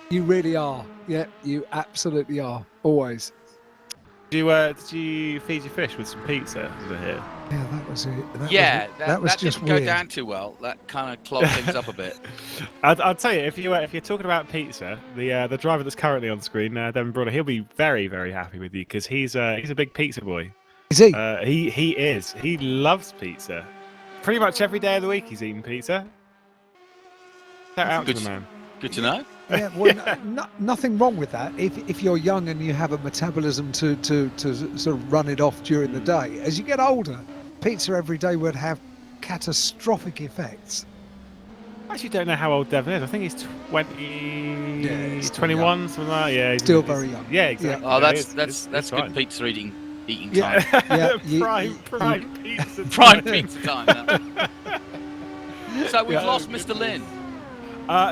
You really are. Yeah, you absolutely are. Always. Did you feed your fish with some pizza? Is it here? Yeah, that was it. That was just just didn't weird. go down too well. That kind of clogged things up a bit. I'll tell you, if you're talking about pizza, the driver that's currently on screen, Devin Brunner, he'll be very, very happy with you because he's a big pizza boy. Is he? He is. He loves pizza. Pretty much every day of the week he's eating pizza. Shout out to the man. Good to know. Yeah, well, nothing wrong with that. If you're young and you have a metabolism to sort of run it off during the day, as you get older, pizza every day would have catastrophic effects. I actually don't know how old Devin is. I think he's 20, Yeah, he's 21, something like that. Yeah, he's Still very young. Yeah, exactly. Oh, Yeah, that's good fine. pizza eating Yeah, time. yeah. Prime pizza. Prime pizza time. That. So we've lost Mr. Lynn.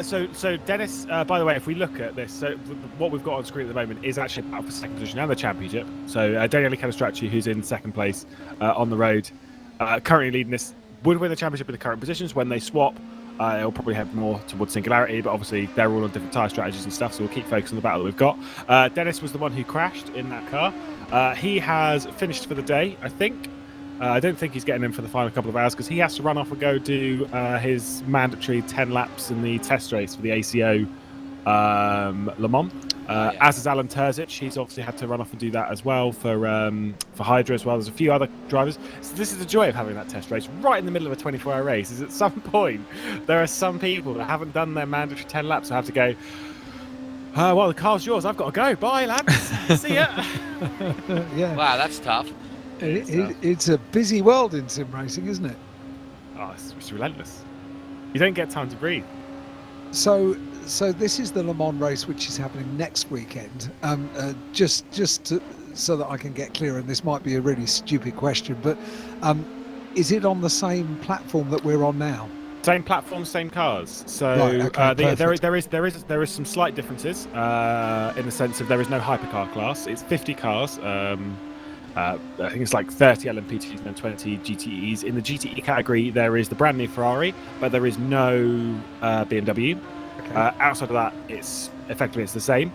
So Dennis, by the way, if we look at this, so what we've got on screen at the moment is actually up for second position and the championship. So Daniele Canestracci, who's in second place on the road, currently leading this, would win the championship in the current positions. When they swap, it'll probably head more towards Singularity, but obviously they're all on different tyre strategies and stuff, so we'll keep focusing on the battle that we've got. Dennis was the one who crashed in that car. He has finished for the day, I think. I don't think he's getting in for the final couple of hours because he has to run off and go do his mandatory 10 laps in the test race for the ACO Le Mans. As is Alan Terzic, he's obviously had to run off and do that as well for Hydra as well. There's a few other drivers. So this is the joy of having that test race right in the middle of a 24-hour race. Is at some point there are some people that haven't done their mandatory 10 laps who have to go, well, the car's yours. I've got to go. Bye, lads. See ya. Yeah. Wow, that's tough. It's a busy world in sim racing, isn't it? Oh, it's relentless. You don't get time to breathe. So this is the Le Mans race, which is happening next weekend. Just so that I can get clear, and this might be a really stupid question, but is it on the same platform that we're on now? Same platform, same cars. So Right, okay, there is some slight differences in the sense of there is no hypercar class. It's 50 cars. I think it's like 30 LMP2s and 20 GTEs. In the GTE category, there is the brand new Ferrari, but there is no BMW. Okay. Outside of that, it's effectively the same.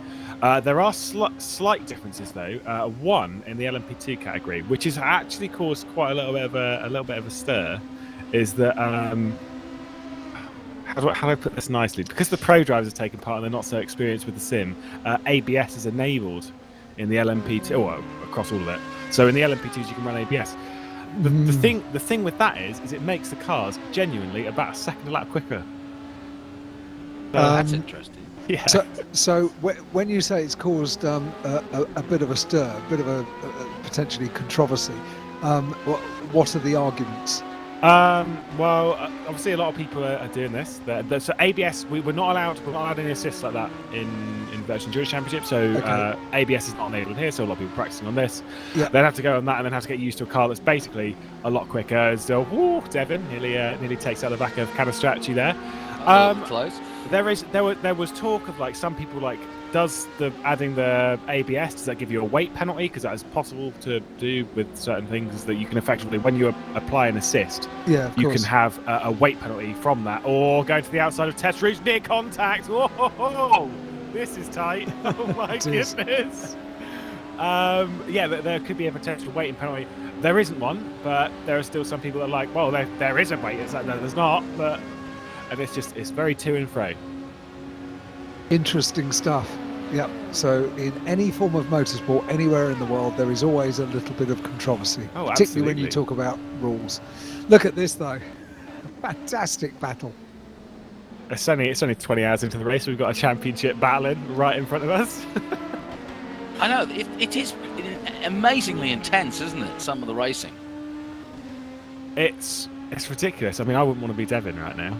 There are slight differences though. One in the LMP2 category, which has actually caused quite a little bit of a stir, is that how do I put this nicely? Because the pro drivers have taken part and they're not so experienced with the sim, ABS is enabled in the LMP2, or across all of it. So in the LMP2s, you can run ABS. The thing with that is it makes the cars genuinely about a second a lap quicker. That's interesting. Yeah. So when you say it's caused a bit of a stir, a bit of a potentially controversy, what are the arguments? Well, obviously a lot of people are doing this. So ABS, we're not allowed any assists like that in Virtual Endurance Championship. So ABS is not enabled here. So a lot of people practicing on this. Yeah. Then have to go on that, and then have to get used to a car that's basically a lot quicker. And so, Devin nearly takes out the back of Catastraci there. Close. There was talk of like some people like, does adding the ABS, does that give you a weight penalty? Because that is possible to do with certain things, that you can effectively, when you apply an assist, you can have a weight penalty from that, or going to the outside of test routes near contact. Whoa, this is tight. Oh my goodness. There could be a potential weighting penalty. There isn't one, but there are still some people that are like, well, there is a weight. It's like, no, there's not. And it's very to and fro. Interesting stuff. Yeah. So in any form of motorsport, anywhere in the world, there is always a little bit of controversy, particularly when you talk about rules. Look at this though. Fantastic battle. It's only 20 hours into the race. We've got a championship battling right in front of us. I know, it is amazingly intense, isn't it, some of the racing? It's ridiculous. I mean, I wouldn't want to be Devin right now.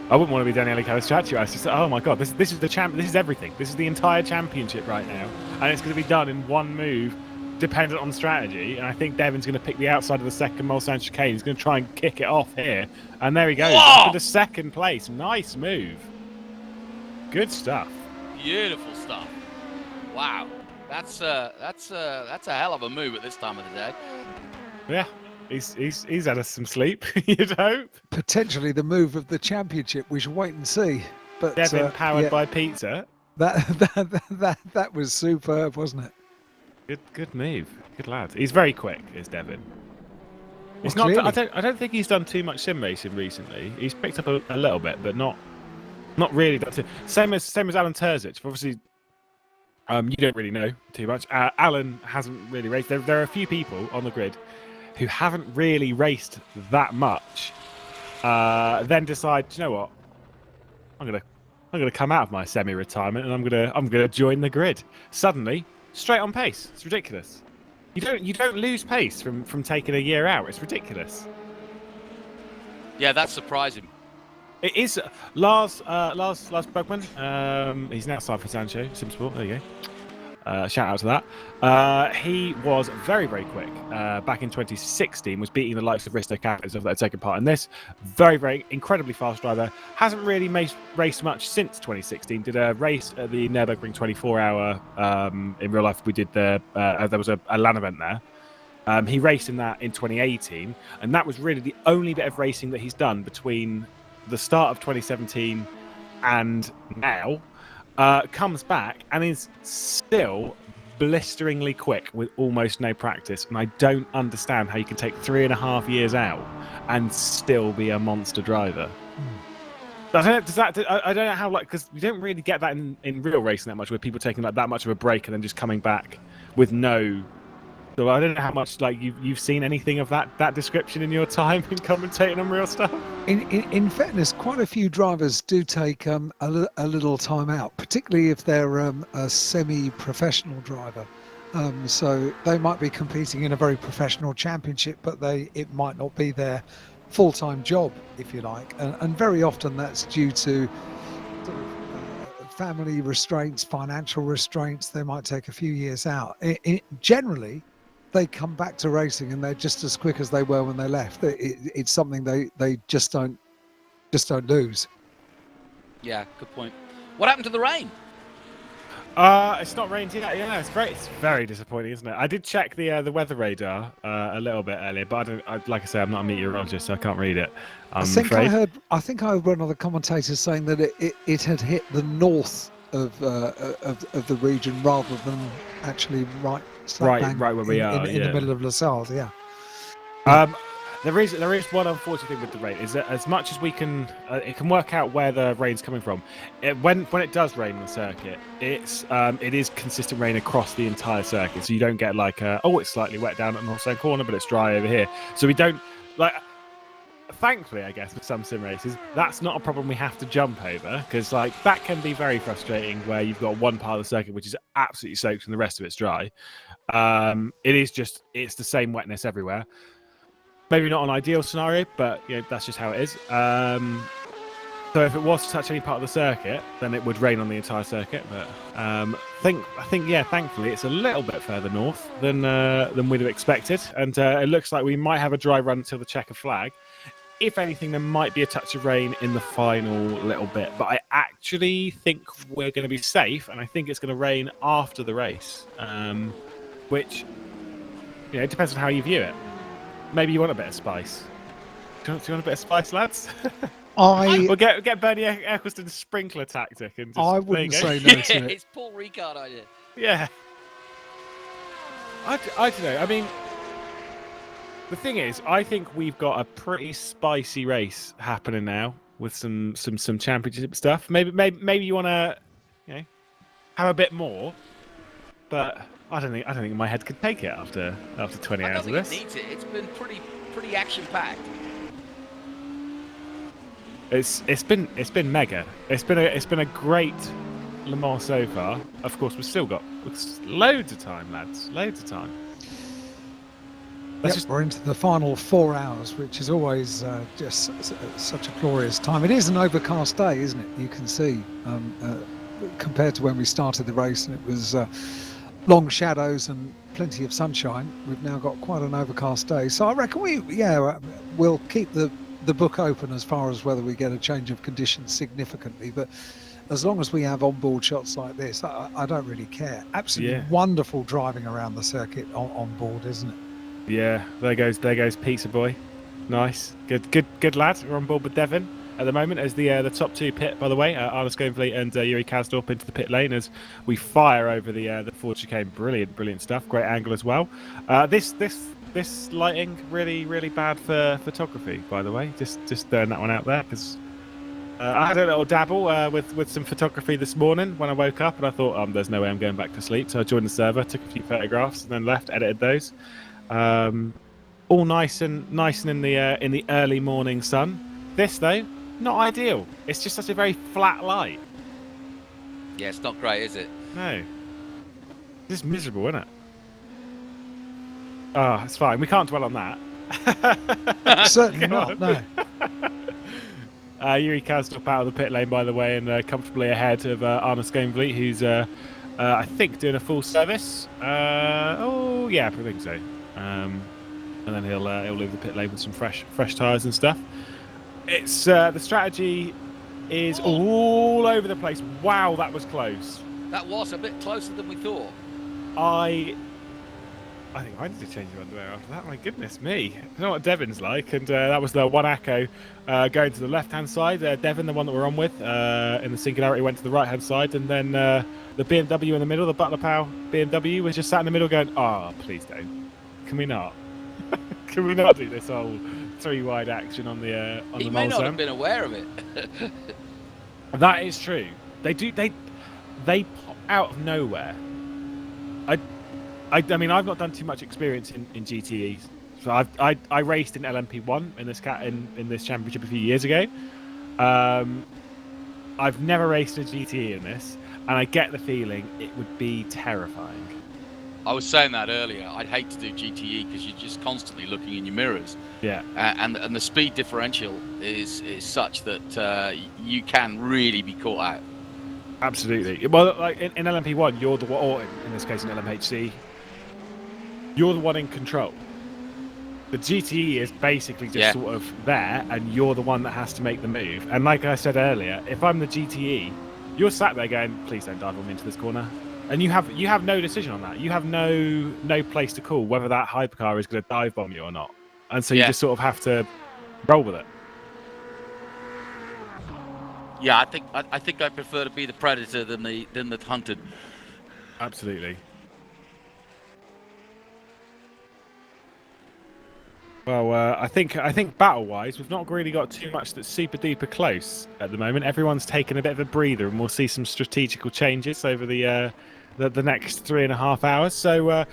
I wouldn't want to be Daniele Calastracci. I was just, oh my god, this is the champ. This is everything. This is the entire championship right now, and it's going to be done in one move, dependent on strategy. And I think Devin's going to pick the outside of the second Mulsanne chicane. He's going to try and kick it off here, and there he goes for the second place. Nice move. Good stuff. Beautiful stuff. Wow, that's a hell of a move at this time of the day. Yeah. He's had us some sleep, you'd hope. Potentially the move of the championship. We should wait and see. But Devin powered by pizza. That was superb, wasn't it? Good move. Good lad. He's very quick, is Devin. He's Well, not. clearly. I don't think he's done too much sim racing recently. He's picked up a little bit, but not really done too. Same as Alan Terzic. Obviously, you don't really know too much. Alan hasn't really raced. There are a few people on the grid who haven't really raced that much, then decide, you know what, I'm gonna come out of my semi-retirement and I'm gonna join the grid. Suddenly, straight on pace. It's ridiculous. You don't lose pace from taking a year out. It's ridiculous. Yeah, that's surprising. It is. Lars Bergman. He's now signed for Sancho Simsport. There you go. Shout out to that. He was very, very quick back in 2016, was beating the likes of Risto Campos that had taken part in this. Very, very incredibly fast driver. Hasn't really raced much since 2016. Did a race at the Nürburgring 24-hour. In real life, we did there was a LAN event there. He raced in that in 2018, and that was really the only bit of racing that he's done between the start of 2017 and now. Comes back and is still blisteringly quick with almost no practice, and I don't understand how you can take 3.5 years out and still be a monster driver. I don't know how, like, because we don't really get that in real racing that much, where people taking like that much of a break and then just coming back with no. So I don't know how much like you've seen anything of that description in your time in commentating on real stuff. In fairness, quite a few drivers do take a little time out, particularly if they're a semi-professional driver. So they might be competing in a very professional championship, but it might not be their full-time job, if you like. And very often that's due to sort of, family restraints, financial restraints. They might take a few years out. Generally, they come back to racing and they're just as quick as they were when they left. It's something they just don't lose. Yeah, good point. What happened to the rain? It's not rained yet. Yeah, it's great. It's very disappointing, isn't it? I did check the weather radar a little bit earlier, but like I say, I'm not a meteorologist, so I can't read it. I think I heard one of the commentators saying that it had hit the north of the region rather than actually right where we are in the middle of La Salle. Yeah. There is one unfortunate thing with the rain, is that as much as we can, it can work out where the rain's coming from. When it does rain on the circuit, it is consistent rain across the entire circuit, so you don't get like it's slightly wet down at North Zone Corner, but it's dry over here. So we don't like. Thankfully, I guess with some sim races, that's not a problem we have to jump over, because like that can be very frustrating where you've got one part of the circuit which is absolutely soaked and the rest of it's dry. It's the same wetness everywhere. Maybe not an ideal scenario, but that's just how it is. So if it was to touch any part of the circuit, then it would rain on the entire circuit. But I think thankfully it's a little bit further north than we'd have expected, and it looks like we might have a dry run until the checker flag. If anything, there might be a touch of rain in the final little bit, but I actually think we're going to be safe, and I think it's going to rain after the race, which it depends on how you view it. Maybe you want a bit of spice. Do you want a bit of spice, lads? We'll get Bernie Eccleston's sprinkler tactic and just, I wouldn't say no to it. It's Paul Ricard idea. Yeah. I don't know. I mean, the thing is, I think we've got a pretty spicy race happening now with some championship stuff. Maybe you want to, have a bit more, but I don't think my head could take it after 20 hours of this. It needs it. It's been pretty action packed. It's been mega. It's been a great Le Mans so far. Of course, we've still got loads of time, lads. Loads of time. We're into the final 4 hours, which is always just such a glorious time. It is an overcast day, isn't it? You can see compared to when we started the race, and it was long shadows and plenty of sunshine. We've now got quite an overcast day, so I reckon we'll keep the book open as far as whether we get a change of conditions significantly. But as long as we have onboard shots like this, I don't really care. Absolutely wonderful driving around the circuit on board, isn't it? Yeah, there goes Pizza Boy. Nice, good lad. We're on board with Devon at the moment as the top two pit. By the way, Arne Schoenfleet and Yuri Kasdorp into the pit lane as we fire over the Ford chicane. Brilliant stuff. Great angle as well. This lighting really bad for photography. By the way, just throwing that one out there because I had a little dabble with some photography this morning when I woke up, and I thought, there's no way I'm going back to sleep. So I joined the server, took a few photographs, and then left, edited those. All nice and in the early morning sun. This though, not ideal. It's just such a very flat light. Yeah, it's not great, is it? No. It's just miserable, isn't it? Oh, it's fine. We can't dwell on that. Certainly not, no. Yuri Kasdorp out of the pit lane, by the way, and comfortably ahead of Arne Schoenfleet, who's, I think, doing a full service. I think so. And then he'll leave the pit lane with some fresh tyres and stuff. It's the strategy is all over the place. Wow, that was close. That was a bit closer than we thought. I think I need to change my underwear after that. My goodness me. I know what Devon's like, and that was the one Acco going to the left-hand side. Devon, the one that we're on with, in the Singularity, went to the right-hand side, and then the BMW in the middle, the Butler Power BMW, was just sat in the middle going, please don't. Can we not? Can we not do this whole three-wide action on the on he the may not Mulsanne? have been aware of it. That is true. They pop out of nowhere. I mean, I've not done too much experience in GTEs. So I raced in LMP1 in this championship a few years ago. I've never raced a GTE in this, and I get the feeling it would be terrifying. I was saying that earlier. I'd hate to do GTE because you're just constantly looking in your mirrors. Yeah. And the speed differential is such that you can really be caught out. Absolutely. Well, like in LMP1, you're the one, or in this case in LMHC, you're the one in control. The GTE is basically just sort of there, and you're the one that has to make the move. And like I said earlier, if I'm the GTE, you're sat there going, please don't dive on me into this corner. And you have no decision on that. You have no place to call whether that hypercar is going to dive bomb you or not. And so you just sort of have to roll with it. Yeah, I think I prefer to be the predator than the hunted. Absolutely. Well, I think battle-wise, we've not really got too much that's super duper close at the moment. Everyone's taken a bit of a breather, and we'll see some strategical changes over the next 3.5 hours. So,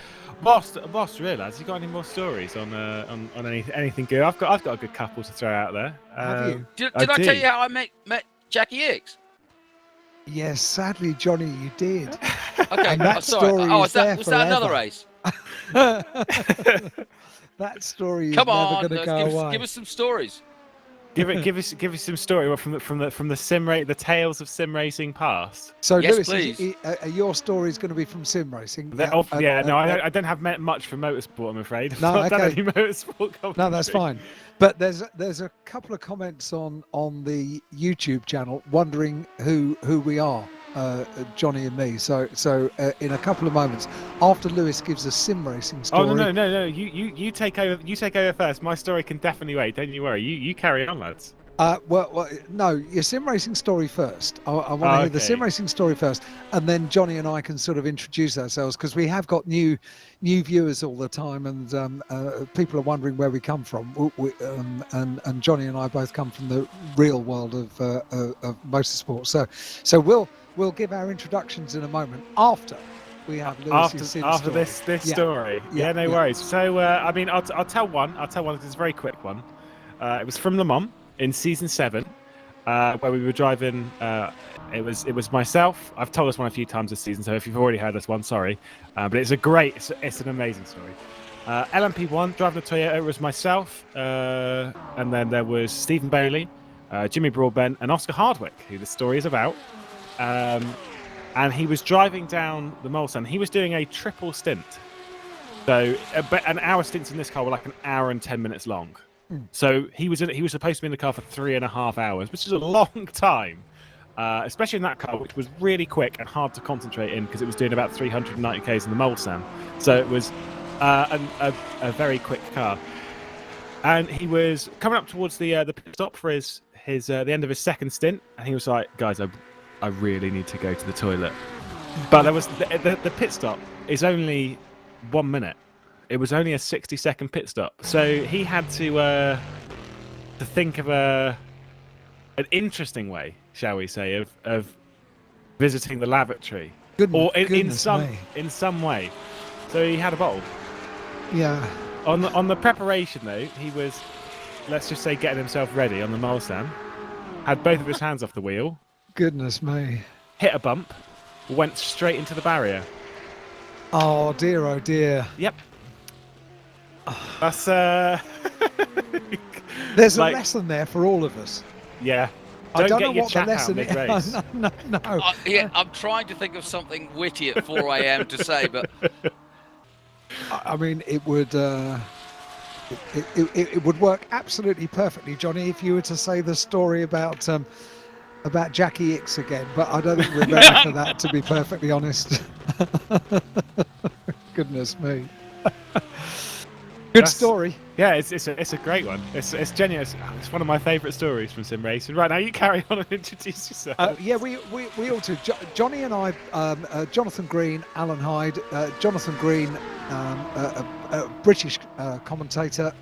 boss, realise you got any more stories on anything good? I've got a good couple to throw out there. Have you? Did I tell you how I met Jackie Hicks? Yes, sadly, Johnny, you did. Okay, And that sorry. story Oh, is was that another forever. race? That story is Come never on, going to go away. give us some stories. Give us some story from the the tales of sim racing past. So, Yes, Lewis, please. your story is going to be from sim racing. I don't have much for motorsport, I'm afraid. I've No, not done okay. any motorsport commentary. No, that's fine. But there's a couple of comments on the YouTube channel wondering who we are, Johnny and me. So in a couple of moments, after Lewis gives a sim racing story. Oh no! You take over. You take over first. My story can definitely wait. Don't you worry. You carry on, lads. Well, no, your sim racing story first. I want to hear the sim racing story first, and then Johnny and I can sort of introduce ourselves, because we have got new viewers all the time, and people are wondering where we come from. And Johnny and I both come from the real world of motorsport. So we'll give our introductions in a moment after we have Lewis's sim after story. this story. Yeah, no worries. So I mean, I'll tell one. I'll tell one because it's a very quick one. It was from Le Mans in season 7, where we were driving. It was myself. I've told this one a few times this season, so if you've already heard this one, sorry. But it's an amazing story. LMP1 driving a Toyota. It was myself, and then there was Stephen Bailey, Jimmy Broadbent, and Oscar Hardwick, who the story is about. And he was driving down the Mulsanne. He was doing a triple stint. So, an hour stints in this car were like an hour and 10 minutes long. So he was supposed to be in the car for 3.5 hours, which is a long time, especially in that car, which was really quick and hard to concentrate in because it was doing about 390 k's in the Mulsanne. So it was a very quick car. And he was coming up towards the pit stop for his the end of his second stint, and he was like, "Guys, I really need to go to the toilet." But there was the pit stop is only 1 minute. It was only a 60-second pit stop, so he had to think of an interesting way, shall we say, of visiting the lavatory, in some way. So he had a bottle. Yeah. On the preparation though, he was, let's just say, getting himself ready on the Mulsanne. Had both of his hands off the wheel. Goodness me. Hit a bump. Went straight into the barrier. Oh dear, oh dear. Yep. That's There's a lesson there for all of us. Yeah. I don't get know your what the chat lesson out mid-race. No. Yeah, I'm trying to think of something witty at 4 a.m. to say, but I mean, it would it would work absolutely perfectly, Johnny, if you were to say the story about Jackie Hicks again. But I don't think we're ready for that, to be perfectly honest. Goodness me. Good story. Yeah, it's a great one. It's genuine. It's one of my favourite stories from sim racing. Right, now you carry on and introduce yourself. Yeah, we all do. Johnny and I, Jonathan Green, Alan Hyde. Jonathan Green, a British commentator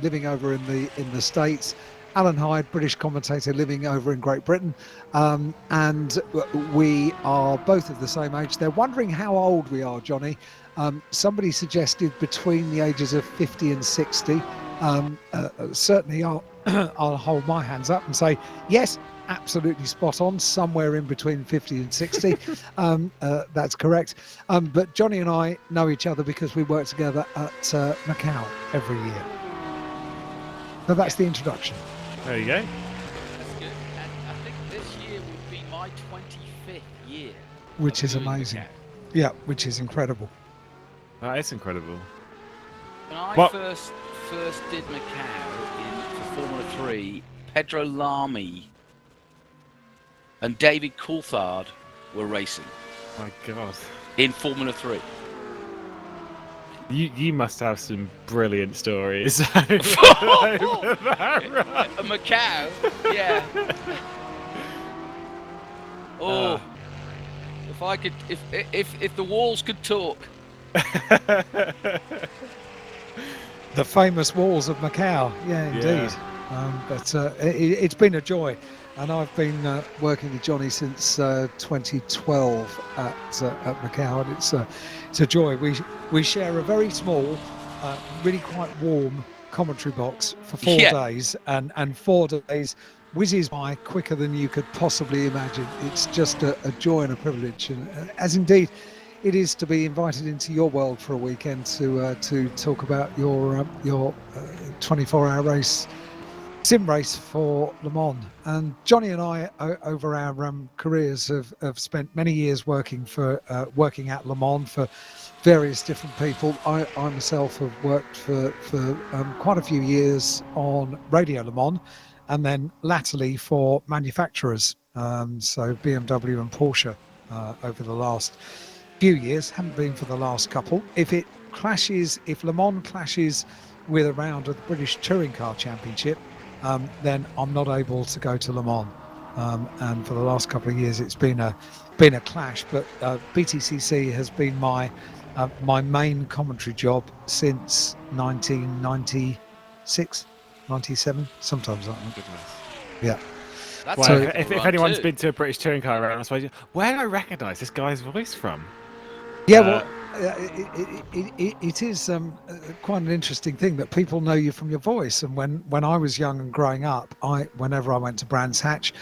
living over in the States. Alan Hyde, British commentator living over in Great Britain. And we are both of the same age. They're wondering how old we are, Johnny. Somebody suggested between the ages of 50 and 60. Certainly, I'll hold my hands up and say, yes, absolutely spot on, somewhere in between 50 and 60. That's correct. But Johnny and I know each other because we work together at Macau every year. So that's the introduction. There you go. that's good. And I think this year would be my 25th year. Which of is doing amazing. Macau. Yeah, which is incredible. That is incredible. When I What? first did Macau for Formula 3, Pedro Lamy and David Coulthard were racing My God. in Formula 3. You must have some brilliant stories. Macau, yeah. Oh, if I could, if the walls could talk. The famous walls of Macau. Yeah, indeed. But it's been a joy. And I've been working with Johnny since 2012 at Macau, and it's a joy. We share a very small, really quite warm commentary box for 4 days, and 4 days whizzes by quicker than you could possibly imagine. It's just a joy and a privilege, and as indeed it is to be invited into your world for a weekend to talk about your 24-hour race. Sim race for Le Mans. And Johnny and I, over our careers, have spent many years working at Le Mans for various different people. I myself have worked for quite a few years on Radio Le Mans, and then latterly for manufacturers, so BMW and Porsche over the last few years. Haven't been for the last couple. If Le Mans clashes with a round of the British Touring Car Championship, then I'm not able to go to Le Mans, and for the last couple of years it's been a clash. But BTCC has been my main commentary job since 1996, 97, sometimes like that. Goodness. Yeah. Well, So- if anyone's been to a British touring car round, I suppose, where do I recognise this guy's voice from? Yeah, well, it is quite an interesting thing that people know you from your voice. And when I was young and growing up, whenever I went to Brands Hatch,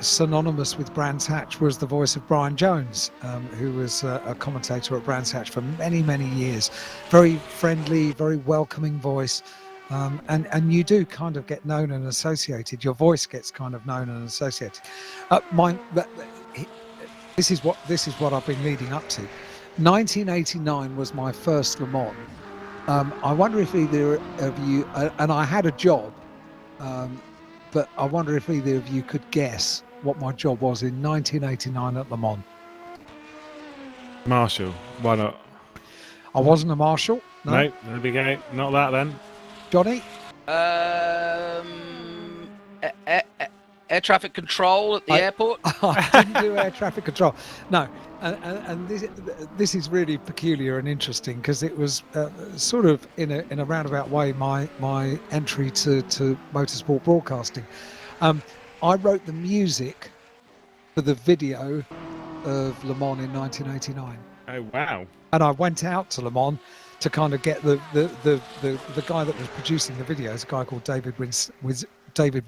synonymous with Brands Hatch was the voice of Brian Jones, who was a commentator at Brands Hatch for many, many years. Very friendly, very welcoming voice. And you do kind of get known and associated. Your voice gets kind of known and associated. This is what I've been leading up to. 1989 was my first Le Mans. I wonder if either of you, and I had a job, but I wonder if either of you could guess what my job was in 1989 at Le Mans. Marshall. Why not? I wasn't a marshal. No. There we go. Not that then. Johnny? Air traffic control at the airport. I didn't do air traffic control. No. And this is really peculiar and interesting because it was sort of in a roundabout way my entry to motorsport broadcasting. I wrote the music for the video of Le Mans in 1989. Oh wow! And I went out to Le Mans to kind of get the guy that was producing the video, is a guy called David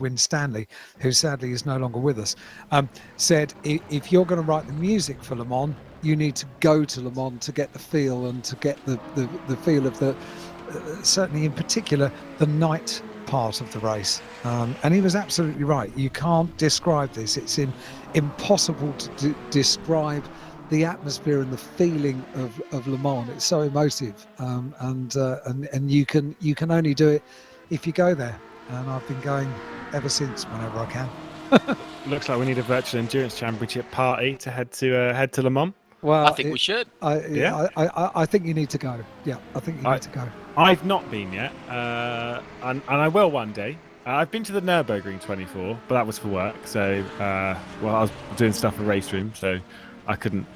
Winstanley, who sadly is no longer with us, said, if you're going to write the music for Le Mans, you need to go to Le Mans to get the feel and to get the feel of the, certainly in particular, the night part of the race. And he was absolutely right. You can't describe this. It's impossible to describe the atmosphere and the feeling of Le Mans. It's so emotive, and you can only do it if you go there. And I've been going ever since, whenever I can. Looks like we need a virtual endurance championship party to head to Le Mans. Well, I think we should. I think you need to go. Yeah, I think you need to go. I've not been yet, and I will one day. I've been to the Nürburgring 24, but that was for work. So, I was doing stuff for Race Room, so I couldn't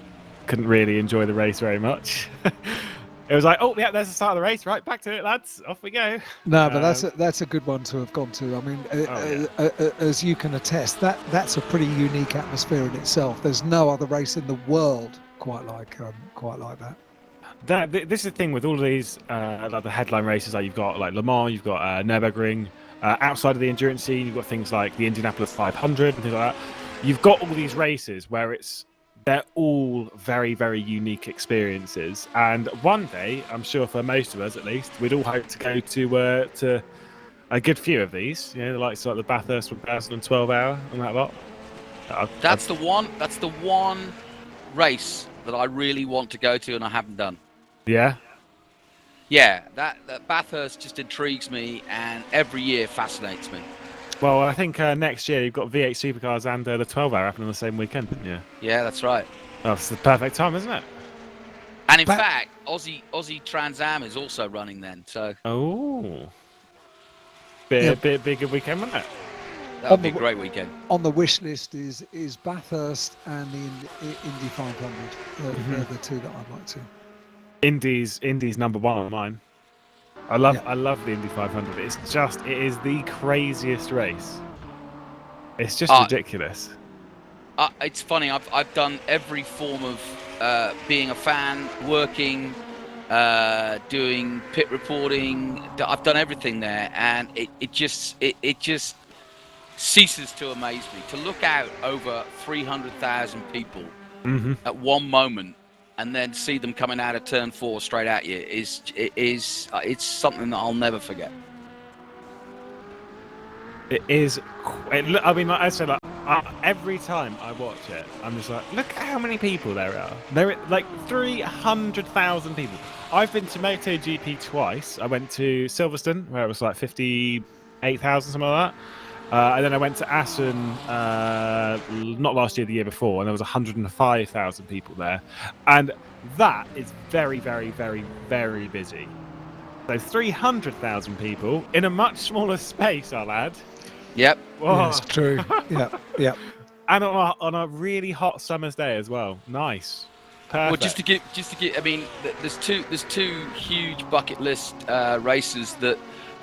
really enjoy the race very much. It was like, oh yeah, there's the start of the race. Right, back to it, lads. Off we go. No, but that's a good one to have gone to. I mean, as you can attest, that's a pretty unique atmosphere in itself. There's no other race in the world quite like that. This is the thing with all of these, like the headline races. Like you've got like Le Mans, you've got Nürburgring. Outside of the endurance scene, you've got things like the Indianapolis 500 and things like that. You've got all these races where they're all very, very unique experiences. And one day, I'm sure for most of us at least, we'd all hope to go to a good few of these. You know, like the Bathurst 1012 hour and that lot. That's the one race that I really want to go to and I haven't done. Yeah? Yeah, that Bathurst just intrigues me and every year fascinates me. Well, I think next year you've got V8 Supercars and the 12 hour happening on the same weekend, didn't you? Yeah, that's right. Oh, it's the perfect time, isn't it? And in fact, Aussie Trans Am is also running then. So. Oh. Be a good weekend, wouldn't it? That would be a great weekend. On the wish list is Bathurst and the Indy 500. They're the two that I'd like to. Indy's number one on mine. I love the Indy 500. It is the craziest race. It's just ridiculous. It's funny. I've done every form of being a fan, working, doing pit reporting. I've done everything there, and it just ceases to amaze me to look out over 300,000 people at one moment and then see them coming out of turn 4 straight at you. It's something that I'll never forget. It is. I mean, like I said, every time I watch it, I'm just like, look at how many people there are. There are like 300,000 people. I've been to MotoGP twice. I went to Silverstone, where it was like 58,000, something like that. And then I went to Assen, not last year, the year before, and there was 105,000 people there. And that is very, very, very, very busy. So 300,000 people in a much smaller space, I'll add. Yep. Yeah, it's true. Yeah. And on a really hot summer's day as well. Nice. Perfect. Well, just to get. I mean, there's two huge bucket list races that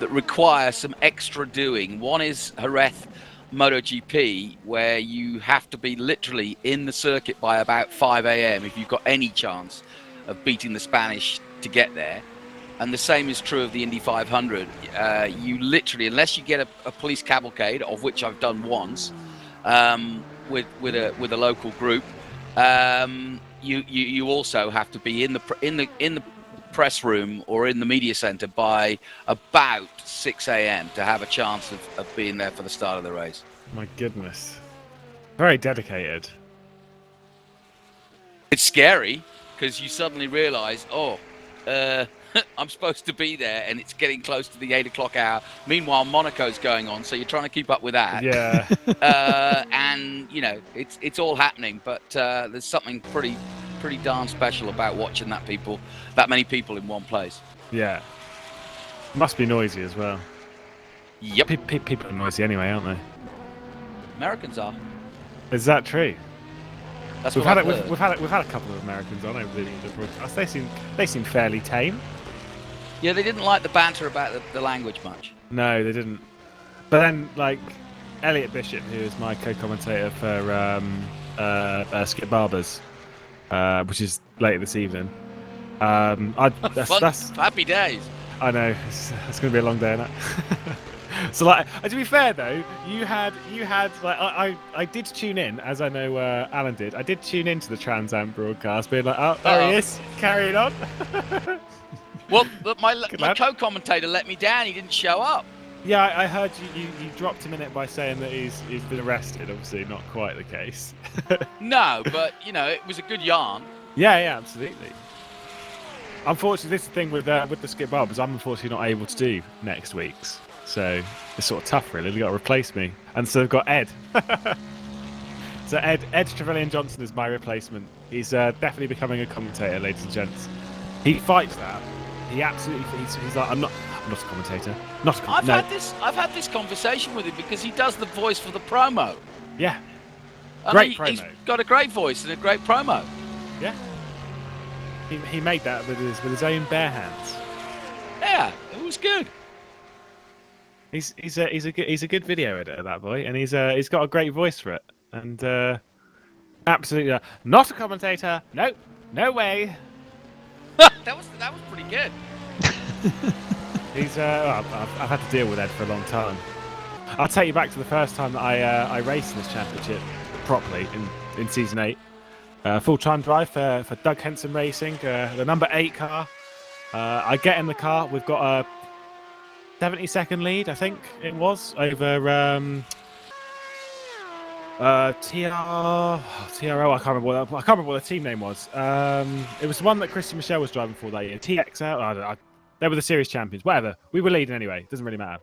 require some extra doing. One is Jerez MotoGP, where you have to be literally in the circuit by about 5 a.m. if you've got any chance of beating the Spanish to get there. And the same is true of the Indy 500. You literally, unless you get a police cavalcade, of which I've done once, with a local group, you also have to be in the press room or in the media center by about 6 a.m. to have a chance of being there for the start of the race. My goodness, very dedicated. It's scary because you suddenly realise, I'm supposed to be there, and it's getting close to the 8 o'clock hour. Meanwhile, Monaco's going on, so you're trying to keep up with that. Yeah. And it's all happening, but there's something pretty darn special about watching that many people in one place. Yeah. Must be noisy as well. Yep. People are noisy anyway, aren't they? Americans are. Is that true? That's we've what had I've it. heard. We've had a couple of Americans on over the broadcast. They seem fairly tame. Yeah, they didn't like the banter about the language much. No, they didn't. But then, like, Elliot Bishop, who is my co-commentator for Skip Barber's, which is later this evening. That's happy days. I know it's going to be a long day, isn't it? So, like, to be fair though, you had like I did tune in, as I know Alan did. I did tune into the Trans Am broadcast, being like, oh, there he is, carrying on. Well, my co-commentator let me down. He didn't show up. Yeah, I heard you dropped him in it by saying that he's been arrested. Obviously, not quite the case. No, but it was a good yarn. Yeah, absolutely. Unfortunately, this is the thing with the Skip Barbers. I'm unfortunately not able to do next week's, so it's sort of tough, really. They've got to replace me, and so they've got Ed. So Ed Trevelyan Johnson is my replacement. He's definitely becoming a commentator, ladies and gents. He fights that. He absolutely. He's like, I'm not a commentator. I've had this conversation with him because he does the voice for the promo. Yeah. Great promo. He's got a great voice and a great promo. Yeah. He made that with his own bare hands. Yeah, it was good. He's a good video editor, that boy, and he's got a great voice for it. And absolutely not a commentator. No way. that was pretty good. He's I've had to deal with Ed for a long time. I'll take you back to the first time that I raced in this championship properly in season 8. Full-time drive for Doug Henson Racing, the number 8 car. I get in the car. We've got a 70-second lead, I think it was, over TRO. I can't remember what the team name was. It was the one that Christian Michel was driving for that year. TXL. They were the series champions. Whatever. We were leading anyway. Doesn't really matter.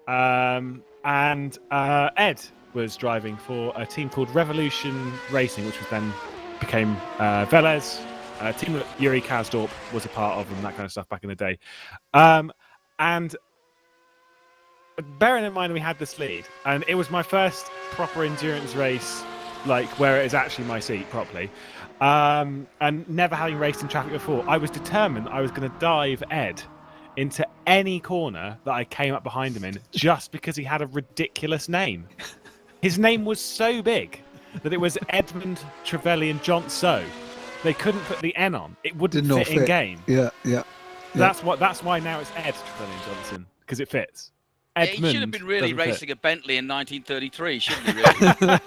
And Ed was driving for a team called Revolution Racing, which was then became Velez, a team that Yuri Kazdorp was a part of, and that kind of stuff back in the day. And bearing in mind we had this lead, and it was my first proper endurance race, like where it is actually my seat properly, and never having raced in traffic before, I was determined I was going to dive Ed into any corner that I came up behind him in just because he had a ridiculous name. His name was so big that it was Edmund Trevelyan Johnso. They couldn't put the N on. It wouldn't fit in game. Yeah. That's why now it's Ed Trevelyan Johnson, because it fits. Yeah, he should have been really racing a Bentley in 1933, shouldn't he, really?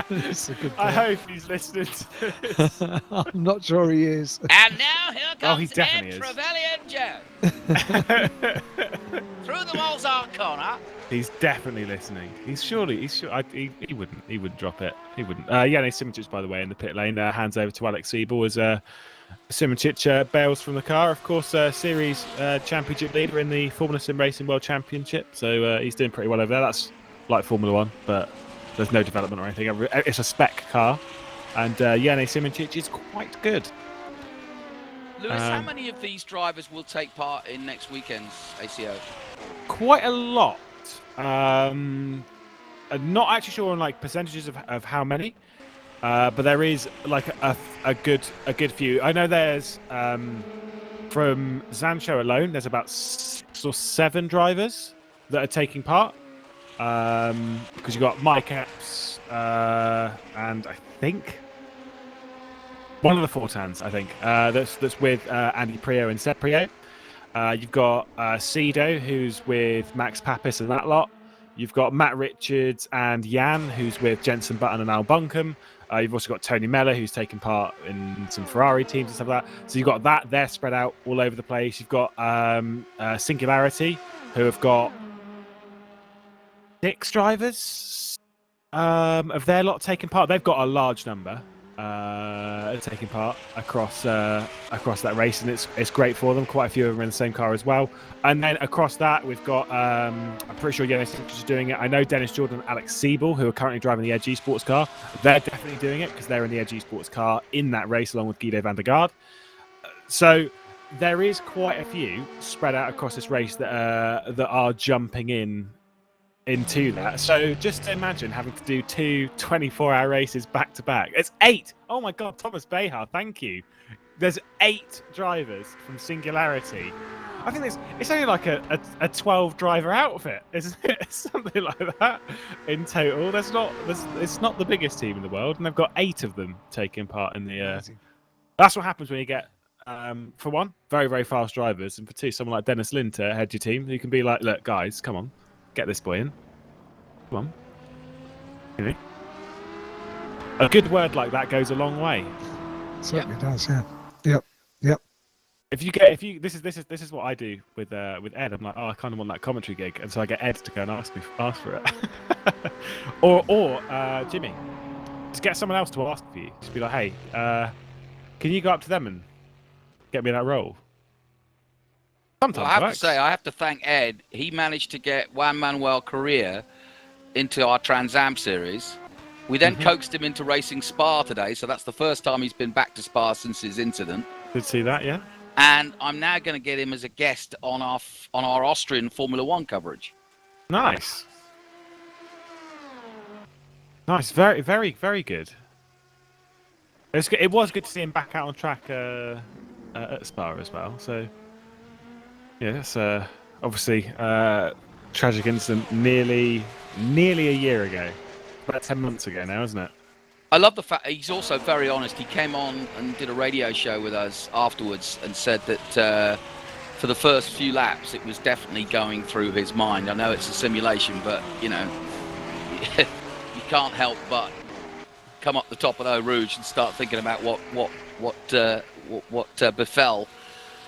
That's a good point. I hope he's listening to this. I'm not sure he is. And now here comes he definitely Ed is. Trevelyan Jones. Through the Mozart corner. He's definitely listening. He wouldn't drop it. He wouldn't. Yannis Simoncic, by the way, in the pit lane, hands over to Alex Siebel as Simoncic bails from the car. Of course, series championship leader in the Formula Sim Racing World Championship. So he's doing pretty well over there. That's like Formula One, but there's no development or anything. It's a spec car, and Yannis Simoncic is quite good. Lewis, how many of these drivers will take part in next weekend's ACO? Quite a lot. I'm not actually sure on like percentages of how many, but there is like a good few. I know there's from Zancho alone, there's about 6 or 7 drivers that are taking part. Because you've got Mike Epps and I think one of the Fortans, I think, that's with Andy Prio and Seb Prio. You've got Cedo, who's with Max Papis and that lot. You've got Matt Richards and Jan, who's with Jensen Button and Al Buncombe. You've also got Tony Meller, who's taken part in some Ferrari teams and stuff like that. So you've got that. They're spread out all over the place. You've got Singularity, who have got 6 drivers of their lot taking part. They've got a large number taking part across that race, and it's great for them. Quite a few of them are in the same car as well. And then across that, we've got I'm pretty sure Yannis is doing it. I know Dennis Jordan and Alex Siebel, who are currently driving the Edge Esports car, they're definitely doing it because they're in the Edge Esports car in that race along with Guido van der Garde. So there is quite a few spread out across this race that are jumping into that. So just imagine having to do 2 24-hour races back to back. It's 8. Oh my God, Thomas Behar, thank you. There's 8 drivers from Singularity. I think it's only like a 12-driver outfit, isn't it? Something like that in total. It's not the biggest team in the world, and they've got 8 of them taking part in the. That's what happens when you get, for one, very very fast drivers, and for 2, someone like Dennis Lynn to head your team, who can be like, look, guys, come on. Get this boy in. Come on. You know? A good word like that goes a long way. Certainly does, yeah. Yep. This is what I do with Ed. I'm like, oh, I kind of want that commentary gig, and so I get Ed to go and ask for it. or Jimmy, just get someone else to ask for you. Just be like, hey, can you go up to them and get me that role? Sometimes well, I have to say, I have to thank Ed. He managed to get Juan Manuel Correa into our Trans Am series. We then coaxed him into racing Spa today, so that's the first time he's been back to Spa since his incident. Did see that, yeah. And I'm now going to get him as a guest on our Austrian Formula One coverage. Nice. Very, very, very good. It was good to see him back out on track at Spa as well. So. Yeah, that's obviously tragic incident nearly a year ago. About 10 months ago now, isn't it? I love the fact he's also very honest. He came on and did a radio show with us afterwards and said that for the first few laps it was definitely going through his mind. I know it's a simulation, but you know, you can't help but come up the top of Eau Rouge and start thinking about what befell.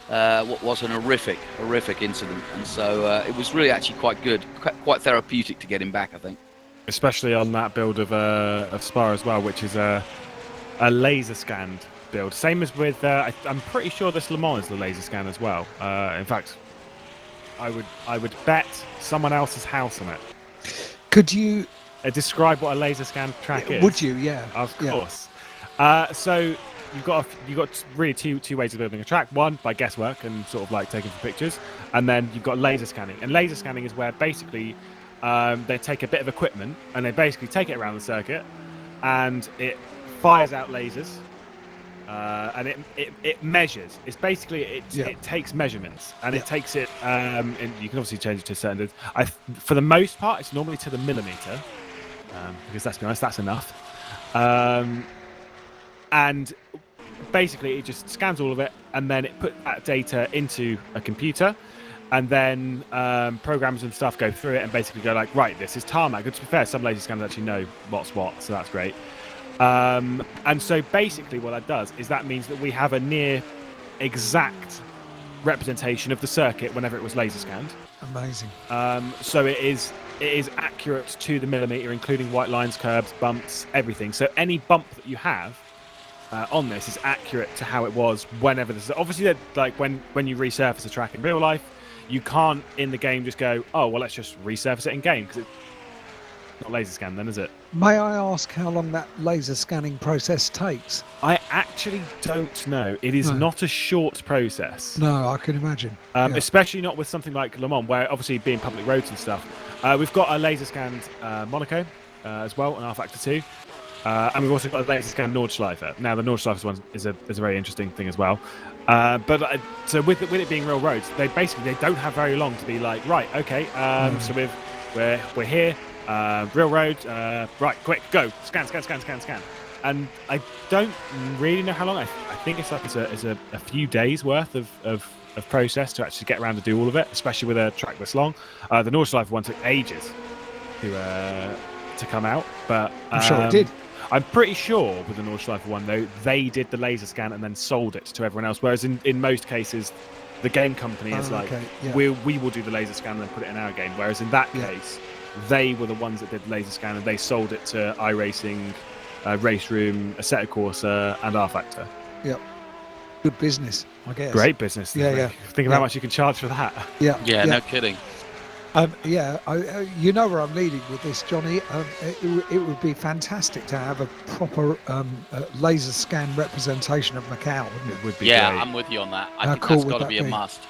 What was an horrific incident, and so it was really actually quite good, quite therapeutic to get him back, I think. Especially on that build of Spa as well, which is a laser scanned build. Same as with, I'm pretty sure this Le Mans is the laser scan as well. In fact, I would bet someone else's house on it. Could you describe what a laser scan track is? Would you? Yeah. Of course. So. You've got really two ways of building a track. One, by guesswork and sort of like taking some pictures, and then you've got laser scanning. And laser scanning is where basically they take a bit of equipment and they basically take it around the circuit, and it fires out lasers and it measures. It's basically it takes measurements and it takes it. And you can obviously change it to certain. For the most part, it's normally to the millimeter, because let's be honest, that's enough. And basically, it just scans all of it, and then it puts that data into a computer, and then programs and stuff go through it and basically go like, right, this is tarmac. And to be fair, some laser scanners actually know what's what, so that's great. And so basically what that does is that means that we have a near exact representation of the circuit whenever it was laser scanned. Amazing. So it is accurate to the millimeter, including white lines, curbs, bumps, everything. So any bump that you have on this is accurate to how it was whenever this is. Obviously, like when you resurface a track in real life, you can't in the game just go, oh well, let's just resurface it in game, because it's not laser scan then, is it? May I ask how long that laser scanning process takes? I actually don't know. It is not a short process. No, I can imagine. Especially not with something like Le Mans, where obviously being public roads and stuff. We've got a laser scanned Monaco as well, an rFactor 2. And we've also got a laser scanned Nordschleife. Now, the Nordschleife one is a very interesting thing as well. So with it being real roads, they don't have very long to be like, right, okay, so we're here, real road, right, quick, go, scan. And I don't really know how long. I think it's a few days worth of process to actually get around to do all of it, especially with a track this long. The Nordschleife one took ages to come out, but I'm sure it did. I'm pretty sure with the Nordschleife one, though, they did the laser scan and then sold it to everyone else. Whereas in most cases, the game company is we will do the laser scan and then put it in our game. Whereas in that case, they were the ones that did the laser scan and they sold it to iRacing, Race Room, Assetto Corsa, and rFactor. Yep. Good business, I guess. Great business. Think of how much you can charge for that. Yeah, no kidding. You know where I'm leading with this, Johnny. It would be fantastic to have a proper laser scan representation of Macau, wouldn't it? It would be great. I'm with you on that. I think that's got to be a must.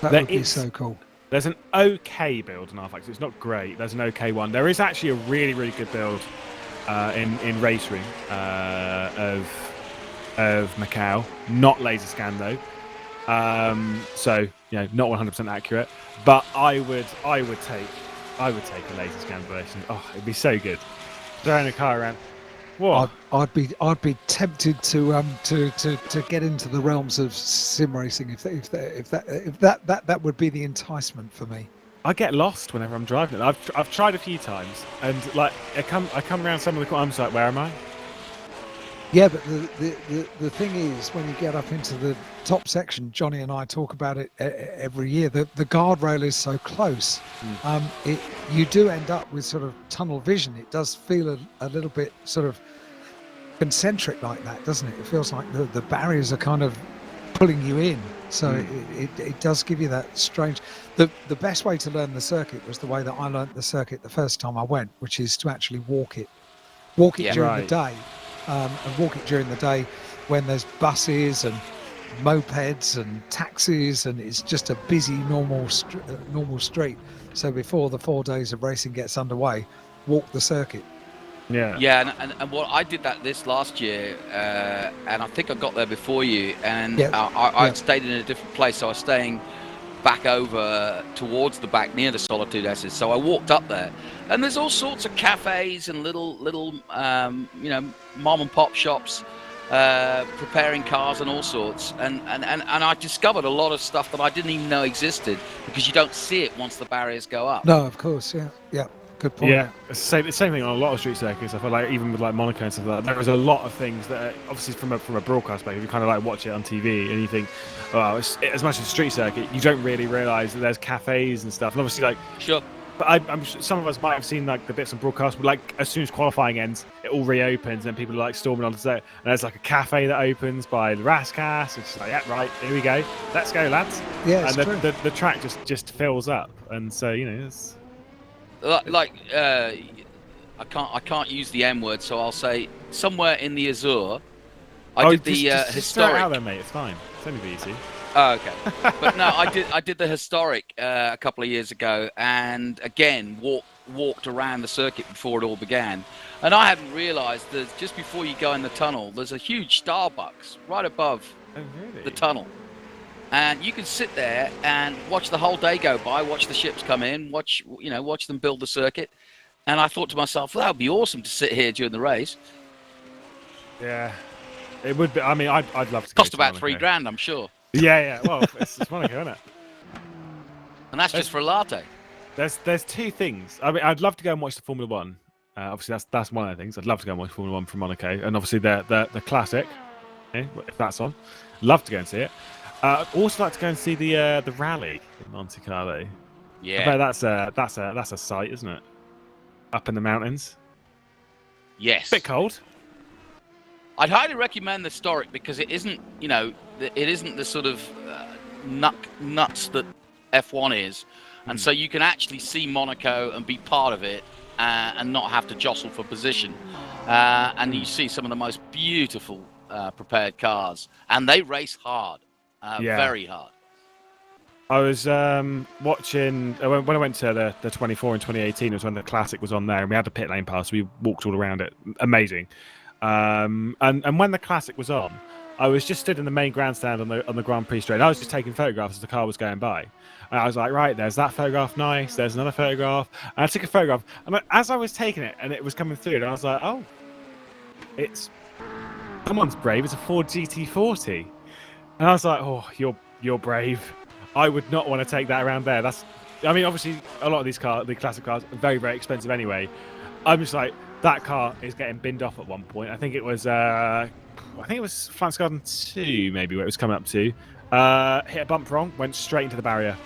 That would be so cool. There's an okay build in rFactor. It's not great. There's an okay one. There is actually a really, really good build in Race Room of Macau. Not laser scan though. So not 100% accurate. But I would take a laser scan version. Oh, it'd be so good. Throwing a car around. What? I'd be tempted to get into the realms of sim racing if that would be the enticement for me. I get lost whenever I'm driving it. I've tried a few times, and like I come around some of the corners. I'm like, where am I? Yeah, but the thing is, when you get up into the top section, Johnny and I talk about it every year, the guardrail is so close. You do end up with sort of tunnel vision. It does feel a little bit sort of concentric like that, doesn't it? It feels like the barriers are kind of pulling you in. So it does give you that strange... The best way to learn the circuit was the way that I learned the circuit the first time I went, which is to actually walk it. During the day. And walk it during the day when there's buses and mopeds and taxis and it's just a busy normal street. So before the 4 days of racing gets underway, walk the circuit. Yeah, and what I did this last year, and I think I got there before you, and I stayed in a different place, so I was staying back over towards the back near the Solitude S's. So I walked up there, and there's all sorts of cafes and little mom and pop shops preparing cars and all sorts, and I discovered a lot of stuff that I didn't even know existed because you don't see it once the barriers go up. No, of course, yeah. Good point. Yeah, it's the same thing on a lot of street circuits. I feel like even with like Monaco and stuff like that, there is a lot of things that are, obviously from a broadcast perspective, you kind of like watch it on TV and you think, well, as much as a street circuit, you don't really realise that there's cafes and stuff. And obviously, like, sure. But I'm sure some of us might have seen like the bits on broadcast, but like as soon as qualifying ends, it all reopens and people are like storming onto set. And there's like a cafe that opens by the Rascas. It's like, yeah, right, here we go, let's go, lads. Yeah, and the track just fills up, and so it's. I can't use the M word, so I'll say somewhere in the Azure. I did the just historic. Throw it out there, mate. It's fine. It's only VEC. Oh, okay. But no, I did the historic a couple of years ago, and again walked walked around the circuit before it all began, and I hadn't realised that just before you go in the tunnel, there's a huge Starbucks right above the tunnel, and you can sit there and watch the whole day go by, watch the ships come in, watch them build the circuit. And I thought to myself, well, that would be awesome to sit here during the race. Yeah, it would be. I mean, I'd love to. Cost about $3,000, I'm sure. Yeah. Well, it's Monaco, isn't it? And that's just for a latte. There's two things. I mean, I'd love to go and watch the Formula One. Obviously, that's one of the things. I'd love to go and watch Formula One from Monaco, and obviously the classic, if that's on. Love to go and see it. I'd also like to go and see the rally in Monte Carlo. Yeah, I bet that's a sight, isn't it? Up in the mountains. Yes. Bit cold. I'd highly recommend the historic because it isn't, it isn't the sort of nuts that F1 is, and so you can actually see Monaco and be part of it and not have to jostle for position. And you see some of the most beautiful prepared cars, and they race hard, very hard. I was watching when I went to the 24 in 2018. It was when the Classic was on there, and we had the pit lane pass. We walked all around it, amazing. And when the Classic was on, I was just stood in the main grandstand on the Grand Prix straight. I was just taking photographs as the car was going by. And I was like, right, there's that photograph, nice. There's another photograph, and I took a photograph. And as I was taking it, and it was coming through, and I was like, oh, someone's brave. It's a Ford GT40, and I was like, oh, you're brave. I would not want to take that around there. Obviously, a lot of these cars, the classic cars, are very, very expensive anyway. I'm just like, that car is getting binned off at one point. I think it was France Garden 2, maybe, where it was coming up to. Hit a bump wrong, went straight into the barrier.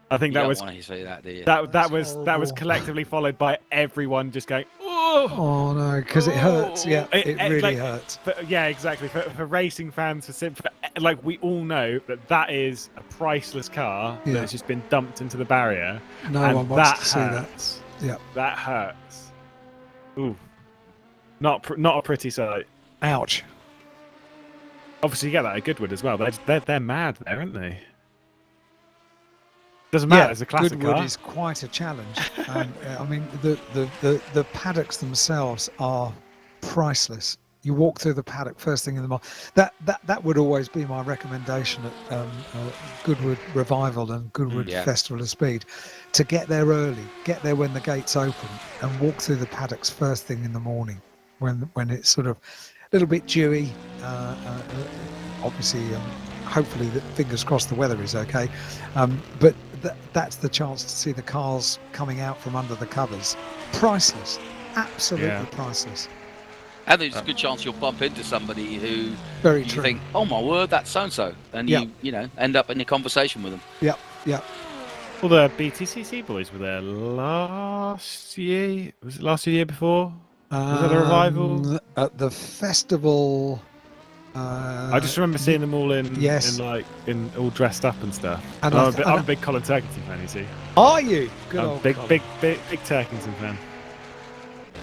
I think that was. Want to say that, do you? That was collectively followed by everyone just going, oh no, because it hurts. Yeah, it really hurts. Yeah, exactly. For racing fans, we all know that is a priceless car that has just been dumped into the barrier. No one wants to see that. Yeah, that hurts. Ooh, not a pretty sight. Ouch. Obviously, you get that at Goodwood as well. They're mad there, aren't they? Doesn't matter. It's a classic Goodwood car. is quite a challenge. I mean, the paddocks themselves are priceless. You walk through the paddock first thing in the morning. That would always be my recommendation at Goodwood Revival and Goodwood Festival of Speed, to get there early, get there when the gates open, and walk through the paddocks first thing in the morning, when it's sort of a little bit dewy. Obviously, hopefully, fingers crossed, the weather is okay. But that's the chance to see the cars coming out from under the covers. Priceless, absolutely priceless. And there's a good chance you'll bump into somebody who you think, oh my word, that's so-and-so. And you end up in a conversation with them. Yep. Well, the BTCC boys were there last year. Was it last year before? Was that a revival? At the festival... I just remember seeing them all in all dressed up and stuff. And I'm a big Colin Turkington fan, you see. Are you? Good old big Colin. big Turkington fan.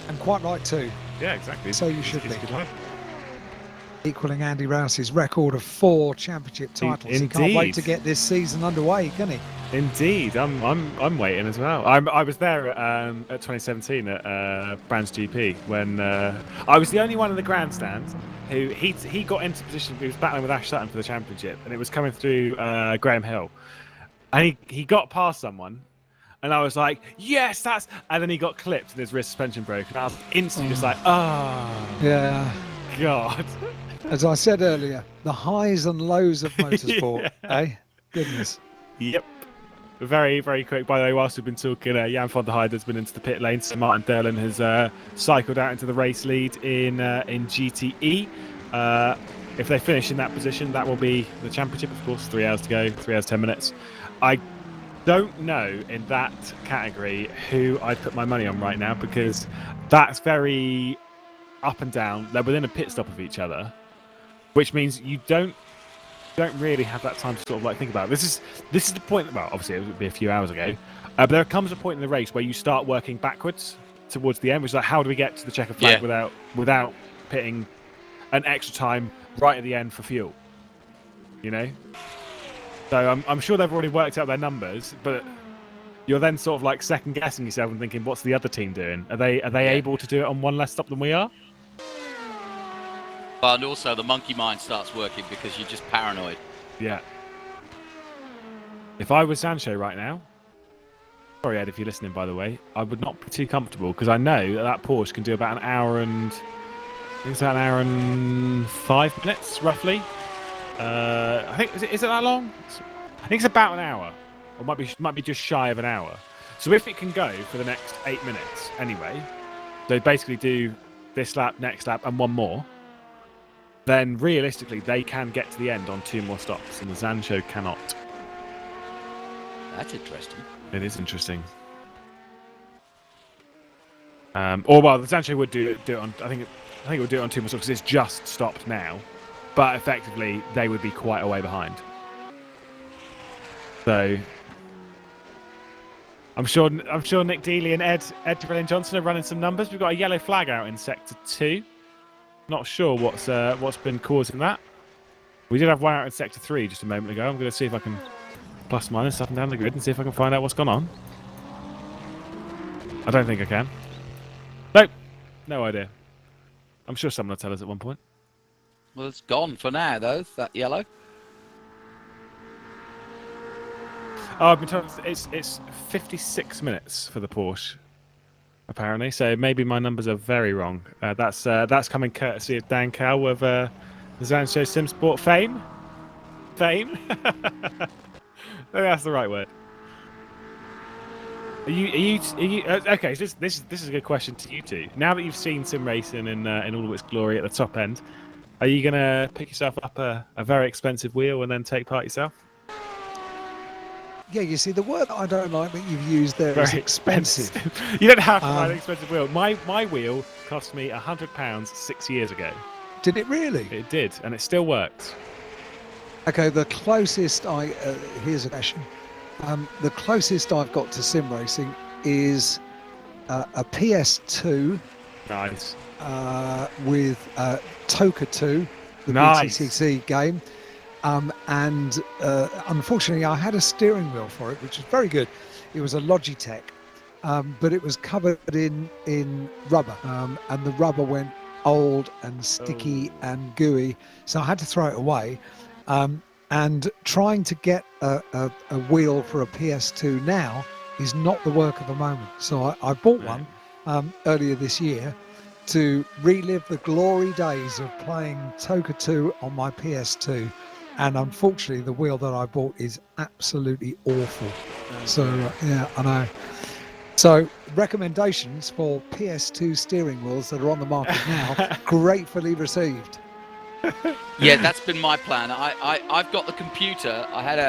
And quite right too. Yeah, exactly. So you should be. Equaling Andy Rousey's record of 4 championship titles. Indeed. He can't wait to get this season underway, can he? Indeed, I'm waiting as well. I was there at 2017 at Brands GP when I was the only one in the grandstand who he got into position. He was battling with Ash Sutton for the championship, and it was coming through Graham Hill, and he got past someone, and I was like, yes, that's. And then he got clipped and his wrist suspension broke, and I was instantly just like, yeah, God. As I said earlier, the highs and lows of motorsport, eh? Goodness. Yep. Very, very quick. By the way, whilst we've been talking, Jan van der Heijden's been into the pit lane. So Martin Derlin has cycled out into the race lead in GTE. If they finish in that position, that will be the championship, of course. 3 hours to go, 3 hours, 10 minutes. I don't know in that category who I'd put my money on right now, because that's very up and down. They're within a pit stop of each other, which means you don't really have that time to sort of think about it. This is the point. Well, obviously it would be a few hours ago, but there comes a point in the race where you start working backwards towards the end, which is like, how do we get to the checker flag without pitting an extra time right at the end for fuel? You know. So I'm sure they've already worked out their numbers, but you're then sort of like second guessing yourself and thinking, what's the other team doing? Are they able to do it on one less stop than we are? And also the monkey mind starts working because you're just paranoid. Yeah. If I was Sancho right now, sorry Ed, if you're listening by the way, I would not be too comfortable because I know that Porsche can do about an hour and I think it's about an hour and 5 minutes roughly. I think is it that long? I think it's about an hour, or might be just shy of an hour. So if it can go for the next 8 minutes anyway, they basically do this lap, next lap, and one more. Then realistically, they can get to the end on 2 more stops, and the Sancho cannot. That's interesting. It is interesting. Or well, the Sancho would do it on. I think it would do it on 2 more stops because it's just stopped now. But effectively, they would be quite a way behind. So I'm sure Nick Dealey and Ed Trevellin Johnson are running some numbers. We've got a yellow flag out in sector 2. Not sure what's been causing that. We did have one out in sector 3 just a moment ago. I'm going to see if I can plus minus up and down the grid and see if I can find out what's gone on. I don't think I can. Nope, no idea. I'm sure someone will tell us at one point. Well, it's gone for now, though, that yellow. Oh, I've been told it's 56 minutes for the Porsche, apparently. So maybe my numbers are very wrong. That's coming courtesy of Dan Cow of the Sancho Simsport fame. Fame. I think that's the right word. Are you okay? So this is a good question to you two. Now that you've seen sim racing in all of its glory at the top end, are you gonna pick yourself up a very expensive wheel and then take part yourself? Yeah, you see, the word I don't like that you've used there is expensive. You don't have to buy an expensive wheel. My wheel cost me £100 6 years ago. Did it really? It did, and it still works. Okay, the closest here's a question. The closest I've got to sim racing is a PS2. Nice. With Toka 2, the Nice. BTCC game. And unfortunately, I had a steering wheel for it, which was very good. It was a Logitech, but it was covered in rubber, and the rubber went old and sticky and gooey, so I had to throw it away. And trying to get a wheel for a PS2 now is not the work of a moment. So I bought one earlier this year to relive the glory days of playing Toka 2 on my PS2. And unfortunately, the wheel that I bought is absolutely awful. So, yeah, I know. So, recommendations for PS2 steering wheels that are on the market now, gratefully received. Yeah, that's been my plan. I've got the computer. I had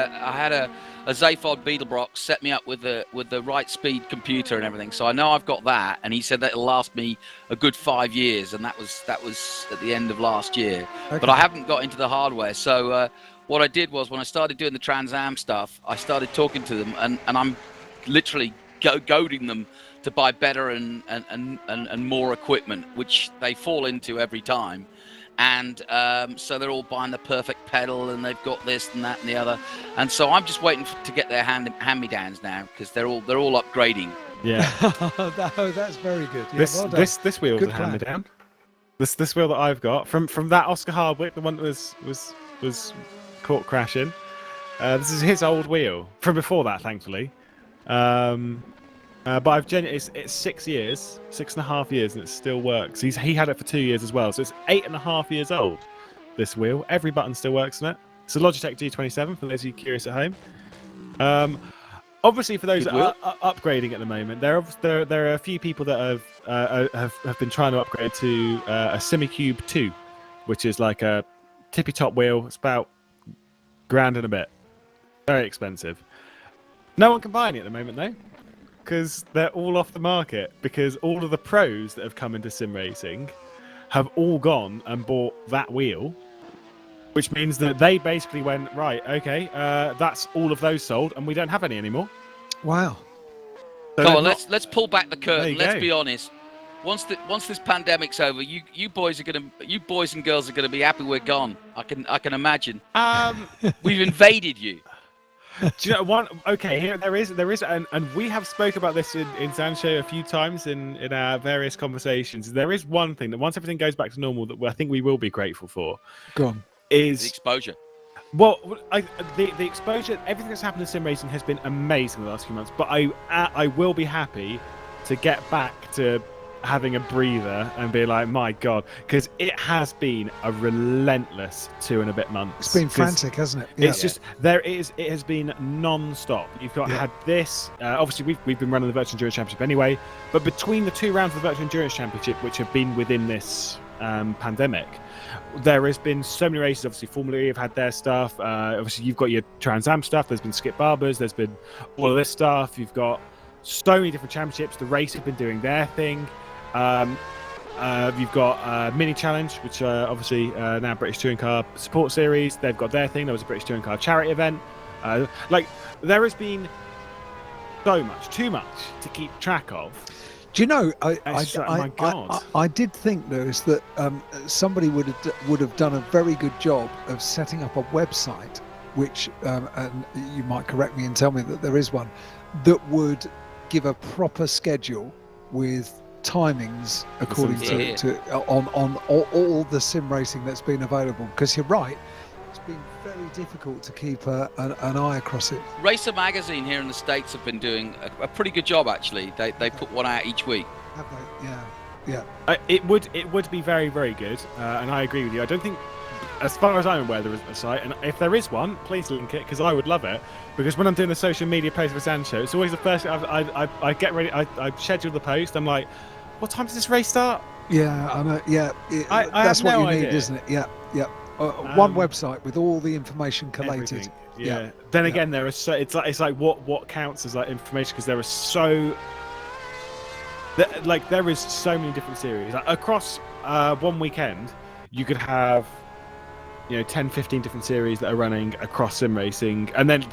a Zaphod Beetlebrox set me up with the right speed computer and everything. So I know I've got that, and he said that it'll last me a good 5 years, and that was at the end of last year. Okay. But I haven't got into the hardware. So what I did was when I started doing the Trans Am stuff, I started talking to them, and I'm literally goading them to buy better and more equipment, which they fall into every time. And so they're all buying the perfect pedal, and they've got this and that and the other. And so I'm just waiting to get their hand-me-downs now, because they're all upgrading. Yeah. That's very good. Yeah, this wheel's a hand-me-down. This wheel that I've got from that Oscar Hardwick, the one that was caught crashing. This is his old wheel from before that, thankfully. But it's 6 years, 6.5 years, and it still works. He had it for 2 years as well, so it's 8.5 years old. This wheel, every button still works on it. It's a Logitech G27 for those of you curious at home. Obviously, for those that are upgrading at the moment, there are a few people that have been trying to upgrade to a Simicube 2, which is like a tippy top wheel. It's about £1,000 and a bit. Very expensive. No one can buy any at the moment though, because they're all off the market, because all of the pros that have come into sim racing have all gone and bought that wheel, which means that they basically went, right, okay, that's all of those sold, and we don't have any anymore. Wow. So come on, let's pull back the curtain. Let's be honest. Once this pandemic's over, you boys and girls are gonna be happy we're gone. I can imagine. We've invaded you. Do you know one? Okay, here there is, and we have spoke about this in Sancho a few times in our various conversations. There is one thing that once everything goes back to normal, that I think we will be grateful for. Go on. The Is exposure. well, the exposure, everything that's happened in sim racing has been amazing the last few months. But I will be happy to get back to having a breather and be like, my God, because it has been a relentless 2 and a bit months. It's been frantic, hasn't it? Yeah. It's just it has been non-stop. You've got had this. Obviously, we've been running the Virtual Endurance Championship anyway, but between the 2 rounds of the Virtual Endurance Championship, which have been within this pandemic, there has been so many races. Obviously, Formula E have had their stuff. Obviously, you've got your Trans Am stuff. There's been Skip Barbers. There's been all of this stuff. You've got so many different championships. The race have been doing their thing. You've got Mini Challenge, which obviously now British Touring Car Support Series. They've got their thing. There was a British Touring Car charity event. Like, there has been so much, too much to keep track of. Do you know? My God. I did think, Lewis, that somebody would have done a very good job of setting up a website, which, and you might correct me and tell me that there is one, that would give a proper schedule with timings according to on all the sim racing that's been available. Because you're right, it's been very difficult to keep an eye across it. Racer Magazine here in the States have been doing a pretty good job, actually. They put one out each week. Have they? Yeah. It would be very, very good, and I agree with you. I don't think, as far as I'm aware, there isn't a site, and if there is one, please link it, because I would love it. Because when I'm doing a social media post for Sancho, it's always the first thing I get ready. I schedule the post. I'm like, what time does this race start? Yeah, I know. Yeah, that's what you need, isn't it? Yeah. One website with all the information collated. Everything. Yeah. Then again, there are so it's like what counts as like information, because there are so there is so many different series across one weekend. You could have 10, 15 different series that are running across sim racing, and then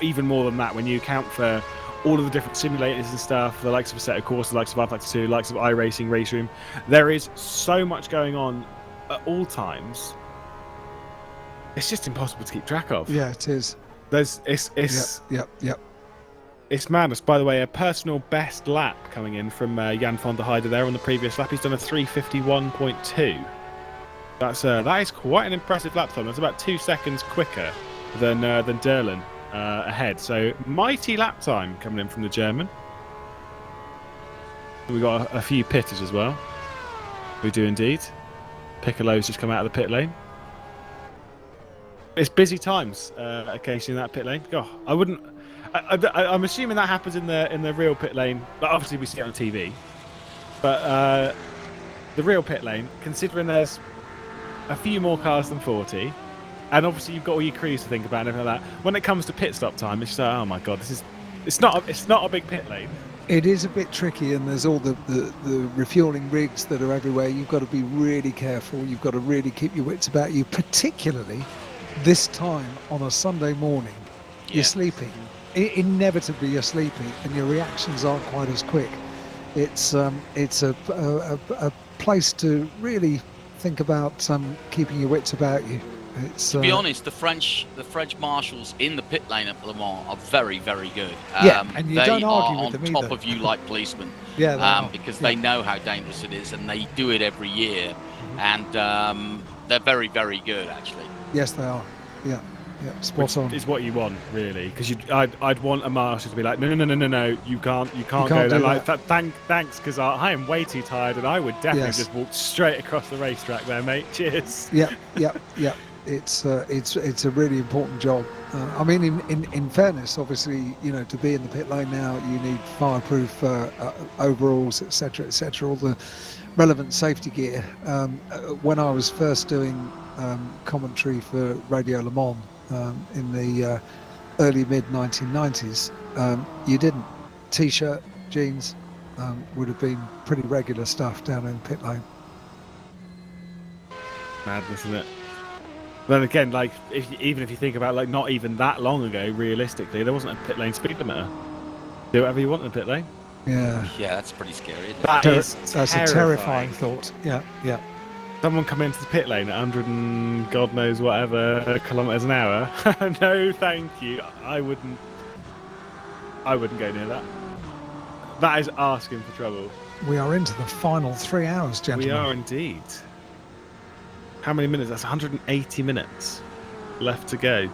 even more than that when you account for all of the different simulators and stuff, the likes of Assetto Corsa, the likes of rFactor 2, the likes of iRacing, Race Room. There is so much going on at all times. It's just impossible to keep track of. Yeah, it is. Yep. It's madness. By the way, a personal best lap coming in from Jan van der Heide there on the previous lap. He's done a 3:51.2. That is quite an impressive lap time. That's about 2 seconds quicker than Derlin ahead. So mighty lap time coming in from the German. We got a few pitters as well. We do indeed. Piccolo's just come out of the pit lane. It's busy times occasionally in that pit lane. God, I wouldn't. I'm assuming that happens in the real pit lane, but obviously we see it on TV. But the real pit lane, considering there's a few more cars than 40, and obviously you've got all your crews to think about and everything like that. When it comes to pit stop time, it's just like, oh my God, it's not a big pit lane. It is a bit tricky, and there's all the refueling rigs that are everywhere. You've got to be really careful. You've got to really keep your wits about you, particularly this time on a Sunday morning. Yeah. You're sleeping. Inevitably you're sleeping, and your reactions aren't quite as quick. It's a place to really think about keeping your wits about you. To be honest, the French marshals in the pit lane at Le Mans are very, very good. And you don't argue with them They are on top either. of you like policemen. Because they know how dangerous it is, and they do it every year. And they're very, very good, actually. Yes, they are. Yeah, spot on. Is what you want, really, because I'd want a marshal to be like, no, you can't go there. Like, thanks, because I am way too tired, and I would definitely just walk straight across the racetrack there, mate. Cheers. Yeah. It's a really important job. I mean, in fairness, obviously, to be in the pit lane now, you need fireproof overalls, etc., all the relevant safety gear. When I was first doing commentary for Radio Le Mans in the early mid 1990s, you didn't. T-shirt, jeans would have been pretty regular stuff down in the pit lane. Madness, isn't it? Then again, like even if you think about not even that long ago, realistically, there wasn't a pit lane speed limiter. Do whatever you want in the pit lane. Yeah. Yeah, that's pretty scary, isn't it? That's a terrifying thought. Yeah. Someone come into the pit lane at 100 and God knows whatever kilometers an hour. No, thank you. I wouldn't go near that. That is asking for trouble. We are into the final 3 hours, gentlemen. We are indeed. How many minutes? That's 180 minutes left to go.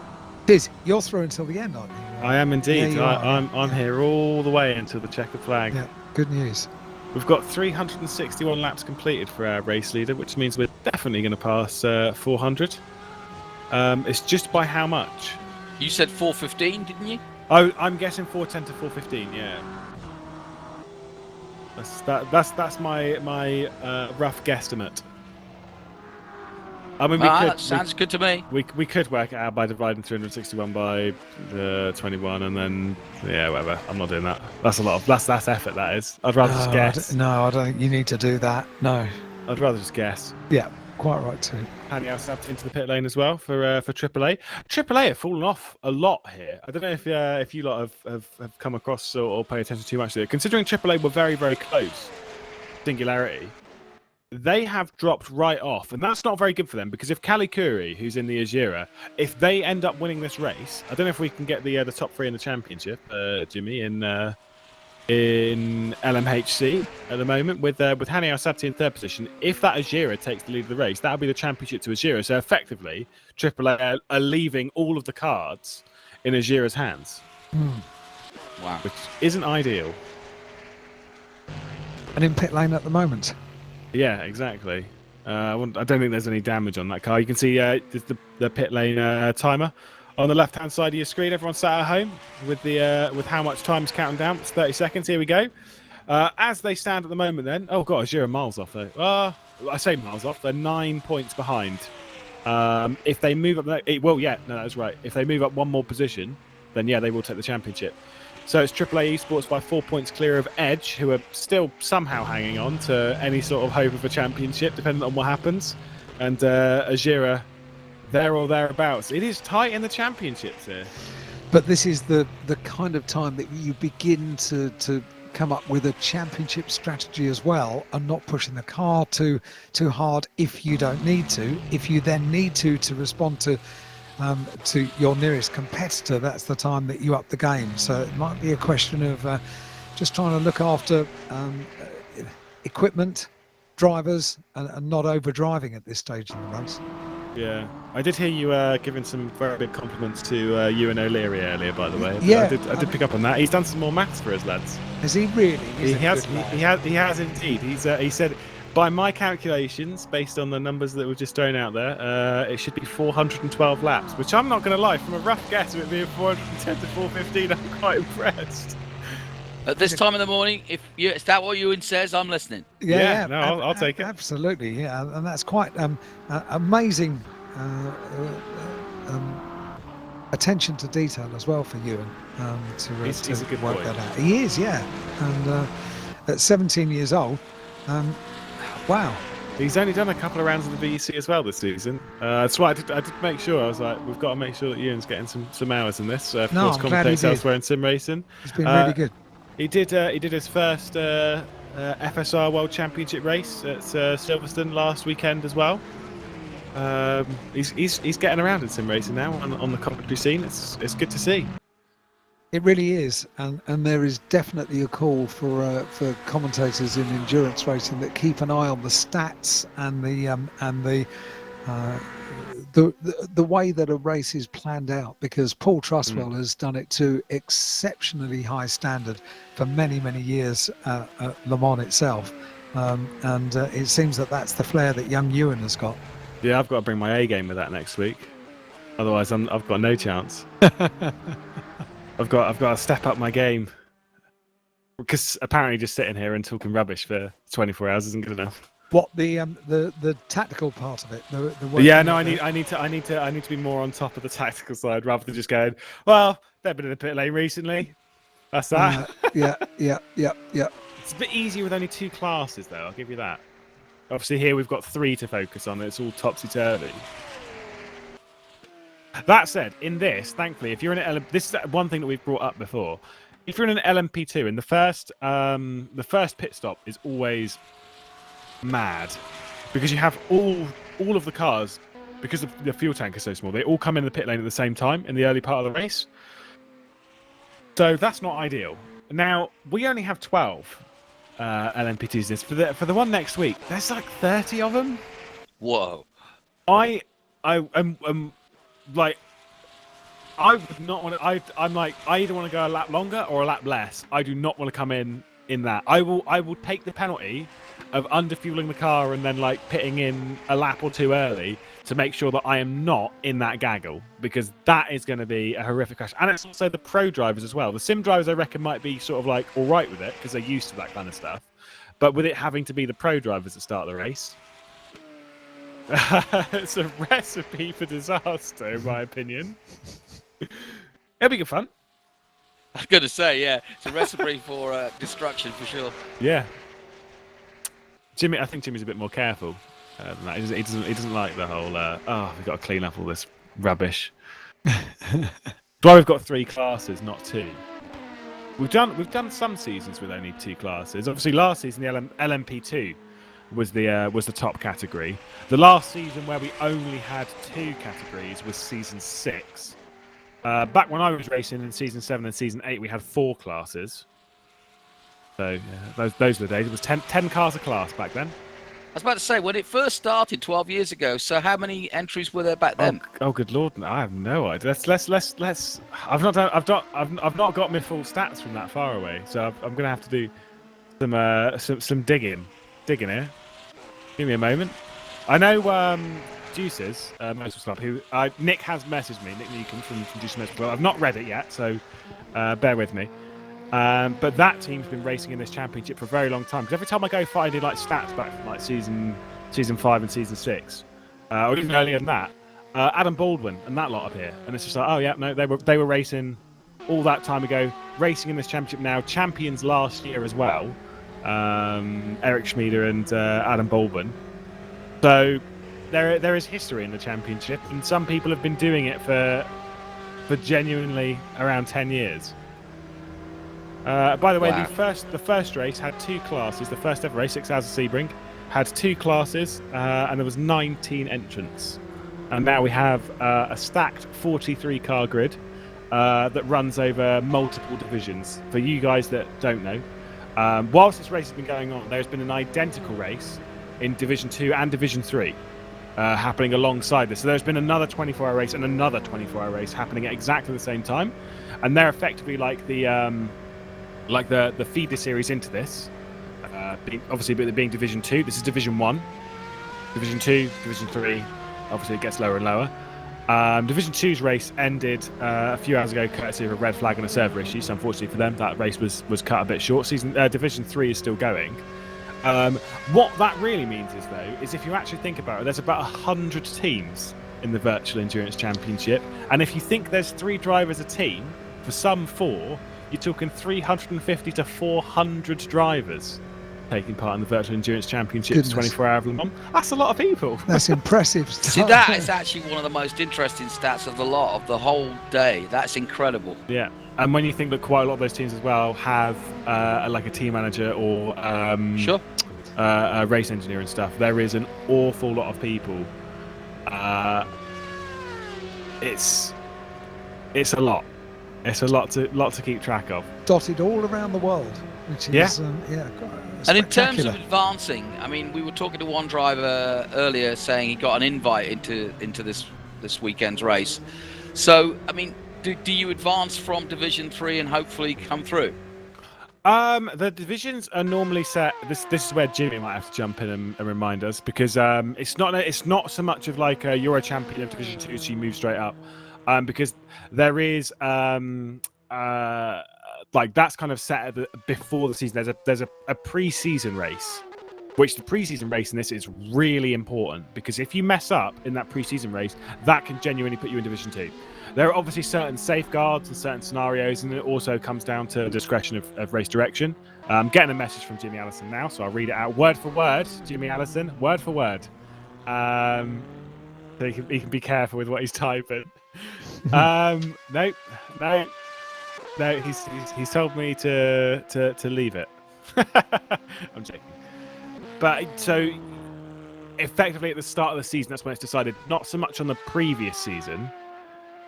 Diz, you're through until the end, aren't you? I am indeed. Yeah, I'm here all the way until the checkered flag. Yeah, good news. We've got 361 laps completed for our race leader, which means we're definitely going to pass 400. It's just by how much? You said 4:15, didn't you? Oh, I'm guessing 4:10 to 4:15. Yeah. That's my rough guesstimate. I mean, That sounds good to me. We could work it out by dividing 361 by 21, and then whatever. I'm not doing that. That's a lot of that's effort. That is. I'd rather just guess. I don't think you need to do that. No. I'd rather just guess. Yeah, quite right too. Hanny Al-Sabti into the pit lane as well for AAA. AAA have fallen off a lot here. I don't know if you lot have come across or pay attention too much to it. Considering AAA were very, very close, singularity, they have dropped right off, and that's not very good for them because if Kalikuri, who's in the Azura, if they end up winning this race, I don't know if we can get the top 3 in the championship, Jimmy, in LMHC at the moment with Hanny Al-Sabti in 3rd position. If that Azura takes the lead of the race, that'll be the championship to Azura. So effectively, AAA are leaving all of the cards in Azura's hands. Wow, which isn't ideal. And in pit lane at the moment. Yeah, exactly. I don't think there's any damage on that car. You can see the pit lane timer on the left-hand side of your screen. Everyone sat at home with how much time's counting down. It's 30 seconds. Here we go. As they stand at the moment, then. Oh god, you're miles off though. I say miles off. They're 9 points behind. If they move up, that's right. If they move up one more position, then they will take the championship. So it's AAA Esports by 4 points clear of Edge, who are still somehow hanging on to any sort of hope of a championship, depending on what happens. And Azura, there or thereabouts. It is tight in the championships here. But this is the kind of time that you begin to come up with a championship strategy as well, and not pushing the car too hard if you don't need to. If you then need to respond to your nearest competitor, that's the time that you up the game. So it might be a question of just trying to look after equipment, drivers, and not overdriving at this stage in the race. Yeah, I did hear you giving some very big compliments to Ewan O'Leary earlier, by the way. Yeah, I did pick up on that. He's done some more maths for us lads. Has he really? He has indeed. He said, by my calculations, based on the numbers that were just thrown out there, it should be 412 laps, which I'm not going to lie, from a rough guess of it being 410 to 415, I'm quite impressed. At this time in the morning, is that what Ewan says, I'm listening. Yeah. No, I'll take it. Absolutely, yeah, and that's quite amazing attention to detail as well for Ewan. He's a good work boy. that out. He is, yeah, and at 17 years old. Wow. He's only done a couple of rounds of the VEC as well this season. That's why I did make sure. I was like, we've got to make sure that Ewan's getting some hours in this. Of course, commentates elsewhere in sim racing. He's been really good. He did his first FSR World Championship race at Silverstone last weekend as well. He's getting around in sim racing now on the commentary scene. It's good to see. It really is, and there is definitely a call for commentators in endurance racing that keep an eye on the stats and the way that a race is planned out, because Paul Trustwell has done it to exceptionally high standard for many years at Le Mans itself, and it seems that that's the flair that young Ewan has got. Yeah, I've got to bring my A game with that next week, otherwise I've got no chance. I've got to step up my game, because apparently just sitting here and talking rubbish for 24 hours isn't good enough. What the tactical part of it? I need to be more on top of the tactical side rather than just going, well, they've been in the pit lane recently. That's that. Yeah. It's a bit easier with only 2 classes, though. I'll give you that. Obviously, here we've got 3 to focus on. It's all topsy-turvy. That said, in this, thankfully, if you're in an this is one thing that we've brought up before. If you're in an LMP2, in the first pit stop is always mad, because you have all of the cars, because the fuel tank is so small, they all come in the pit lane at the same time in the early part of the race. So that's not ideal. Now we only have 12 LMP2s. This for the one next week. There's like 30 of them. Whoa. I like. I would not want to. I'm like, I either want to go a lap longer or a lap less. I do not want to come in that. I will take the penalty of underfueling the car and then like pitting in a lap or two early to make sure that I am not in that gaggle, because that is going to be a horrific crash. And it's also the pro drivers as well. The sim drivers, I reckon, might be sort of like all right with it because they're used to that kind of stuff. But with it having to be the pro drivers that start the race, it's a recipe for disaster, in my opinion. It'll be good fun. I was going to say, yeah, it's a recipe for destruction for sure. Yeah. Jimmy, I think Jimmy's a bit more careful than that. He doesn't like the whole. We've got to clean up all this rubbish. But we've got 3 classes, not 2. We've done some seasons with only 2 classes. Obviously, last season the LMP2 was the top category. The last season where we only had 2 categories was season 6. Back when I was racing in season 7 and season 8, we had 4 classes. So yeah, those were the days. It was 10 cars a class back then. I was about to say, when it first started 12 years ago, so how many entries were there back then? Oh good lord, I have no idea. Let's. I've not got my full stats from that far away, so I'm gonna have to do some digging here. Give me a moment. I know Juices Motorsport Club, who Nick has messaged me. Nick Newcomb from Juices Motorsport Club. I've not read it yet, so bear with me. But that team's been racing in this championship for a very long time. Because every time I go finding like stats back from like season 5 and season 6, or even earlier than that, Adam Baldwin and that lot up here, and it's just like, oh yeah, no, they were racing all that time ago, racing in this championship now, champions last year as well, Eric Schmieder and Adam Baldwin. So there is history in the championship, and some people have been doing it for genuinely around 10 years. By the way, Wow. the first race had 2 classes. The first ever race, 6 Hours of Sebring, had 2 classes, and there was 19 entrants. And now we have a stacked 43 car grid that runs over multiple divisions. For you guys that don't know, whilst this race has been going on, there's been an identical race in Division 2 and Division 3 happening alongside this. So there's been another 24-hour race and another 24-hour race happening at exactly the same time, and they're effectively like the feeder series into this. Obviously, being Division 2, this is Division 1, Division 2, Division 3. Obviously, it gets lower and lower. Division 2's race ended a few hours ago, courtesy of a red flag and a server issue. So unfortunately for them, that race was cut a bit short. Division 3 is still going. What that really means is if you actually think about it, there's about 100 teams in the Virtual Endurance Championship, and if you think there's 3 drivers a team, for some 4, you're talking 350 to 400 drivers taking part in the Virtual Endurance Championships 24-hour Le Mans. That's a lot of people. That's impressive stuff. See, that is actually one of the most interesting stats of the lot, of the whole day. That's incredible. Yeah. And when you think that quite a lot of those teams as well have like a team manager or Sure. A race engineer and stuff, there is an awful lot of people. It's a lot. It's a lot to keep track of. Dotted all around the world, which is And in terms of advancing, I mean, we were talking to one driver earlier saying he got an invite into this weekend's race. So, I mean, do you advance from Division 3 and hopefully come through? The divisions are normally set. This is where Jimmy might have to jump in and remind us, because it's not so much of like you're a champion of Division 2, so you move straight up. Because there is like that's kind of set before the season. There's a pre-season race, which the pre-season race in this is really important, because if you mess up in that pre-season race, that can genuinely put you in Division 2. There are obviously certain safeguards and certain scenarios, and it also comes down to the discretion of race direction. I'm getting a message from Jimmy Allison now, so I'll read it out word for word. Jimmy Allison, word for word. So he can be careful with what he's typing. No. He's told me to leave it. I'm joking. But so effectively at the start of the season, that's when it's decided, not so much on the previous season,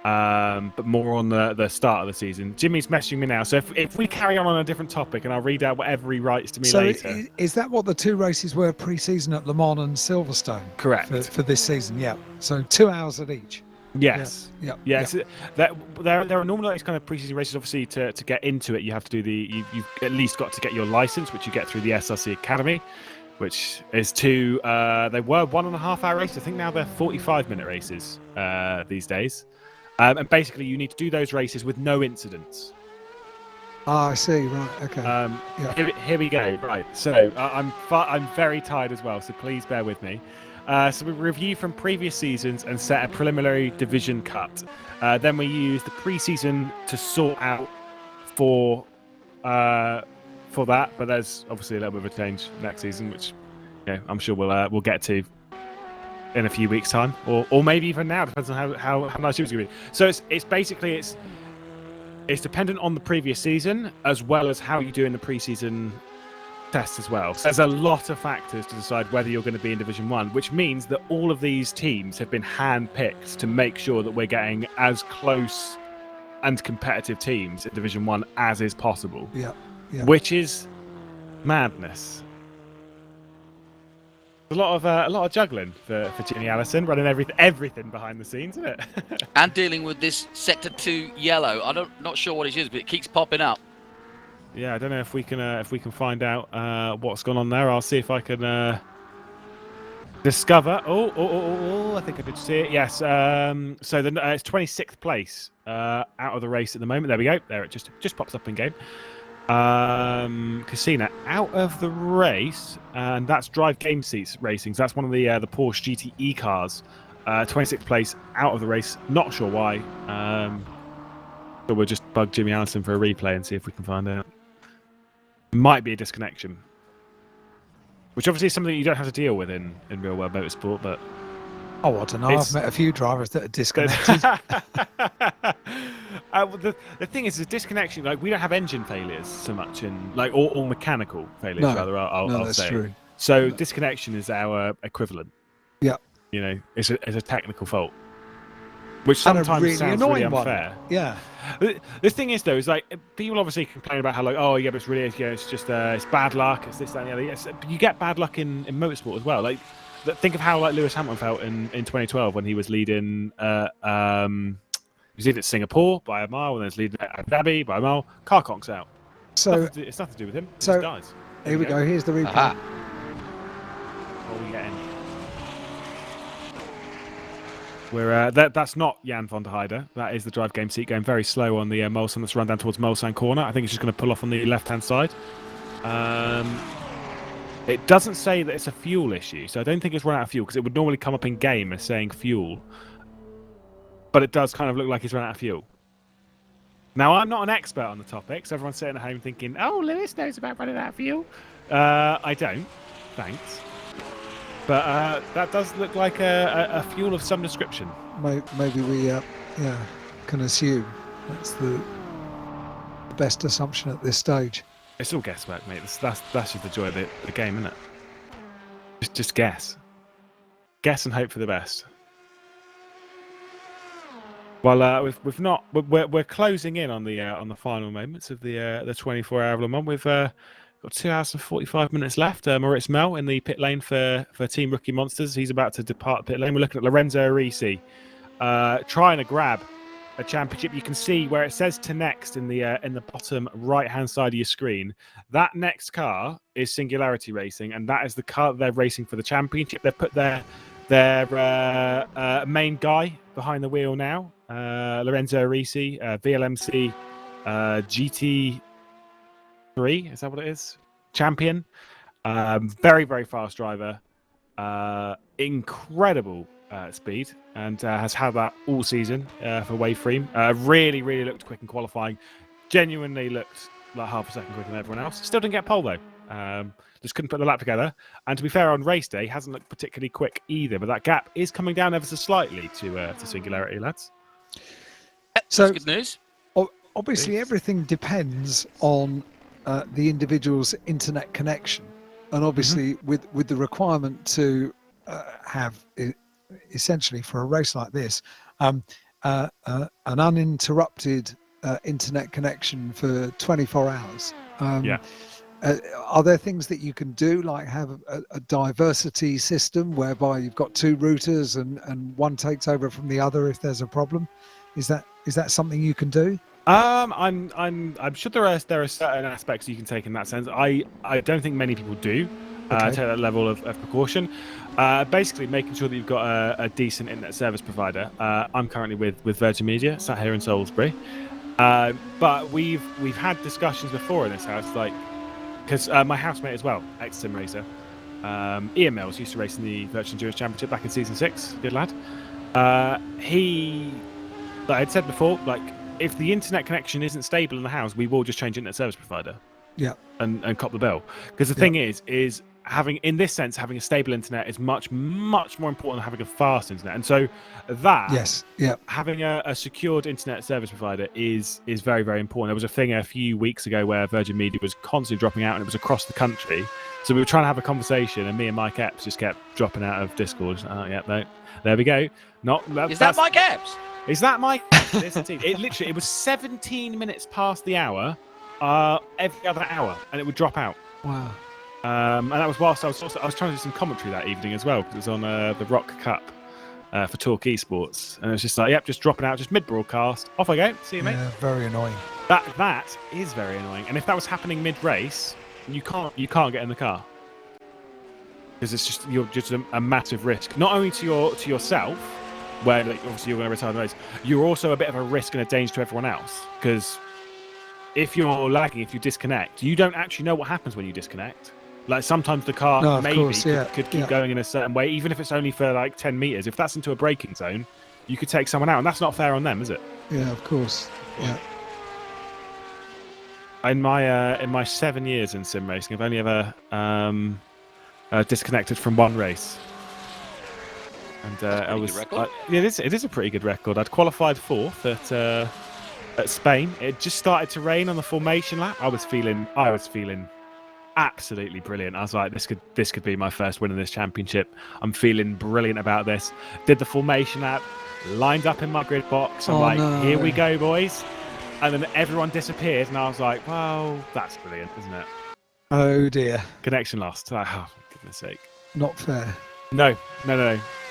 but more on the start of the season. Jimmy's messaging me now, so if we carry on a different topic, and I'll read out whatever he writes to me later. Is that what the 2 races were pre-season at Le Mans and Silverstone? Correct. For this season, yeah. So 2 hours at each. Yes. Yeah. Yes. There are normally these kind of pre-season races. Obviously, to get into it, you have to do you've at least got to get your license, which you get through the SRC Academy, which is they were 1.5 hour races. I think now they're 45-minute races these days. And basically, you need to do those races with no incidents. I see. Right. Okay. Here we go. Right. So I'm very tired as well. So please bear with me. So we review from previous seasons and set a preliminary division cut. Then we use the pre-season to sort out for that. But there's obviously a little bit of a change next season, which I'm sure we'll get to in a few weeks' time, or maybe even now, depends on how nice it's going to be. So it's basically it's dependent on the previous season as well as how you do in the pre-season tests as well. So there's a lot of factors to decide whether you're going to be in Division 1, which means that all of these teams have been hand-picked to make sure that we're getting as close and competitive teams in Division 1 as is possible. Yeah. Which is madness. A lot of juggling for Jimmy Allison, running everything behind the scenes, isn't it? And dealing with this Sector 2 yellow. Not sure what it is, but it keeps popping up. Yeah, I don't know if we can find out what's gone on there. I'll see if I can discover. Oh! I think I did see it. Yes. So it's 26th place out of the race at the moment. There we go. There it just pops up in game. Casina out of the race, and that's Drive Game Seats Racing. So that's one of the Porsche GTE cars. 26th place out of the race. Not sure why. So we'll just bug Jimmy Allison for a replay and see if we can find out. Might be a disconnection, which obviously is something you don't have to deal with in real world motorsport. But I don't know. I've met a few drivers that are disconnected. The thing is, the disconnection. Like, we don't have engine failures so much, or mechanical failures. Rather, I'll that's say. True. So disconnection is our equivalent. Yeah. It's a technical fault, which sometimes really sounds annoying really unfair. One. Yeah. The thing is, though, is like people obviously complain about how but it's really it's just it's bad luck. It's this, that, and the other. Yes, but you get bad luck in motorsport as well. Like, think of how Lewis Hamilton felt in 2012 when he was leading. He was leading at Singapore by a mile, and then he's leading at Abu Dhabi by a mile. Car conks out. So it's nothing to do with him. He so just dies. Here we go. Here's the replay. Aha. What we getting? That's not Jan van der Heide. That is the Drive Game Seat going very slow on the Mulsanne that's run down towards Mulsanne corner. I think it's just going to pull off on the left-hand side. It doesn't say that it's a fuel issue, so I don't think it's run out of fuel, because it would normally come up in game as saying fuel. But it does kind of look like he's run out of fuel. Now, I'm not an expert on the topic, so everyone's sitting at home thinking, oh, Lewis knows about running out of fuel. I don't. Thanks. But that does look like a fuel of some description. Maybe we can assume that's the best assumption at this stage. It's all guesswork, mate. That's just the joy of the game, isn't it? Just guess. Guess and hope for the best. Well, we're closing in on the final moments of the 24-hour Le Mans. We've got 2 hours and 45 minutes left. Moritz Mel in the pit lane for Team Rookie Monsters. He's about to depart the pit lane. We're looking at Lorenzo Arisi trying to grab a championship. You can see where it says to next in the bottom right-hand side of your screen. That next car is Singularity Racing, and that is the car that they're racing for the championship. They've put their main guy behind the wheel now, Lorenzo Arisi, VLMC GT3, is that what it is? Champion. Very, very fast driver. Incredible speed, and has had that all season for Waveframe. Really, really looked quick in qualifying. Genuinely looked like half a second quicker than everyone else. Still didn't get pole, though. Just couldn't put the lap together. And to be fair, on race day, hasn't looked particularly quick either. But that gap is coming down ever so slightly to Singularity, lads. So That's good news. Obviously, everything depends on the individual's internet connection, and obviously with the requirement to have essentially for a race like this an uninterrupted internet connection for 24 hours. Are there things that you can do, like have a diversity system whereby you've got two routers and one takes over from the other if there's a problem? Is that something you can do? I'm sure there are certain aspects you can take in that sense. I don't think many people do take that level of precaution. Basically, making sure that you've got a decent internet service provider. I'm currently with Virgin Media, sat here in Salisbury, but we've had discussions before in this house, like because my housemate as well, ex-sim racer, Ian Mills, used to race in the Virtual Endurance Championship back in season 6. Good lad. He, like I'd said before, like if the internet connection isn't stable in the house, we will just change internet service provider. Yeah. And cop the bill. Because the thing is having, in this sense, having a stable internet is much more important than having a fast internet. And so that having a secured internet service provider is very, very important. There was a thing a few weeks ago where Virgin Media was constantly dropping out, and it was across the country. So we were trying to have a conversation, and me and Mike Epps just kept dropping out of Discord. There we go. Is that Mike Epps? Is that Mike? Yes, indeed. It was 17 minutes past the hour, every other hour, and it would drop out. Wow. And that was whilst I was trying to do some commentary that evening as well, because it was on the Rock Cup for Talk Esports, and it was just like, just dropping out, just mid-broadcast. Off I go. See you, mate. Yeah, very annoying. That is very annoying. And if that was happening mid-race, you can't get in the car, because it's just you're just a massive risk, not only to yourself, where like, obviously you're going to retire the race, you're also a bit of a risk and a danger to everyone else, because if you're lagging, if you disconnect, you don't actually know what happens when you disconnect. Like sometimes the car could keep going in a certain way, even if it's only for like 10 meters. If that's into a braking zone, you could take someone out, and that's not fair on them, is it? Yeah, of course. Yeah. In my 7 years in sim racing, I've only ever disconnected from one race, and I was it is a pretty good record. I'd qualified 4th at Spain. It just started to rain on the formation lap. I was feeling absolutely brilliant. I was like, this could be my first win in this championship. I'm feeling brilliant about this. Did the formation lap, lined up in my grid box. I'm here we go, boys. And then everyone disappeared, and I was like, well, that's brilliant, isn't it? Oh dear. Connection lost. Oh, for goodness sake. Not fair. No.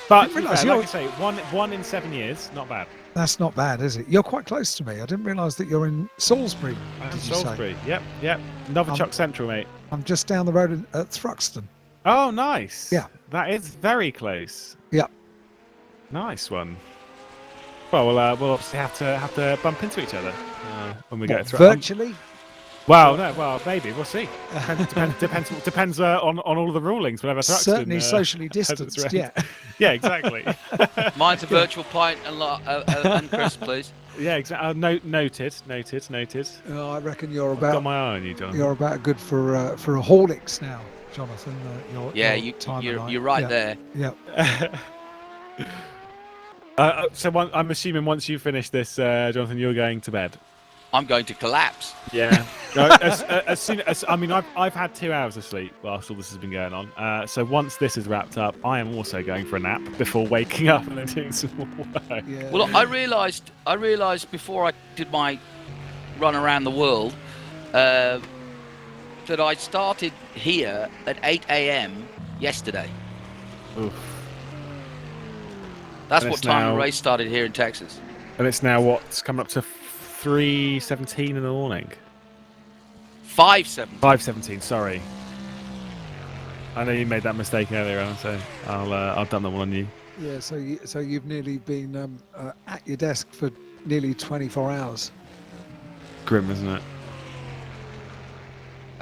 But like I say, one in 7 years, not bad. That's not bad, is it? You're quite close to me. I didn't realise that you're in Salisbury. Salisbury. Yep. Novichok Central, mate. I'm just down the road at Thruxton. Oh, nice. Yeah. That is very close. Yeah. Nice one. Well, we'll obviously have to bump into each other when we get through. Virtually? Well, maybe we'll see. Depends on all of the rulings. Whenever Thruxton, certainly socially distanced. Yeah. Yeah, exactly. Mine's a virtual pint and Chris, please. Yeah, exactly. Noted. I reckon you're I've about. got my eye on you, John. You're about good for a Horlicks now, Jonathan. You're right there. Yeah. So I'm assuming once you finish this, Jonathan, you're going to bed. I'm going to collapse. Yeah. As soon as I've had 2 hours of sleep whilst all this has been going on. So once this is wrapped up, I am also going for a nap before waking up and then doing some more work. Yeah. Well, I realised before I did my run around the world that I started here at 8 a.m. yesterday. Oof. That's what time the race started here in Texas. And it's now what's coming up to 3:17 in the morning. 5:17. 5:17. Sorry. I know you made that mistake earlier on, so I'll dump that one on you. Yeah. So you've nearly been at your desk for nearly 24 hours. Grim, isn't it?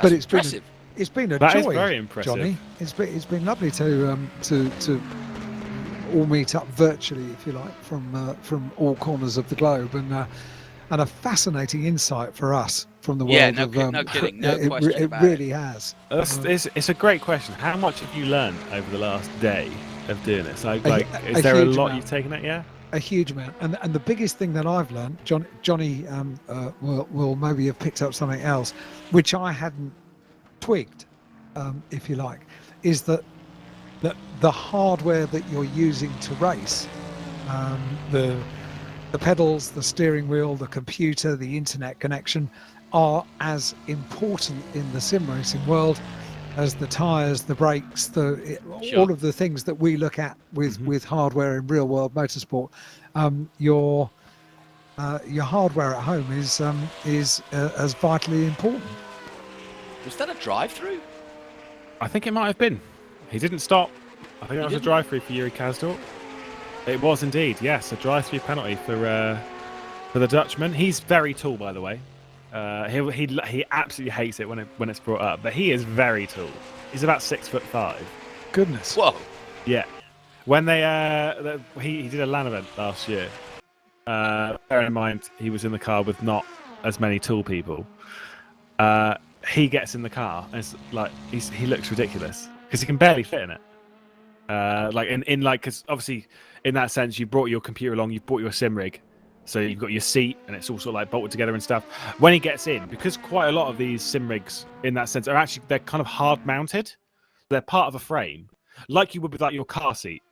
But it's impressive. It's been a joy. That is very impressive, Johnny. It's been lovely to all meet up virtually, if you like, from all corners of the globe, and a fascinating insight for us from the world. Yeah, no kidding, no question it about really has. It's a great question. How much have you learned over the last day of doing this? Is there a lot you've taken out? Yeah. A huge amount, and the biggest thing that I've learned, Johnny will maybe have picked up something else, which I hadn't twigged, if you like, is that that the hardware that you're using to race, the pedals, the steering wheel, the computer, the internet connection, are as important in the sim racing world as the tires, the brakes, all of the things that we look at with hardware in real world motorsport. Your hardware at home is as vitally important. Was that a drive-through? I think it might have been. He didn't stop. I think that was a drive-through for Yuri Kazdorp. It was indeed, yes, a drive-through penalty for the Dutchman. He's very tall, by the way. He absolutely hates it when it's brought up, but he is very tall. He's about 6'5". Goodness. Whoa. Yeah. When he did a LAN event last year. Bear in mind, he was in the car with not as many tall people. He gets in the car and it's like he looks ridiculous because he can barely fit in it. Because obviously in that sense you brought your computer along, you've brought your sim rig, so you've got your seat and it's all sort of like bolted together and stuff. When he gets in, because quite a lot of these sim rigs in that sense are actually, they're kind of hard mounted. They're part of a frame, like you would with like your car seat.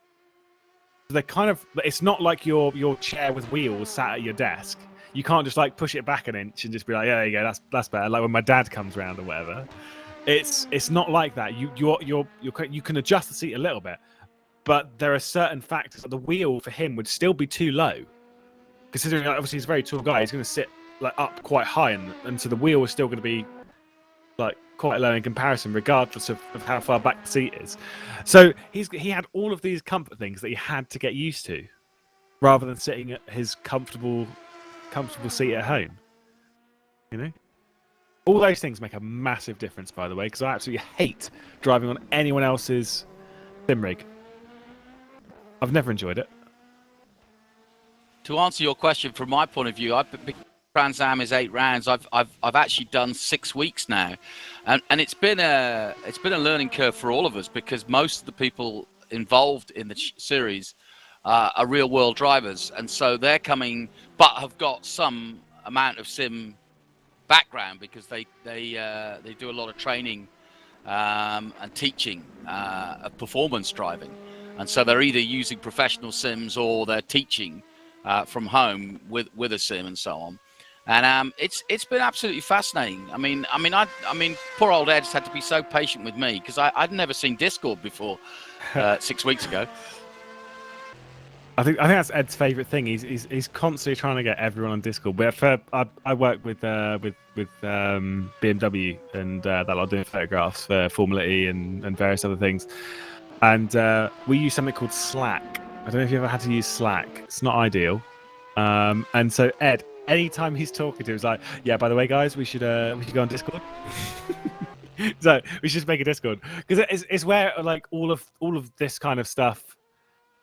They're kind of, it's not like your chair with wheels sat at your desk. You can't just like push it back an inch and just be like, yeah, there you go, that's better. Like when my dad comes around or whatever. It's not like that. You can adjust the seat a little bit, but there are certain factors. The wheel for him would still be too low, considering obviously he's a very tall guy. He's going to sit like up quite high, and so the wheel is still going to be like quite low in comparison, regardless of how far back the seat is. So he had all of these comfort things that he had to get used to, rather than sitting at his comfortable seat at home. You know. All those things make a massive difference, by the way, because I absolutely hate driving on anyone else's sim rig. I've never enjoyed it. To answer your question, from my point of view, Trans Am is 8 rounds. I've actually done 6 weeks now, and it's been a learning curve for all of us, because most of the people involved in the series are real world drivers, and so they're coming, but have got some amount of sim background, because they do a lot of training and teaching of performance driving, and so they're either using professional sims or they're teaching from home with a sim and so on. And it's been absolutely fascinating. I mean, poor old Ed's had to be so patient with me, because I'd never seen Discord before 6 weeks ago. I think that's Ed's favourite thing. He's constantly trying to get everyone on Discord. But I work with BMW and that lot doing photographs for Formula E and various other things. And we use something called Slack. I don't know if you ever had to use Slack. It's not ideal. And so Ed, anytime he's talking to him, he's like, yeah, by the way, guys, we should go on Discord. So we should just make a Discord, because it's where like all of this kind of stuff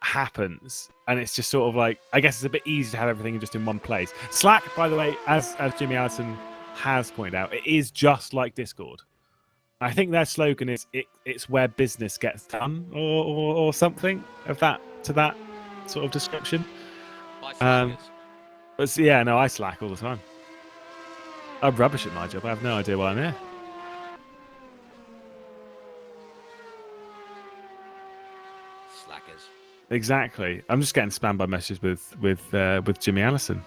happens, and it's just sort of like, I guess it's a bit easy to have everything just in one place. Slack, by the way, as Jimmy Allison has pointed out, it is just like Discord. I think their slogan is it's where business gets done, or something of that to that sort of description. But yeah, no, I slack all the time. I'm rubbish at my job. I have no idea why I'm here. Slackers. Exactly. I'm just getting spammed by messages with Jimmy Allison.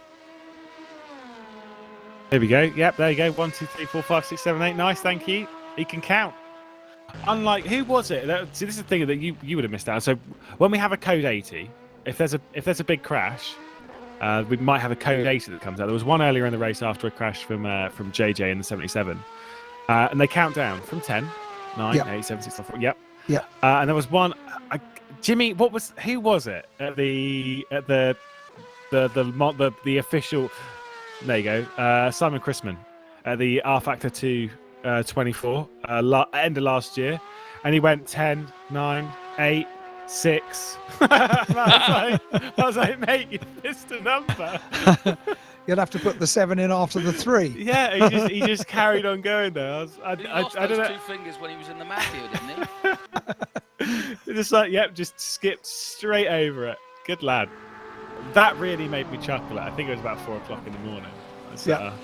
There we go. Yep, there you go. 1, 2, 3, 4, 5, 6, 7, 8. Nice, thank you. He can count. Unlike, who was it? See, this is the thing that you would have missed out. So when we have a code 80, if there's a big crash, we might have a code 80 that comes out. There was one earlier in the race after a crash from JJ in the 77, and they count down from 10, 9, yep. 8, 7, 6, 5, 4. Yep. Yeah. And there was one. Jimmy, who was it at the official? There you go. Simon Chrisman at the rFactor 2 24 end of last year, and he went 10, 9, 8, 6. I was like, mate, you missed a number. You'd have to put the 7 in after the 3. Yeah, he just carried on going there. He lost those 2 fingers when he was in the Mafia, didn't he? Just like, yep, just skipped straight over it. Good lad. That really made me chuckle. I think it was about 4 o'clock in the morning. Yeah.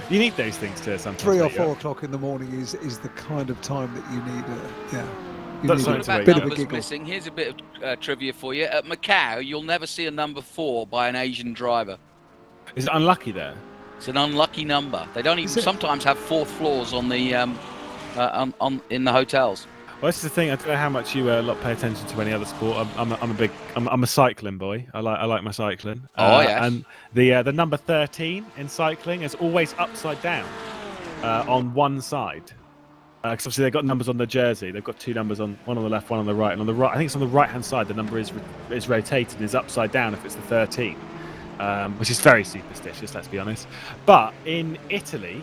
You need those things to sometimes. 3 or 4 o'clock in the morning is the kind of time that you need. you That's need something Talking to about wake bit up. of a numbers giggle. missing, here's a bit of trivia for you. At Macau, you'll never see a number 4 by an Asian driver. Is it unlucky there? It's an unlucky number. They don't even Is it? sometimes have 4th floors on the in the hotels. Well, this is the thing. I don't know how much you lot pay attention to any other sport. I'm a cycling boy. I like my cycling. Oh, yes. And the number 13 in cycling is always upside down on one side. Because obviously they've got numbers on the jersey. They've got 2 numbers on one on the left, one on the right. And on the right, I think it's on the right hand side. The number is rotated and is upside down if it's the 13, which is very superstitious. Let's be honest. But in Italy.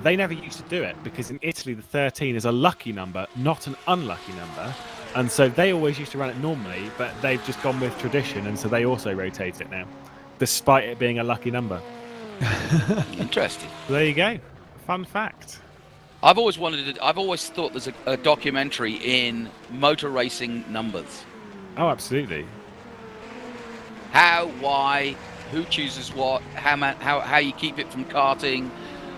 They never used to do it because in Italy the 13 is a lucky number, not an unlucky number, and so they always used to run it normally, but they've just gone with tradition, and so they also rotate it now, despite it being a lucky number. Interesting. So there you go. Fun fact. I've always thought there's a documentary in motor racing numbers. Oh, absolutely. How, why, who chooses what, how you keep it from karting,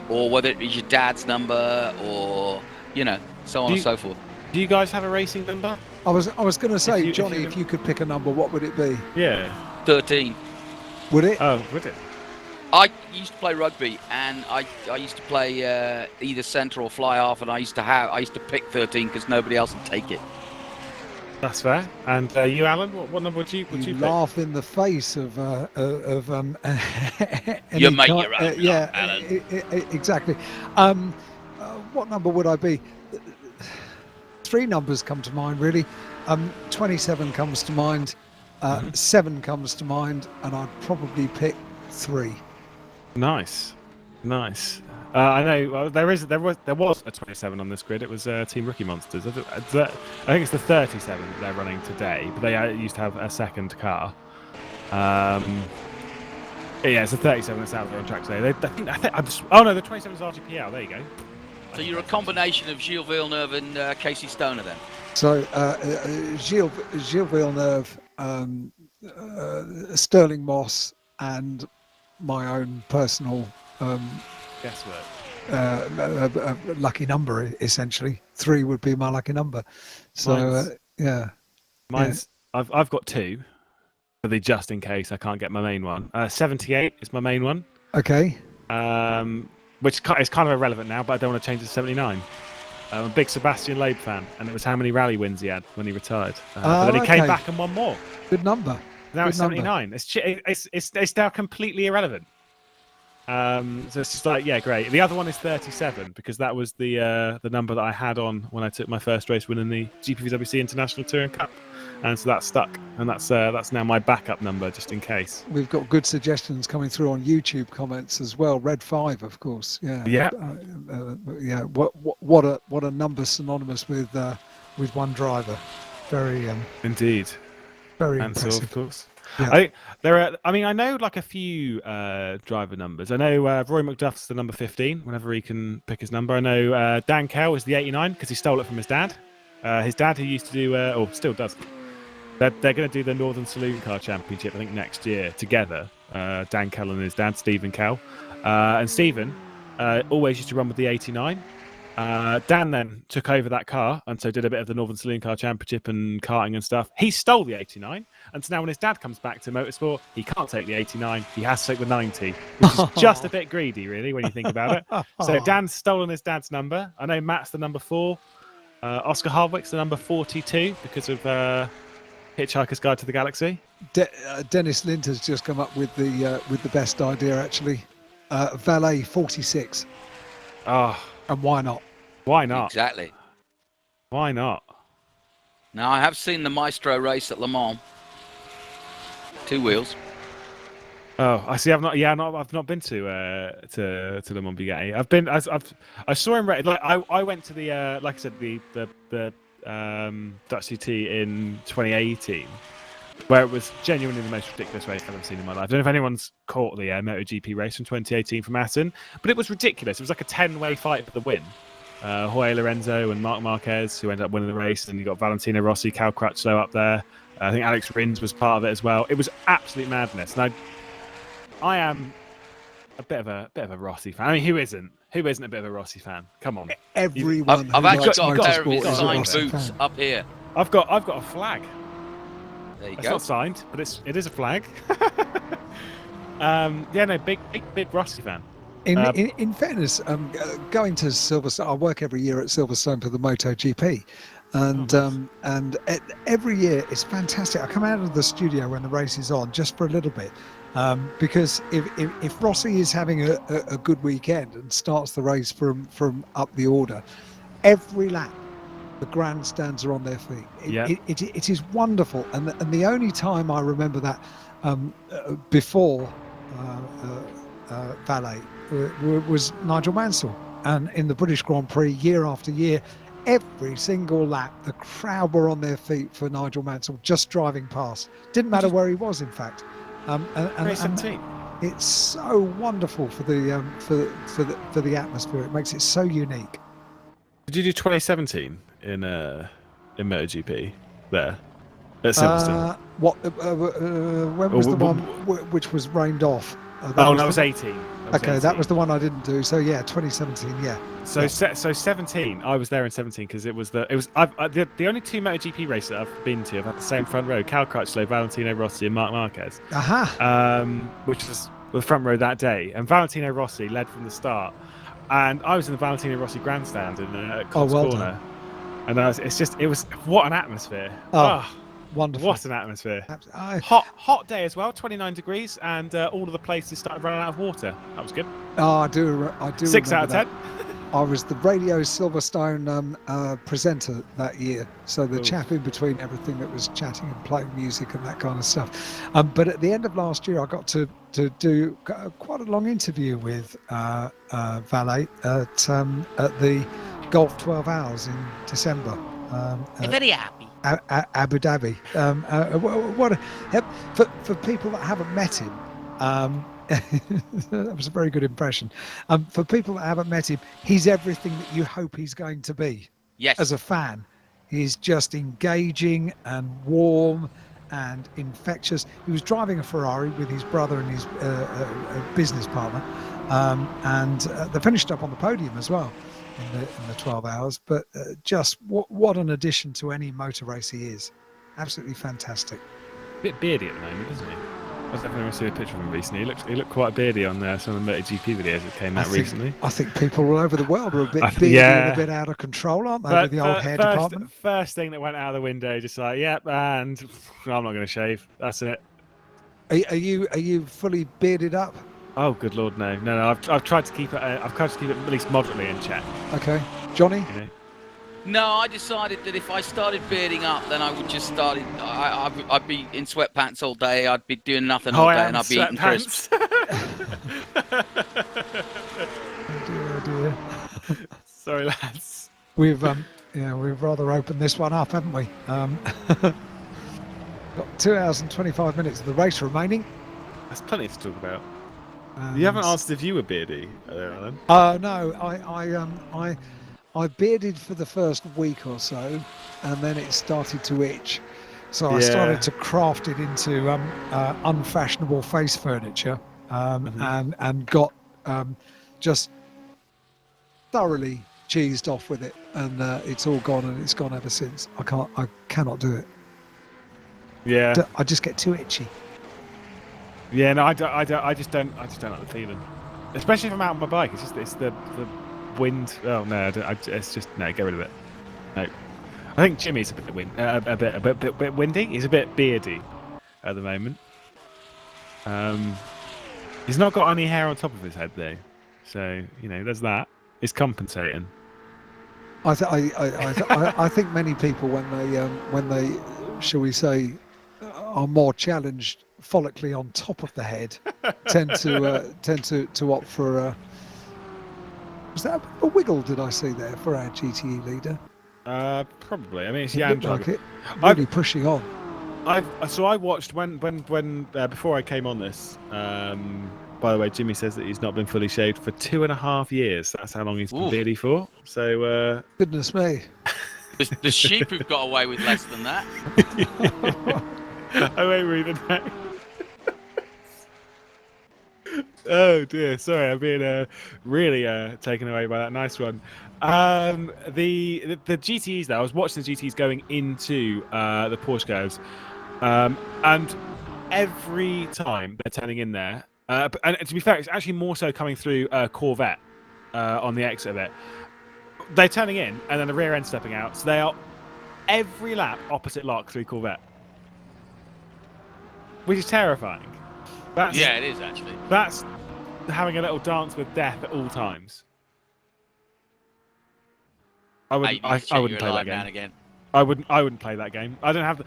or whether it is your dad's number, or so on and so forth. Do you guys have a racing number? I was going to say, Johnny, if if you could pick a number, what would it be? Yeah. 13. Would it? Oh, would it? I used to play rugby, and I used to play either centre or fly half, and I used to pick 13 because nobody else would take it. That's fair. And you, Alan, what number would you pick? Laugh in the face of You make your own yeah, luck, Alan. Exactly. What number would I be? 3 numbers come to mind, really. 27 comes to mind, 7 comes to mind, and I'd probably pick 3. Nice. I know. Well, there was a 27 on this grid. It was Team Rookie Monsters. I think it's the 37 that they're running today, but they used to have a second car. Yeah, it's the 37 that's out there on track today. Oh no, the 27 is RGPL. There you go. So you're a combination of Gilles Villeneuve and Casey Stoner, then. So Gilles Villeneuve, Sterling Moss, and my own personal Guesswork. lucky number, essentially. 3 would be my lucky number. So yeah. Mine's. Yeah. I've got 2. For the just in case I can't get my main one. 78 is my main one. Okay. Which is kind of irrelevant now, but I don't want to change it to 79. I'm a big Sebastian Loeb fan, and it was how many rally wins he had when he retired. But then he came back and won more. Good number. Now Good it's 79. It's now completely irrelevant. So it's just like, yeah, great. The other one is 37 because that was the number that I had on when I took my first race win in the GPVWC International Touring Cup, and so that stuck, and that's now my backup number just in case. We've got good suggestions coming through on YouTube comments as well. Red 5, of course. Yeah. Yeah. Yeah. What a number synonymous with one driver. Very Indeed. very And so, impressive. of course. Yeah. I know like a few driver numbers. I know Roy McDuff's the number 15 whenever he can pick his number. I know Dan Kell is the 89 because he stole it from his dad. His dad, who used to do, or still does, they're going to do the Northern Saloon Car Championship, I think, next year together. Dan Kell and his dad, Stephen Kell. And Stephen always used to run with the 89. Dan then took over that car and so did a bit of the Northern Saloon Car Championship and karting and stuff. He stole the 89, and so now when his dad comes back to motorsport, he can't take the 89, he has to take the 90, which is just a bit greedy, really, when you think about it. So Dan's stolen his dad's number. I know Matt's the number 4. Oscar Hardwick's the number 42 because of Hitchhiker's Guide to the Galaxy. Dennis Lind has just come up with the best idea, actually. Valet 46. Oh, And why not? why not? Exactly. Why not? Now, I have seen the Maestro race at Le Mans. 2 wheels. Oh, I see. I've not been to Le Mans Bugatti. I saw him. Like I went to the like I said the Dutch CT in 2018, where it was genuinely the most ridiculous race I've ever seen in my life. I don't know if anyone's caught the MotoGP race from 2018 from Assen, but it was ridiculous. It was like a 10-way fight for the win. Jorge Lorenzo and Marc Marquez, who ended up winning the race, and you got Valentino Rossi, Cal Crutchlow up there. I think Alex Rins was part of it as well. It was absolute madness. And I am a bit of a Rossi fan. I mean, who isn't? Who isn't a bit of a Rossi fan? Come on. Everyone. I've who actually likes got a pair of motorsport his is a signed Rossi boots fan. up here. I've got a flag. There you It's go. not signed, but it is a flag. Yeah, no, big Rossi fan. In fairness, going to Silverstone, I work every year at Silverstone for the MotoGP, and every year it's fantastic. I come out of the studio when the race is on just for a little bit, because if Rossi is having a good weekend and starts the race from up the order, every lap the grandstands are on their feet. It is wonderful, and the only time I remember that before Valet was Nigel Mansell, and in the British Grand Prix year after year, every single lap the crowd were on their feet for Nigel Mansell just driving past. Didn't matter where he was, in fact. And 2017. it's so wonderful for the atmosphere. It makes it so unique. Did you do 2017 in MotoGP there at Silverstone? When was the one which was rained off? That was 18. That was the one I didn't do. So yeah, 2017. Yeah. So 17. I was there in 17 because it was the only two MotoGP races that I've been to. I've had the same front row: Cal Crutchlow, Valentino Rossi, and Marc Marquez. Which was the front row that day. And Valentino Rossi led from the start, and I was in the Valentino Rossi grandstand in Cops Corner. And it was what an atmosphere. Wonderful. What an atmosphere. Hot day as well, 29 degrees, and all of the places started running out of water. That was good. I do 6 out of 10. I was the Radio Silverstone presenter that year, so the chap in between everything that was chatting and playing music and that kind of stuff. But at the end of last year, I got to do quite a long interview with Valet at the Golf 12 Hours in December. Very happy. Abu Dhabi. For people that haven't met him, that was a very good impression. For people that haven't met him, he's everything that you hope he's going to be. Yes. As a fan, he's just engaging and warm and infectious. He was driving a Ferrari with his brother and his business partner, and they finished up on the podium as well in the 12 hours. But just what an addition to any motor race he is. Absolutely fantastic. A bit beardy at the moment, isn't he? I was definitely see a picture of him recently. He looked quite beardy on some of the MotoGP videos that came out recently. I think people all over the world are a bit beardy and a bit out of control, aren't they, with the old hair department? First thing that went out of the window, just like, yep, and I'm not going to shave. That's it. Are you fully bearded up? Oh, good lord, no. I've tried to keep it. I've tried to keep it at least moderately in check. Okay, Johnny. No, I decided that if I started bearding up, then I would just start. I'd be in sweatpants all day. I'd be doing nothing all day, and I'd be eating crisps. Oh dear. Sorry, lads. We've rather opened this one up, haven't we? Got 2 hours and 25 minutes of the race remaining. That's plenty to talk about. You haven't answered if you were beardy, Alan. No, I bearded for the first week or so, and then it started to itch. So I started to craft it into unfashionable face furniture, and got just thoroughly cheesed off with it, and it's all gone, and it's gone ever since. I cannot do it. Yeah. I just get too itchy. Yeah, no, I just don't like the feeling, especially if I'm out on my bike. It's the wind. Oh no, it's just no. Get rid of it. No, I think Jimmy's a bit windy. He's a bit beardy at the moment. He's not got any hair on top of his head though, so there's that. It's compensating. I think many people when they shall we say are more challenged follically on top of the head tend to opt for was that a wiggle did I see there for our GTE leader? Probably. I mean, it's Jan. Like it really pushing on. I watched when before I came on this. By the way, Jimmy says that he's not been fully shaved for 2.5 years. That's how long he's been beardy for. So goodness me. The sheep who've got away with less than that. I won't read the name. Oh dear, sorry, I'm being really taken away by that. Nice one. The GTEs though, I was watching the GTEs going into the Porsche curves, and every time they're turning in there, and to be fair, it's actually more so coming through Corvette on the exit of it. They're turning in, and then the rear end stepping out, so they are every lap opposite lock through Corvette, which is terrifying. Yeah, it is actually. That's having a little dance with death at all times. I wouldn't play that game. Again. I wouldn't play that game. I don't have the...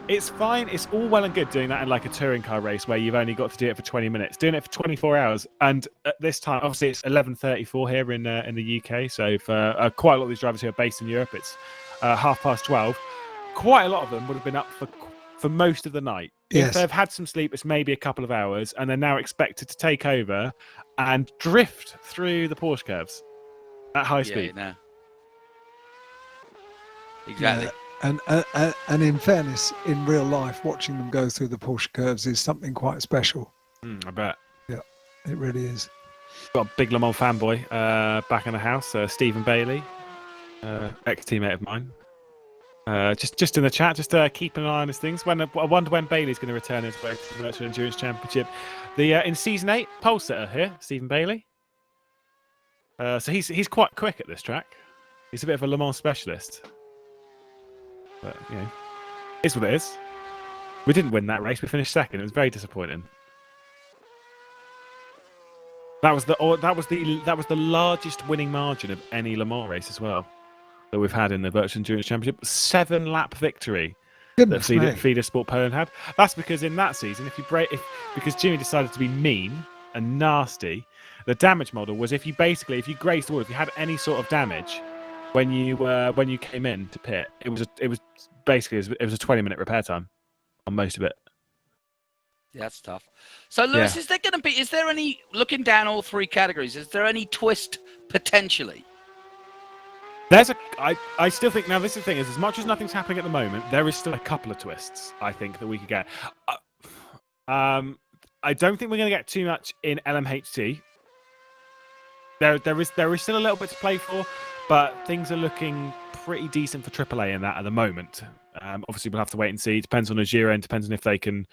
It's fine. It's all well and good doing that in like a touring car race where you've only got to do it for 20 minutes. Doing it for 24 hours, and at this time, obviously, it's 11:34 here in the UK. So for quite a lot of these drivers who are based in Europe, it's 12:30. Quite a lot of them would have been up for most of the night. Yes. If they've had some sleep, it's maybe a couple of hours, and they're now expected to take over and drift through the Porsche curves at high speed. Yeah, exactly. Yeah. And in fairness, in real life, watching them go through the Porsche curves is something quite special. I bet. Yeah, it really is. Got a big Le Mans fanboy back in the house, Stephen Bailey, ex-teammate of mine. Just in the chat, just keeping an eye on his things. I wonder when Bailey's going to return his way to the Virtual Endurance Championship. In season 8, pole sitter here, Stephen Bailey. So he's quite quick at this track. He's a bit of a Le Mans specialist. But it's what it is. We didn't win that race. We finished second. It was very disappointing. That was the largest winning margin of any Le Mans race as well that we've had in the Virtual Endurance Championship. 7-lap victory that Feeder Sport Poland had. That's because in that season, because Jimmy decided to be mean and nasty, the damage model was if you grazed the wall, if you had any sort of damage when you came in to pit, it was basically a 20-minute repair time on most of it. Yeah, that's tough. So, Lewis, is there any, looking down all three categories, is there any twist potentially? I still think, now this is the thing, is as much as nothing's happening at the moment, there is still a couple of twists, I think, that we could get. I don't think we're going to get too much in LMHT. There is still a little bit to play for, but things are looking pretty decent for AAA in that at the moment. Obviously, we'll have to wait and see. It depends on Azure and depends on if they can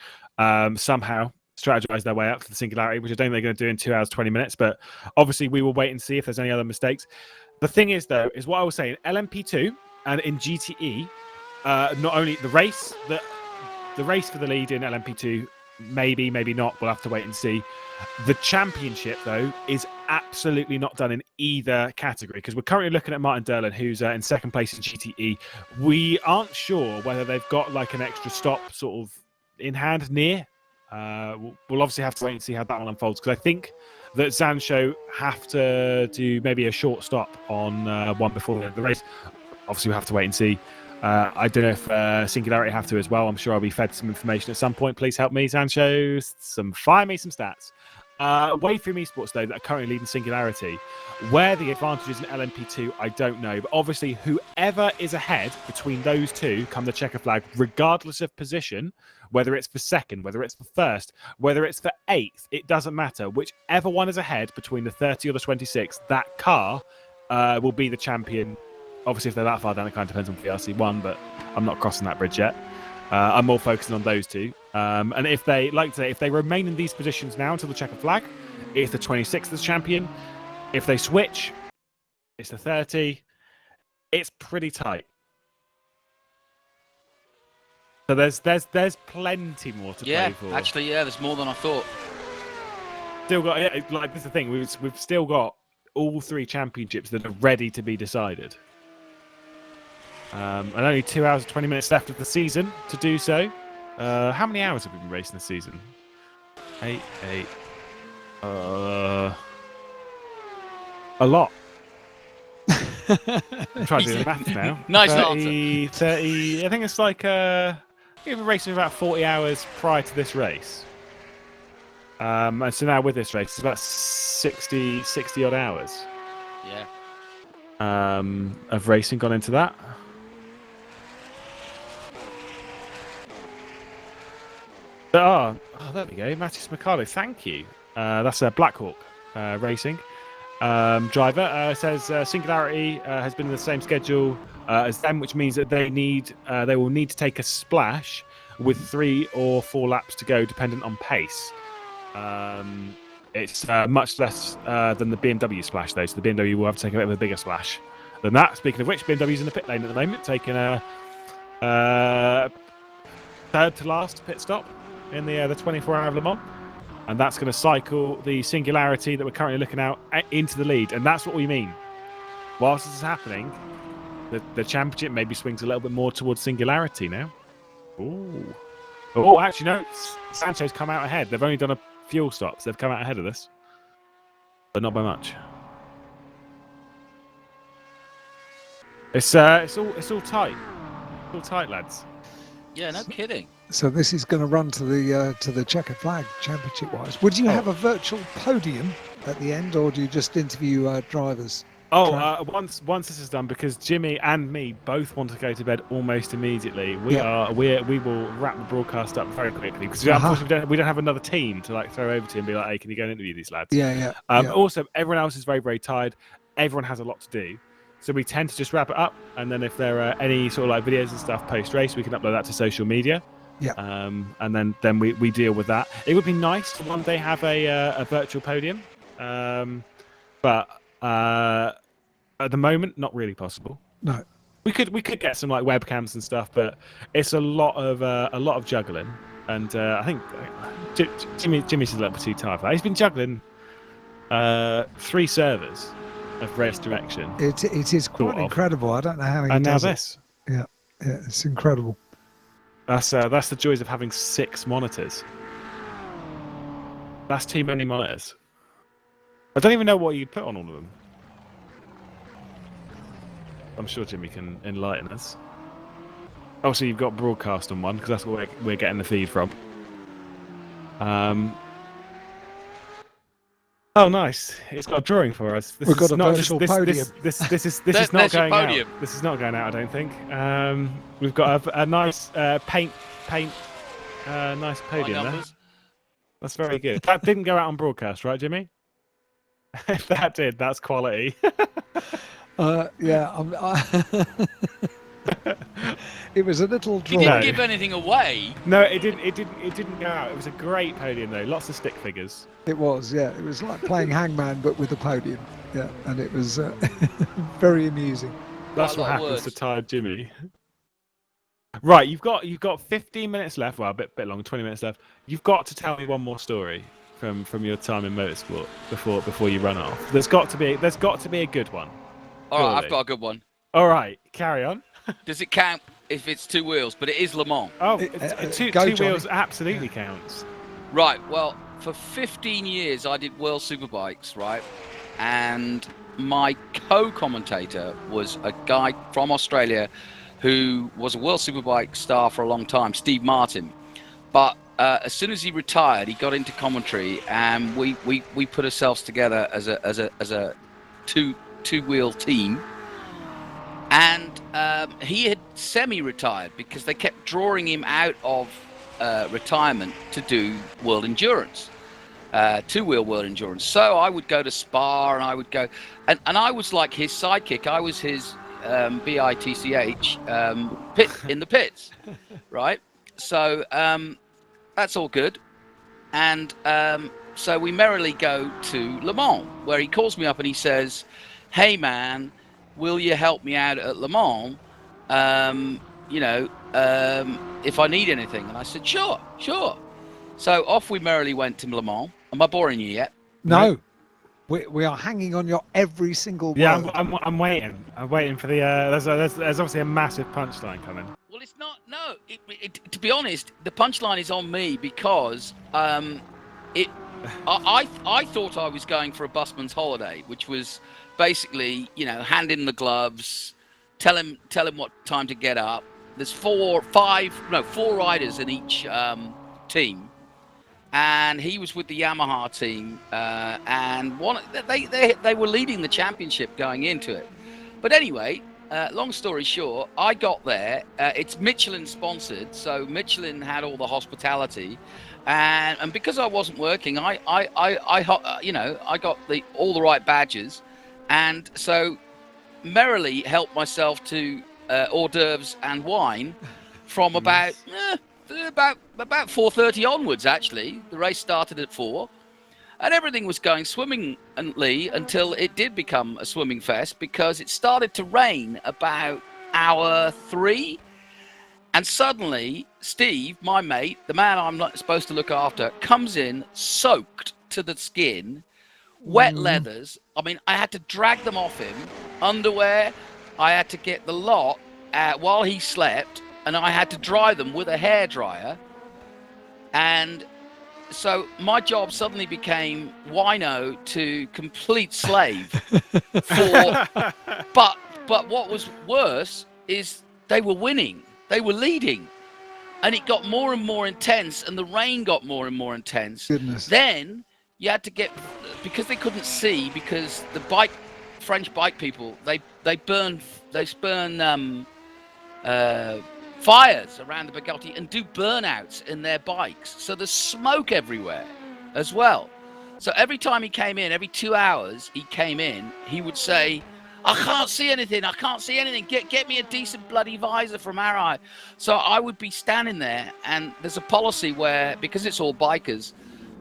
somehow strategize their way up to the Singularity, which I don't think they're going to do in 2 hours, 20 minutes. But obviously, we will wait and see if there's any other mistakes. The thing is, though, is what I was saying, LMP2 and in GTE, not only the race for the lead in LMP2, maybe not. We'll have to wait and see. The championship, though, is absolutely not done in either category because we're currently looking at Martin Derlin, who's in second place in GTE. We aren't sure whether they've got like an extra stop sort of in hand near. We'll obviously have to wait and see how that one unfolds because I think that Zansho have to do maybe a short stop on one before the end of the race. Obviously, we'll have to wait and see. I don't know if Singularity have to as well. I'm sure I'll be fed some information at some point. Please help me, Zansho. Fire me some stats. Waveframe Esports, though, that are currently leading Singularity. Where the advantage is in LMP2, I don't know. But obviously, whoever is ahead between those two come the checker flag, regardless of position, whether it's for second, whether it's for first, whether it's for eighth, it doesn't matter. Whichever one is ahead between the 30 or the 26, that car will be the champion. Obviously, if they're that far down, it kind of depends on VRC1, but I'm not crossing that bridge yet. I'm more focusing on those two. And if they remain in these positions now until the checker flag, it's the 26th as champion. If they switch, it's the 30. It's pretty tight. So there's plenty more to play for. Actually, there's more than I thought. Still got this is the thing. We've still got all three championships that are ready to be decided. And only 2 hours and 20 minutes left of the season to do so. How many hours have we been racing this season? 8. A lot. I'm trying to do the maths now. Nice 30, 30. I think it's like we've been racing about 40 hours prior to this race. And so now with this race, it's about 60 odd hours. Yeah. Of racing gone into that. Oh, there we go. Mattis Mercado, thank you. That's Blackhawk Racing. Driver says Singularity has been in the same schedule as them, which means that they will need to take a splash with 3 or 4 laps to go, dependent on pace. It's much less than the BMW splash, though, so the BMW will have to take a bit of a bigger splash than that. Speaking of which, BMW's in the pit lane at the moment, taking a third to last pit stop in the 24-hour of Le Mans. And that's going to cycle the Singularity that we're currently looking at into the lead. And that's what we mean. Whilst this is happening, the championship maybe swings a little bit more towards Singularity now. Ooh. Oh, actually, no. Sancho's come out ahead. They've only done a fuel stop, so they've come out ahead of this. But not by much. It's all tight. All tight, lads. Yeah, no kidding. So this is going to run to the checkered flag championship-wise. Would you have a virtual podium at the end, or do you just interview drivers? Once this is done, because Jimmy and me both want to go to bed almost immediately. We will wrap the broadcast up very quickly because unfortunately we don't have another team to like throw over to and be like, hey, can you go and interview these lads? Also, everyone else is very, very tired. Everyone has a lot to do. So we tend to just wrap it up, and then if there are any sort of like videos and stuff post-race, we can upload that to social media. Yeah. And then we deal with that. It would be nice to one day have a virtual podium, but at the moment, not really possible. No. We could get some like webcams and stuff, but it's a lot of juggling, and I think Jimmy's a little bit too tired for that. He's been juggling 3 servers of race direction. It is quite incredible. I don't know how he and does now it. this. Yeah, it's incredible. That's the joys of having 6 monitors. That's too many monitors. I don't even know what you'd put on all of them. I'm sure Jimmy can enlighten us. Obviously, you've got broadcast on one because that's where we're getting the feed from. Oh, nice! It's got a drawing for us. We've got a virtual podium. This is not going out. This is not going out, I don't think. We've got a nice paint, nice podium there. That's very good. That didn't go out on broadcast, right, Jimmy? If that did, that's quality. It was a little draw. He didn't give anything away. No, it didn't go out. It was a great podium though. Lots of stick figures. It was, yeah. It was like playing hangman but with a podium. Yeah, and it was very amusing. That's what happens to tired Jimmy. Right, you've got 15 minutes left. Well, a bit long, 20 minutes left. You've got to tell me one more story from your time in motorsport before you run off. There's got to be a good one. All right, I've got a good one. All right, carry on. Does it count if it's 2 wheels? But it is Le Mans. Oh, two wheels absolutely counts. Right. Well, for 15 years I did World Superbikes, right? And my co-commentator was a guy from Australia who was a World Superbike star for a long time, Steve Martin. But as soon as he retired, he got into commentary, and we put ourselves together as a two-wheel team. And he had semi-retired because they kept drawing him out of retirement to do world endurance, 2-wheel world endurance. So I would go to Spa, and I would go, and I was like his sidekick. I was his BITCH pit in the pits, right? So that's all good. And so we merrily go to Le Mans, where he calls me up and he says, "Hey man, will you help me out at Le Mans? If I need anything." And I said, sure. So off we merrily went to Le Mans. Am I boring you yet? No. We are hanging on your every single word. Yeah, I'm waiting. I'm waiting for the. There's obviously a massive punchline coming. Well, it's not. No, to be honest, the punchline is on me because I thought I was going for a busman's holiday, which was basically, hand in the gloves, tell him what time to get up. There's 4 riders in each team, and he was with the Yamaha team, and they were leading the championship going into it. But anyway, long story short, I got there. It's Michelin sponsored, so Michelin had all the hospitality, and because I wasn't working, I got all the right badges, and so merrily helped myself to hors d'oeuvres and wine from about 4:30 onwards. Actually, the race started at 4, and everything was going swimmingly until it did become a swimming fest, because it started to rain about hour 3. And suddenly, Steve, my mate, the man I'm not supposed to look after, comes in soaked to the skin, wet leathers. I mean, I had to drag them off him, underwear. I had to get the lot while he slept, and I had to dry them with a hairdryer. And so my job suddenly became wino to complete slave. But what was worse is they were winning. They were leading, and it got more and more intense, and the rain got more and more intense. Goodness. Then you had to get, because they couldn't see, because the French bike people, they burn fires around the Bugatti and do burnouts in their bikes. So there's smoke everywhere as well. So every time he came in, every 2 hours he came in, he would say, I can't see anything. I can't see anything. Get me a decent bloody visor from Arai. So I would be standing there, and there's a policy where, because it's all bikers,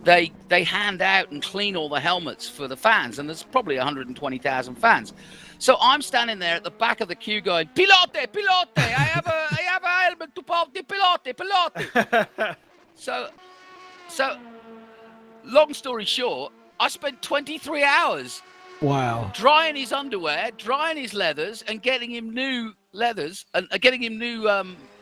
they hand out and clean all the helmets for the fans, and there's probably 120,000 fans. So I'm standing there at the back of the queue going, Pilote, pilote, I have a helmet to pop the pilote, pilote. So long story short, I spent 23 hours drying his underwear, drying his leathers, and getting him new leathers, and getting him new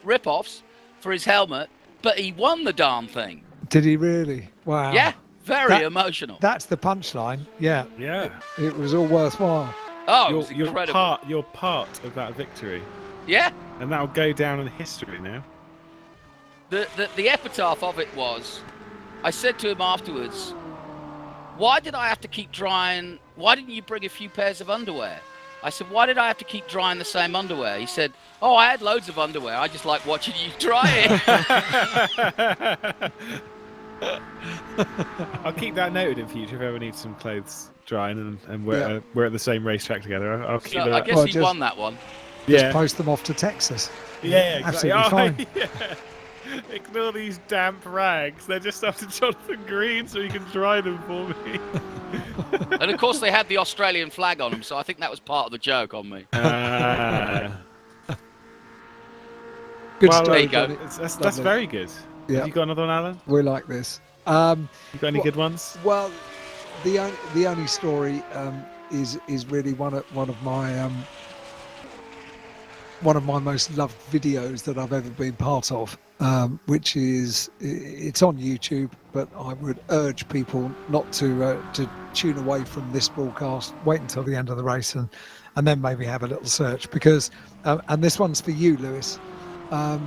rip-offs for his helmet. But he won the darn thing. Did he really? Wow. Yeah, very emotional. That's the punchline. Yeah. Yeah. It was all worthwhile. Oh, it was incredible. You're part of that victory. Yeah. And that'll go down in history now. The epitaph of it was, I said to him afterwards, why did I have to keep drying? Why didn't you bring a few pairs of underwear? I said, why did I have to keep drying the same underwear? He said, oh, I had loads of underwear. I just like watching you dry it. I'll keep that noted in future if ever need some clothes drying and we're at the same racetrack together. I'll keep I guess he won that one. Just post them off to Texas. Yeah, exactly. Absolutely fine. Yeah. Ignore these damp rags. They're just up to Jonathan Green so he can dry them for me. And of course they had the Australian flag on them, so I think that was part of the joke on me. Good story. story. There you go. That's very good. Yeah. Have you got another one, Alan? We like this. You got any good ones? Well, the only story is really one of my most loved videos that I've ever been part of, which is, it's on YouTube, but I would urge people not to tune away from this broadcast. Wait until the end of the race and then maybe have a little search, because and this one's for you, Lewis. I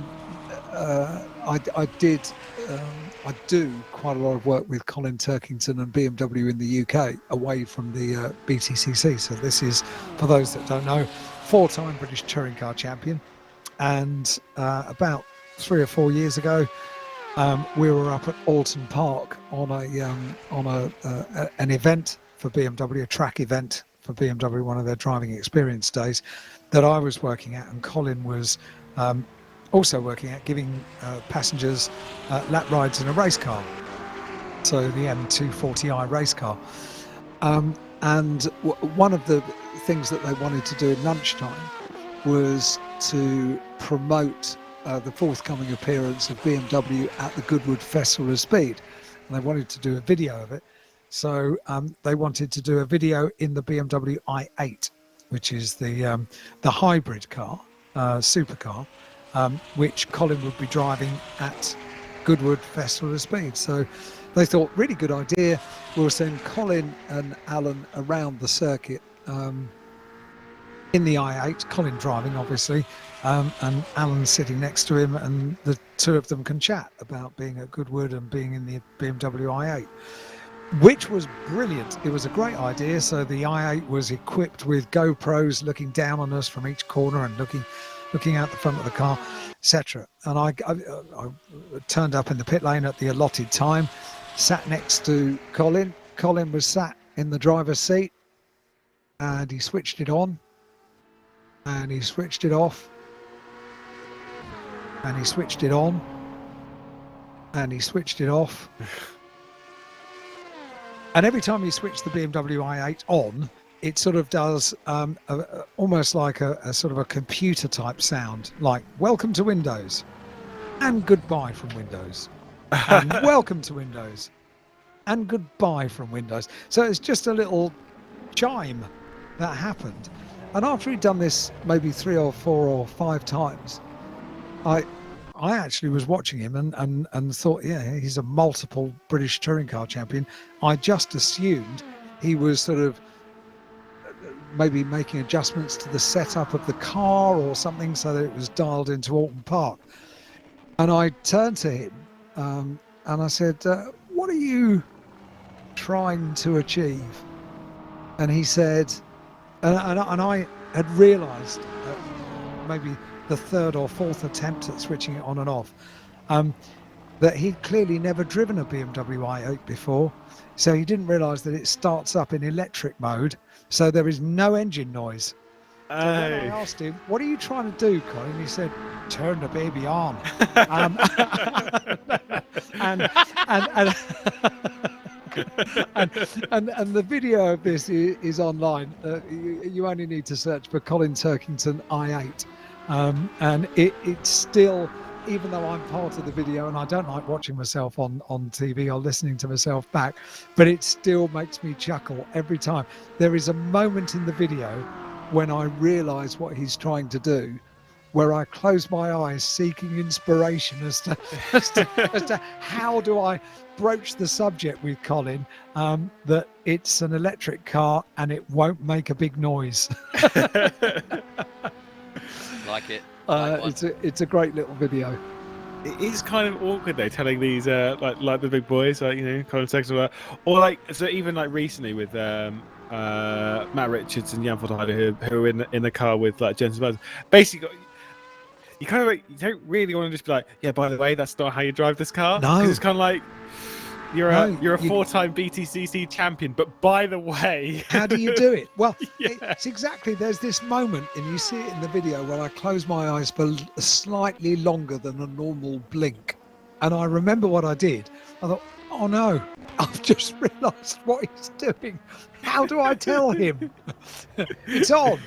do quite a lot of work with Colin Turkington and BMW in the UK, away from the BTCC. So this is, for those that don't know, 4-time British touring car champion. And about 3 or 4 years ago, we were up at Alton Park on an event for BMW, a track event for BMW, one of their driving experience days that I was working at, and Colin was also working at, giving passengers lap rides in a race car, so the M240i race car. And one of the things that they wanted to do at lunchtime was to promote the forthcoming appearance of BMW at the Goodwood Festival of Speed, and they wanted to do a video of it. So they wanted to do a video in the BMW i8, which is the hybrid car, supercar, which Colin would be driving at Goodwood Festival of Speed. So they thought, really good idea. We'll send Colin and Alan around the circuit in the i8, Colin driving obviously, and Alan sitting next to him, and the two of them can chat about being at Goodwood and being in the BMW i8, which was brilliant. It was a great idea. So the i8 was equipped with GoPros looking down on us from each corner and looking looking out the front of the car, etc. And I turned up in the pit lane at the allotted time, sat next to Colin. Colin was sat in the driver's seat, and he switched it on, and he switched it off, and he switched it on, and he switched it off. And every time you switch the BMW i8 on, it sort of does almost like a sort of a computer type sound, like welcome to Windows and goodbye from Windows and welcome to Windows and goodbye from Windows. So it's just a little chime that happened. And after he'd done this maybe 3 or 4 or 5 times, I actually was watching him and thought, yeah, he's a multiple British touring car champion. I just assumed he was sort of maybe making adjustments to the setup of the car or something so that it was dialed into Alton Park. And I turned to him and I said, what are you trying to achieve? And he said, and I had realised maybe the 3rd or 4th attempt at switching it on and off, that he'd clearly never driven a BMW i8 before, so he didn't realise that it starts up in electric mode, so there is no engine noise. So when I asked him, what are you trying to do, Colin? He said, turn the baby on. And the video of this is online. You only need to search for Colin Turkington i8. And it's still, even though I'm part of the video and I don't like watching myself on TV or listening to myself back, but it still makes me chuckle every time. There is a moment in the video when I realise what he's trying to do, where I close my eyes seeking inspiration as to how do I broach the subject with Colin, that it's an electric car and it won't make a big noise. Like it. It's a great little video. It is kind of awkward though, telling these like the big boys, like, you know, Colin Sexton, or like, so even like recently with Matt Richards and Jan Fortide, who are in the car with like Jensen Button. Basically, you kind of like, you don't really want to just be like, yeah, by the way, that's not how you drive this car. No, 'cause it's kind of like you're a 4-time BTCC champion, but by the way, how do you do it? Well, yeah. it's exactly, there's this moment, and you see it in the video, where I close my eyes for slightly longer than a normal blink, and I remember what I did. I thought, oh no, I've just realised what he's doing. How do I tell him? It's on,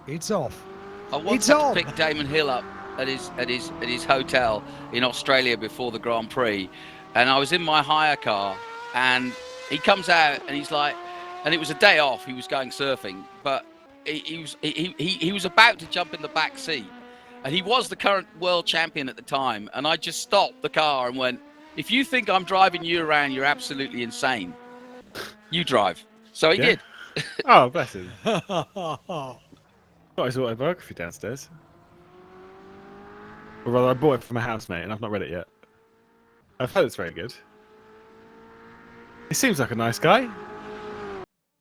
it's off. I once had to pick Damon Hill up at his hotel in Australia before the Grand Prix, and I was in my hire car, and he comes out and he's like, and it was a day off, he was going surfing, but he was about to jump in the back seat, and he was the current world champion at the time, and I just stopped the car and went, if you think I'm driving you around, you're absolutely insane. You drive. So he did. Oh, bless him. Got his autobiography downstairs. Or rather, I bought it from a housemate and I've not read it yet. I've heard it's very good. He seems like a nice guy.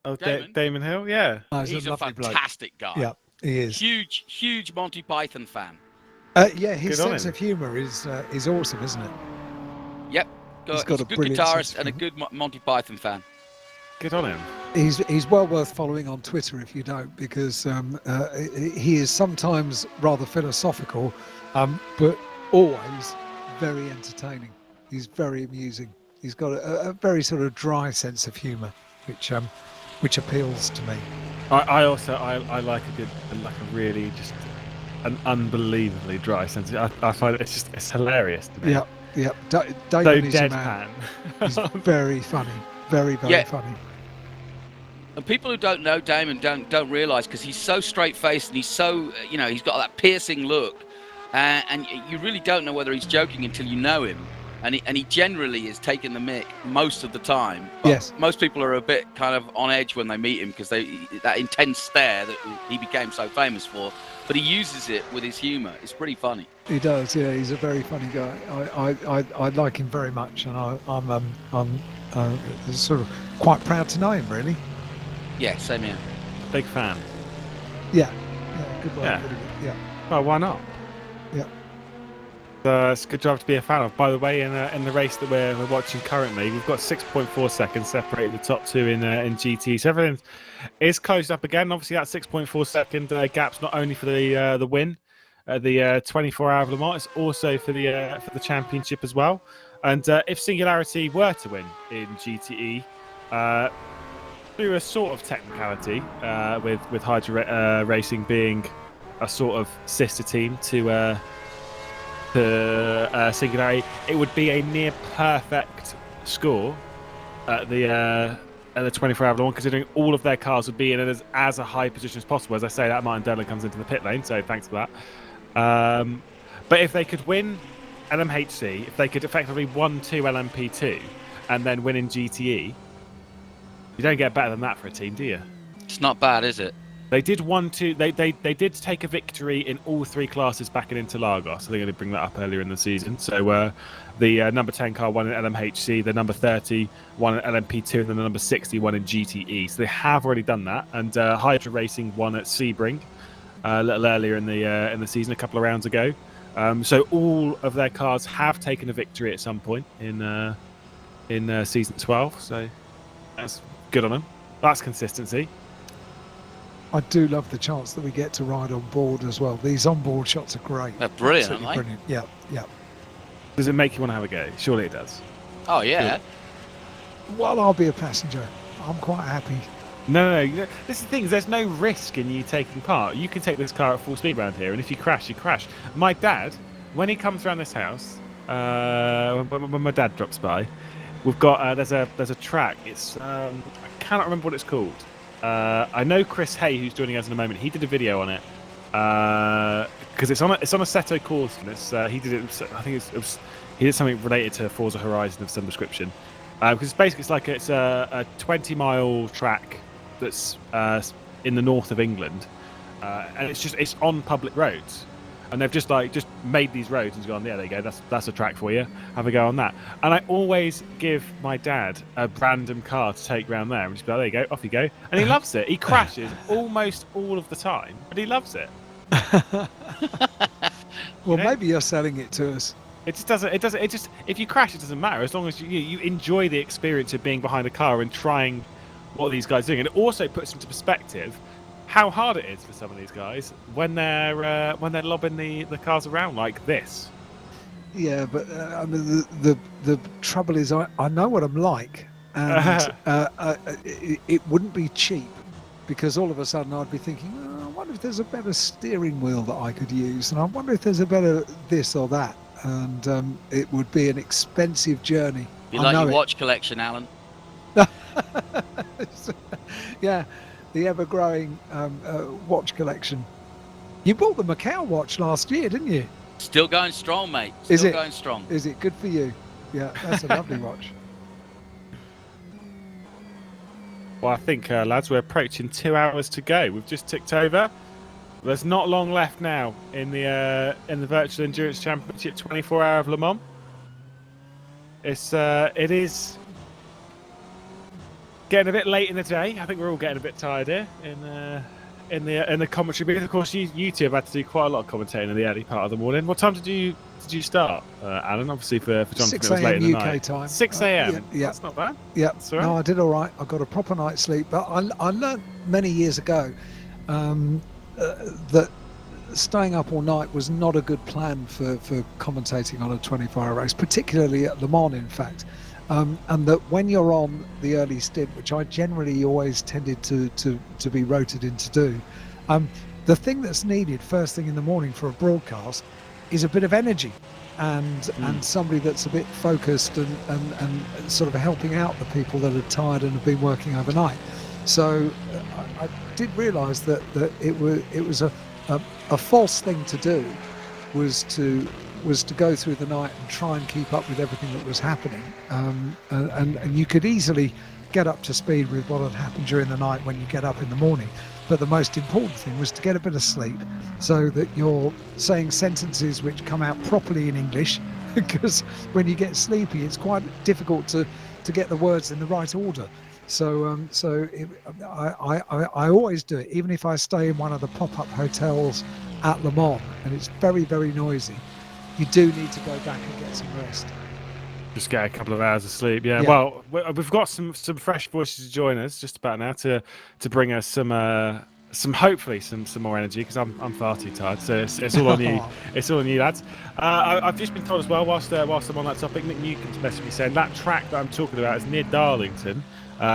Oh, Damon Hill, yeah. Oh, he's a fantastic guy. Yeah, he is. Huge Monty Python fan. Yeah, his sense of humour is awesome, isn't it? Yep. He's got a good guitarist and a good Monty Python fan. Good on him. He's well worth following on Twitter if you don't, because he is sometimes rather philosophical, but always very entertaining. He's very amusing. He's got a very sort of dry sense of humour, which appeals to me. I also like a really just an unbelievably dry sense. I find it's hilarious to me. Yeah. Damon so is a man. He's very funny. Very funny. And people who don't know Damon don't realise, because he's so straight-faced and he's so, he's got that piercing look, and you really don't know whether he's joking until you know him. And he generally is taking the mick most of the time. But yes. Most people are a bit kind of on edge when they meet him, because that intense stare that he became so famous for. But he uses it with his humour. It's pretty funny. He does, yeah. He's a very funny guy. I like him very much, and I'm sort of quite proud to know him, really. Yeah, same here. Big fan. Yeah, good one. Yeah. Really good. Yeah. Well, why not? It's a good job to be a fan of. By the way, in the race that we're watching currently, we've got 6.4 seconds separating the top two in GT. So everything is closed up again. Obviously, that 6.4 second gap's not only for the win, the 24-hour of Le Mans, it's also for the championship as well. And if Singularity were to win in GTE, through a sort of technicality, with Hydra Racing being a sort of sister team to Singularity, it would be a near perfect score at the 24-hour of Le Mans, considering all of their cars would be in as a high position as possible. As I say, that Martin Derlin comes into the pit lane, so thanks for that. But if they could win LMHC, if they could effectively 1-2 LMP2 and then win in GTE, you don't get better than that for a team, do you? It's not bad, is it? They did 1-2. They did take a victory in all three classes back in Interlagos. So they're going to bring that up earlier in the season. So the number 10 car won in LMHC, the number 30 won in LMP2, and then the number 60 won in GTE. So they have already done that. And Hydra Racing won at Sebring a little earlier in the season, a couple of rounds ago. So all of their cars have taken a victory at some point in season 12. So that's good on them. That's consistency. I do love the chance that we get to ride on board as well. These onboard shots are great. They're brilliant, Absolutely aren't they? brilliant. Yeah. Does it make you want to have a go? Surely it does. Oh, yeah. Well, I'll be a passenger. I'm quite happy. No. This is the thing. There's no risk in you taking part. You can take this car at full speed around here, and if you crash, you crash. My dad, when he comes around this house, when my dad drops by, we've got there's a track. It's I cannot remember what it's called. I know Chris Hay, who's joining us in a moment. He did a video on it because it's on a Seto course. And it's he did it. I think he did something related to Forza Horizon of some description. Because basically it's a 20-mile track that's in the north of England, and it's on public roads. And they've just made these roads and gone, yeah, there you go, that's a track for you. Have a go on that. And I always give my dad a random car to take round there and just be like, there you go, off you go. And he loves it. He crashes almost all of the time, but he loves it. Well, maybe you're selling it to us. It just if you crash, it doesn't matter as long as you enjoy the experience of being behind a car and trying what these guys are doing. And it also puts into perspective how hard it is for some of these guys when they're lobbing the cars around like this. Yeah, but I mean, the trouble is, I know what I'm like, and it wouldn't be cheap, because all of a sudden I'd be thinking, I wonder if there's a better steering wheel that I could use, and I wonder if there's a better this or that, and it would be an expensive journey. You like your watch collection, Alan? Yeah. The ever-growing watch collection. You bought the Macau watch last year, didn't you? Still going strong, mate. Going strong. Is it good for you? Yeah, that's a lovely watch. Well, I think, lads, we're approaching 2 hours to go. We've just ticked over. There's not long left now in the Virtual Endurance Championship 24-hour of Le Mans. It is getting a bit late in the day. I think we're all getting a bit tired here in the commentary, because of course you two have had to do quite a lot of commentating in the early part of the morning. What time did you start, Alan? Obviously for John, 6 it was late in the UK night. time. 6 a.m. Yeah. That's not bad. Yeah. That's all right. No, I did all right. I got a proper night's sleep, but I learned many years ago that staying up all night was not a good plan for commentating on a 24-hour race, particularly at Le Mans, in fact. And that when you're on the early stint, which I generally always tended to be rotated in to do, the thing that's needed first thing in the morning for a broadcast is a bit of energy and somebody that's a bit focused and sort of helping out the people that are tired and have been working overnight. So I did realise that it was a false thing to do, was to go through the night and try and keep up with everything that was happening, and you could easily get up to speed with what had happened during the night when you get up in the morning. But the most important thing was to get a bit of sleep so that you're saying sentences which come out properly in English, because when you get sleepy it's quite difficult to get the words in the right order. So I always do it, even if I stay in one of the pop-up hotels at Le Mans, and it's very, very noisy. You do need to go back and get some rest. Just get a couple of hours of sleep. Yeah. Yeah. Well, we've got some fresh voices to join us just about now to bring us some hopefully some more energy, because I'm far too tired. So it's all on you. It's all on you, lads. I've just been told as well, whilst I'm on that topic, Nick Newcomb's messaged me saying that track that I'm talking about is near Darlington.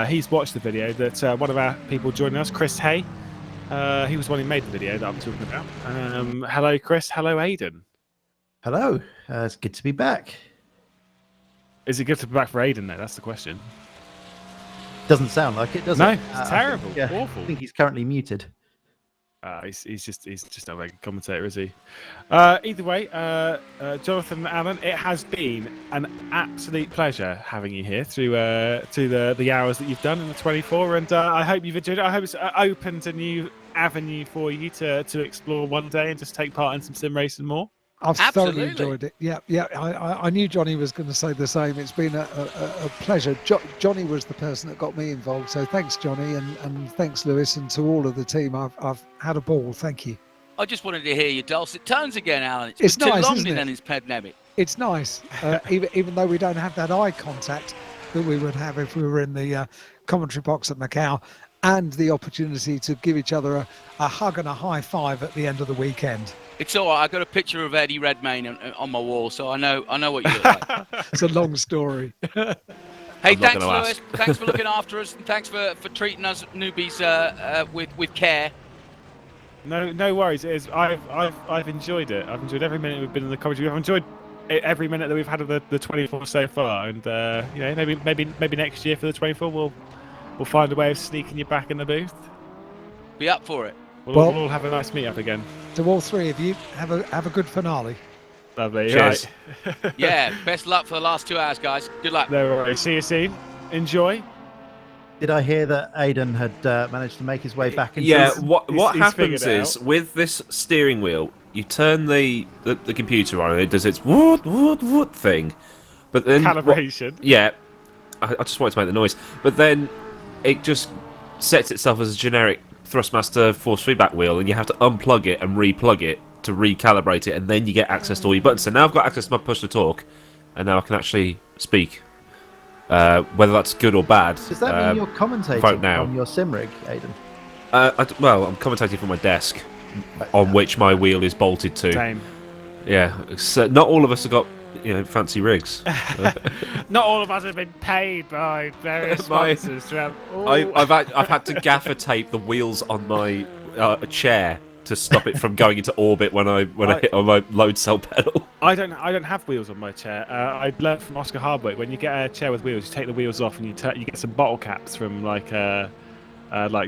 He's watched the video that one of our people joining us, Chris Hay, he was the one who made the video that I'm talking about. Hello, Chris. Hello, Aidan. Hello. It's good to be back. Is it good to be back for Aidan, though? That's the question. Doesn't sound like it, does no, it? it's terrible. Awful. I think he's currently muted. He's just not a very good commentator, is he? Either way, Jonathan and Alan, it has been an absolute pleasure having you here through the hours that you've done in the 24, and I hope you've enjoyed it. I hope it's opened a new avenue for you to explore one day and just take part in some sim racing more. I've thoroughly enjoyed it. Yeah. I knew Johnny was going to say the same. It's been a pleasure. Johnny was the person that got me involved. So thanks, Johnny, and thanks, Lewis, and to all of the team. I've had a ball. Thank you. I just wanted to hear your dulcet tones again, Alan. It's been nice, too long isn't it? in this pandemic. It's nice, even though we don't have that eye contact that we would have if we were in the commentary box at Macau, and the opportunity to give each other a hug and a high five at the end of the weekend. It's all right. I got a picture of Eddie Redmayne on my wall, so I know what you look like. It's a long story. Hey, thanks, Lewis. Thanks for looking after us, and thanks for treating us newbies with care. No worries. It is. I've enjoyed it. I've enjoyed every minute we've been in the commentary. I've enjoyed every minute that we've had of the 24 so far, and maybe next year for the 24 we'll find a way of sneaking you back in the booth. Be up for it. We'll all have a nice meet up again. To all three of you, have a good finale. Lovely. Cheers. Right. Yeah, best luck for the last 2 hours, guys. Good luck. No worries. See you soon. Enjoy. Did I hear that Aidan had managed to make his way back into Yeah, his... what he's happens is, with this steering wheel, you turn the computer on and it does its woot thing. But then calibration. I just wanted to make the noise. But then it just sets itself as a generic Thrustmaster force feedback wheel, and you have to unplug it and replug it to recalibrate it, and then you get access to all your buttons. So now I've got access to my push to talk, and now I can actually speak. Whether that's good or bad. Does that mean you're commentating on your sim rig, Aidan? Well, I'm commentating from my desk, on which my wheel is bolted to. Same. Yeah, so not all of us have got fancy rigs. Not all of us have been paid by various sponsors to have. I've had to gaffer tape the wheels on my chair to stop it from going into orbit when I hit on my load cell pedal. I don't have wheels on my chair. I learned from Oscar Hardwick, when you get a chair with wheels, you take the wheels off and you get some bottle caps from like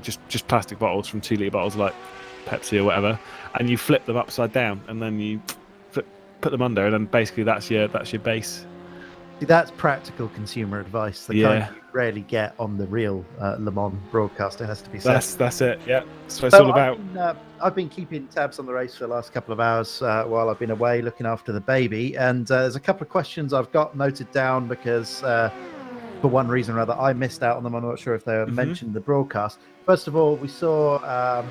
just plastic bottles from 2 litre bottles like Pepsi or whatever, and you flip them upside down and then you put them under, and then basically that's your base. See, that's practical consumer advice. The kind you rarely get on the real Le Mans broadcast. It has to be said. That's it. Yeah. That's what it's all about. I've been keeping tabs on the race for the last couple of hours while I've been away looking after the baby, and there's a couple of questions I've got noted down because for one reason or other I missed out on them. I'm not sure if they were mentioned in the broadcast. First of all, we saw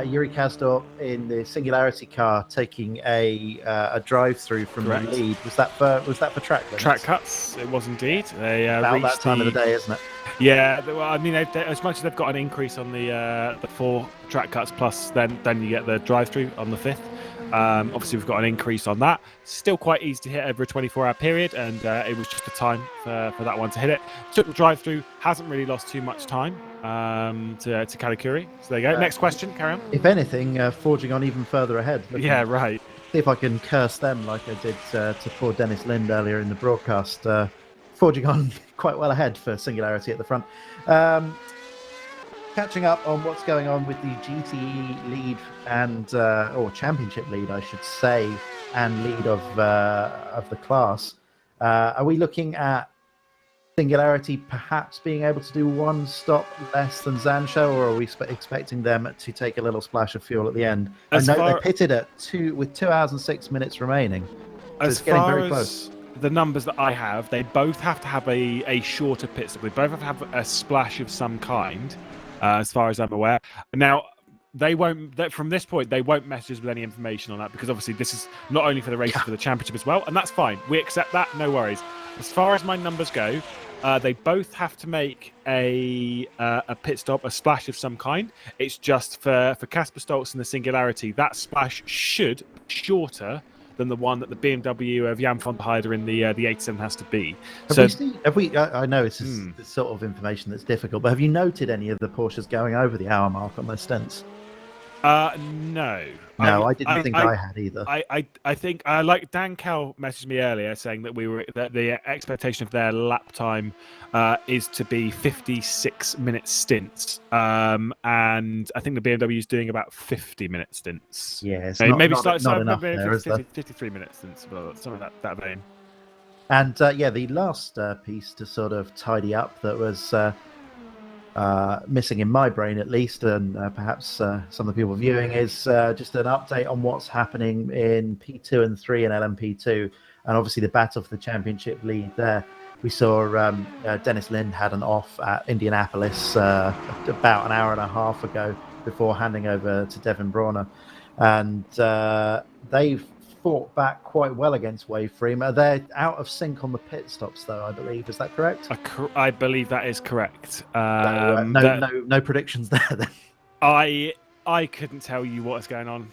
Yuri Kasdorp in the Singularity car taking a drive-through from the lead. Was that for track limits? Track cuts. It was indeed. They about that time of the day, isn't it? Yeah. Well, I mean, as much as they've got an increase on the 4 track cuts, plus then you get the drive-through on the 5th. Obviously, we've got an increase on that. Still quite easy to hit over a 24-hour period, and it was just the time for that one to hit it. Took the drive-through, hasn't really lost too much time to Kalikuri. So there you go. Next question, carry on. If anything, forging on even further ahead. Yeah, right. See if I can curse them like I did to poor Dennis Lind earlier in the broadcast. Forging on quite well ahead for Singularity at the front. Catching up on what's going on with the GTE lead and or championship lead, I should say, and lead of the class. Are we looking at Singularity perhaps being able to do one stop less than Zansho, or are we expecting them to take a little splash of fuel at the end? I know they pitted at 2 hours and 6 minutes remaining. So it's getting very close. The numbers that I have, they both have to have a shorter pit stop. They both have to have a splash of some kind. As far as I'm aware. Now, they won't. From this point, they won't message us with any information on that because obviously this is not only for the races for the championship as well, and that's fine. We accept that, no worries. As far as my numbers go, they both have to make a pit stop, a splash of some kind. It's just for Casper Stoltz and the Singularity, that splash should be shorter than the one that the BMW of Jan van der Heide in the 87 has to be. I know it's the sort of information that's difficult, but have you noted any of the Porsches going over the hour mark on their stints? No. No, I didn't think I had either. I think like Dan Kell messaged me earlier saying that the expectation of their lap time is to be 56-minute stints, and I think the BMW is doing about 50-minute stints. Yeah, it's maybe not enough maybe there, 53-minute stints, something of that vein. And the last piece to sort of tidy up that was missing in my brain at least, and perhaps some of the people viewing, is just an update on what's happening in P2 and 3 and LMP2, and obviously the battle for the championship lead there. We saw Dennis Lind had an off at Indianapolis about an hour and a half ago before handing over to Devin Brauner, and they've fought back quite well against Waveframe. They're out of sync on the pit stops, though, I believe. Is that correct? I believe that is correct. No predictions there, then. I couldn't tell you what is going on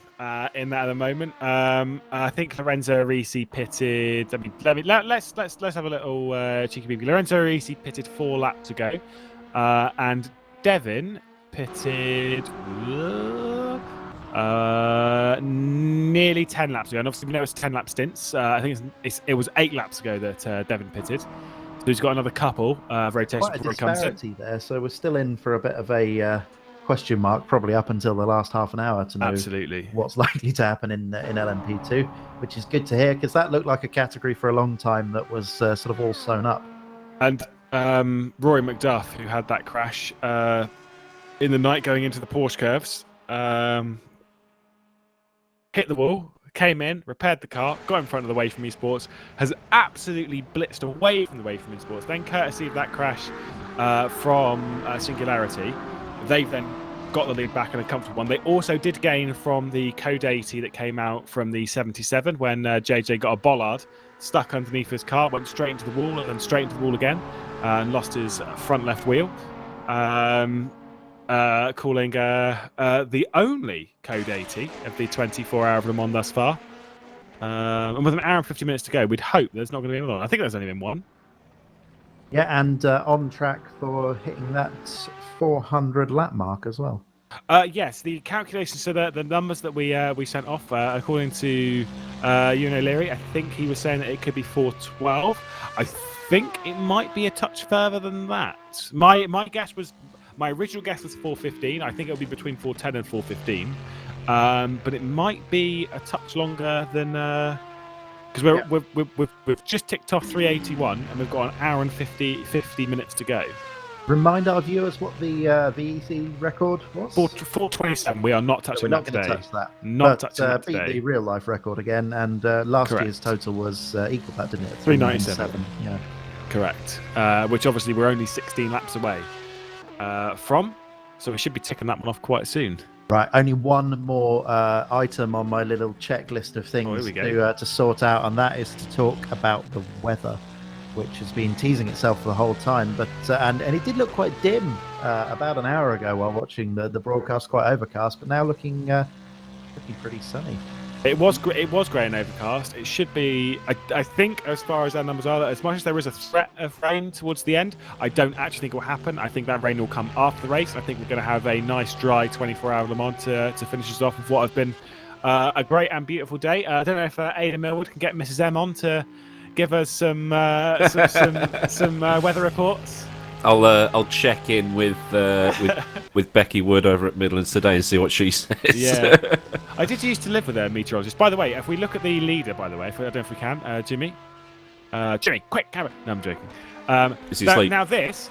in that at the moment. I think Lorenzo Risi pitted. Let's have a little cheeky peek. Lorenzo Risi pitted 4 laps ago, and Devin pitted nearly 10 laps ago. And obviously we know it's 10-lap stints. I think it was 8 laps ago that Devin pitted. So he's got another couple of rotations before he comes in. There, so we're still in for a bit of a question mark, probably up until the last half an hour to know what's likely to happen in LMP2, which is good to hear because that looked like a category for a long time that was sort of all sewn up. And Rory McDuff, who had that crash in the night going into the Porsche curves, hit the wall, came in, repaired the car, got in front of the Way From Esports, has absolutely blitzed away from the Way From Esports. Then, courtesy of that crash from Singularity, they've then got the lead back in a comfortable one. They also did gain from the Code 80 that came out from the 77 when JJ got a bollard stuck underneath his car, went straight into the wall and then straight into the wall again, and lost his front left wheel. Calling the only Code 80 of the 24-hour of Le Mans thus far. And with an hour and 50 minutes to go, we'd hope there's not going to be another one. I think there's only been one. Yeah, and on track for hitting that 400 lap mark as well. Yes, the calculations, so the numbers that we sent off, according to Ewan O'Leary, I think he was saying that it could be 412. I think it might be a touch further than that. My original guess was 415. I think it'll be between 410 and 415. But it might be a touch longer than because we've just ticked off 381 and we've got an hour and 50 minutes to go. Remind our viewers what the VEC record was. 427. We are not touching that today. We're not going to touch that. Not touching that beat today. the real life record again, and last Correct. Year's total was equal that, didn't it? 397. Yeah. Correct. Which obviously we're only 16 laps away from, so we should be ticking that one off quite soon. Right, only one more item on my little checklist of things to sort out, and that is to talk about the weather, which has been teasing itself for the whole time. But and it did look quite dim about an hour ago while watching the broadcast, quite overcast, but now looking pretty sunny. It was grey and overcast. It should be. I think, as far as our numbers are, as much as there is a threat of rain towards the end, I don't actually think it will happen. I think that rain will come after the race. I think we're going to have a nice, dry 24-hour Le Mans to finish us off with what has been a great and beautiful day. I don't know if Ada Millwood can get Mrs. M on to give us some weather reports. I'll check in with Becky Wood over at Midlands today and see what she says. Yeah, I did used to live with a meteorologist. By the way, if we look at the leader, I don't know if we can, Jimmy, quick camera. No, I'm joking. Now those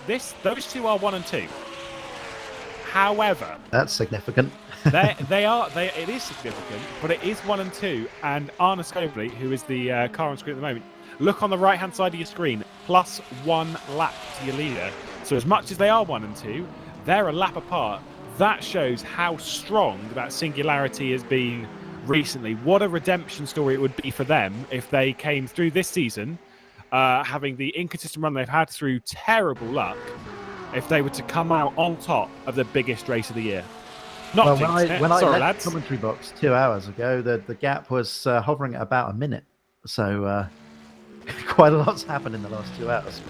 two are 1 and 2. However, that's significant. It is significant, but it is 1 and 2. And Arna Scobly, who is the car on screen at the moment, look on the right-hand side of your screen, +1 lap to your leader. So as much as they are 1 and 2, they're a lap apart. that shows how strong that singularity has been recently. What a redemption story it would be for them if they came through this season, having the inconsistent run they've had through terrible luck, if they were to come out on top of the biggest race of the year. Not Well, when I Sorry, left lads. the commentary box 2 hours ago, the gap was hovering at about a minute. So quite a lot's happened in the last 2 hours.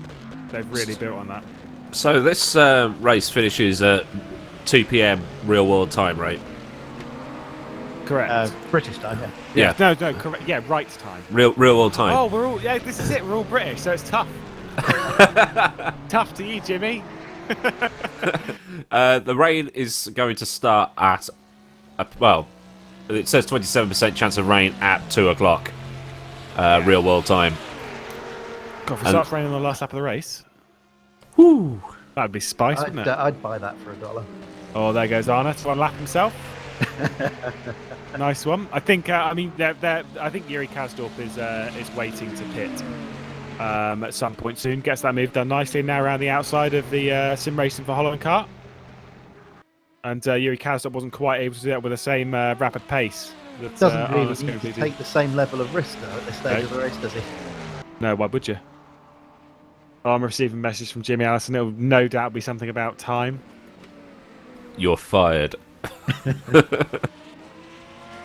They've really built on that. So this race finishes at 2 p.m. real world time, right? Correct. British time, yeah. Yeah. No, correct. Yeah, right time. Real world time. Oh, we're all. Yeah, this is it. We're all British, so it's tough. Tough to you, Jimmy. The rain is going to start at, well, it says 27% chance of rain at 2 o'clock, real world time. God, if it starts raining on the last lap of the race, Whew. that'd be spice, wouldn't it? I'd buy that for $1. Oh, there goes Arna to one lap himself. Nice one. I think. I mean, I think Yuri Kasdorp is waiting to pit at some point soon. Gets that move done nicely now around the outside of the sim racing for Hollow and Kart. And Yuri Kasdorp wasn't quite able to do that with the same rapid pace. That, Doesn't really Arna's need gonna to do. take the same level of risk, though, at this stage of the race, does he? No, why would you? Oh, I'm receiving a message from Jimmy Allison. It'll no doubt be something about time. You're fired.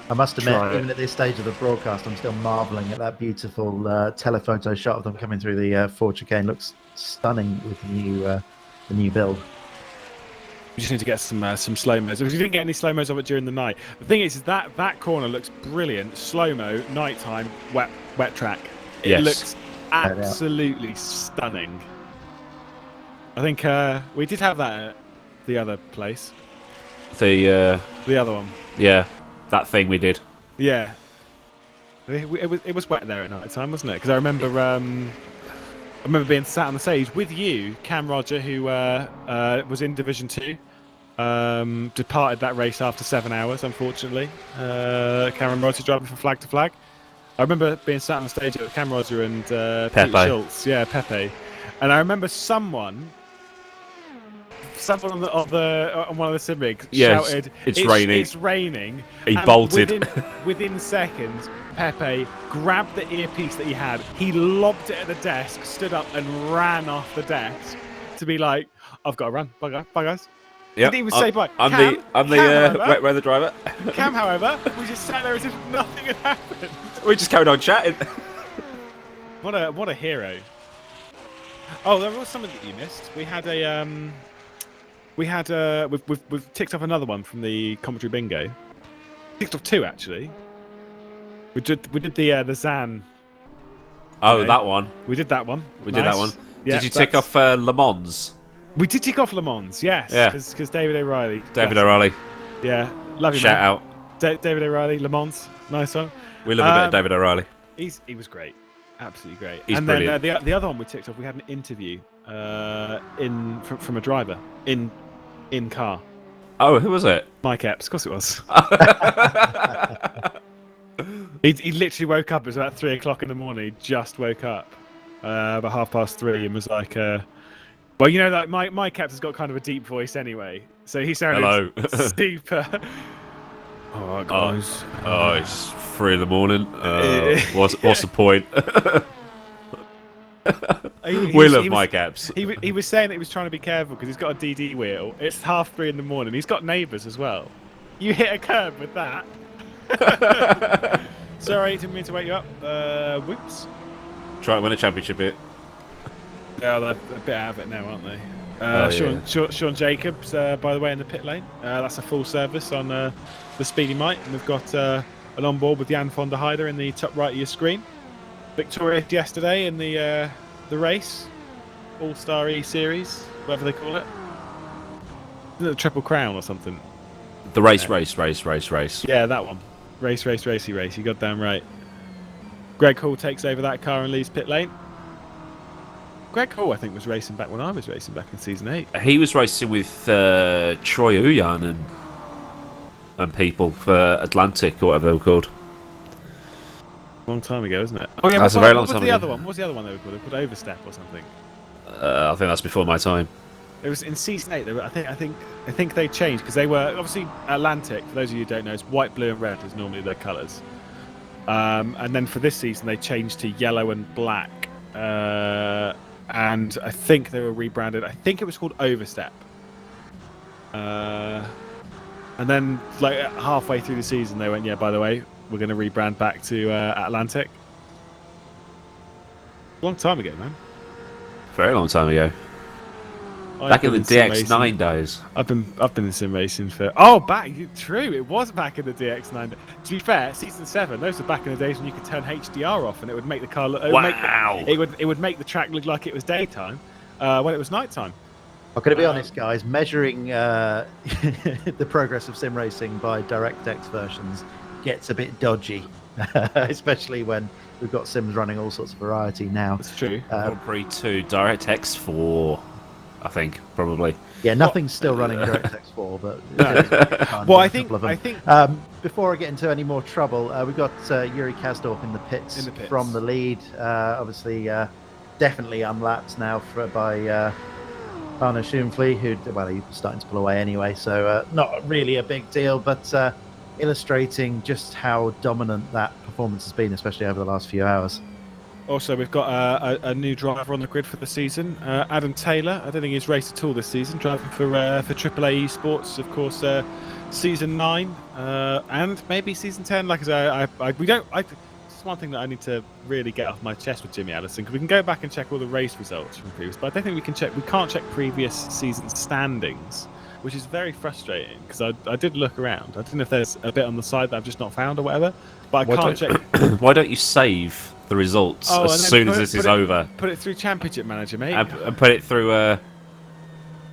I must admit, Try it. even at this stage of the broadcast, I'm still marvelling at that beautiful telephoto shot of them coming through the Ford chicane. Looks stunning with the new build. We just need to get some slow-mos. Because we didn't get any slow-mos of it during the night. The thing is that corner looks brilliant. Slow-mo, nighttime, wet track. It Yes. looks absolutely stunning. I think we did have that at the other place. The other one. Yeah, that thing we did. Yeah. It was wet there at night time, wasn't it? Because I remember being sat on the stage with you, Cam Roger, who was in Division 2. Departed that race after 7 hours, unfortunately. Cameron Roger driving from flag to flag. I remember being sat on the stage with Cam Roger and Pepe. Pete Schultz. Yeah, Pepe. And I remember someone on one of the sim rigs shouted, it's raining. It's raining. He And bolted. Within seconds, Pepe grabbed the earpiece that he had, he lobbed it at the desk, stood up and ran off the desk to be like, I've got to run. Bye guys. Yep. Didn't even say bye. I'm Cam, the however, wet weather driver. Cam, however, we just sat there as if nothing had happened. We just carried on chatting. What a hero. Oh, there was something that you missed. We've ticked off another one from the commentary bingo. Ticked off 2 actually. We did the Zan. Oh, that one. We did that one. We did that one. Yeah, did you tick off Le Mans? We did tick off Le Mans, yes. Yeah. Because David O'Reilly. David O'Reilly. Yeah, love you, Shout man. out. David O'Reilly, Le Mans, nice one. We love a bit of David O'Reilly. He was great, absolutely great. He's and brilliant. then the other one we ticked off, we had an interview from a driver in car. Oh, who was it? Mike Epps, of course it was. He literally woke up. It was about 3 o'clock in the morning. He just woke up about 3:30 and was like, well, you know, like Mike Epps has got kind of a deep voice anyway, so he sounded super. Oh, guys. Oh, it's 3 in the morning. What's the point? We love Mike Epps. He was saying that he was trying to be careful because he's got a DD wheel. It's 3:30 in the morning. He's got neighbours as well. You hit a curb with that. Sorry, didn't mean to wake you up. Whoops. Try to win a championship here. Yeah, they're a bit out of it now, aren't they? Yeah. Sean Jacobs, by the way, in the pit lane. That's a full service on the Speedy Mite. And we've got an onboard with Jan von der Heide in the top right of your screen. Victorious yesterday in the race. All-Star E-Series, whatever they call it. Isn't it the Triple Crown or something? The race. Yeah, that one. Race. You got damn right. Greg Hall takes over that car and leaves pit lane. Greg Hall, I think, was racing back when I was racing back in Season 8. He was racing with Troy Uyan and people for Atlantic or whatever they were called. Long time ago, isn't it? Oh yeah, That's a very long time What was ago. the other one? What was the other one they were called? They were called Overstep or something. I think that's before my time. It was in season 8. I think they changed because they were obviously Atlantic. For those of you who don't know, it's white, blue, and red is normally their colours. And then for this season, they changed to yellow and black. And I think they were rebranded. I think it was called Overstep. And then, like halfway through the season, they went, "Yeah, by the way, we're going to rebrand back to Atlantic." A long time ago, man. Very long time ago. Back in the DX9 days. I've been in sim racing for true, it was back in the DX9. To be fair, season 7, those were back in the days when you could turn HDR off and it would make the car look. It would make the track look like it was daytime when it was nighttime. I'm going to be honest, guys. Measuring the progress of sim racing by DirectX versions gets a bit dodgy, especially when we've got sims running all sorts of variety now. It's true. Grand Prix 2, DirectX 4. I think probably. Yeah, nothing's still running DirectX 4, but well, I think before I get into any more trouble, we've got Yuri Kasdorf in the pits from the lead. Obviously, definitely unlapped now by Arno Schoenfly, who he was starting to pull away anyway, so not really a big deal, but illustrating just how dominant that performance has been, especially over the last few hours. Also, we've got a new driver on the grid for the season, Adam Taylor. I don't think he's raced at all this season, driving for AAA Esports, of course, season 9 and maybe season 10. Like I say, it's one thing that I need to really get off my chest with Jimmy Allison, because we can go back and check all the race results from previous, but I don't think we can't check previous season standings, which is very frustrating because I did look around. I don't know if there's a bit on the side that I've just not found or whatever, but I can't check. Why don't you save the results as soon as this is over? Put it through Championship Manager, mate. And put it through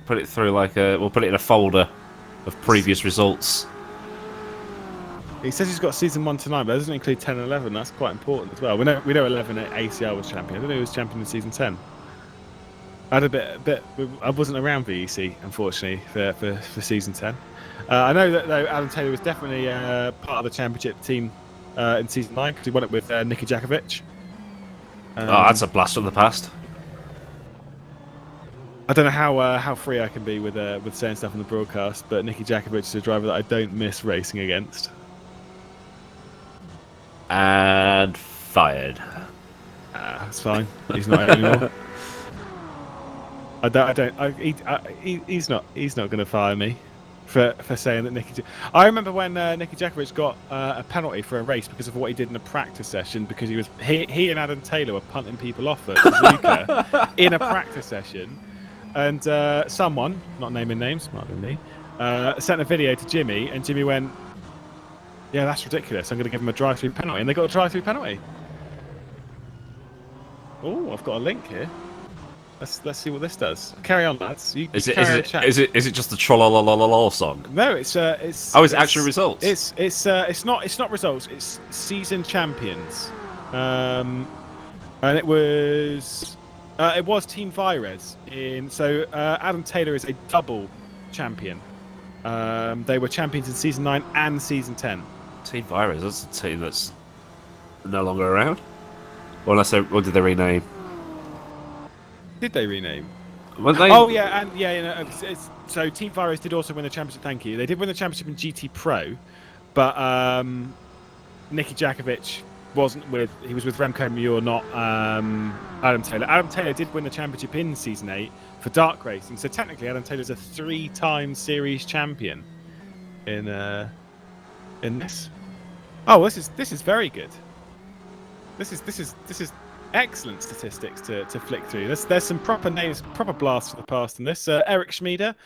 put it in a folder of previous results. He says he's got season 1 to 9, but that doesn't include 10 and 11. That's quite important as well. We know 11 at ACR was champion. I don't know who was champion in season 10. I had I wasn't around VEC, unfortunately, for season 10. I know that though Adam Taylor was definitely part of the championship team in season 9 because he won it with Niki Jakovic. That's a blast from the past. I don't know how free I can be with saying stuff on the broadcast, but Niki Jakovic is a driver that I don't miss racing against. And fired. That's fine. He's not anymore. He's not going to fire me for saying that Niki. I remember when Niki Jakovic got a penalty for a race because of what he did in a practice session, because he and Adam Taylor were punting people off at Suzuka in a practice session, and someone, not naming names, might have been me, sent a video to Jimmy, and Jimmy went, "Yeah, that's ridiculous. I'm going to give him a drive-through penalty," and they got a drive-through penalty. Oh, I've got a link here. Let's see what this does. Carry on, lads. Is it just the trollolololol song? No, it's it's actual results. It's not results. It's season champions, and it was Team Vires in. So Adam Taylor is a double champion. They were champions in season 9 and season 10. Team Vires, that's a team that's no longer around. Or did they rename? Did they rename? Oh yeah, and so Team Vires did also win the championship. Thank you. They did win the championship in GT Pro, but Niki Jakovic wasn't with. He was with Remco Muir, not Adam Taylor. Adam Taylor did win the championship in season 8 for dark racing. So technically, Adam Taylor's a 3-time series champion in this. Oh, this is very good. This is excellent statistics to flick through. There's some proper names, proper blasts for the past in this. Eric Schmieder,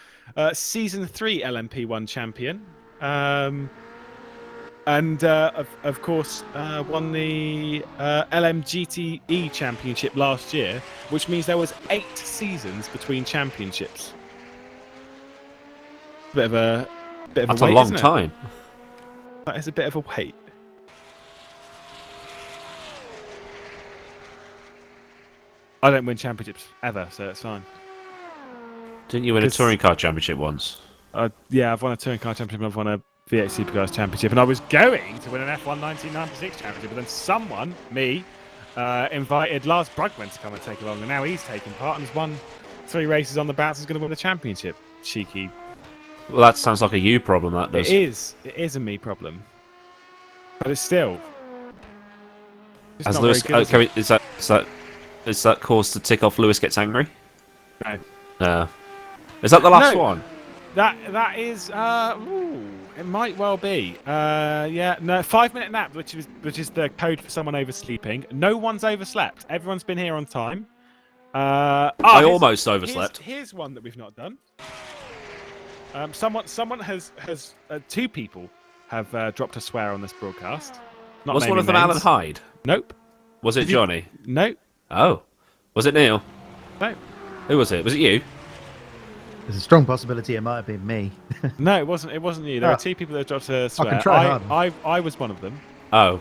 season 3 LMP1 champion, and of course won the LMGTE championship last year, which means there was 8 seasons between championships. Bit of a That's wait, a long isn't it? time. That is a bit of a wait. I don't win championships ever, so it's fine. Didn't you win a touring car championship once? Yeah, I've won a touring car championship and I've won a VEC Supercars championship, and I was going to win an F1 1996 championship, but then someone, me, invited Lars Brugman to come and take along, and now he's taken part and has won 3 races on the bounce is going to win the championship. Cheeky. Well, that sounds like a you problem. That does. It is a me problem, but it's still. It's As not Lewis, very good, is it? is that cause to tick off? Lewis gets angry. No. Is that the last No. one? That is. It might well be. Yeah. No. 5-minute nap, which is the code for someone oversleeping. No one's overslept. Everyone's been here on time. I almost overslept. Here's one that we've not done. Someone has 2 people have dropped a swear on this broadcast. Not Was one of them naming Alan names. Hyde? Nope. Was it Johnny? Nope. Oh. Was it Neil? No. Who was it? Was it you? There's a strong possibility it might have been me. No, it wasn't. It wasn't you. There were 2 people that dropped a swear. can try hard. I was one of them, Oh.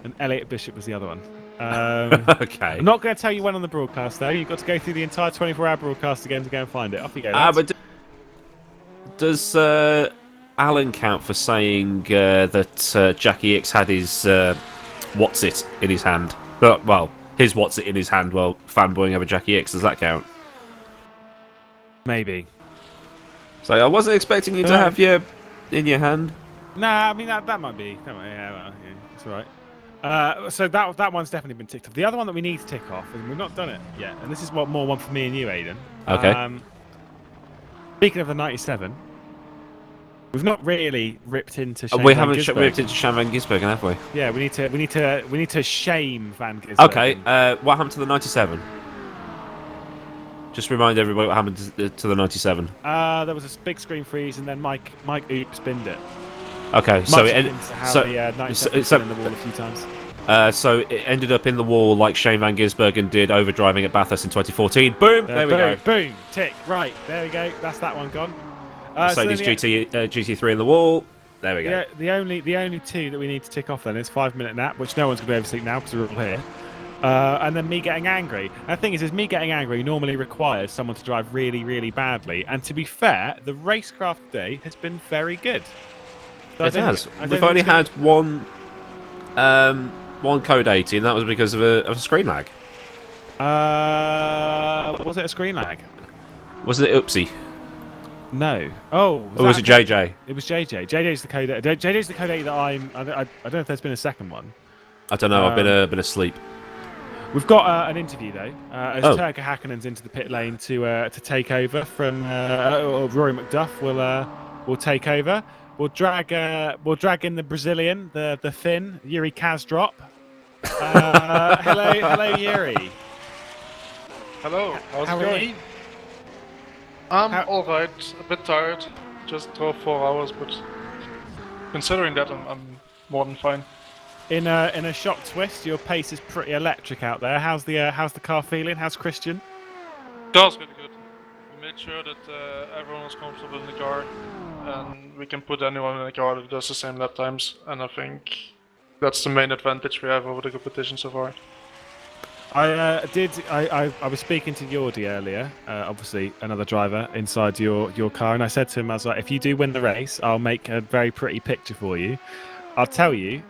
and Elliot Bishop was the other one. Okay. I'm not going to tell you when on the broadcast, though. You've got to go through the entire 24-hour broadcast again to go and find it. Off you go. lads. But does Alan count for saying that Jackie X had his what's it in his hand? Well, his what's it in his hand while fanboying over Jackie X. Does that count? Maybe. So I wasn't expecting you to have your in your hand. Nah, I mean that might be. Yeah, it's all right. So that one's definitely been ticked off. The other one that we need to tick off, and we've not done it yet, and this is more one for me and you, Aidan. Okay. Speaking of the 97, we've not really ripped into. Shane We Van haven't Gisbergen. ripped into Shane Van Gisbergen, have we? Yeah, we need to shame Van Gisbergen. Okay. What happened to the 97? Just remind everybody what happened to the 97. There was a big screen freeze, and then Mike oops binned it. Okay, Much so akin it to how the 97 so- in the wall a few times. so it ended up in the wall like Shane Van Gisbergen did overdriving at Bathurst in 2014. Boom! There we go. Boom! Tick. Right, there we go. That's that one gone. Mercedes GT3 in the wall. There we go. Yeah, the only 2 that we need to tick off then is 5-minute nap, which no one's going to be able to sleep now because we're all here. And then me getting angry. And the thing is me getting angry normally requires someone to drive really, really badly. And to be fair, the racecraft today has been very good. So It has. We've only had one code 80, and that was because of a screen lag. Was it a screen lag? Was it Oopsie? No. Oh. Or was it JJ? It was JJ. JJ's the code. JJ's the code 8 that I don't know if there's been a second one. I don't know. I've been asleep. We've got an interview though. As Oh. Turka Hakkonen's into the pit lane to take over from Rory McDuff will take over. We'll drag in the Brazilian, the Finn, Yuri Kazdrop. Hello Yuri. Hello, how's How it are going? you? I'm alright, a bit tired. Just drove 4 hours, but considering that, I'm more than fine. In a shock twist, your pace is pretty electric out there. How's the car feeling? How's Christian? Car's really good. We made sure that everyone was comfortable in the car, and we can put anyone in the car that does the same lap times, and I think that's the main advantage we have over the competition so far. I was speaking to Jordi earlier, obviously another driver inside your car, and I said to him, I was like, if you do win the race, I'll make a very pretty picture for you. I'll tell you,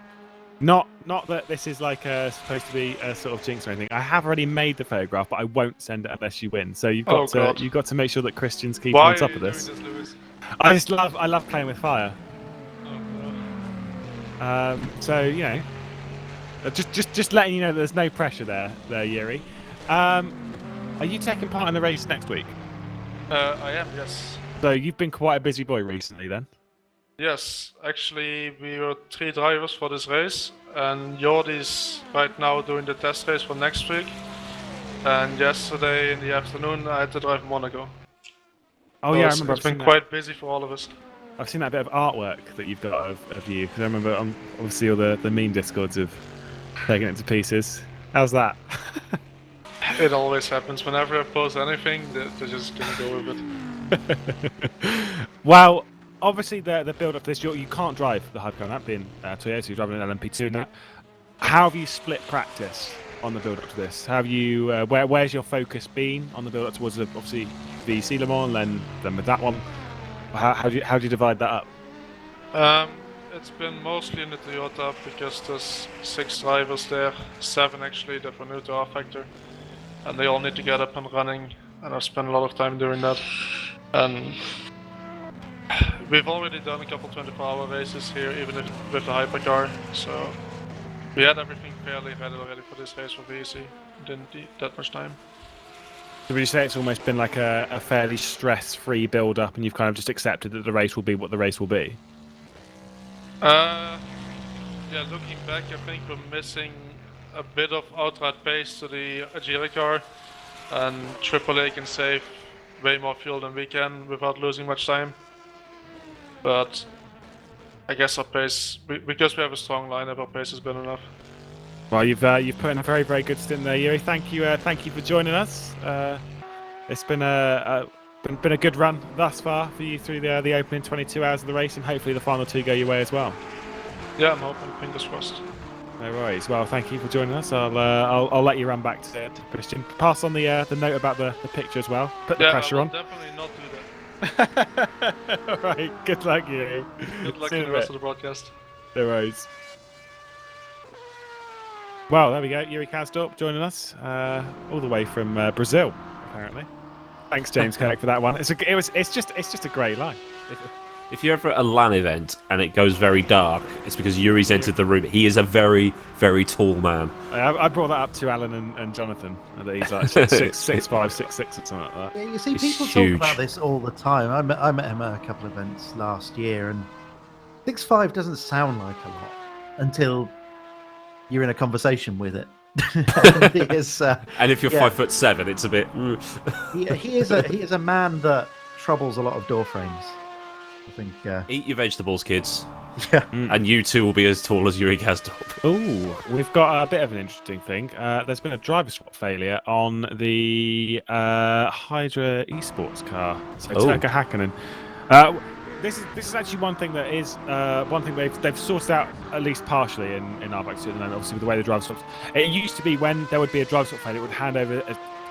not that this is like supposed to be a sort of jinx or anything. I have already made the photograph, but I won't send it unless you win. So you've got to make sure that Christian's keeping on top of this. Why are you doing this, Lewis? I love playing with fire. So you know, just letting you know that there's no pressure there, Yuri. Are you taking part in the race next week? I am, yes. So you've been quite a busy boy recently, then. Yes, actually we were 3 drivers for this race, and Jordi's right now doing the test race for next week. And yesterday in the afternoon I had to drive Monaco. Oh yeah, I remember. It's been quite busy for all of us. I've seen that bit of artwork that you've got of you, because I remember obviously all the meme discords of taking it to pieces. How's that? It always happens. Whenever I post anything, they're just gonna go with it. Well, obviously the build up to this, you can't drive the Hypercar, that being Toyota, so you're driving an LMP2 now. How have you split practice on the build up to this? Have you where's your focus been on the build up towards obviously VEC Le Mans, then with that one? How do you divide that up? It's been mostly in the Toyota because there's 6 drivers there, 7 actually that were new to rFactor, and they all need to get up and running and I've spent a lot of time doing that. And we've already done a couple 24-hour races here, even with the Hypercar, so we had everything fairly ready already for this race for VEC. Didn't need that much time. So would you say it's almost been like a fairly stress-free build-up, and you've kind of just accepted that the race will be what the race will be? Yeah, looking back, I think we're missing a bit of outright pace to the Agile car, and AAA can save way more fuel than we can without losing much time. But I guess our pace, because we have a strong lineup, our pace has been enough. Well, you've put in a very, very good stint there, Yuri. Thank you for joining us. It's been a good run thus far for you through the opening 22 hours of the race, and hopefully the final 2 go your way as well. Yeah, I'm hoping. Fingers crossed. No worries. Well, thank you for joining us. I'll let you run back to Christian. Pass on the note about the picture as well. Put the pressure on. Definitely not do that. All right. Good luck, Yuri. Good luck in the rest of the broadcast. No worries. Well, there we go. Yuri Kasdorp joining us all the way from Brazil, apparently. Thanks, James Kirk, for that one. It's just a great line. If you're ever at a LAN event and it goes very dark, it's because Yuri's entered the room. He is a very, very tall man. I brought that up to Alan and Jonathan, that he's like 6'5", 6'6", or something like that. Yeah, you see, It's people huge. talk about this all the time. I met him at a couple of events last year, and 6'5" doesn't sound like a lot until you're in a conversation with it. And if you're 5'7", it's a bit. he is a man that troubles a lot of door frames. I think. Eat your vegetables, kids. Yeah. And you too will be as tall as Yuri Kasdorp. Ooh, we've got a bit of an interesting thing. There's been a driver swap failure on the Hydra esports car. So Turka Hakkinen. This is actually one thing that is one thing they've sorted out at least partially in rFactor at the moment. Obviously, with the way the driver swaps, it used to be when there would be a driver swap failure, it would hand over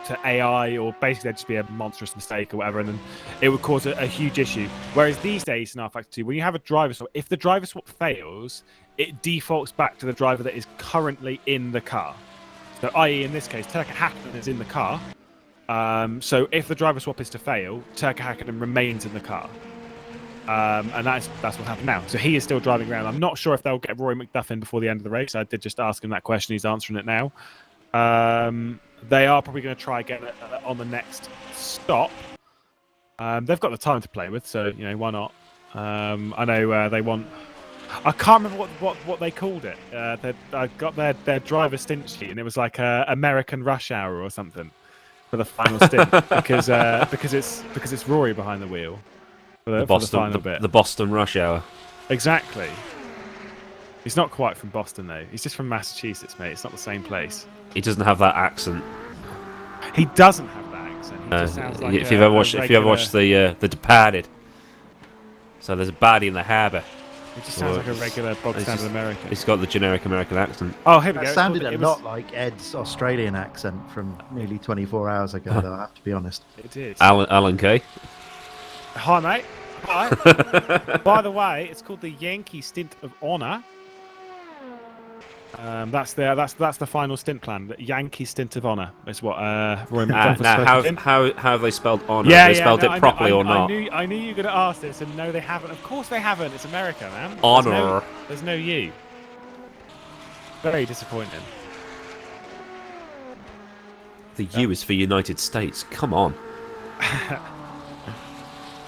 to AI, or basically there'd just be a monstrous mistake or whatever, and then it would cause a huge issue. Whereas these days in rFactor 2, when you have a driver swap, if the driver swap fails, it defaults back to the driver that is currently in the car. So, i.e., in this case, Turka Hakkinen is in the car. So if the driver swap is to fail, Turka Hakkinen remains in the car. And that's what happened now. So he is still driving around. I'm not sure if they'll get Rory McDuffin before the end of the race. I did just ask him that question. He's answering it now. They are probably going to try again on the next stop. They've got the time to play with, so why not? I know they want. I can't remember what they called it. I got their driver stint sheet, and it was like American Rush Hour or something for the final stint because it's Rory behind the wheel. For the final bit. The Boston Rush Hour. Exactly. He's not quite from Boston though. He's just from Massachusetts, mate. It's not the same place. He doesn't have that accent. He doesn't have that accent. He just sounds like if you've ever watched the Departed, so there's a baddie in the harbour. He just sounds like a regular bog standard American. He's got the generic American accent. Oh, here we go. It sounded a lot like Ed's Australian accent from nearly 24 hours ago, though, I have to be honest. It did. Alan Kay. Hi, mate. Hi. By the way, it's called the Yankee Stint of Honor. That's the final stint plan. The Yankee Stint of Honor is what Roy McDuffin now, how have they spelled honor? Yeah, have they spelled it properly or not? I knew you were going to ask this, and no, they haven't. Of course they haven't. It's America, man. Honor. There's no U. Very disappointing. The U is for United States. Come on.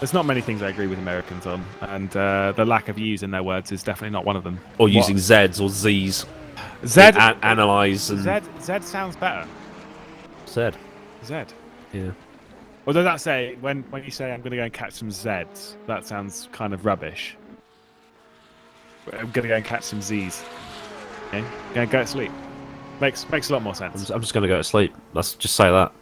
There's not many things I agree with Americans on, and the lack of U's in their words is definitely not one of them. Or using Z's or Z's. Analyze and Z sounds better. Z. Yeah. Although that say when you say I'm going to go and catch some Z's, that sounds kind of rubbish. I'm going to go and catch some Z's. Okay, go to sleep. Makes a lot more sense. I'm just going to go to sleep. Let's just say that.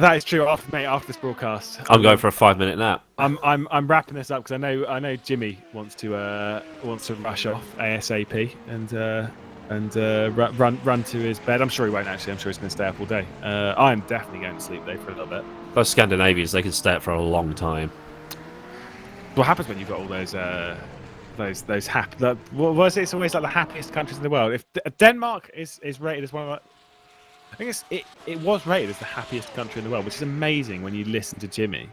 That is true, after this broadcast. I'm going for a 5-minute nap. I'm wrapping this up because I know Jimmy wants to rush off ASAP and run to his bed. I'm sure he won't actually. I'm sure he's going to stay up all day. I'm definitely going to sleep though for a little bit. Those Scandinavians, they can stay up for a long time. What happens when you've got all those happy? It's always like the happiest countries in the world. If Denmark is rated as one of I guess it was rated as the happiest country in the world, which is amazing when you listen to Jimmy.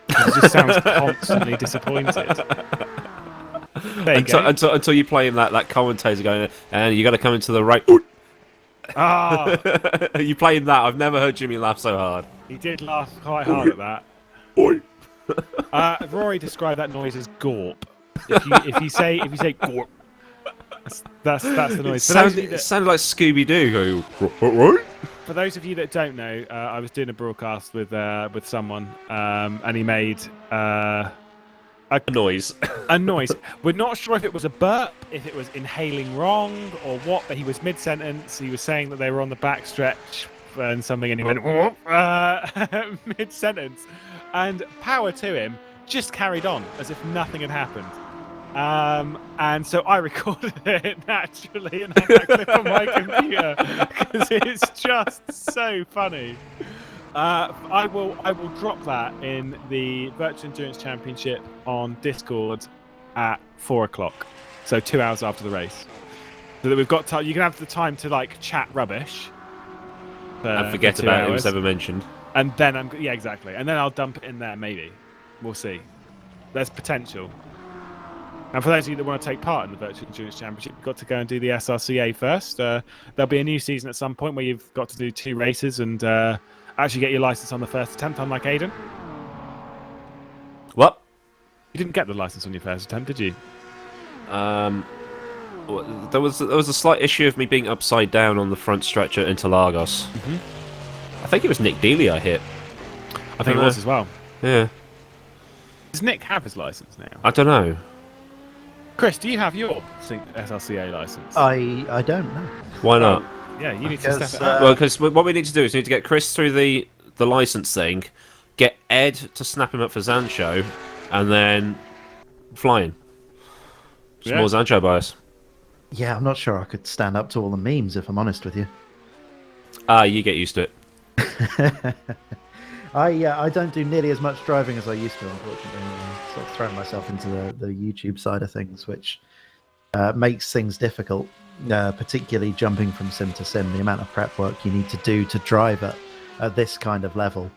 He just sounds constantly disappointed. There you go. Until you play him that commentator going, and you got to come into the right. Ah, You play him that. I've never heard Jimmy laugh so hard. he did laugh quite hard at that. Rory described that noise as gorp. If you say gorp, that's the noise. It sounded like Scooby Doo. For those of you that don't know, I was doing a broadcast with someone, and he made a noise. A noise. We're not sure if it was a burp, if it was inhaling wrong, or what. But he was mid-sentence. He was saying that they were on the backstretch and something, and he went mid-sentence. And power to him, just carried on as if nothing had happened. And so I recorded it naturally and had that clip on my computer because it's just so funny. I will drop that in the Virtual Endurance Championship on Discord at 4:00, so 2 hours after the race, so that we've got time. You can have the time to like chat rubbish and forget about it was ever mentioned. And then exactly. And then I'll dump it in there. Maybe we'll see. There's potential. And for those of you that want to take part in the Virtual Endurance Championship, you've got to go and do the SRCA first. There'll be a new season at some point where you've got to do 2 races and actually get your license on the first attempt, unlike Aiden. What? You didn't get the license on your first attempt, did you? There was a slight issue of me being upside down on the front stretch at Interlagos. Mm-hmm. I think it was Nick Dealey I hit. I think it was as well. Yeah. Does Nick have his license now? I don't know. Chris, do you have your SRCA license? I don't know. Why not? Yeah, you need to step it up. Well, because what we need to do is we need to get Chris through the license thing, get Ed to snap him up for Zancho, and then flying. Some more Zancho bias. Yeah, I'm not sure I could stand up to all the memes, if I'm honest with you. You get used to it. I don't do nearly as much driving as I used to, unfortunately. I'm sort of throwing myself into the YouTube side of things, which makes things difficult, particularly jumping from sim to sim. The amount of prep work you need to do to drive at this kind of level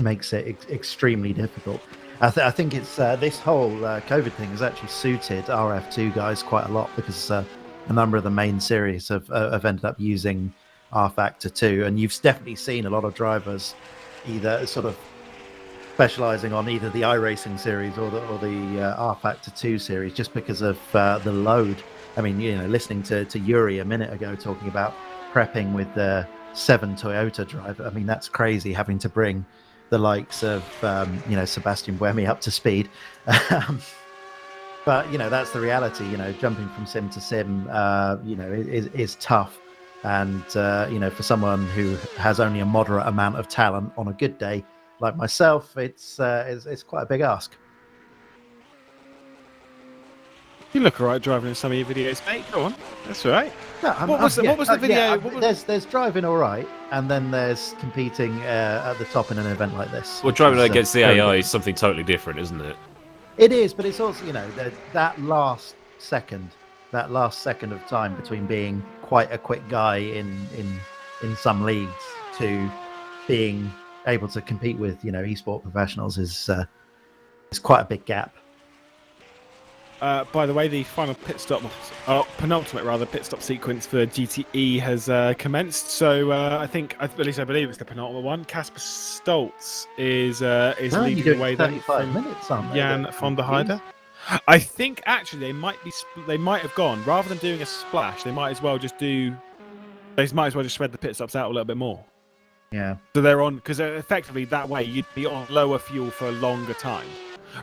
makes it extremely difficult. I think it's this whole COVID thing has actually suited RF2 guys quite a lot, because a number of the main series have ended up using rFactor 2, and you've definitely seen a lot of drivers either sort of specializing on either the iRacing series or the rFactor 2 series, just because of the load. I mean, listening to Yuri a minute ago talking about prepping with the 7 Toyota driver. I mean, that's crazy, having to bring the likes of Sebastian Buemi up to speed. But that's the reality. Jumping from sim to sim is tough. And for someone who has only a moderate amount of talent on a good day like myself, it's quite a big ask. You look alright driving in some of your videos, mate. Go on, that's all right. No, what was the video? There's driving all right, and then there's competing at the top in an event like this. Well, driving against the AI is something totally different, isn't it? It is, but it's also that last second of time between being quite a quick guy in some leagues to being able to compete with esport professionals is quite a big gap. By the way, the final penultimate pit stop sequence for GTE has commenced. So at least I believe it's the penultimate one. Casper Stoltz is leading the way then from minutes, Jan von der Heide. I think actually they might have gone, rather than doing a splash, they might as well just spread the pit stops out a little bit more. Yeah. So they're on, because effectively that way you'd be on lower fuel for a longer time,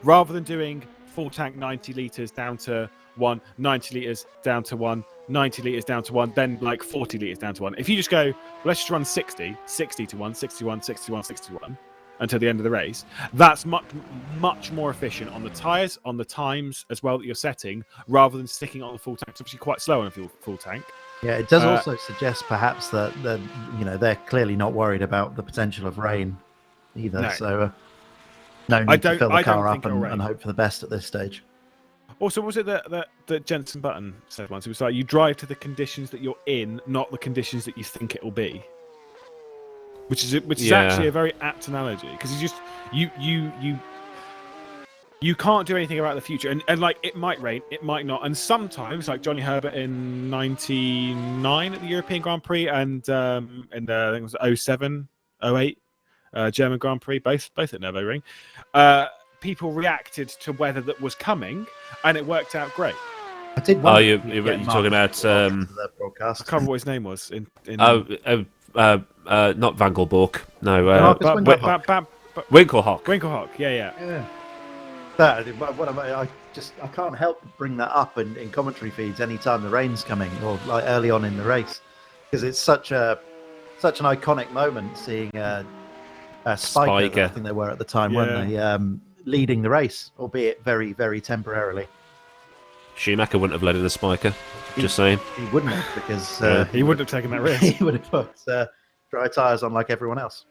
rather than doing full tank 90 litres down to 1, 90 litres down to 1, 90 litres down to 1, then like 40 litres down to 1. If you just go, let's just run 60 to 1, 61, 61, 61 until the end of the race, that's much more efficient on the tyres, on the times as well that you're setting, rather than sticking on the full tank. It's obviously quite slow on a full tank. Yeah, it does also suggest perhaps that they're clearly not worried about the potential of rain either. No. So no need to fill the car up and hope for the best at this stage. Also, was it that Jensen Button said once? It was like you drive to the conditions that you're in, not the conditions that you think it will be. Which is actually a very apt analogy, because you can't do anything about the future, and like it might rain, it might not, and sometimes like Johnny Herbert in '99 at the European Grand Prix, and I think it was 07, 08 German Grand Prix, both at Nürburgring. People reacted to weather that was coming, and it worked out great. I did. Oh, you're talking about the broadcast. I can't remember what his name was. Not Van Bork. No, Winkelhock. Winkelhock. Yeah. That I can't help but bring that up in commentary feeds anytime the rain's coming or like early on in the race, because it's such an iconic moment seeing Spiker. I think they were at the time, weren't they? Leading the race, albeit very, very temporarily. Schumacher wouldn't have led in the Spiker. Just saying. He wouldn't have, because he wouldn't have taken that risk. He would have put dry tyres on like everyone else.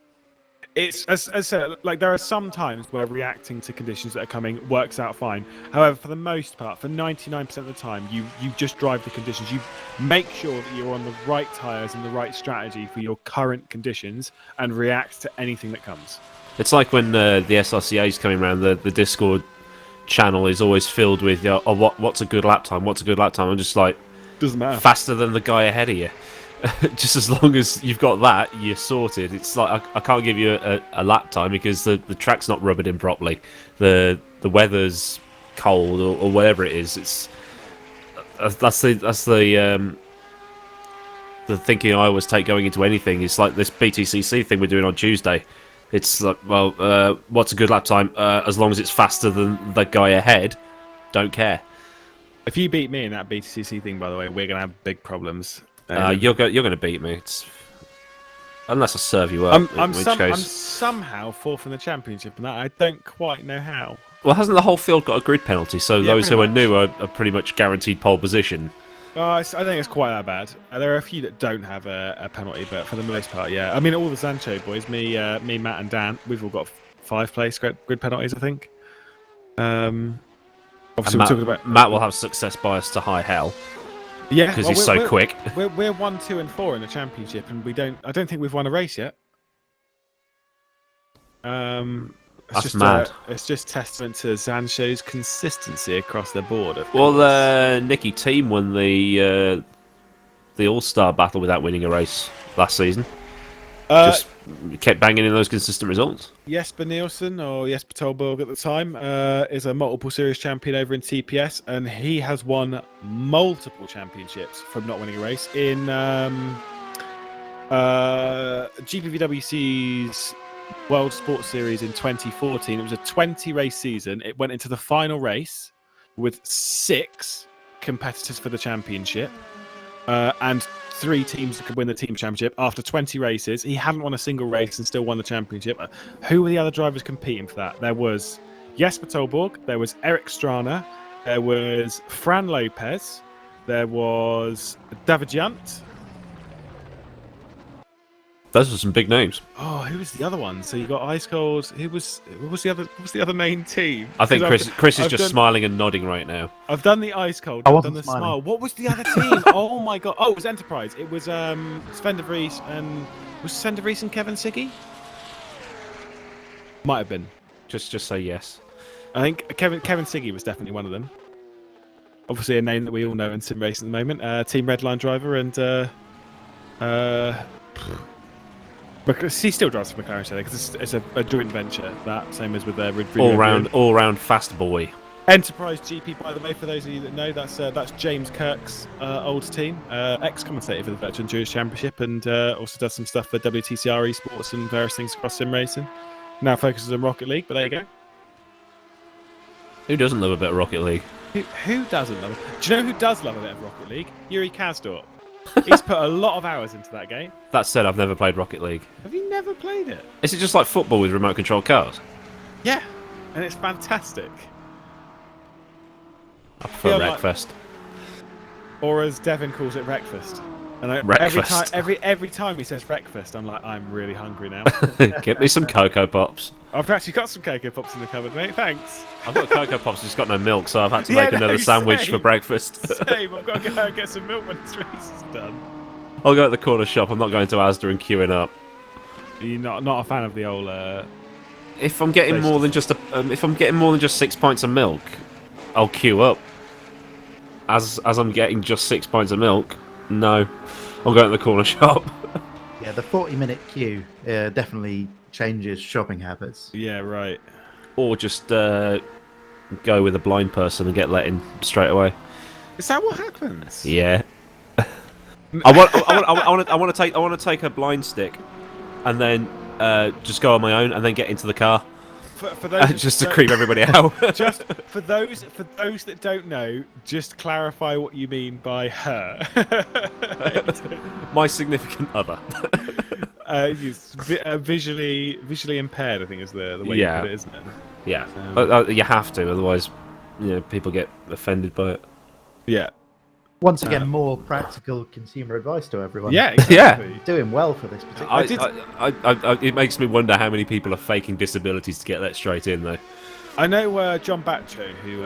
It's as I said, like there are some times where reacting to conditions that are coming works out fine. However, for the most part, for 99% of the time, you just drive the conditions. You make sure that you're on the right tyres and the right strategy for your current conditions, and react to anything that comes. It's like when the SRCA is coming around, the Discord channel is always filled with what's a good lap time? What's a good lap time? I'm just like, doesn't matter. Faster than the guy ahead of you. Just as long as you've got that, you're sorted. It's like I can't give you a lap time because the track's not rubbered in properly. The weather's cold or whatever it is. That's the thinking I always take going into anything. It's like this BTCC thing we're doing on Tuesday. It's like, well, what's a good lap time? As long as it's faster than the guy ahead, don't care. If you beat me in that BTCC thing, by the way, we're gonna have big problems. You're going to beat me. Unless I serve you up. I'm somehow fourth in the championship, and I don't quite know how. Well, hasn't the whole field got a grid penalty? So those who are new are pretty much guaranteed pole position. I think it's quite that bad. There are a few that don't have a penalty, but for the most part, yeah. I mean, all the Sancho boys, me, Matt, and Dan, we've all got 5 place grid penalties, I think. Obviously, we're talking about Matt will have success bias to high hell. Yeah, because he's so quick. We're 1, 2, and 4 in the championship, and I don't think we've won a race yet. That's mad. It's just testament to Sancho's consistency across the board. Well, Nicky Team won the All-Star battle without winning a race last season. Just kept banging in those consistent results. Jesper Nielsen, or Jesper Tolberg at the time, is a multiple series champion over in TPS, and he has won multiple championships from not winning a race. In GPVWC's World Sports Series in 2014, it was a 20-race season. It went into the final race with 6 competitors for the championship, and 3 teams that could win the team championship after 20 races. He hadn't won a single race and still won the championship. Who were the other drivers competing for that? There was Jesper Tolberg, there was Eric Strana, there was Fran Lopez, there was David Junt. Those are some big names. Oh, who was the other one? So you got Ice Cold. What was the other main team? I think Chris is just smiling and nodding right now. I've done the Ice Cold. I've done the smile. What was the other team? Oh my god! Oh, it was Enterprise. It was Sven de Vries and Sven de Vries and Kevin Siggy? Might have been. Just say yes. I think Kevin Siggy was definitely one of them. Obviously, a name that we all know in sim racing at the moment. Team Redline driver and because he still drives for McLaren today, because it's a joint venture. That same as with their all round fast boy. Enterprise GP, by the way, for those of you that know, that's James Kirk's old team, ex-commentator for the Veteran Endurance Championship, and also does some stuff for WTCR esports and various things across sim racing. Now focuses on Rocket League, but there you go. Who doesn't love a bit of Rocket League? Who doesn't love it? Do you know who does love a bit of Rocket League? Yuri Kazdorp. He's put a lot of hours into that game. That said, I've never played Rocket League. Have you never played it? Is it just like football with remote control cars? Yeah, and it's fantastic. I prefer Wreckfest. Or as Devin calls it, Wreckfest. And every time he says Wreckfest, I'm like, I'm really hungry now. Get me some Cocoa Pops. I've actually got some Cocoa Pops in the cupboard, mate. Thanks. I've got Cocoa Pops, just got no milk, so I've had to Yeah, make another no, sandwich same. for breakfast. Same. I've got to go and get some milk when this race is done. I'll go at the corner shop. I'm not going to Asda and queuing up. Are you not a fan of the old? If I'm getting more than just if I'm getting more than just 6 pints of milk, I'll queue up. As I'm getting just 6 pints of milk, no, I'll go to the corner shop. Yeah, the 40-minute queue definitely changes shopping habits. Yeah, right. Or just go with a blind person and get let in straight away. Is that what happens? Yeah. I want to take a blind stick, and then just go on my own, and then get into the car. For those just to creep everybody out. Just for those that don't know, just clarify what you mean by her. My significant other. Visually impaired, I think is the way you put it, isn't it? Yeah, you have to, otherwise, people get offended by it. Yeah. Once again, more practical consumer advice to everyone. Yeah, exactly. Yeah. Doing well for this particular. It makes me wonder how many people are faking disabilities to get let straight in, though. I know John Batcho, who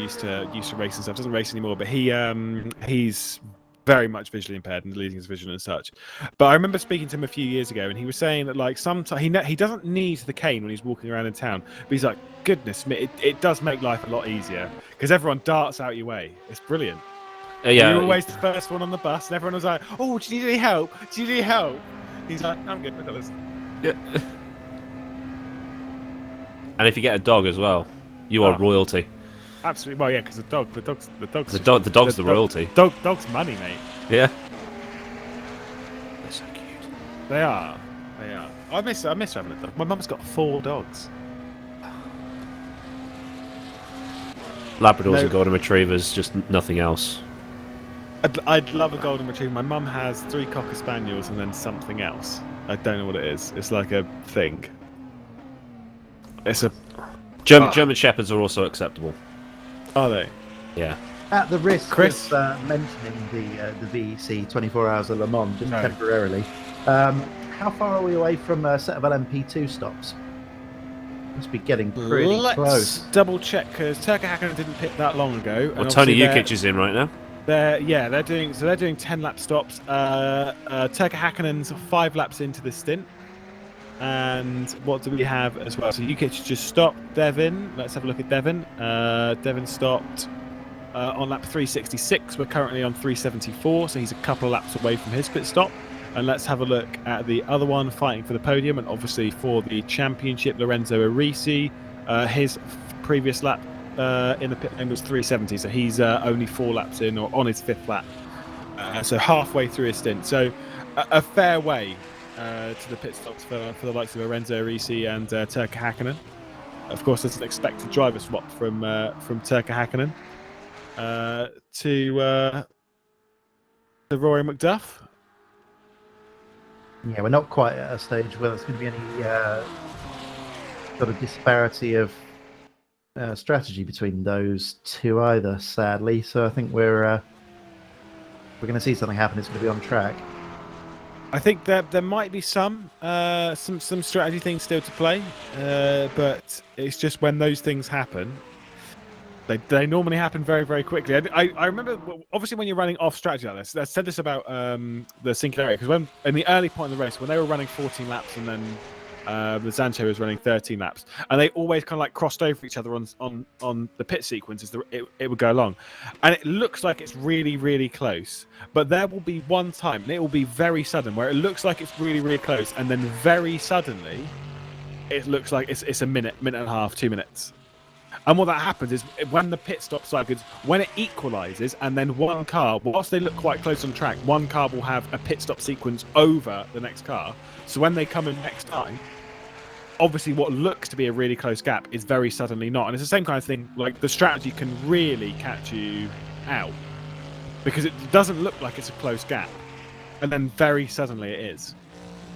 used to race and stuff, doesn't race anymore, but he's very much visually impaired and losing his vision and such. But I remember speaking to him a few years ago, and he was saying that like sometimes he doesn't need the cane when he's walking around in town, but he's like, goodness me, it does make life a lot easier because everyone darts out your way. It's brilliant. Yeah, you were always the first one on the bus, and everyone was like, "Oh, do you need any help? Do you need any help?" He's like, "I'm good with those." Yeah. And if you get a dog as well, you are royalty. Absolutely. Well, yeah, because the dog's the royalty. Dog's money, mate. Yeah. They're so cute. They are. I miss having a dog. My mum's got 4 dogs. Labradors and golden retrievers, just nothing else. I'd love a golden retriever. My mum has 3 cocker spaniels and then something else. I don't know what it is. It's like a thing. It's a German shepherds are also acceptable. Are they? Yeah. At the risk Chris? of mentioning the VEC 24 Hours of Le Mans just temporarily, how far are we away from a set of LMP2 stops? Must be getting pretty close. Double check because Turka Hakkinen didn't pit that long ago. Well, Tony Jukic is in right now. They're doing 10 lap stops. Turka Hakkinen's 5 laps into this stint. And what do we have as well? So Jukic just stopped. Devin, let's have a look at Devin. Devin stopped on lap 366. We're currently on 374, so he's a couple of laps away from his pit stop. And let's have a look at the other one fighting for the podium and obviously for the championship, Lorenzo Arisi. His previous lap in the pit lane was 370, so he's only 4 laps in or on his 5th lap. So halfway through his stint. So a fair way to the pit stops for the likes of Lorenzo Arisi and Turka Hakkinen. Of course, there's an expected driver swap from Turka Hakkinen to Rory McDuff. Yeah, we're not quite at a stage where there's going to be any sort of disparity of strategy between those two either, sadly. So I think we're going to see something happen. It's going to be on track. I think there might be some strategy things still to play, but it's just when those things happen, they normally happen very, very quickly. I remember, obviously, when you're running off strategy like this, I said this about the Singularity, because when in the early point of the race, when they were running 14 laps and then the Zancho was running 13 laps, and they always kind of like crossed over each other on the pit sequence as it would go along, and it looks like it's really, really close, but there will be one time, and it will be very sudden, where it looks like it's really, really close, and then very suddenly it looks like it's a minute and a half, 2 minutes. And what that happens is when the pit stop cycles, when it equalises, and then one car, whilst they look quite close on track, one car will have a pit stop sequence over the next car. So when they come in next time, obviously what looks to be a really close gap is very suddenly not. And it's the same kind of thing, like the strategy can really catch you out because it doesn't look like it's a close gap. And then very suddenly it is.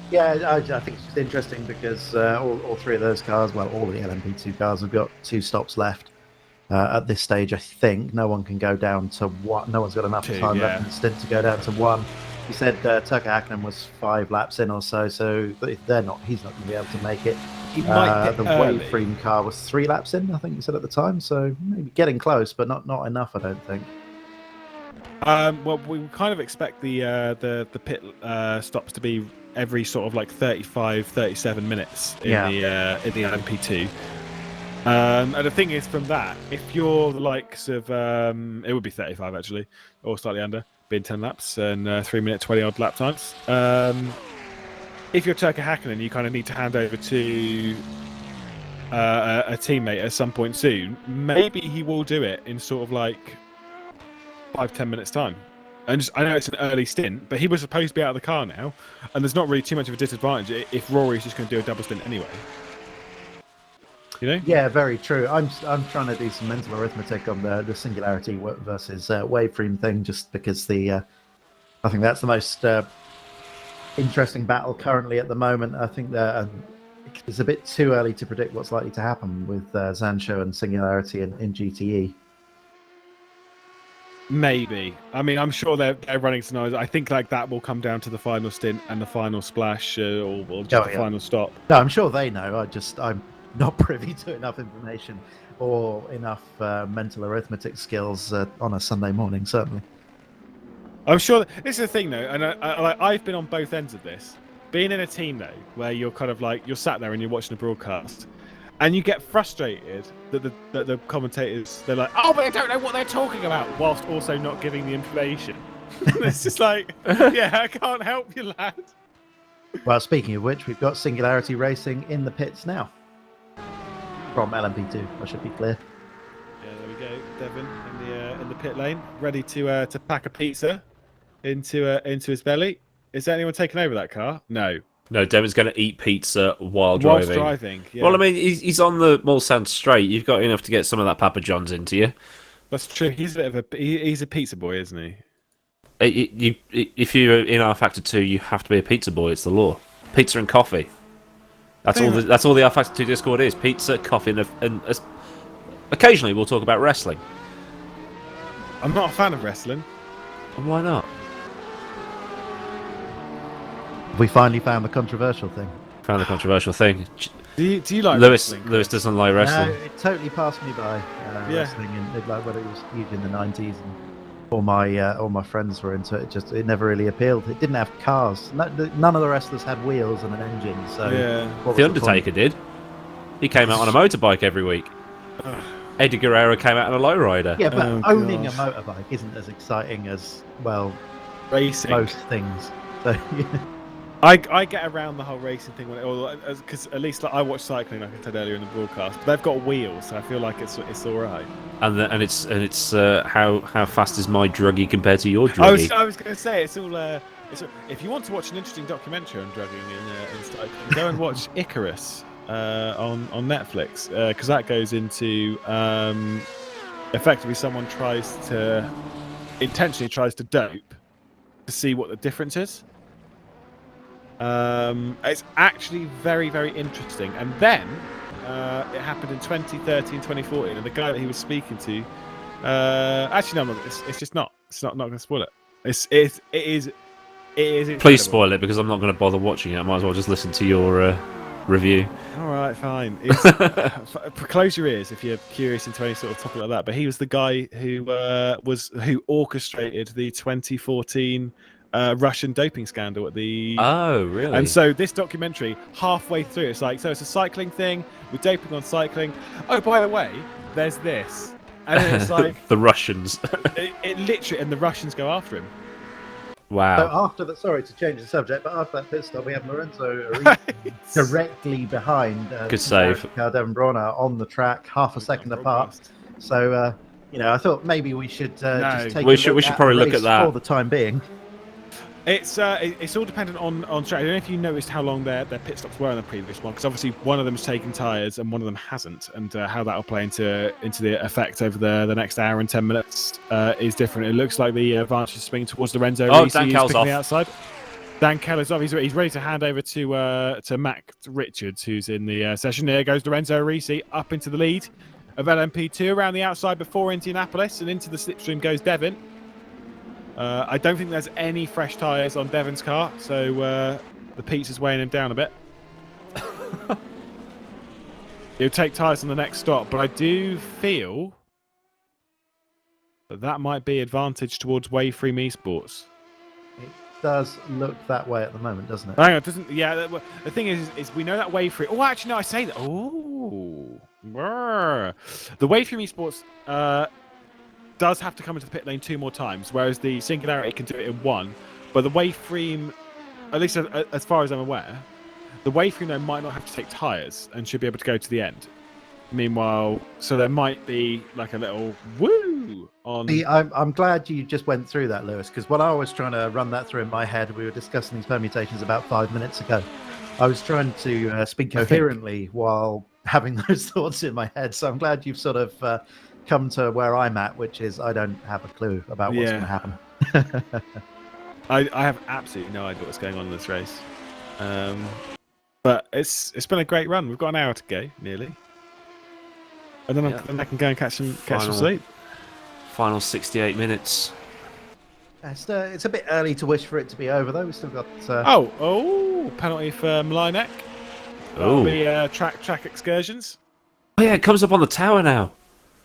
Yeah, I think it's just interesting because all 3 of those cars, well, all of the LMP2 cars have got 2 stops left at this stage. I think no one can go down to 1. No one's got enough time left in the stint to go down to 1. You said Turka Hakkinen was 5 laps in or so, so if he's not going to be able to make it. He might The pit early. Waveframe car was 3 laps in, I think you said at the time, so maybe getting close, but not enough, I don't think. Well, we kind of expect the pit stops to be every sort of like 35, 37 minutes in the LMP2. And the thing is, from that, if you're the likes of, it would be 35 actually, or slightly under, being 10 laps and 3-minute 20-odd lap times. If you're Turkey Hakkinen, you kind of need to hand over to a teammate at some point soon. Maybe he will do it in sort of like 5-10 minutes time. And I know it's an early stint, but he was supposed to be out of the car now, and there's not really too much of a disadvantage if Rory's just going to do a double stint anyway. You know? Yeah, very true. I'm trying to do some mental arithmetic on the singularity versus Waveframe thing, just because I think that's the most interesting battle currently at the moment. I think that it's a bit too early to predict what's likely to happen with Zansho and Singularity in GTE. Maybe. I mean, I'm sure they're running scenarios. I think like that will come down to the final stint and the final splash, or just the final stop. No, I'm sure they know. I'm not privy to enough information or enough mental arithmetic skills on a Sunday morning, certainly. I'm sure this is the thing, though, and I've been on both ends of this. Being in a team, though, where you're kind of like, you're sat there and you're watching a broadcast, and you get frustrated that the commentators, they're like, oh, but they don't know what they're talking about, whilst also not giving the information. It's just like, yeah, I can't help you, lad. Well, speaking of which, we've got Singularity Racing in the pits now. From LMP2, I should be clear. Yeah, there we go. Devin in the pit lane, ready to pack a pizza into his belly. Is there anyone taking over that car? No. No, Devin's going to eat pizza while driving. Yeah. Well, I mean, he's on the Mulsanne straight. You've got enough to get some of that Papa John's into you. That's true. He's a bit of he's a pizza boy, isn't he? If you're in rFactor 2, you have to be a pizza boy. It's the law. Pizza and coffee. That's all the rFactor 2 Discord is. Pizza, coffee, and occasionally we'll talk about wrestling. I'm not a fan of wrestling. And why not? We finally found the controversial thing. Found the controversial thing. Do you like Lewis? wrestling? Lewis doesn't like wrestling. No, it totally passed me by. Wrestling, and like whether it was huge in the '90s, and all my friends were into it. It never really appealed. It didn't have cars. None of the wrestlers had wheels and an engine. So The Undertaker did. He came out on a motorbike every week. Eddie Guerrero came out on a lowrider. Yeah, but owning a motorbike isn't as exciting as racing. Most things. So. I get around the whole racing thing because at least I watch cycling, like I said earlier in the broadcast. But they've got wheels, so I feel like it's all right. And it's how fast is my druggie compared to your druggie? I was going to say it's all. If you want to watch an interesting documentary on drugging in cycling, go and watch Icarus on Netflix because that goes into effectively someone intentionally tries to dope to see what the difference is. It's actually very, very interesting. And then it happened in 2013, 2014, and the guy that he was speaking to, actually no, it's just not. It's not going to spoil it. It is. Incredible. Please spoil it because I'm not going to bother watching it. I might as well just listen to your review. All right, fine. Close your ears if you're curious into any sort of topic like that. But he was the guy who orchestrated the 2014. Russian doping scandal at the... Oh, really? And so this documentary, halfway through, it's like, so it's a cycling thing, we're doping on cycling. Oh, by the way, there's this. And then it's like... the Russians. it literally... And the Russians go after him. Wow. So sorry to change the subject, but after that pit stop, we have Lorenzo directly behind Good save. Devin Bronner on the track, half a second apart. So, I thought maybe we should just take we should probably look at that for the time being. It's all dependent on track. I don't know if you noticed how long their pit stops were in the previous one, because obviously one of them's taken tyres and one of them hasn't, and how that'll play into the effect over the next hour and 10 minutes is different. It looks like the advantage is swinging towards Lorenzo. Oh, Dan Keller's off. The outside. Dan Keller's off. He's ready to hand over to Mac Richards, who's in the session. There goes Lorenzo Risi up into the lead of LMP2 around the outside before Indianapolis, and into the slipstream goes Devin. I don't think there's any fresh tyres on Devon's car, so the pizza's weighing him down a bit. He'll take tyres on the next stop, but I do feel that might be advantage towards Waveframe Esports. It does look that way at the moment, doesn't it? Hang on, it doesn't. Yeah, the thing is we know that Waveframe. Oh, actually, no, I say that. Oh, the Waveframe Esports does have to come into the pit lane 2 more times, whereas the Singularity can do it in 1. But the Waveframe, at least as far as I'm aware, the Waveframe though might not have to take tyres and should be able to go to the end. Meanwhile, so there might be like a little woo on. I'm glad you just went through that, Lewis, because when I was trying to run that through in my head, we were discussing these permutations about 5 minutes ago. I was trying to speak coherently while having those thoughts in my head. So I'm glad you've sort of come to where I'm at, which is I don't have a clue about what's going to happen. I have absolutely no idea what's going on in this race. But it's been a great run. We've got an hour to go, nearly. And then I can go and catch some sleep. Final 68 minutes. It's a bit early to wish for it to be over, though. We've still got... penalty for Malinek. Oh. That'll be track excursions. Oh, yeah, it comes up on the tower now.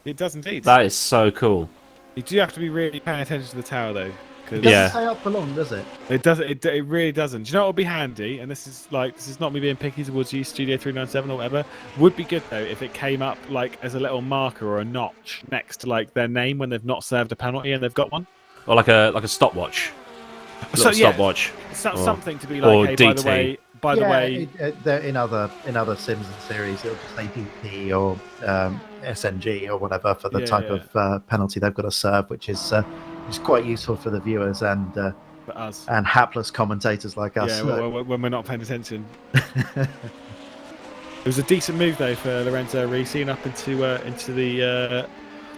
It does indeed. That is so cool. You do have to be really paying attention to the tower, though. It doesn't stay up for long, does it? It doesn't. It really doesn't. Do you know what would be handy? And this is not me being picky towards you, Studio 397 or whatever. Would be good though if it came up like as a little marker or a notch next to like their name when they've not served a penalty and they've got one. Or like a stopwatch. Stopwatch. Something to be like, or hey, DT. by the way, in other sims and series, it'll just say DT or SNG or whatever for the type of penalty they've got to serve, which is quite useful for the viewers and us and hapless commentators like us. Yeah, when we're not paying attention. It was a decent move though for Lorenzo Ricci up into the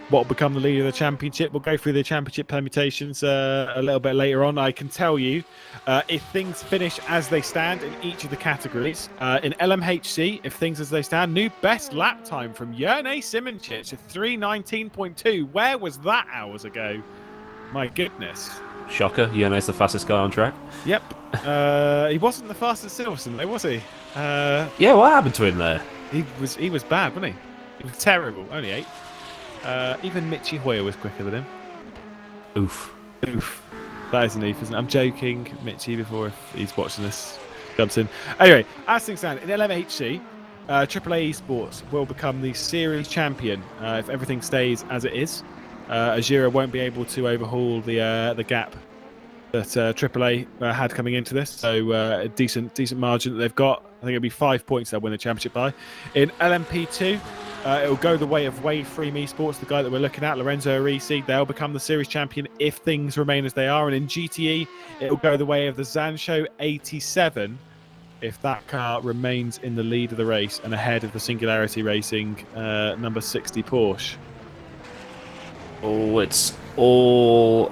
what will become the leader of the championship. We'll go through the championship permutations a little bit later on. I can tell you, if things finish as they stand in each of the categories, in LMHC, if things as they stand, new best lap time from Jerne Simoncic at 3:19.2. Where was that hours ago? My goodness. Shocker, Jonas the fastest guy on track. Yep. He wasn't the fastest Silverstone though, was he? Yeah, what happened to him there? He was bad, wasn't he? He was terrible. Only 8. Even Mitchie Hoyer was quicker than him. Oof. That is an oof, isn't it? I'm joking, Mitchie, before if he's watching this jumps in. Anyway, as things stand, in LMHC, AAA Esports will become the series champion if everything stays as it is. Azura won't be able to overhaul the gap that AAA had coming into this, so a decent margin that they've got. I think it'll be 5 points they'll win the championship by. In LMP2, it will go the way of Waveframe Esports, the guy that we're looking at, Lorenzo Ricci. They'll become the series champion if things remain as they are. And in GTE, it will go the way of the Zansho 87 if that car remains in the lead of the race and ahead of the Singularity Racing number 60 Porsche. Oh, it's all...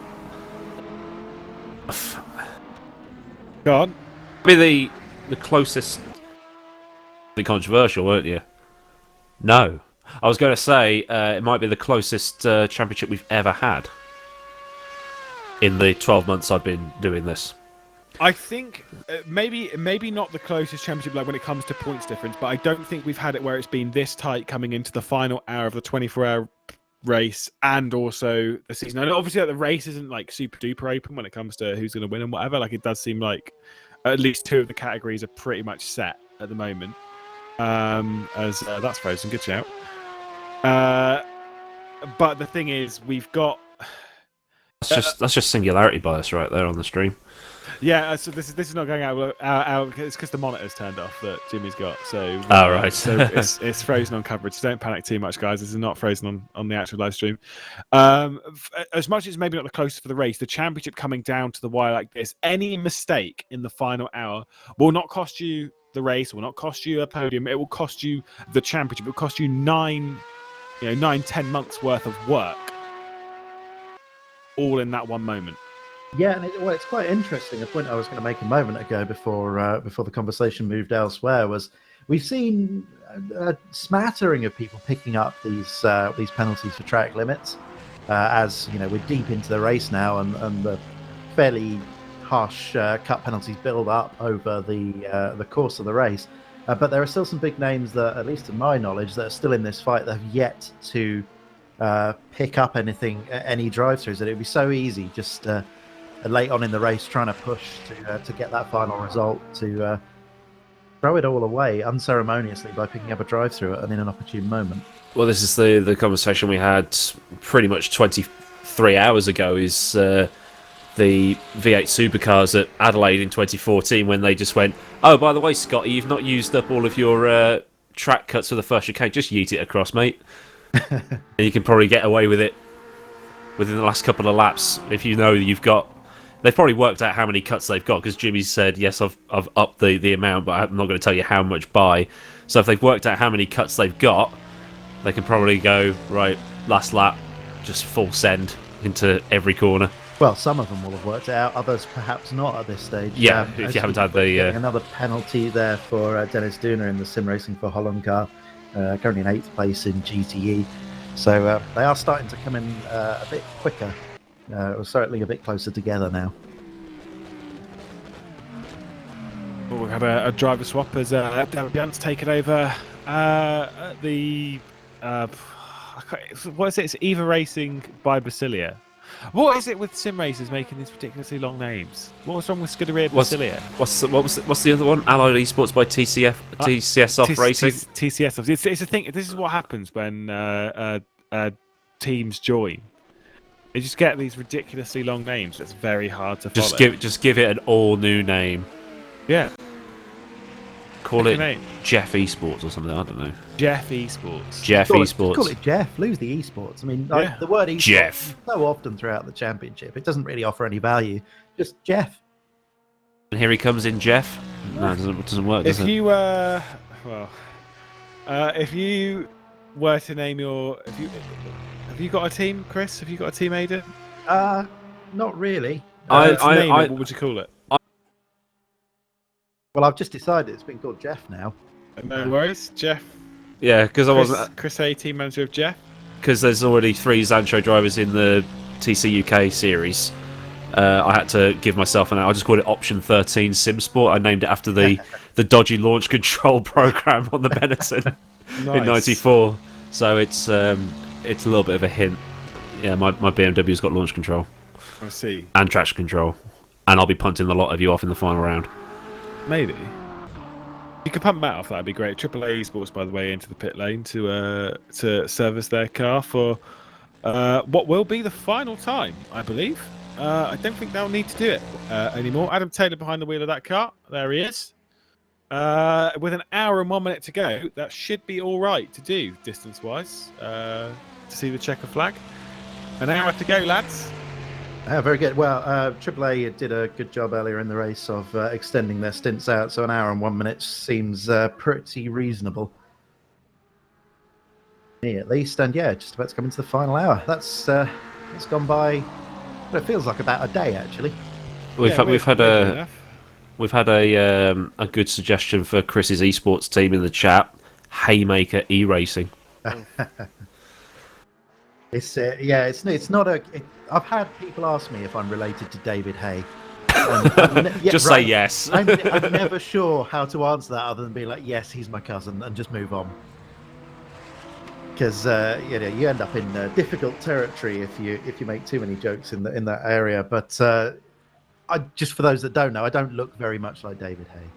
Go on. Be the closest... Be controversial, weren't you? No. I was going to say it might be the closest championship we've ever had in the 12 months I've been doing this. I think maybe not the closest championship like when it comes to points difference, but I don't think we've had it where it's been this tight coming into the final hour of the 24-hour race and also the season. And obviously like, the race isn't like super duper open when it comes to who's going to win and whatever. Like it does seem like at least 2 of the categories are pretty much set at the moment. As that's frozen, good shout. But the thing is, we've got that's just singularity bias right there on the stream. Yeah, so this is not going out. It's because the monitor's turned off that Jimmy's got. So right. So it's frozen on coverage. So don't panic too much, guys. This is not frozen on the actual live stream. As much as maybe not the closest for the race, the championship coming down to the wire like this, any mistake in the final hour will not cost you the race, will not cost you a podium. It will cost you the championship. It will cost you 9, 10 months worth of work, all in that one moment. Yeah, and it's quite interesting. A point I was going to make a moment ago before the conversation moved elsewhere was we've seen a smattering of people picking up these penalties for track limits as we're deep into the race now, and the fairly harsh cut penalties build up over the course of the race. But there are still some big names that, at least to my knowledge, that are still in this fight that have yet to pick up any drive-throughs. And it would be so easy just late on in the race trying to push to get that final result, to throw it all away unceremoniously by picking up a drive-through in an opportune moment. Well, this is the conversation we had pretty much 23 hours ago, is the V8 supercars at Adelaide in 2014, when they just went, oh, by the way, Scotty, you've not used up all of your track cuts for the first chicane, just yeet it across, mate. And you can probably get away with it within the last couple of laps if you know you've got... They've probably worked out how many cuts they've got, because Jimmy said, yes, I've upped the amount, but I'm not going to tell you how much by. So if they've worked out how many cuts they've got, they can probably go, right, last lap, just full send into every corner. Well, some of them will have worked it out, others perhaps not at this stage. Yeah, if you haven't had the... Another penalty there for Dennis Dooner in the sim racing for Holland car, currently in 8th place in GTE. So they are starting to come in a bit quicker, or certainly a bit closer together now. Well, we've had a driver swap as David Blunt's taken over the... what is it? It's Eva Racing by Basilia. What is it with sim racers making these ridiculously long names? What was wrong with Scuderia Basilia? What's the other one? Allied Esports by TCS Off Racing. TCS Off. It's a thing. This is what happens when teams join. They just get these ridiculously long names. It's very hard to follow. Just give it an all new name. Yeah. Call it Jeff Esports or something. I don't know. Jeff Esports. Jeff Esports. Call it Jeff. Lose the esports. I mean, the word esports Jeff. So often throughout the championship, it doesn't really offer any value. Just Jeff. And here he comes in, Jeff. No, it doesn't work. Does If it? you were, if you were to name your, have you got a team, Chris? Have you got a team, Aidan? Not really. What would you call it? Well, I've just decided it's been called Jeff now. No worries, Jeff. Yeah, because I wasn't. Chris A, team manager of Jeff. Because there's already 3 Zancho drivers in the TC UK series. I had to give myself an. I just called it Option 13 Sim Sport. I named it after the dodgy launch control program on the Benetton in '94. So it's a little bit of a hint. Yeah, my BMW's got launch control. I see. And traction control, and I'll be punting a lot of you off in the final round. Maybe. You could pump Matt off, that'd be great. AAA Esports, by the way, into the pit lane to service their car for what will be the final time, I believe. I don't think they'll need to do it anymore. Adam Taylor behind the wheel of that car. There he is. With an hour and 1 minute to go, that should be all right to do distance-wise to see the checker flag. An hour to go, lads. Very good. Well, AAA did a good job earlier in the race of extending their stints out, so an hour and 1 minute seems pretty reasonable. Me, at least, and yeah, just about to come into the final hour. That's gone by. Well, it feels like about a day, actually. We've had a good suggestion for Chris's esports team in the chat. Haymaker E-Racing. It's not a. I've had people ask me if I'm related to David Hay. Just say yes. I'm never sure how to answer that other than be like, yes, he's my cousin, and just move on. Because you end up in difficult territory if you make too many jokes in that area. But just for those that don't know, I don't look very much like David Hay.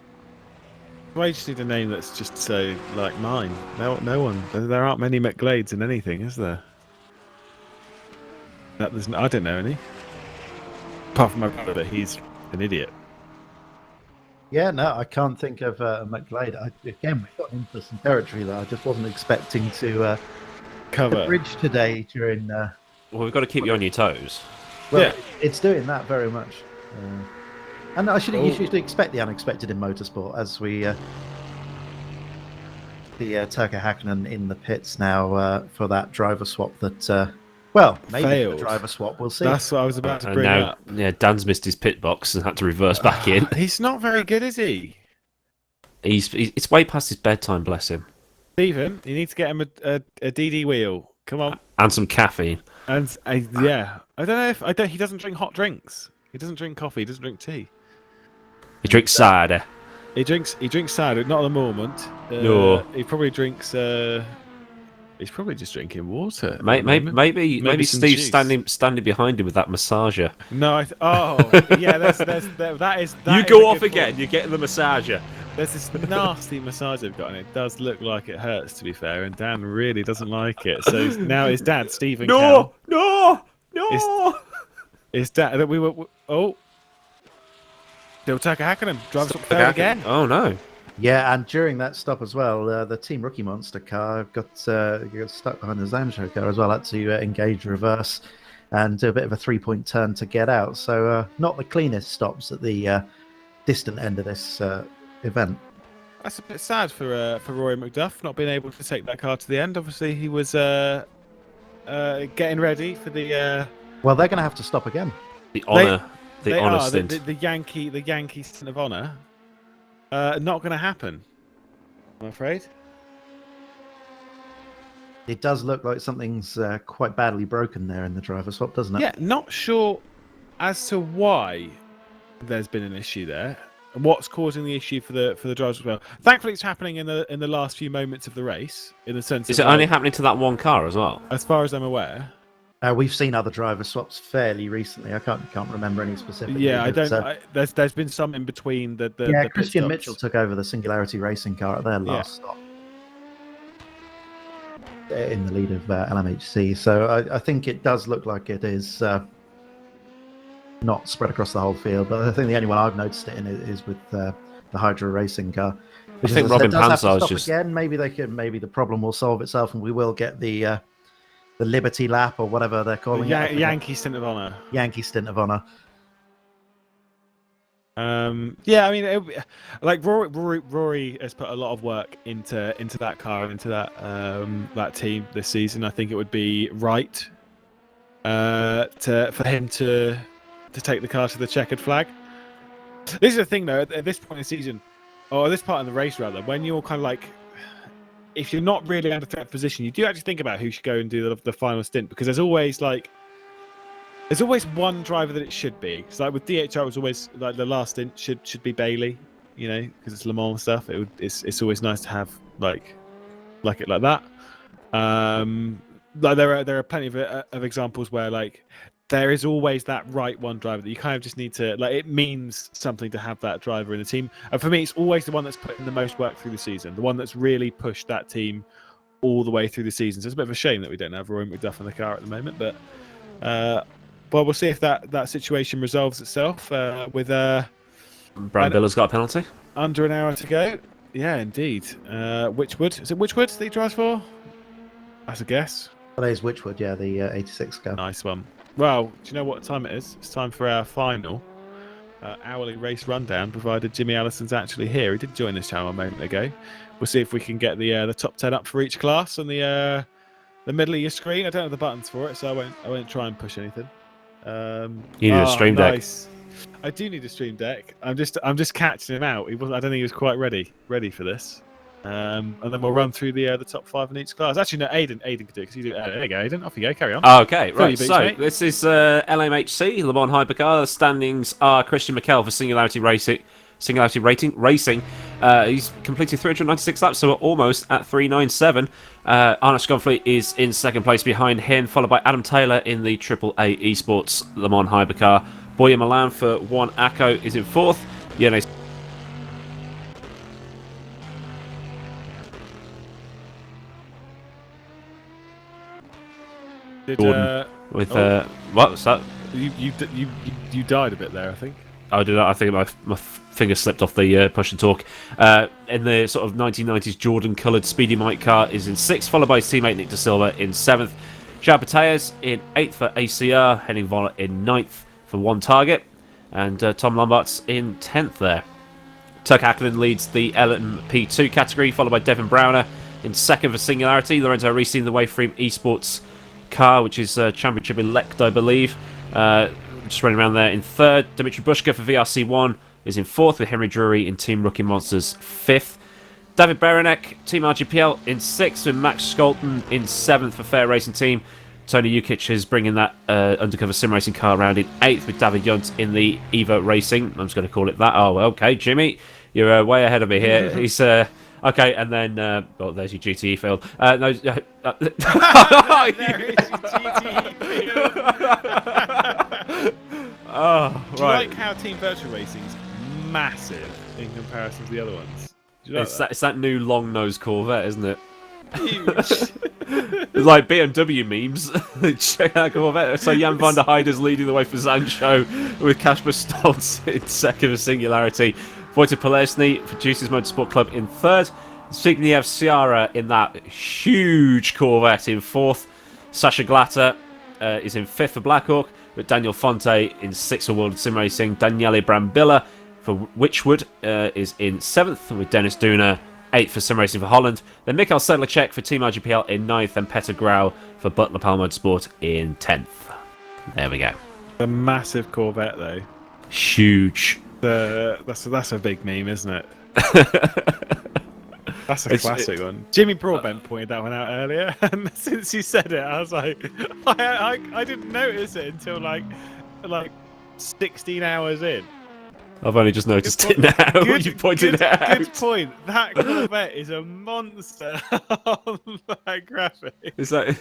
Well, I just need a name that's just so like mine. No one. There aren't many McGlades in anything, is there? I don't know any. Apart from my brother, he's an idiot. Yeah, no, I can't think of a McGlade. Again, we've got into some territory that I just wasn't expecting to cover. Bridge today during. Well, we've got to keep you on your toes. Well, yeah. It's doing that very much. And I should usually expect the unexpected in motorsport, as we the Turker Hakkinen in the pits now for that driver swap that. Well, maybe failed. The driver swap, we'll see. That's what I was about to bring up. Yeah, Dan's missed his pit box and had to reverse back in. He's not very good, is he? It's way past his bedtime, bless him. Stephen, you need to get him a DD wheel. Come on. And some caffeine. And yeah, I don't know he doesn't drink hot drinks. He doesn't drink coffee. He doesn't drink tea. He drinks cider. He drinks cider, not at the moment. No. He probably drinks. He's probably just drinking water. At the Maybe moment. Some Steve's juice. standing behind him with that massager. No, yeah. That is. You a go off good again. point. You're getting the massager. There's this nasty massage they've got, and it does look like it hurts. To be fair, and Dan really doesn't like it. So now his dad, Stephen. No. His dad. We were. Oh. They'll take a hack on him. Drives up third again. Oh no. Yeah, and during that stop as well, the Team Rookie Monster car got stuck behind the Zamshow car as well. Had to engage reverse and do a bit of a 3-point turn to get out. So not the cleanest stops at the distant end of this event. That's a bit sad for Rory McDuff not being able to take that car to the end. Obviously, he was getting ready for the. Well, they're going to have to stop again. The honour, the honour stint. The Yankee stint of honour. Not going to happen, I'm afraid. It does look like something's quite badly broken there in the driver swap, doesn't it? Yeah, not sure as to why there's been an issue there. And what's causing the issue for the drivers as well? Thankfully, it's happening in the last few moments of the race. In the sense, Is it only happening to that one car as well? As far as I'm aware. We've seen other driver swaps fairly recently. I can't remember any specific. Yeah, I don't. There's been some in between the yeah, the Christian pit Mitchell stops. took over the Singularity Racing car at their last stop in the lead of LMHC. So I think it does look like it is not spread across the whole field. But I think the only one I've noticed it in is with the Hydra Racing car. I think Robin Panzer is just again. Maybe the problem will solve itself, and we will get the Liberty Lap or whatever they're calling it. Yankee stint of honour. Yankee stint of honour. Yeah, I mean, like Rory has put a lot of work into that car and into that team this season. I think it would be right for him to take the car to the checkered flag. This is the thing, though. At this point in the season, or this part of the race, rather, when you're kind of like, if you're not really under threat position, you do actually think about who should go and do the final stint, because there's always one driver that it should be. It's like with DHR, it was always like the last stint should be Bailey, you know, because it's Le Mans stuff. It's always nice to have like it like that. Like there are plenty of examples where like there is always that right one driver that you kind of just need to, like, it means something to have that driver in the team. And for me, it's always the one that's put in the most work through the season, the one that's really pushed that team all the way through the season. So it's a bit of a shame that we don't have Roy McDuff in the car at the moment, but we'll see if that situation resolves itself with Brian Biller's got a penalty. Under an hour to go. Yeah, indeed. Wychwood. Is it Wychwood that he drives for? That's a guess. That is Wychwood, yeah, the 86 car. Nice one. Well, do you know what time it is? It's time for our final hourly race rundown, provided Jimmy Allison's actually here. He did join this channel a moment ago. We'll see if we can get the top 10 up for each class on the middle of your screen. I don't have the buttons for it, so I won't try and push anything. You need a stream deck. Nice. I do need a stream deck. I'm just catching him out. I don't think he was quite ready for this. And then we'll run through the top 5 in each class. Actually, no, Aiden can do it. There you go, Aiden. Off you go. Carry on. Okay, right. So this is LMHC, Le Mans Hypercar. The standings are Christian McKell for Singularity Racing. He's completed 396 laps, so we're almost at 397. Arnaud Scunfleet is in second place behind him, followed by Adam Taylor in the AAA Esports Le Mans Hypercar. Boya Milan for One Acco is in fourth. Yene Gordon with what was that? You died a bit there, I think. I did. I think my finger slipped off the push and talk. In the sort of 1990s Jordan-coloured Speedy Mike car is in sixth, followed by his teammate Nick De Silva in seventh. João Batalhas in eighth for ACR, Henning Voller in ninth for One Target, and Tom Lombart's in 10th there. Tuck Acklin leads the LMP2 category, followed by Devin Browner in second for Singularity. Lorenzo Risi in the Waveframe Esports car, which is championship elect, I believe. Just running around there in third. Dimitri Bushka for VRC1 is in fourth, with Henry Drury in Team Rookie Monsters fifth. David Berenek, Team RGPL in sixth, with Max Skolton in seventh for Fair Racing Team. Tony Jukic is bringing that undercover sim racing car around in eighth, with David Yunt in the Evo Racing. I'm just going to call it that. Oh, okay. Jimmy You're way ahead of me here. He's okay, and then well, there's your GTE field. No, There is your GTE field. Oh, Do you right. like how Team Virtual Racing's massive in comparison to the other ones? Do you like It's that new long nose Corvette, isn't it? Huge. It's like BMW memes. Check out Corvette. So Jan van der Heide is leading the way for Sancho with Kasper Stoltz in second for Singularity. Wojciech Polesny for Juices Motorsport Club in third. Zbigniew Sciarra in that huge Corvette in fourth. Sasha Glatter is in fifth for Blackhawk, with Daniel Fonte in sixth for World Sim Racing. Daniele Brambilla for Witchwood is in seventh, with Dennis Dooner 8th for Sim Racing for Holland. Then Mikhail Sedlacek for Team RGPL in 9th, and Petter Grau for Butler Power Motorsport in 10th. There we go. A massive Corvette, though. Huge. That's a big meme, isn't it? That's a classic one. Jimmy Broadbent pointed that one out earlier, and since you said it, I was like, I didn't notice it until like 16 hours in. I've only just noticed it now. You pointed it out. Good point. That Corvette is a monster on that graphic. Is that...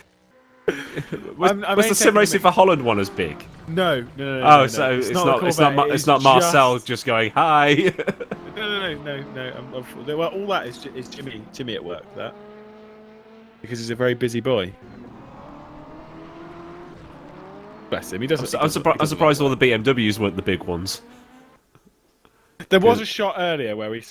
Was the Sim Racing for Holland one as big? No. Oh, so it's not Marcel just going hi. No. Well, all that is Jimmy at work. That because he's a very busy boy. Bless him. He doesn't. I'm surprised all the BMWs weren't the big ones. There was a shot earlier where we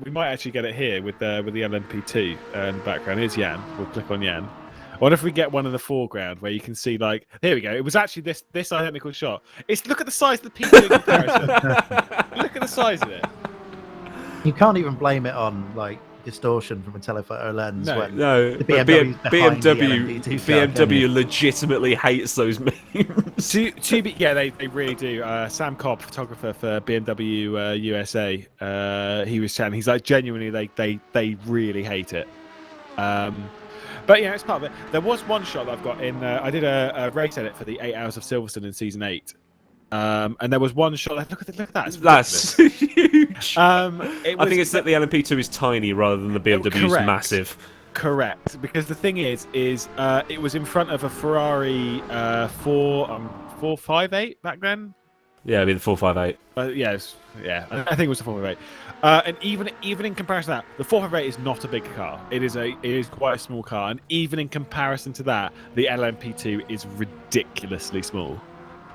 might actually get it here with the LMP2 in the background. Here's Jan. We'll click on Jan. I wonder if we get one in the foreground where you can see, like, here we go. It was actually this identical shot. Look at the size of the piece in comparison. Look at the size of it. You can't even blame it on like distortion from a telephoto lens. No, the BMW legitimately hates those memes. Yeah, they really do. Sam Cobb, photographer for BMW USA, he was chatting. He's like, genuinely, they really hate it. But yeah, it's part of it. There was one shot that I've got in. I did a race edit for the 8 Hours of Silverstone in season 8. And there was one shot. Look at that. That's huge. I think it's that the LMP2 is tiny rather than the BMW is massive. Correct, because the thing is, it was in front of a Ferrari 458 back then. Yeah, it'd be the 458. Yes, yeah, I think it was the 458. And even in comparison to that, the 458 is not a big car. It is quite a small car, and even in comparison to that, the LMP2 is ridiculously small.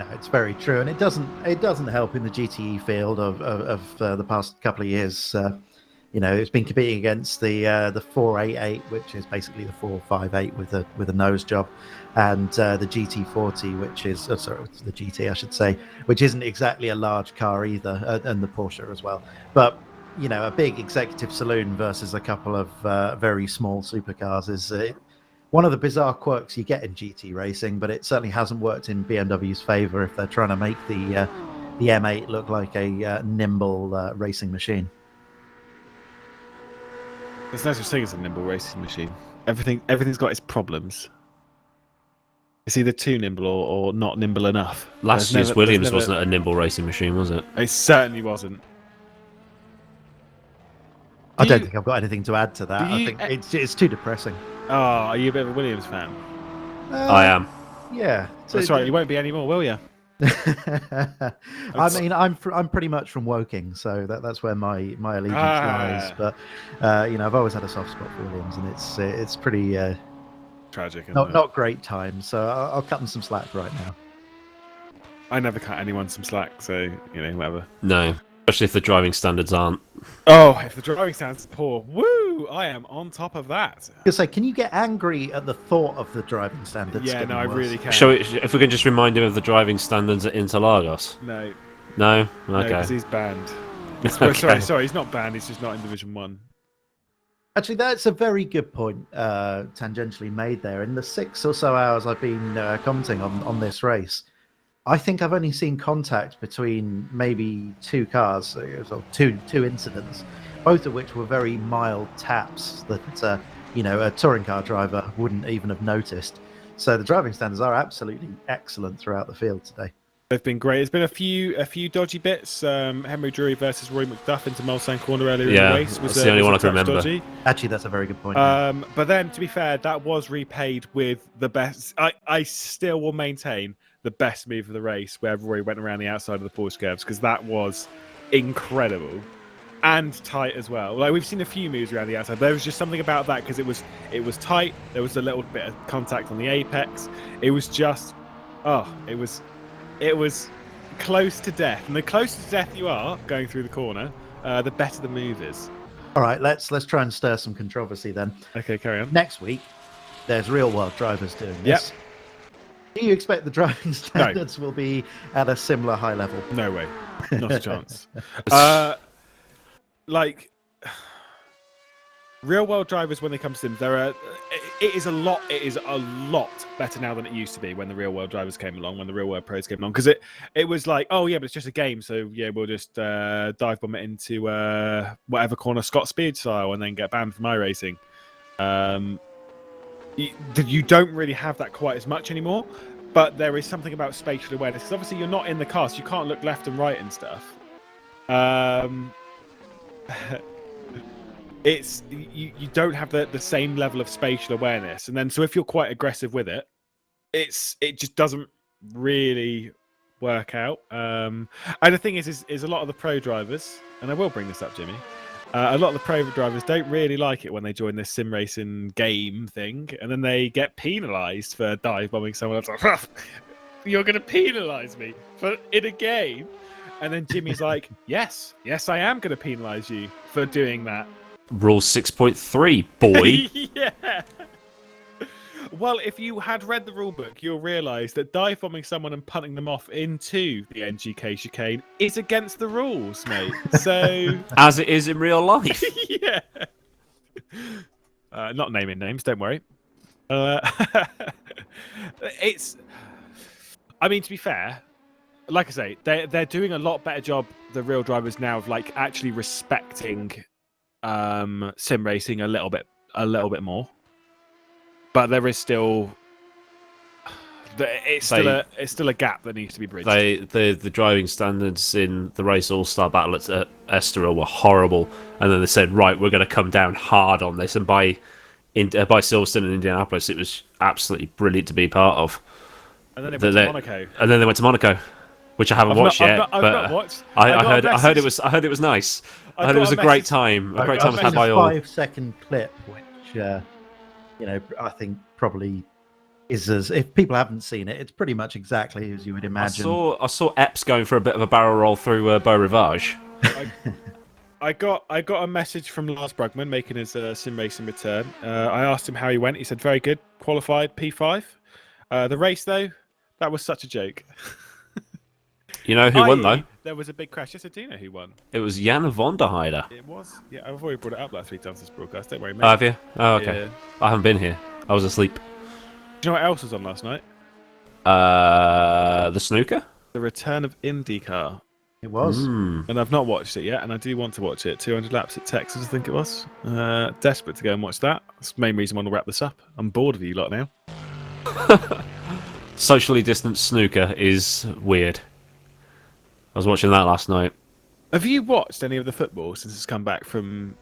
No, it's very true, and it doesn't help in the GTE field of the past couple of years. It's been competing against the 488, which is basically the 458 with a nose job, and the GT40, which is the GT, I should say, which isn't exactly a large car either, and the Porsche as well. But a big executive saloon versus a couple of very small supercars is one of the bizarre quirks you get in GT racing, but it certainly hasn't worked in BMW's favour if they're trying to make the M8 look like a nimble racing machine. There's no such thing as a nimble racing machine. Everything's got its problems. It's either too nimble or not nimble enough. Last year's Williams wasn't a nimble racing machine, was it? It certainly wasn't. I don't think I've got anything to add to that. I think it's too depressing. Oh, are you a bit of a Williams fan? I am. Yeah. That's right. You won't be anymore, will you? I mean, I'm pretty much from Woking, so that's where my allegiance lies. But I've always had a soft spot for Williams, and it's pretty tragic. Not great times. So I'll cut them some slack right now. I never cut anyone some slack, so whatever. No, especially if the driving standards aren't. Oh, if the driving standards are poor, woo! I am on top of that. Can you get angry at the thought of the driving standards? Yeah, no, I really can. If we can just remind him of the driving standards at Interlagos. No. No? Okay. No, because he's banned. Okay. Sorry, he's not banned. He's just not in Division 1. Actually, that's a very good point, tangentially made there. In the 6 or so hours I've been commenting on this race, I think I've only seen contact between maybe two cars, or two incidents, both of which were very mild taps that a touring car driver wouldn't even have noticed. So the driving standards are absolutely excellent throughout the field today. They've been great. There's been a few dodgy bits. Henry Drury versus Roy McDuff into Mulsanne Corner earlier in the race was that's the only one I can touch remember. dodgy. Actually, that's a very good point. But then, to be fair, that was repaid with the best. I still will maintain the best move of the race, where Roy went around the outside of the Porsche curves, because that was incredible and tight as well. Like, we've seen a few moves around the outside. There was just something about that, because it was tight. There was a little bit of contact on the apex. It was just, it was close to death. And the closer to death you are going through the corner, the better the move is. All right, let's try and stir some controversy then. Okay, carry on. Next week, there's real world drivers doing this. Yep. Do you expect the driving standards will be at a similar high level? No way. Not a chance. Real world drivers, when they come to them, it is a lot better now than it used to be when the real world drivers came along, when the real world pros came along, because it was like, oh yeah, but it's just a game, so yeah, we'll just dive bomb it into whatever corner Scott Speed style and then get banned from iRacing. You don't really have that quite as much anymore, but there is something about spatial awareness, because obviously you're not in the car, so you can't look left and right and stuff. It's you don't have the same level of spatial awareness, and then so if you're quite aggressive with it, it just doesn't really work out. And the thing is a lot of the pro drivers, and I will bring this up, Jimmy, a lot of the pro drivers don't really like it when they join this sim racing game thing, and then they get penalised for dive bombing someone else. Like, you're going to penalise me in a game? And then Jimmy's like, yes, I am going to penalise you for doing that. Rule 6.3, boy. Yeah. Well, if you had read the rule book, you'll realise that dive bombing someone and punting them off into the NGK chicane is against the rules, mate. So, as it is in real life. Yeah. Not naming names, don't worry. It's. I mean, to be fair, like I say, they're doing a lot better job, the real drivers now, of like actually respecting sim racing a little bit more, but there is still it's still a gap that needs to be bridged. The driving standards in the race all-star battle at Estoril were horrible, and then they said, right, we're going to come down hard on this, and by Silverstone and Indianapolis it was absolutely brilliant to be part of. And then they went to Monaco. And then they went to Monaco, which I haven't watched yet. I've not watched. I heard it was nice. I heard it was a great time. A great time had by all. 5-second clip, which I think probably is if people haven't seen it, it's pretty much exactly as you would imagine. I saw Epps going for a bit of a barrel roll through Beau Rivage. I got a message from Lars Brugman making his sim racing return. I asked him how he went. He said very good, qualified P5. The race though, that was such a joke. You know who won though? There was a big crash. Yes, I do know who won. It was Jan von der Heide. It was. Yeah, I've already brought it up like 3 times this broadcast. Don't worry, mate. Oh, have you? Oh, okay. Yeah. I haven't been here. I was asleep. Do you know what else was on last night? The snooker? The return of IndyCar. It was. And I've not watched it yet, and I do want to watch it. 200 laps at Texas, I think it was. Desperate to go and watch that. That's the main reason I want to wrap this up. I'm bored of you lot now. Socially distanced snooker is weird. I was watching that last night. Have you watched any of the football since it's come back from,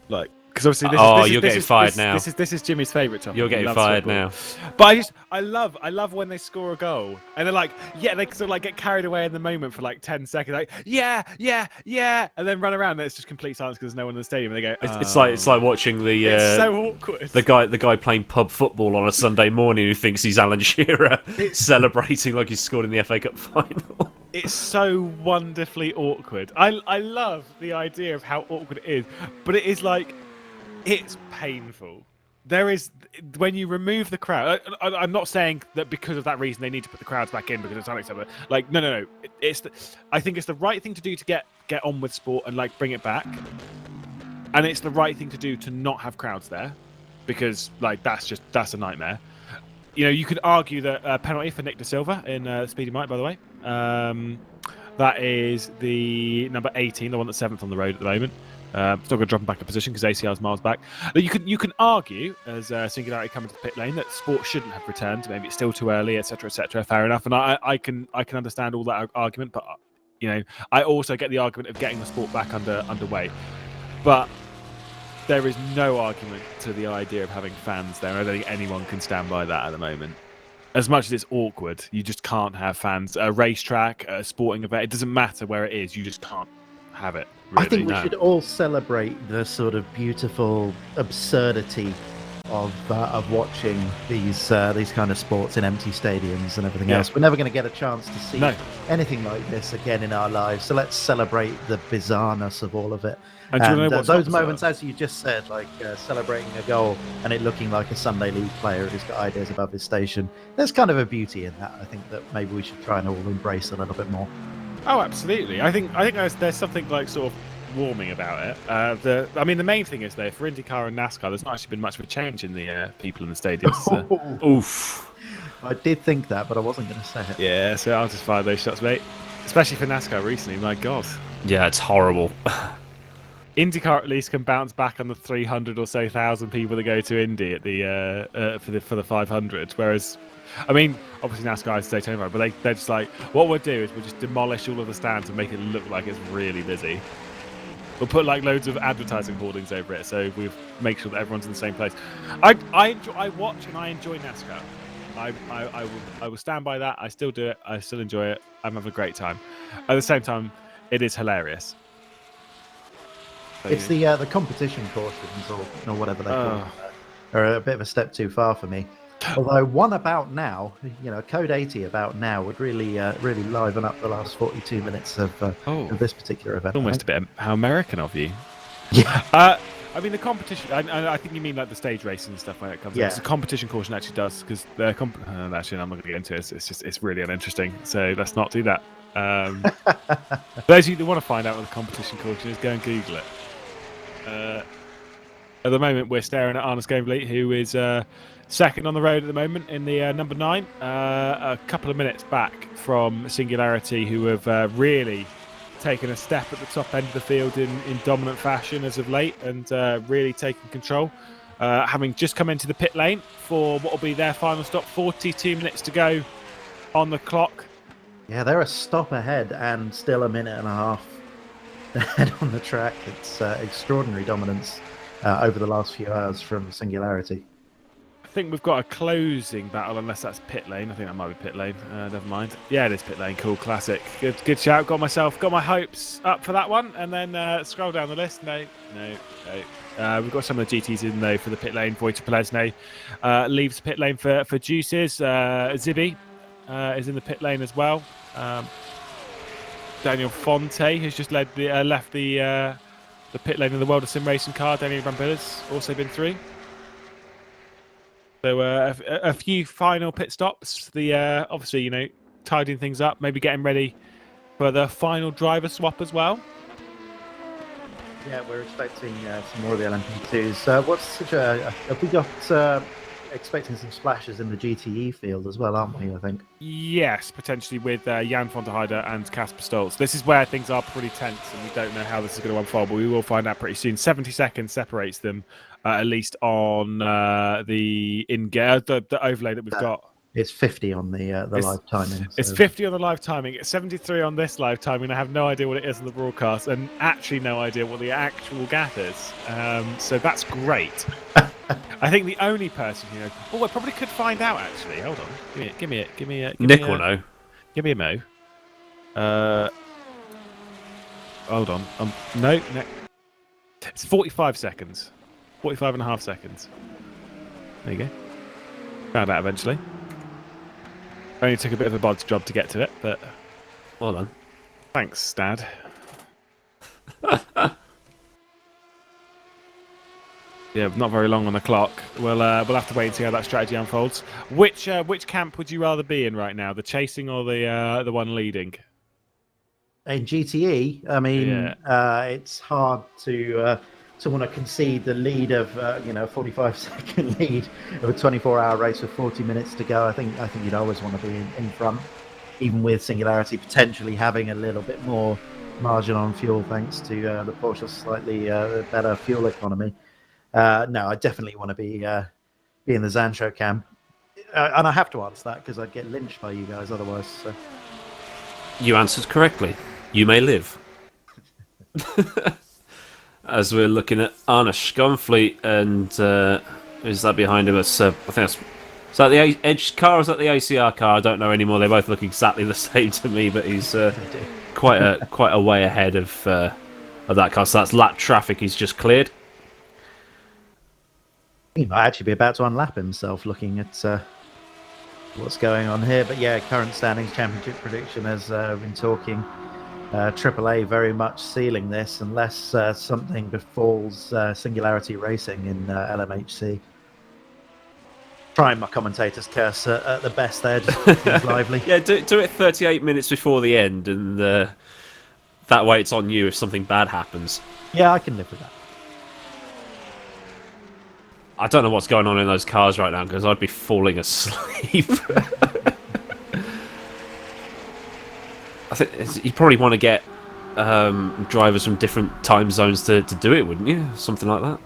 like, because obviously you're getting fired now. This is Jimmy's favourite topic. You're getting fired now. But I love when they score a goal and they're like, yeah, they sort of like get carried away in the moment for like 10 seconds, like yeah, and then run around and it's just complete silence because there's no one in the stadium. And they go, it's like watching the it's so awkward. The guy playing pub football on a Sunday morning who thinks he's Alan Shearer celebrating like he's scored in the FA Cup final. It's so wonderfully awkward. I love the idea of how awkward it is, but it is like, it's painful. There is, when you remove the crowd, I'm not saying that because of that reason they need to put the crowds back in because it's unacceptable. Like, no. I think it's the right thing to do to get on with sport and like bring it back. And it's the right thing to do to not have crowds there because like that's a nightmare. You know, you could argue that penalty for Nick De Silva in Speedy Mike, by the way. That is the number 18, the one that's 7th on the road at the moment. Still going to drop him back a position because ACR's miles back. But you can argue, as Singularity coming to the pit lane, that Sport shouldn't have returned. Maybe it's still too early, etc., etc. Fair enough, and I can understand all that argument. But I also get the argument of getting the Sport back underway. But there is no argument to the idea of having fans there. I don't think anyone can stand by that at the moment. As much as it's awkward, you just can't have fans. A racetrack, a sporting event, it doesn't matter where it is. You just can't have it. Really. I think we should all celebrate the sort of beautiful absurdity of watching these kind of sports in empty stadiums and everything else. We're never going to get a chance to see anything like this again in our lives. So let's celebrate the bizarreness of all of it. And those moments, as you just said, like celebrating a goal and it looking like a Sunday League player who's got ideas above his station. There's kind of a beauty in that. I think that maybe we should try and all embrace a little bit more. Oh, absolutely. I think there's something like sort of warming about it. The main thing is though, for IndyCar and NASCAR, there's not actually been much of a change in the people in the stadiums. Oof. I did think that, but I wasn't going to say it. Yeah, so I'll just fire those shots, mate. Especially for NASCAR recently. My God. Yeah, it's horrible. IndyCar at least can bounce back on the 300 or so thousand people that go to Indy at the for the 500, whereas. Obviously NASCAR is Daytona, but they're just like, what we'll do is we'll just demolish all of the stands and make it look like it's really busy. We'll put like loads of advertising hoardings over it, so we make sure that everyone's in the same place. I watch and I enjoy NASCAR. I will stand by that. I still do it. I still enjoy it. I'm having a great time. At the same time, it is hilarious. So, it's the competition cautions or whatever they call it, are a bit of a step too far for me. Although one about now, Code 80 about now would really liven up the last 42 minutes of this particular event. Almost a bit how American of you. Yeah. The competition. I think you mean like the stage racing and stuff when it comes. Yeah. The competition caution actually does because the actually I'm not going to get into it. It's really uninteresting. So let's not do that. Those of you that want to find out what the competition caution is, go and Google it. At the moment, we're staring at Arnes Gambley, who is second on the road at the moment in the number 9. A couple of minutes back from Singularity, who have really taken a step at the top end of the field in dominant fashion as of late and really taken control. Having just come into the pit lane for what will be their final stop, 42 minutes to go on the clock. Yeah, they're a stop ahead and still a minute and a half ahead on the track. It's extraordinary dominance over the last few hours from Singularity. I think we've got a closing battle, unless that's pit lane. I think that might be pit lane. Never mind. Yeah, it is pit lane. Cool, classic. Good shout. Got my hopes up for that one. And then scroll down the list. No. We've got some of the GTs in though for the pit lane. Vojta Pelesny leaves the pit lane for Juices. Zibi is in the pit lane as well. Daniel Fonte has just left the pit lane in the World of Sim Racing car. Daniel Rampilla's also been through. So a few final pit stops. Obviously, tidying things up, maybe getting ready for the final driver swap as well. Yeah, we're expecting some more of the LMP2s. Have we got expecting some splashes in the GTE field as well, aren't we, I think? Yes, potentially with Jan van der Heide and Casper Stolz. This is where things are pretty tense and we don't know how this is going to unfold, but we will find out pretty soon. 70 seconds separates them, at least on the overlay that we've got. It's 50 on the live timing. So. It's 50 on the live timing. It's 73 on this live timing. I have no idea what it is on the broadcast and actually no idea what the actual gap is. So that's great. I think the only person I probably could find out actually. Hold on, give me it. Nick will know. Give me a mo. Hold on. No. It's 45 seconds. 45 and a half seconds. There you go. Found out eventually. Only took a bit of a bod's job to get to it, but well done. Thanks, Stad. Yeah, not very long on the clock. We'll have to wait and see how that strategy unfolds. Which camp would you rather be in right now, the chasing or the one leading? In GTE, it's hard to want to concede the lead of 45-second lead of a 24-hour race with 40 minutes to go. I think you'd always want to be in front, even with Singularity potentially having a little bit more margin on fuel thanks to the Porsche's slightly better fuel economy. No, I definitely want to be in the Zancho camp. And I have to answer that because I'd get lynched by you guys otherwise. So. You answered correctly. You may live. As we're looking at Arne Scunfleet and who's that behind him? It's, I think that's... Is that the Edge car or is that the ACR car? I don't know anymore. They both look exactly the same to me, but he's quite a way ahead of that car. So that's lap traffic he's just cleared. He might actually be about to unlap himself looking at what's going on here. But yeah, current standings, championship prediction, as been talking. AAA very much sealing this unless something befalls Singularity Racing in LMHC. Trying my commentator's curse at the best there, just to keep lively. Yeah, do it 38 minutes before the end, and that way it's on you if something bad happens. Yeah, I can live with that. I don't know what's going on in those cars right now because I'd be falling asleep. I think you probably want to get drivers from different time zones to do it, wouldn't you? Something like that.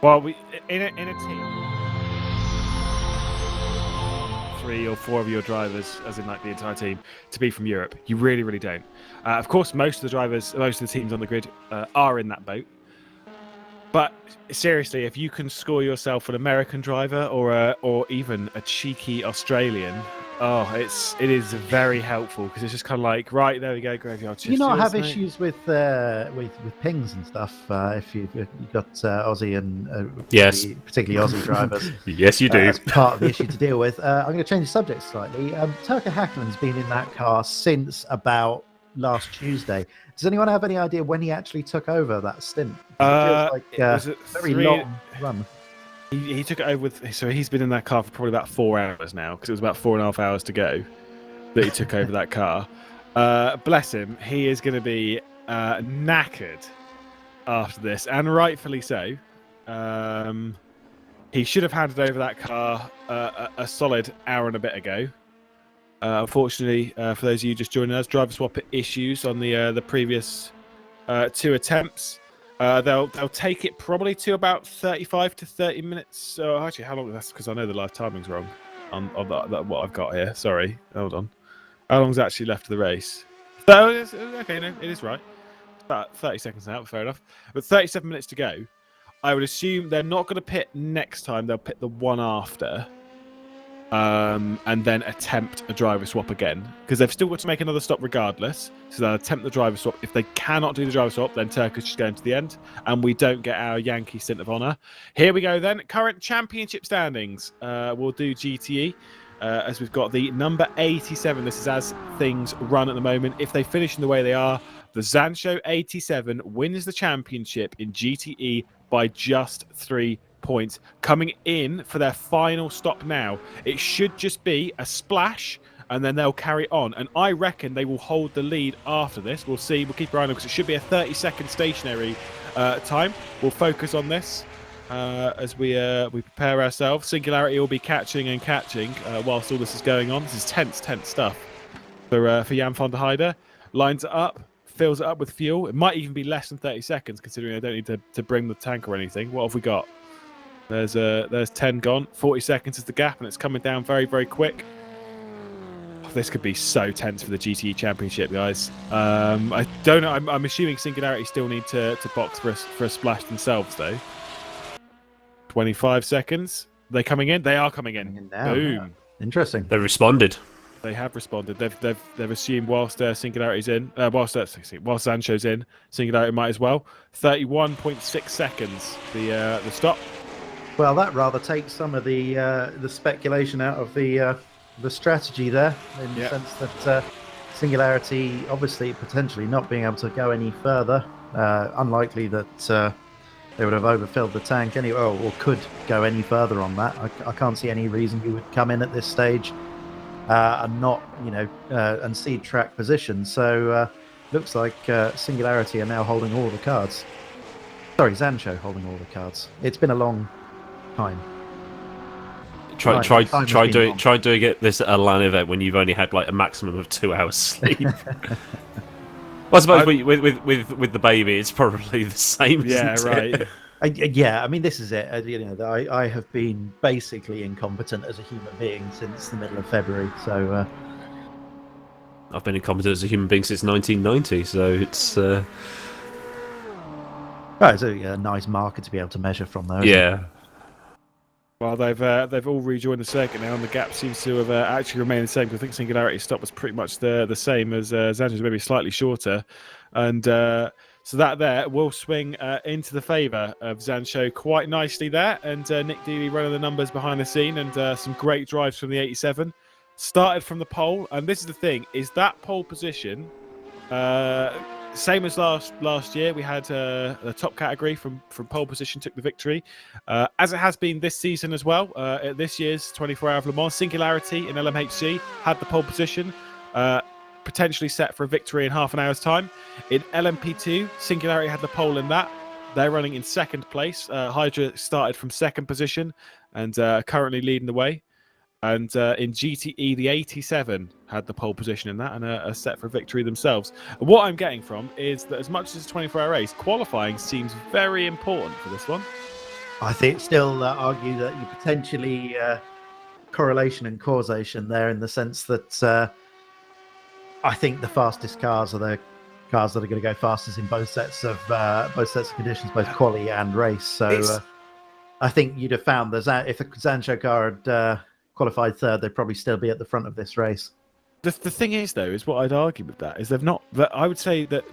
Well, in a team, 3 or 4 of your drivers, as in like the entire team, to be from Europe. You really, really don't. Of course, most of the teams on the grid are in that boat. But seriously, if you can score yourself an American driver or even a cheeky Australian, it is very helpful because it's just kind of like, right, there we go, graveyard shift. Do you not have issues with pings and stuff if you've got Aussie and yes, particularly Aussie drivers? Yes, you do. That's part of the issue to deal with. I'm going to change the subject slightly. Turker Hackman's been in that car since about last Tuesday. Does anyone have any idea when he actually took over that stint? It feels like a very long run. He took it over so he's been in that car for probably about 4 hours now because it was about 4.5 hours to go that he took over that car. Bless him, he is going to be knackered after this, and rightfully so. He should have handed over that car a solid hour and a bit ago. Unfortunately, for those of you just joining us, driver swap issues on the previous 2 attempts. They'll take it probably to about 35 to 30 minutes. So actually, how long? That's because I know the live timing's wrong on what I've got here. Sorry, hold on. How long's actually left of the race? Okay, no, it is right. It's about 30 seconds now. Fair enough. But 37 minutes to go. I would assume they're not going to pit next time. They'll pit the one after. And then attempt a driver swap again because they've still got to make another stop regardless. So they'll attempt the driver swap. If they cannot do the driver swap, then Turkish just going to the end, and we don't get our Yankee stint of honour. Here we go then. Current championship standings. We'll do GTE as we've got the number 87. This is as things run at the moment. If they finish in the way they are, the Zancho 87 wins the championship in GTE by just 3 points. Coming in for their final stop now. It should just be a splash and then they'll carry on, and I reckon they will hold the lead after this. We'll see. We'll keep our eye on it because it should be a 30-second stationary time. We'll focus on this as we prepare ourselves. Singularity will be catching whilst all this is going on. This is tense stuff for Jan van der Heide. Lines it up, fills it up with fuel. It might even be less than 30 seconds considering they don't need to bring the tank or anything. What have we got? There's 10 gone. 40 seconds is the gap, and it's coming down very, very quick. This could be so tense for the GTE Championship, guys. I don't know. I'm assuming Singularity still need to box for a splash themselves, though. 25 seconds. Are they coming in? They are coming in. Now, boom. yeah. Interesting. They responded. They have responded. They've assumed whilst Singularity's in, whilst Zancho's in, Singularity might as well. 31.6 seconds. The stop. Well, that rather takes some of the speculation out of the strategy there, in the sense that Singularity obviously potentially not being able to go any further. Unlikely that they would have overfilled the tank anyway, or could go any further on that. I can't see any reason you would come in at this stage and not, and cede track position. So looks like Singularity are now holding all the cards. Sorry, Zancho holding all the cards. It's been a long time. Try doing it this at a LAN event when you've only had like a maximum of 2 hours sleep. Well, I suppose with the baby, it's probably the same. Yeah, isn't right. it? Yeah, I mean, this is it. I have been basically incompetent as a human being since the middle of February. So I've been incompetent as a human being since 1990. So it's it's a nice marker to be able to measure from there. yeah. Well, they've all rejoined the circuit now, and the gap seems to have actually remained the same. Because I think Singularity stop was pretty much the same as Zanja's, maybe slightly shorter, and so that there will swing into the favour of Zancho quite nicely there. And Nick Dealey running the numbers behind the scene, and some great drives from the 87. Started from the pole, and this is the thing: is that pole position. Same as last year, we had the top category from pole position took the victory, as it has been this season as well. At this year's 24 Hour of Le Mans, Singularity in LMHC had the pole position, potentially set for a victory in half an hour's time. In LMP2, Singularity had the pole in that. They're running in second place. Hydra started from second position and currently leading the way. And in GTE, the 87 had the pole position in that and are set for victory themselves. What I'm getting from is that as much as it's a 24-hour race, qualifying seems very important for this one. I think still argue that you potentially correlation and causation there in the sense that I think the fastest cars are the cars that are going to go fastest in both sets of conditions, both quali and race. So I think you'd have found that if the Zancho car had qualified third, they'd probably still be at the front of this race. The thing is, though, is what I'd argue with that is they've not. That I would say that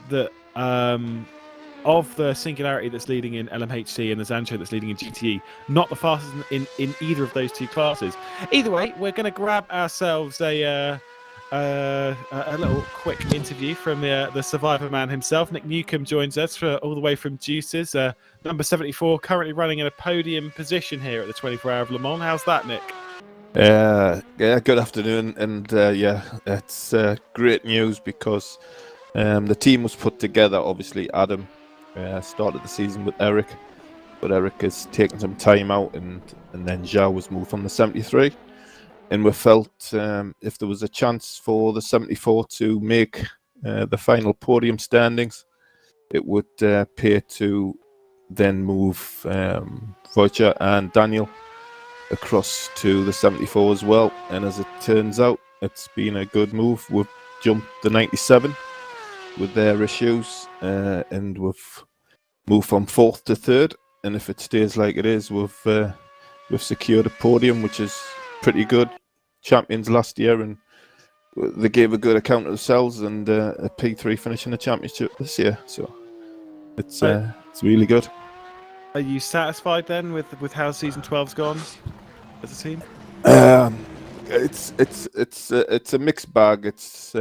of the Singularity that's leading in LMHC and the Zancho that's leading in GTE, not the fastest in either of those two classes. Either way, we're going to grab ourselves a little quick interview from the Survivor man himself. Nick Newcomb joins us all the way from Juices, number 74, currently running in a podium position here at the 24 Hour of Le Mans. How's that, Nick? Yeah, good afternoon, and it's great news because the team was put together. Obviously, Adam started the season with Eric, but Eric has taken some time out, and then Zhao was moved from the 73, and we felt if there was a chance for the 74 to make the final podium standings, it would pay to then move Wojciech and Daniel across to the 74 as well, and as it turns out, it's been a good move. We've jumped the 97 with their issues, and we've moved from fourth to third. And if it stays like it is, we've secured a podium, which is pretty good. Champions last year, and they gave a good account of themselves, and a P3 finishing the championship this year. So it's really good. Are you satisfied then with how season 12's gone as a team? It's a mixed bag. It's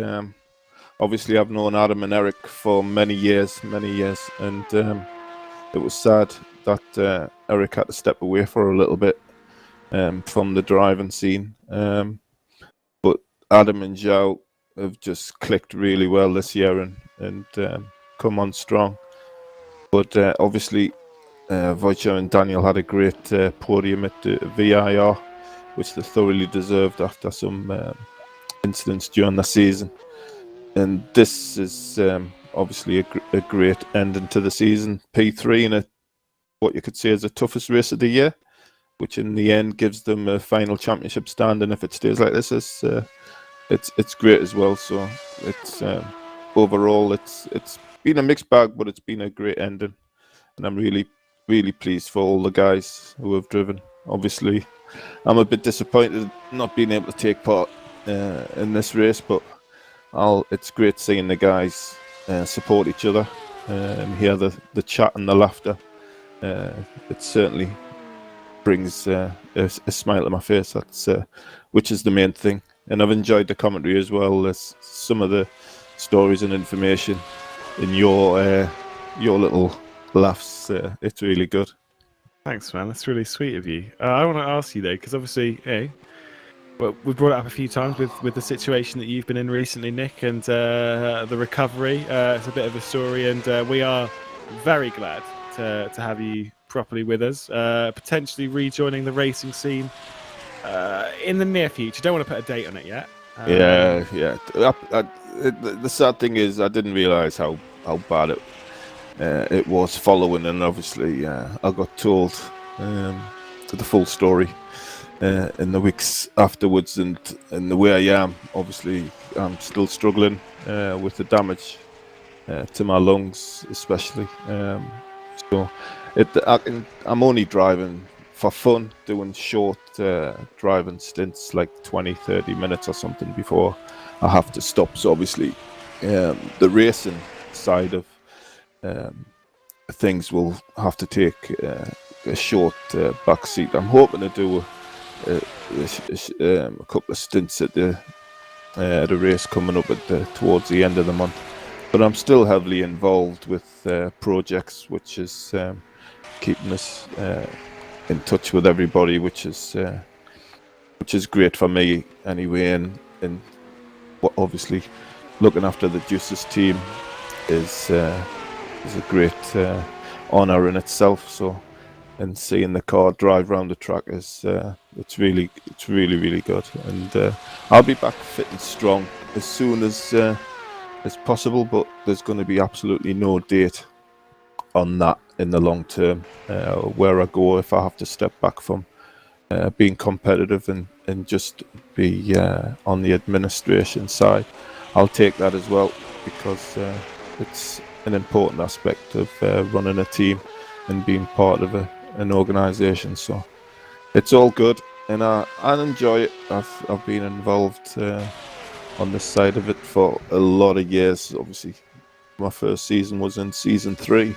obviously I've known Adam and Eric for many years, and it was sad that Eric had to step away for a little bit from the driving scene. But Adam and Zhao have just clicked really well this year and come on strong. But obviously, Wojciech and Daniel had a great podium at the VIR, which they thoroughly deserved after some incidents during the season. And this is obviously a great ending to the season. P3 in what you could say is the toughest race of the year, which in the end gives them a final championship stand. And if it stays like this, it's great as well. So it's overall it's been a mixed bag, but it's been a great ending, and I'm really pleased for all the guys who have driven. Obviously, I'm a bit disappointed not being able to take part in this race, but it's great seeing the guys support each other and hear the chat and the laughter. It certainly brings a smile to my face. That's which is the main thing. And I've enjoyed the commentary as well. There's some of the stories and information in your little laughs. It's really good. Thanks, man. That's really sweet of you. I want to ask you though, because obviously, well, we've brought it up a few times with the situation that you've been in recently, Nick, and the recovery. It's a bit of a story, and we are very glad to have you properly with us, potentially rejoining the racing scene in the near future. Don't want to put a date on it yet, Yeah. The sad thing is, I didn't realise how bad it was following, and obviously I got told the full story in the weeks afterwards, and the way I am, obviously I'm still struggling with the damage to my lungs, especially. So I'm only driving for fun, doing short driving stints like 20-30 minutes or something before I have to stop. So obviously the racing side of things will have to take a short back seat. I'm hoping to do a couple of stints at the race coming up towards the end of the month, but I'm still heavily involved with projects, which is keeping us in touch with everybody, which is great for me anyway, and obviously looking after the Juices team is a great honour in itself. So, and seeing the car drive around the track is it's really good, and I'll be back fit and strong as soon as possible, but there's going to be absolutely no date on that in the long term where I go if I have to step back from being competitive and just be on the administration side. I'll take that as well, because it's an important aspect of running a team and being part of an organisation. So it's all good, and I enjoy it. I've been involved on this side of it for a lot of years. Obviously, my first season was in season 3,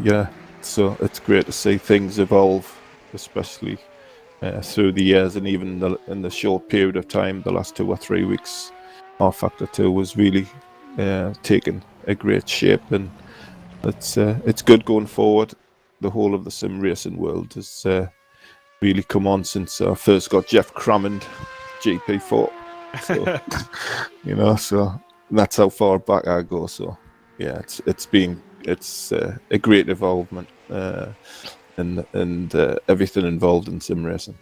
yeah, so it's great to see things evolve, especially through the years, and even in the short period of time, the last 2 or 3 weeks, rFactor 2 was really taking a great shape, and it's good going forward. The whole of the sim racing world has really come on since I first got Jeff Crammond GP4. So, so that's how far back I go. So yeah, it's a great involvement and everything involved in sim racing.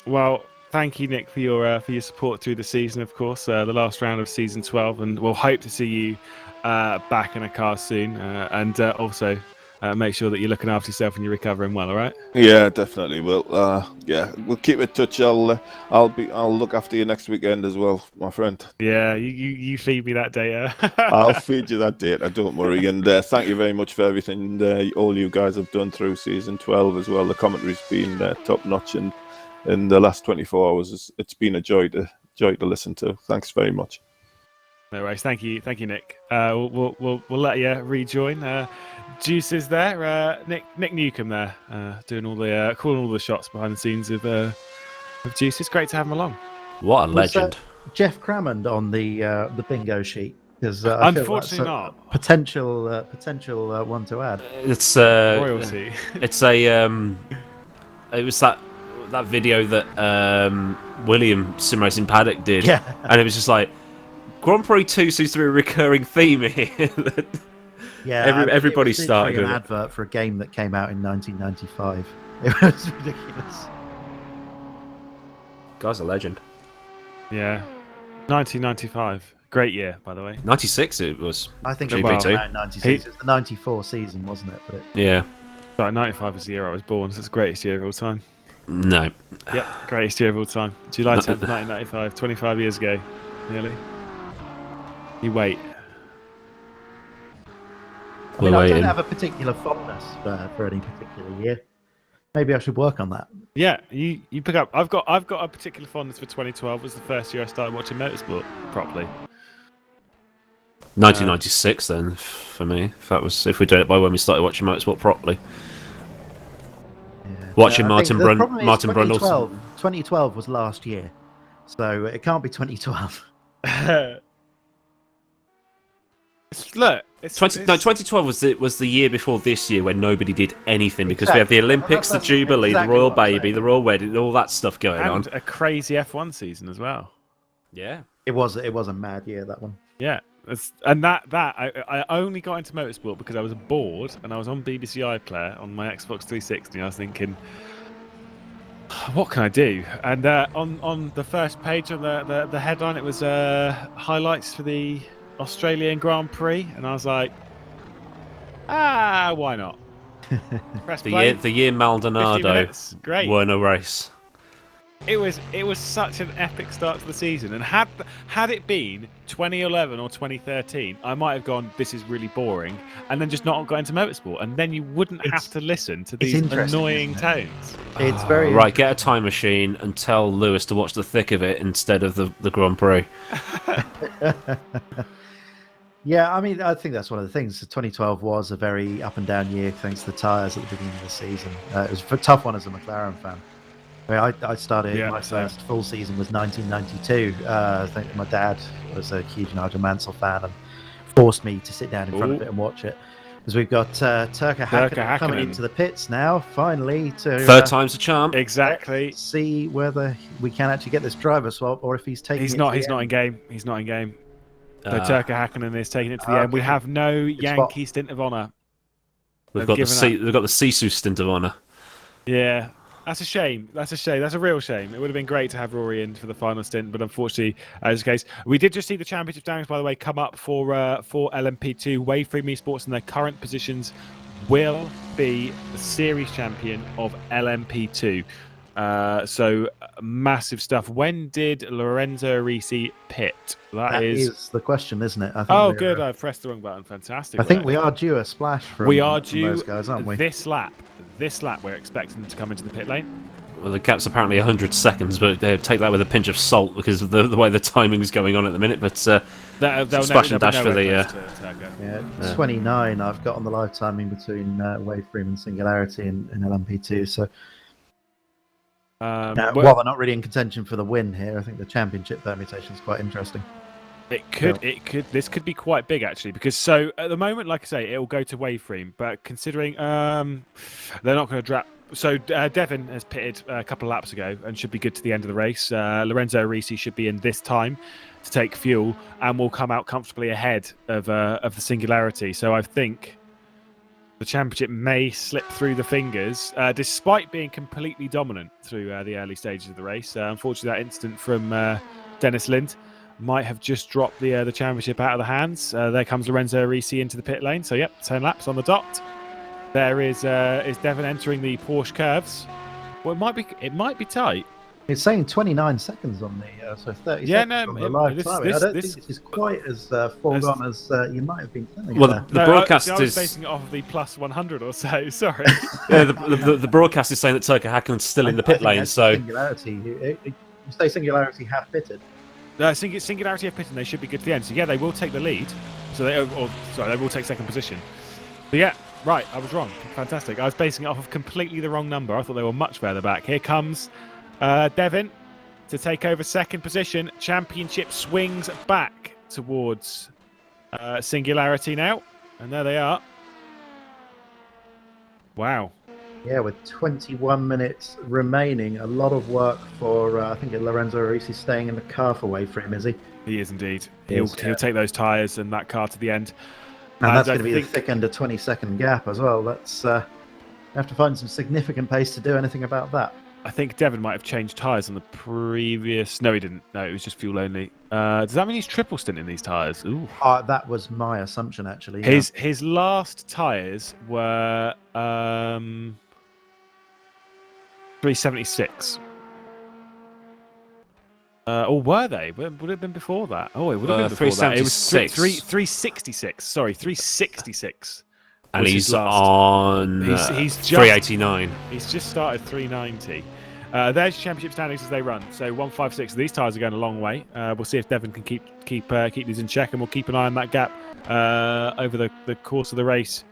Well, thank you, Nick, for your support through the season. Of course, the last round of season 12, and we'll hope to see you back in a car soon. And also make sure that you're looking after yourself and you're recovering well. All right? Yeah, definitely. We'll keep in touch. I'll look after you next weekend as well, my friend. Yeah, you feed me that data. I'll feed you that data, don't worry. And thank you very much for everything all you guys have done through season 12 as well. The commentary's been top notch, and in the last 24 hours, it's been a joy to listen to. Thanks very much. No worries. Thank you, Nick. We'll let you rejoin. Juices there. Nick Newcomb there, doing calling all the shots behind the scenes of Juices. Great to have him along. What a legend! Jeff Crammond on the bingo sheet, because unfortunately not potential one to add. It's royalty. It's it was that video that William Sim Racing Paddock did, and it was just like Grand Prix 2 seems to be a recurring theme here. Yeah, everybody started an advert for a game that came out in 1995. It was ridiculous. Guy's a legend. Yeah, 1995, great year, by the way. 96 it was. I think GP2. it was 96. It's the 94 season, wasn't it? But yeah. But 95 was the year I was born, so it's the greatest year of all time. No. Yep, greatest year of all time. July 10th, 1995, 25 years ago, nearly. You wait. I mean, I don't have a particular fondness for any particular year. Maybe I should work on that. Yeah, you pick up. I've got a particular fondness for 2012. Was the first year I started watching motorsport properly. 1996 then for me. If we do it by when we started watching motorsport properly. Yeah. Watching Martin Brundle. 2012 was last year, so it can't be 2012. Look, 2012 was the year before this year when nobody did anything, because we have the Olympics, the Jubilee, the Royal Baby, the Royal Wedding, all that stuff going on. And a crazy F1 season as well. Yeah, it was a mad year, that one. Yeah, and I only got into motorsport because I was bored and I was on BBC iPlayer on my Xbox 360. And I was thinking, What can I do? And on the first page of the headline, it was highlights for the Australian Grand Prix, and I was like, why not? Press play. The year 50 Maldonado minutes, great. won a race. It was such an epic start to the season, and had it been 2011 or 2013, I might have gone, this is really boring, and then just not got into motorsport, and then you wouldn't have to listen to these annoying tones. It's very right. Get a time machine and tell Lewis to watch the thick of it instead of the Grand Prix. Yeah, I mean, I think that's one of the things. 2012 was a very up and down year thanks to the tyres at the beginning of the season. It was a tough one as a McLaren fan. I started, my first full season was 1992. I think my dad was a huge Nigel Mansell fan and forced me to sit down in front of it and watch it. Because we've got Turka Hakkinen coming into the pits now, finally. Third time's a charm. Exactly. See whether we can actually get this driver swap or if he's taking He's not in game. He's not in game. So Turka Hakkinen is taking it to the end. We have no Yankee stint of honour. We've got the Sisu stint of honour. Yeah. That's a shame. That's a real shame. It would have been great to have Rory in for the final stint, but unfortunately, as the case, we did just see the championship standings, by the way, come up for LMP2. Wavefree Esports in their current positions will be the series champion of LMP2. So massive stuff. When did Lorenzo Risi pit? That is the question, isn't it? I think good. I've pressed the wrong button. Fantastic. I think we are due a splash from those guys, aren't we? This lap, we're expecting them to come into the pit lane. Well, the gap's apparently 100 seconds, but they take that with a pinch of salt because of the way the timing is going on at the minute. But splash and dash for the 29. I've got on the live timing between Wavefree and Singularity in LMP2. So while they're not really in contention for the win here, I think the championship permutation is quite interesting. This could be quite big actually, because at the moment, like I say, it will go to Wavefree, but considering they're not going to drop. So Devin has pitted a couple of laps ago and should be good to the end of the race. Lorenzo Risi should be in this time to take fuel and will come out comfortably ahead of the Singularity. So I think the championship may slip through the fingers, despite being completely dominant through the early stages of the race. Unfortunately, that incident from Dennis Lind might have just dropped the championship out of the hands. There comes Lorenzo Risi into the pit lane. So, 10 laps on the dot. There is Devon entering the Porsche curves. Well, it might be tight. It's saying 29 seconds on the 30 seconds on the live timing. I don't think this is quite as foregone as you might have been saying. Well, the broadcast I was basing it off of the plus 100 or so. Sorry. Yeah, the broadcast is saying that Turka Hakkinen's still in the pit lane. So Singularity, you say Singularity have pitted. Singularity have pitted, and they should be good to the end. So they will take the lead. So they will take second position. But right, I was wrong. Fantastic. I was basing it off of completely the wrong number. I thought they were much further back. Here comes Devin to take over second position. Championship swings back towards Singularity now, and there they are. Wow. Yeah, with 21 minutes remaining, a lot of work for, I think Lorenzo Risi staying in the car for Wavefree, is he? He is indeed. He'll take those tyres and that car to the end. And that's going to be the thick end of 20-second gap as well. Let's have to find some significant pace to do anything about that. I think Devon might have changed tyres on the previous... No, he didn't. No, it was just fuel only. Does that mean he's triple stint in these tyres? Ooh. That was my assumption, actually. His last tyres were 376. Or were they? Would it have been before that? Oh, it would have been before that. It was 366. Sorry, 366. And he's on he's 389. He's just started 390. There's championship standings as they run. So 156. These tyres are going a long way. We'll see if Devon can keep these in check, and we'll keep an eye on that gap over the course of the race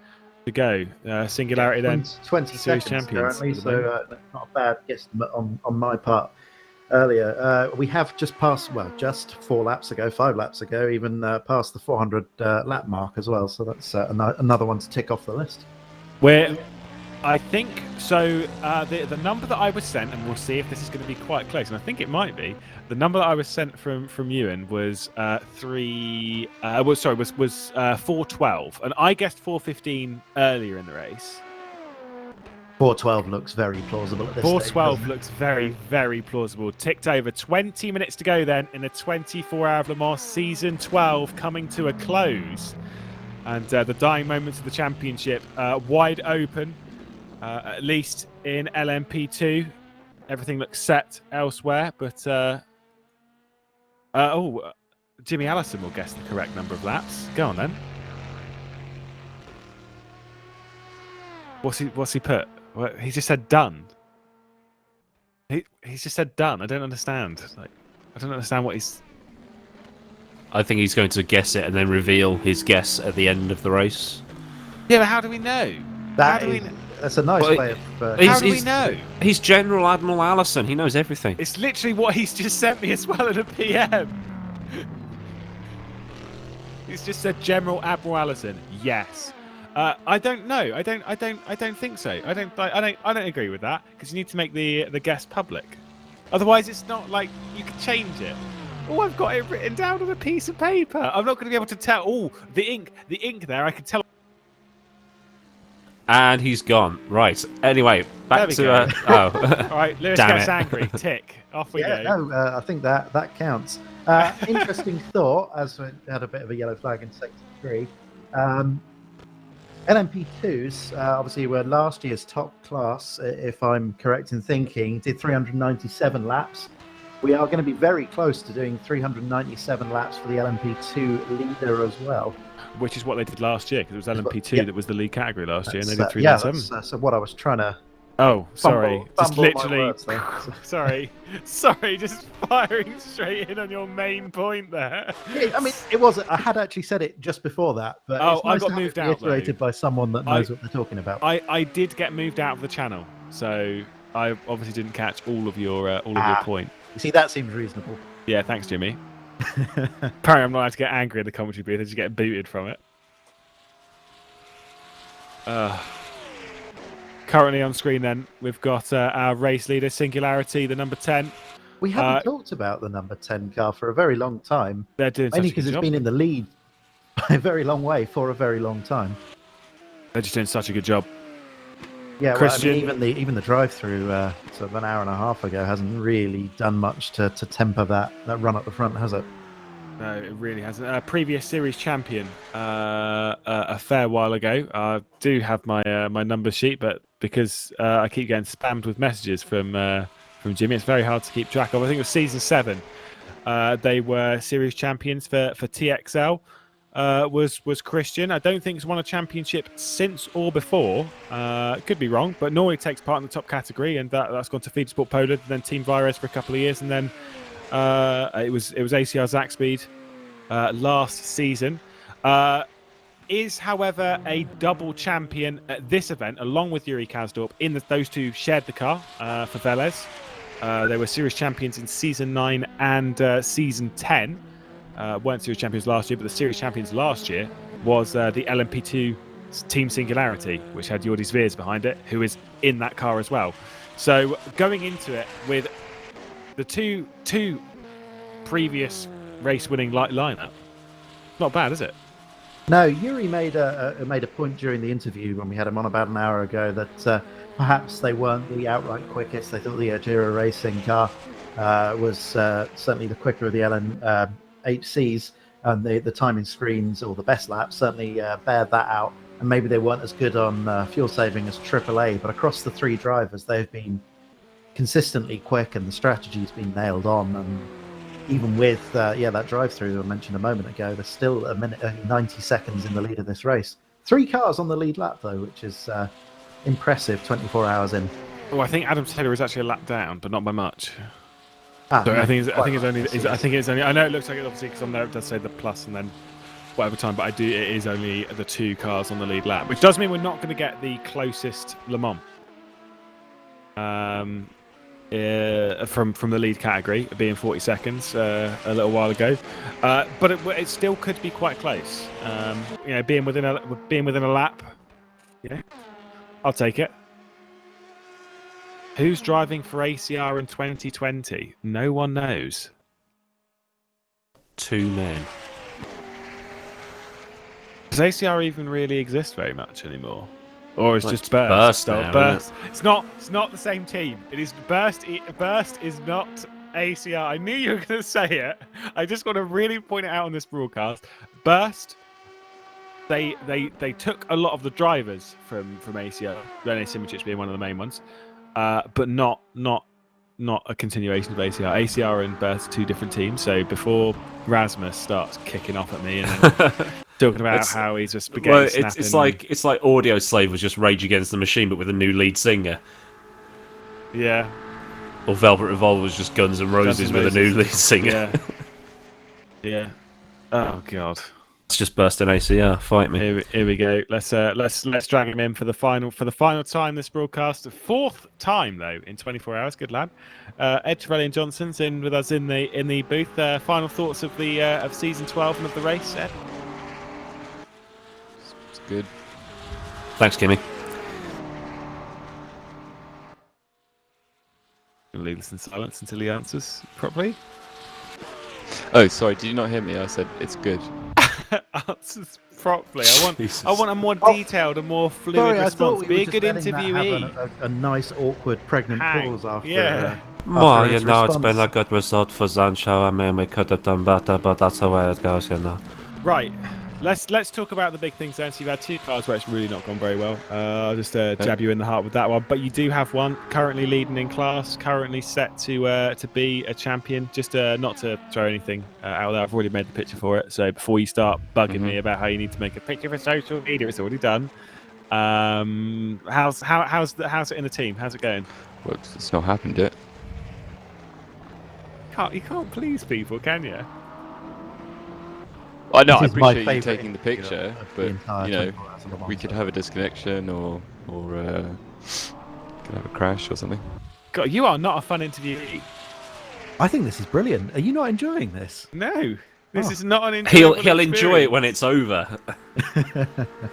to go. Singularity then 20 series seconds champions. Currently, so not a bad guess on my part. Earlier, we have just passed, just 5 laps ago, even past the 400 lap mark as well. So that's another one to tick off the list. I think so. The number that I was sent, and we'll see if this is going to be quite close, and I think it might be. The number that I was sent from Ewan was 412, and I guessed 415 earlier in the race. 4:12 looks very plausible at this stage. 4:12 looks very, very plausible. Ticked over. 20 minutes to go then in the 24-hour of Le Mans Season 12 coming to a close. And the dying moments of the championship wide open, at least in LMP2. Everything looks set elsewhere, but Jimmy Allison will guess the correct number of laps. Go on then. What's he put? What, he just said done. He's just said done. I don't understand. I don't understand what he's. I think he's going to guess it and then reveal his guess at the end of the race. Yeah, but how do we know? That's a nice way of. How do we know? He's General Admiral Allison. He knows everything. It's literally what he's just sent me as well at a PM. He's just said General Admiral Allison. Yes. I don't know. I don't think so. I don't agree with that because you need to make the guess public. Otherwise, it's not like you can change it. Oh, I've got it written down on a piece of paper. I'm not going to be able to tell. Oh, the ink there. I can tell. And he's gone. Right. Anyway, back to. All right, Lewis Damn gets it. angry. Tick. Off we go. No, I think that counts. Interesting thought, as we had a bit of a yellow flag in sector 3. LMP2s obviously were last year's top class, if I'm correct in thinking, did 397 laps. We are going to be very close to doing 397 laps for the LMP2 leader as well. Which is what they did last year, because it was LMP2 that was the lead category last year, and they did 397. Yeah, that's what I was trying to... Oh, sorry. Fumble just my literally... words there. Sorry, just firing straight in on your main point there. I mean, it wasn't... I had actually said it just before that, but it's nice I got to have moved it out, reiterated by someone that knows what they're talking about. I did get moved out of the channel, so I obviously didn't catch all of your point. You see, that seems reasonable. Yeah, thanks, Jimmy. Apparently, I'm not allowed to get angry at the commentary booth. I just get booted from it. Currently on screen, then we've got our race leader, Singularity, the number 10. We haven't talked about the number 10 car for a very long time. They're doing only such a good because it's job. been in the lead by a very long way for a very long time. They're just doing such a good job. Yeah, Christian, well, I mean, even the drive-through sort of an hour and a half ago hasn't really done much to temper that run up the front, has it? No, it really hasn't. Previous series champion a fair while ago. I do have my my number sheet, but because I keep getting spammed with messages from Jimmy, it's very hard to keep track of. I think it was season 7. They were series champions for TXL. Was Christian. I don't think he's won a championship since or before. Could be wrong, but Norway takes part in the top category, and that's gone to Feed Sport Poland, and then Team Vires for a couple of years, and then it was ACR Zakspeed last season. Is, however, a double champion at this event, along with Yuri Kazdorp. Those two shared the car for Velez. They were series champions in season 9 and season 10. Weren't series champions last year, but the series champions last year was the LMP2 Team Singularity, which had Jordi Sveers behind it, who is in that car as well. So going into it with the two previous race-winning lineup, not bad, is it? No, Yuri made a point during the interview when we had him on about an hour ago that perhaps they weren't the outright quickest. They thought the Ajira Racing car was certainly the quicker of the HCs, and the timing screens or the best laps certainly bear that out. And maybe they weren't as good on fuel saving as AAA, but across the 3 drivers, they've been consistently quick, and the strategy's been nailed on. And even with that drive-through I mentioned a moment ago, there's still 90 seconds in the lead of this race. 3 cars on the lead lap though, which is impressive. 24 hours in. Oh, I think Adam Taylor is actually a lap down, but not by much. So I think it's only. I know it looks like it obviously because on there it does say the plus and then whatever time, but it is only the 2 cars on the lead lap, which does mean we're not going to get the closest Le Mans from the lead category, being 40 seconds a little while ago, but it still could be quite close. Being within a lap, I'll take it. Who's driving for ACR in 2020? No one knows. 2 men. Does ACR even really exist very much anymore? Or it's Well, just it's Burst. Burst So now, Burst. It's not the same team. It is Burst. Burst is not ACR. I knew you were going to say it. I just want to really point it out on this broadcast. Burst. They took a lot of the drivers from ACR, Rene Simic being one of the main ones, but not a continuation of ACR. ACR and Burst are two different teams. So before Rasmus starts kicking off at me and then talking about how he's a spaghetti snapping. It's like Audio Slave was just Rage Against the Machine, but with a new lead singer. Yeah. Or Velvet Revolver was just Guns N' Roses with a new lead singer. Yeah. Oh god. It's just Burst in ACR. Fight me. Here we go. Let's drag him in for the final time this broadcast. The fourth time though in 24 hours. Good lad. Ed Trevelyan Johnson's in with us in the booth. Final thoughts of the of season 12 and of the race, Ed. It's good. Thanks, Kimmy. Leave this in silence until he answers properly. Oh, sorry. Did you not hear me? I said it's good. Answers properly. I want a more detailed and more fluid response. Be a good interviewee. A nice, awkward, pregnant pause after. Yeah. Well, after you its know, it's response. been a good result for Zancho. I mean, we could have done better, but that's the way it goes, you know. Right. Let's talk about the big things then. So you've had two cars where it's really not gone very well. I'll just jab you in the heart with that one. But you do have one currently leading in class, currently set to be a champion. Just not to throw anything out there. I've already made the picture for it. So before you start bugging me about how you need to make a picture for social media, it's already done. How's it in the team? How's it going? Well, it's not happened yet. You can't please people, can you? I know. I This is my appreciate you favourite taking the picture, of the but entire you know, 24 hours of the we could monster. have a disconnection or could have a crash or something. God, you are not a fun interviewee. I think this is brilliant. Are you not enjoying this? No, this is not an enjoyable He'll enjoy it when it's over.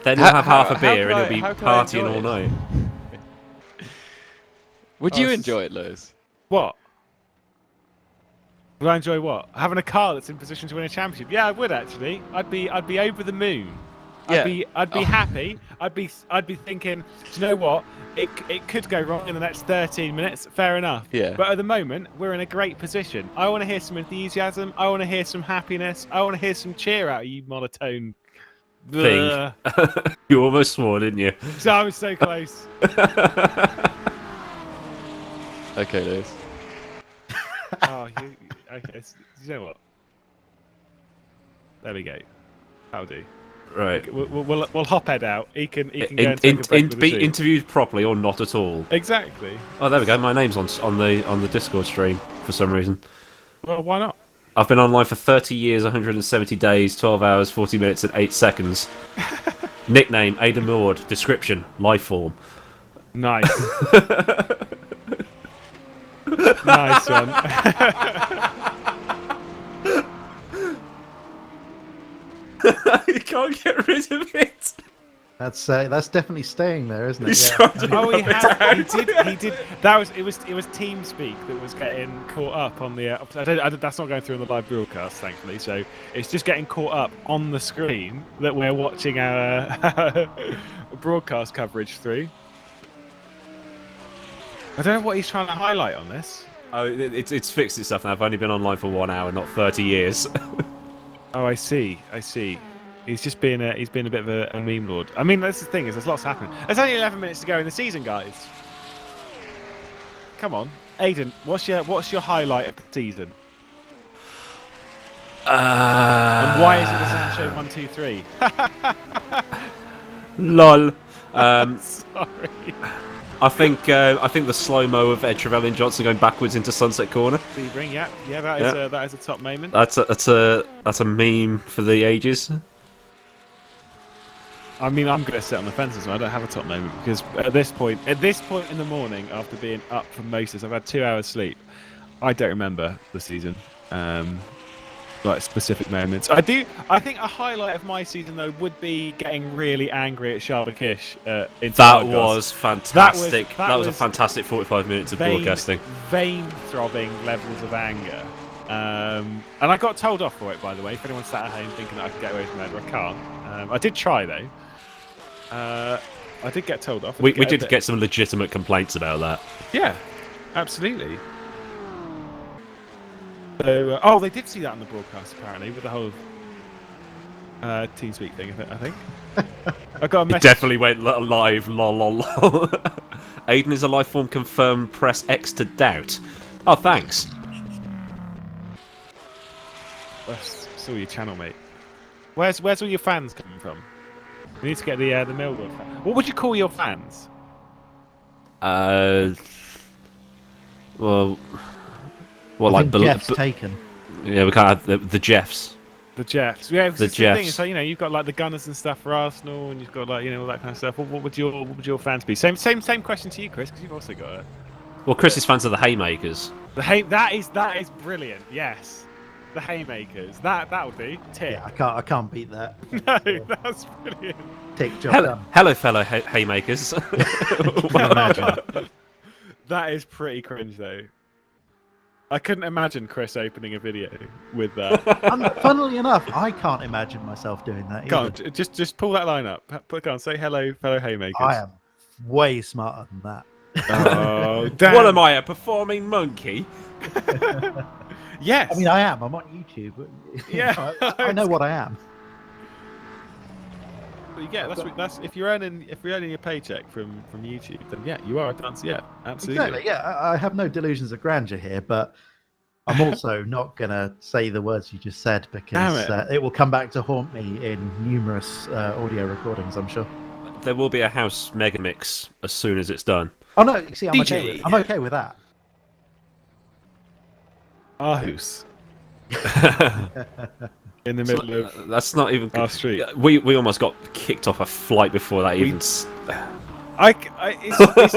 Then he'll have half a beer and he'll be partying all night. Would you enjoy it, Lewis? What? Would I enjoy what? Having a car that's in position to win a championship? Yeah, I would actually. I'd be over the moon. Yeah. I'd be happy. I'd be thinking, do you know what? It could go wrong in the next 13 minutes. Fair enough. Yeah. But at the moment, we're in a great position. I want to hear some enthusiasm. I want to hear some happiness. I want to hear some cheer out of you monotone Thing. You almost swore, didn't you? So I was so close. Okay, Lewis. Okay. You know what? There we go. That'll do. Right. We'll hop Ed out. He can go and take a break with the be team. interviewed properly or not at all. Exactly. Oh, there we go. My name's on the Discord stream for some reason. Well, why not? I've been online for 30 years, 170 days, 12 hours, 40 minutes, and 8 seconds. Nickname: Aidan Ward. Description: life form. Nice. Nice one. You can't get rid of it. That's definitely staying there, isn't it? He's Yeah. trying to Oh, he put it down. did. It was TeamSpeak that was getting caught up on the. That's not going through on the live broadcast, thankfully. So it's just getting caught up on the screen that we're watching our broadcast coverage through. I don't know what he's trying to highlight on this. Oh, it's fixed itself now. I've only been online for 1 hour, not 30 years. Oh, I see. He's just been a bit of a meme lord. I mean, that's the thing is, there's lots happening. There's only 11 minutes to go in the season, guys. Come on, Aidan. What's your highlight of the season? And why is it the Sancho 1, 2, 3? Lol. Sorry. I think the slow mo of Ed Trevelyan Johnson going backwards into Sunset Corner. Sebring, yeah, that is a top moment. That's a meme for the ages. I mean, I'm going to sit on the fence as well. I don't have a top moment because at this point in the morning, after being up for most of this, I've had 2 hours sleep. I don't remember the season, like specific moments. I think a highlight of my season though would be getting really angry at Sharda Kish. That was fantastic. That was a was fantastic 45 minutes of broadcasting. Vein-throbbing levels of anger. And I got told off for it, by the way. If anyone sat at home thinking that I could get away from that, I can't. I did try though. I did get told off. We did get some legitimate complaints about that. Yeah, absolutely. So, they did see that on the broadcast apparently with the whole TeamSpeak thing. I think. I got a It message. definitely went live. Lol, lol, lol. Aiden is a life form confirmed. Press X to doubt. Oh, thanks. That's still your channel, mate. Where's all your fans coming from? We need to get the Millwall. What would you call your fans? I like think Jeff's taken. Yeah, we can't have the Jeffs. The Jeffs. Yeah, The the thing. Jeffs. So you've got like the Gunners and stuff for Arsenal, and you've got like all that kind of stuff. What would your fans be? Same question to you, Chris, because you've also got it. Well, Chris's fans are the Haymakers. That is brilliant. Yes, the Haymakers. That would be tick. Yeah, I can't beat that. No, that's brilliant. Tick job. Hello, fellow Haymakers. Imagine. That is pretty cringe, though. I couldn't imagine Chris opening a video with that. Funnily enough, I can't imagine myself doing that. Go Either. on, just pull that line up. Go on, say hello, fellow Haymakers. I am way smarter than that. Oh, damn. What am I, a performing monkey? Yes. I mean, I am. I'm on YouTube. Yeah. I know what I am. Well, that's if you're earning your paycheck from YouTube, then yeah, you are a dancer. Yeah, absolutely. Exactly. Yeah, I have no delusions of grandeur here, but I'm also not gonna say the words you just said because it will come back to haunt me in numerous audio recordings, I'm sure. There will be a house mega mix as soon as it's done. Oh no, see, I'm okay with that. Aarhus. In the middle of that's not even our street. We almost got kicked off a flight before that even. It's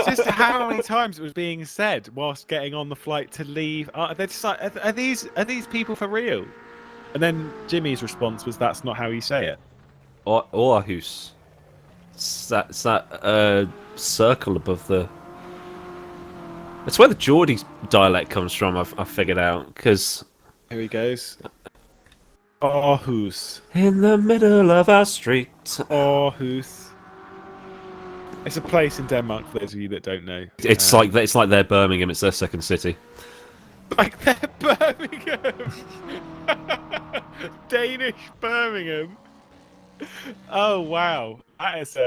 just how many times it was being said whilst getting on the flight to leave. They're just like, are these people for real? And then Jimmy's response was, "That's not how you say it." Aarhus. It's that circle above the. That's where the Geordie dialect comes from. I figured out because. Here he goes. Aarhus. In the middle of our street. Aarhus. It's a place in Denmark for those of you that don't know. It's like their Birmingham. It's their second city. Like their Birmingham. Danish Birmingham. Oh wow, that is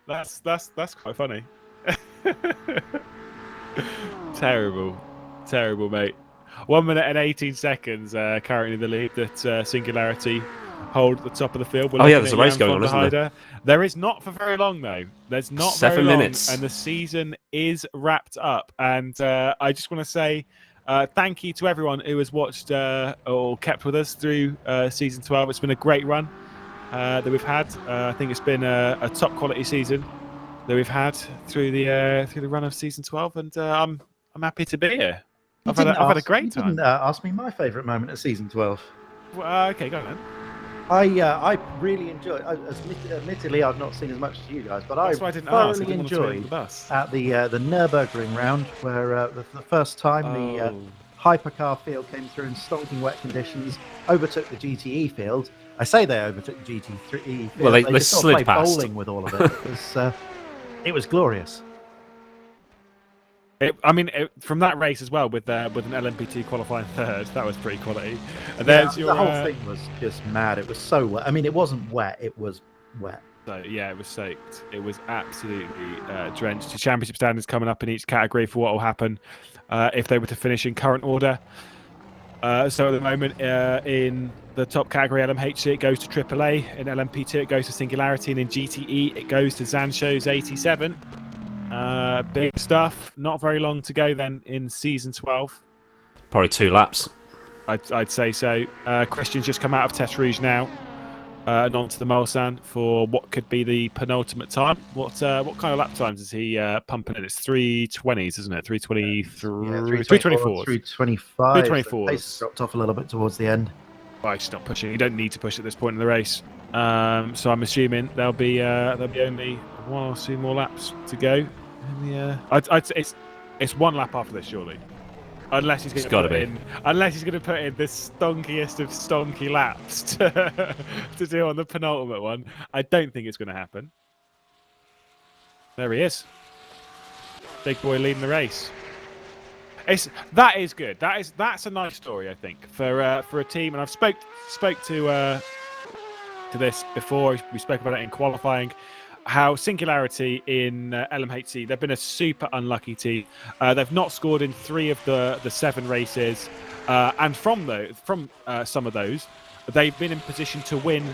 that's quite funny. Terrible, mate. 1 minute and 18 seconds currently the lead that Singularity hold at the top of the field. There's a race going on, isn't there? There is not for very long, though. There's not 7 very long, minutes. and the season is wrapped up. And I just want to say thank you to everyone who has watched or kept with us through Season 12. It's been a great run that we've had. I think it's been a top quality season that we've had through the run of Season 12, and I'm happy to be here. I've had a great time. You didn't ask me my favourite moment of Season 12. Well, okay, go on then. I really enjoyed. Admittedly, I've not seen as much as you guys, but That's why I didn't ask. I didn't want to throw you under the bus. At the Nürburgring round, where the first time the Hypercar field came through in stonking wet conditions, overtook the GTE field. I say they overtook the GT3 field. Well, they just sort of slid played past. bowling with all of it. It was glorious. From that race as well, with an LMP2 qualifying third, that was pretty quality. And the whole thing was just mad. It was so wet. I mean, it wasn't wet. It was wet. So yeah, it was soaked. It was absolutely drenched. The championship standings coming up in each category for what will happen if they were to finish in current order. So at the moment, in the top category LMHC, it goes to AAA. In LMP2, it goes to Singularity, and in GTE, it goes to Zanshow's 87. Big stuff. Not very long to go then in Season 12. Probably 2 laps. I'd say so. Christian's just come out of Test Rouge now and onto the Mulsanne for what could be the penultimate time. What kind of lap times is he pumping in? It's 320s, isn't it? 323, 324, 325. 324s. Pace dropped off a little bit towards the end. Well, he's not pushing. You don't need to push at this point in the race. So I'm assuming there'll be only 1 or 2 more laps to go. I'd say it's 1 lap after this, surely. Unless he's going to put in the stonkiest of stonky laps to do on the penultimate one. I don't think it's going to happen. There he is. Big boy leading the race. That is good. That's a nice story, I think, for a team. And I've spoke to this before. We spoke about it in qualifying. How Singularity in LMHC, they've been a super unlucky team. They've not scored in 3 of the 7 races, and from some of those, they've been in position to win.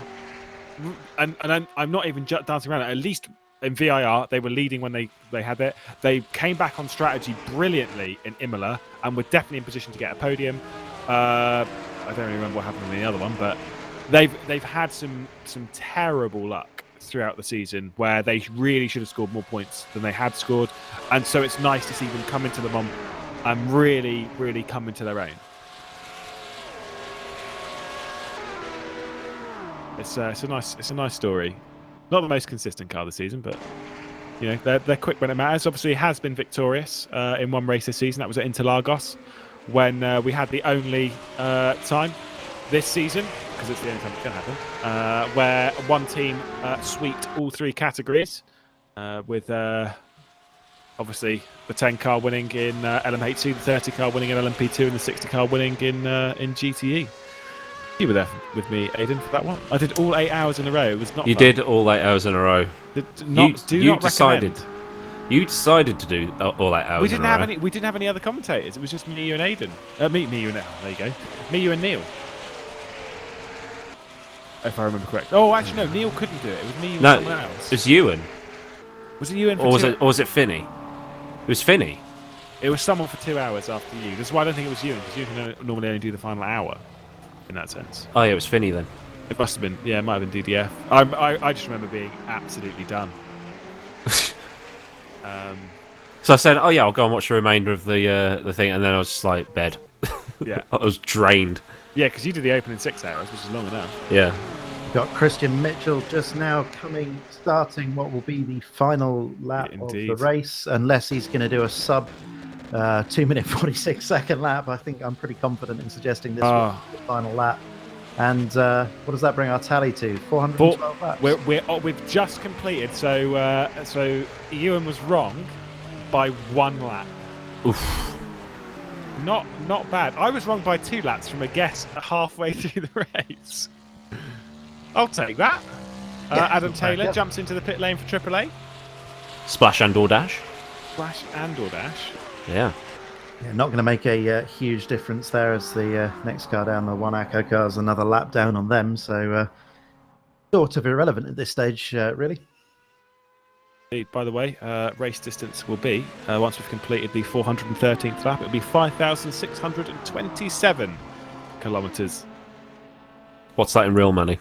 And I'm not even dancing around it. At least in VIR, they were leading when they had it. They came back on strategy brilliantly in Imola and were definitely in position to get a podium. I don't really remember what happened in the other one, but they've had some terrible luck throughout the season where they really should have scored more points than they had scored, and so it's nice to see them come into the Mans and really come into their own. It's a nice story. Not the most consistent car this season, but you know they're quick when it matters. Obviously, it has been victorious in one race this season. That was at Interlagos, when we had the only time this season, because it's the only time it can happen, where one team sweeped all 3 categories, with obviously the 10 car winning in LMH2, the 30 car winning in LMP2, and the 60 car winning in GTE. You were there with me, Aidan, for that one. I did all 8 hours in a row. It was not. You fun. Did all 8 hours in a row. You decided to do all 8 hours. We didn't have any other commentators. It was just me, you, and Aidan. Me, you, and there you go. Me, you, and Neil. If I remember correctly. Oh, actually, no. Neil couldn't do it. It was me and someone else. It was Ewan. Was it Ewan? Or was it Finney? It was Finney. It was someone for 2 hours after you. That's why I don't think it was Ewan, because you can normally only do the final hour. In that sense. Oh yeah, it was Finney then. It must have been. Yeah, it might have been DDF. I just remember being absolutely done. So I said, "Oh yeah, I'll go and watch the remainder of the thing," and then I was just like, bed. Yeah, I was drained. Yeah, because you did the opening 6 hours, which is long enough. Yeah. Got Christian Mitchell just now starting what will be the final lap of the race, unless he's going to do a sub 2-minute 46-second lap. I think I'm pretty confident in suggesting this will be the final lap. And what does that bring our tally to? 412 laps. We've just completed. So Ewan was wrong by 1 lap. Oof. Not bad. I was wrong by 2 laps from a guess halfway through the race. I'll take that. Adam Taylor jumps into the pit lane for AAA. Splash and or dash. Splash and or dash. Yeah. Not going to make a huge difference there, as the next car down, the one Acco car, is another lap down on them. So sort of irrelevant at this stage, really. By the way, race distance will be, once we've completed the 413th lap, it'll be 5,627 kilometres. What's that in real money?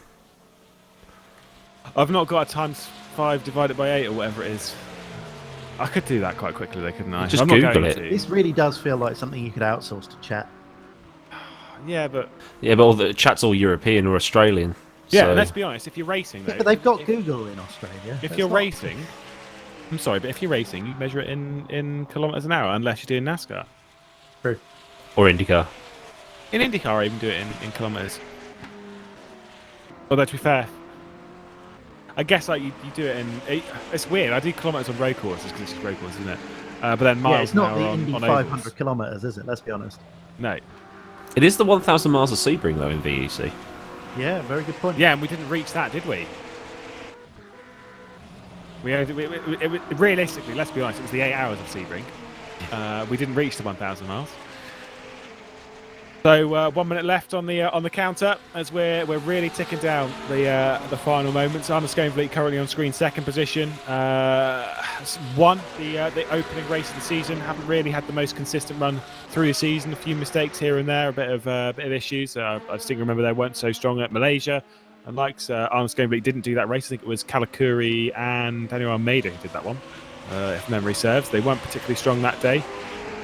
I've not got a ×5 divided by 8 or whatever it is. I could do that quite quickly, though, couldn't I? Just Google it. This really does feel like something you could outsource to chat. Yeah, but all the chat's all European or Australian. Yeah, so. Let's be honest. If you're racing, though, but they've got Google in Australia. If you're racing, I'm sorry, but if you're racing, you measure it in kilometres an hour, unless you're doing NASCAR. True. Or IndyCar. In IndyCar, I even do it in kilometres. Although, to be fair, I guess like you do it in. It's weird. I do kilometres on road courses because it's just road courses, isn't it? But then miles. Yeah, it's not the Indy on 500 kilometres, is it? Let's be honest. No. It is the 1,000 miles of Sebring though in VEC. Yeah, very good point. Yeah, and we didn't reach that, did we? Realistically, let's be honest, it was the 8 hours of Sebring. We didn't reach the 1,000 miles. So 1 minute left on the counter as we're really ticking down the final moments. Arnold Scanfleet currently on screen, 2nd position. Won the opening race of the season. Haven't really had the most consistent run through the season. A few mistakes here and there, a bit of issues. I still remember they weren't so strong at Malaysia. And like Arnold Scanfleet didn't do that race. I think it was Kalakuri and Daniel Almeida who did that one, if memory serves. They weren't particularly strong that day.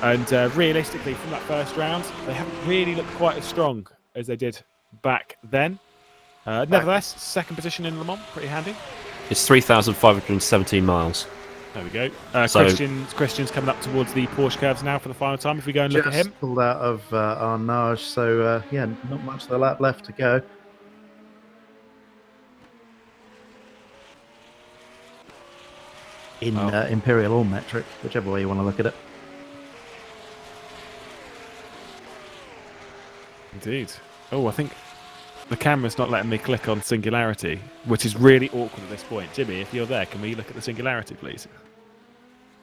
And realistically, from that first round, they haven't really looked quite as strong as they did back then. Nevertheless, 2nd position in Le Mans, pretty handy. It's 3,517 miles. There we go. Christian's coming up towards the Porsche curves now for the final time. If we go and look at him. Just pulled out of Arnage, so not much of the lap left to go. in Imperial or metric, whichever way you want to look at it. Indeed. Oh, I think the camera's not letting me click on Singularity, which is really awkward at this point. Jimmy, if you're there, can we look at the Singularity, please?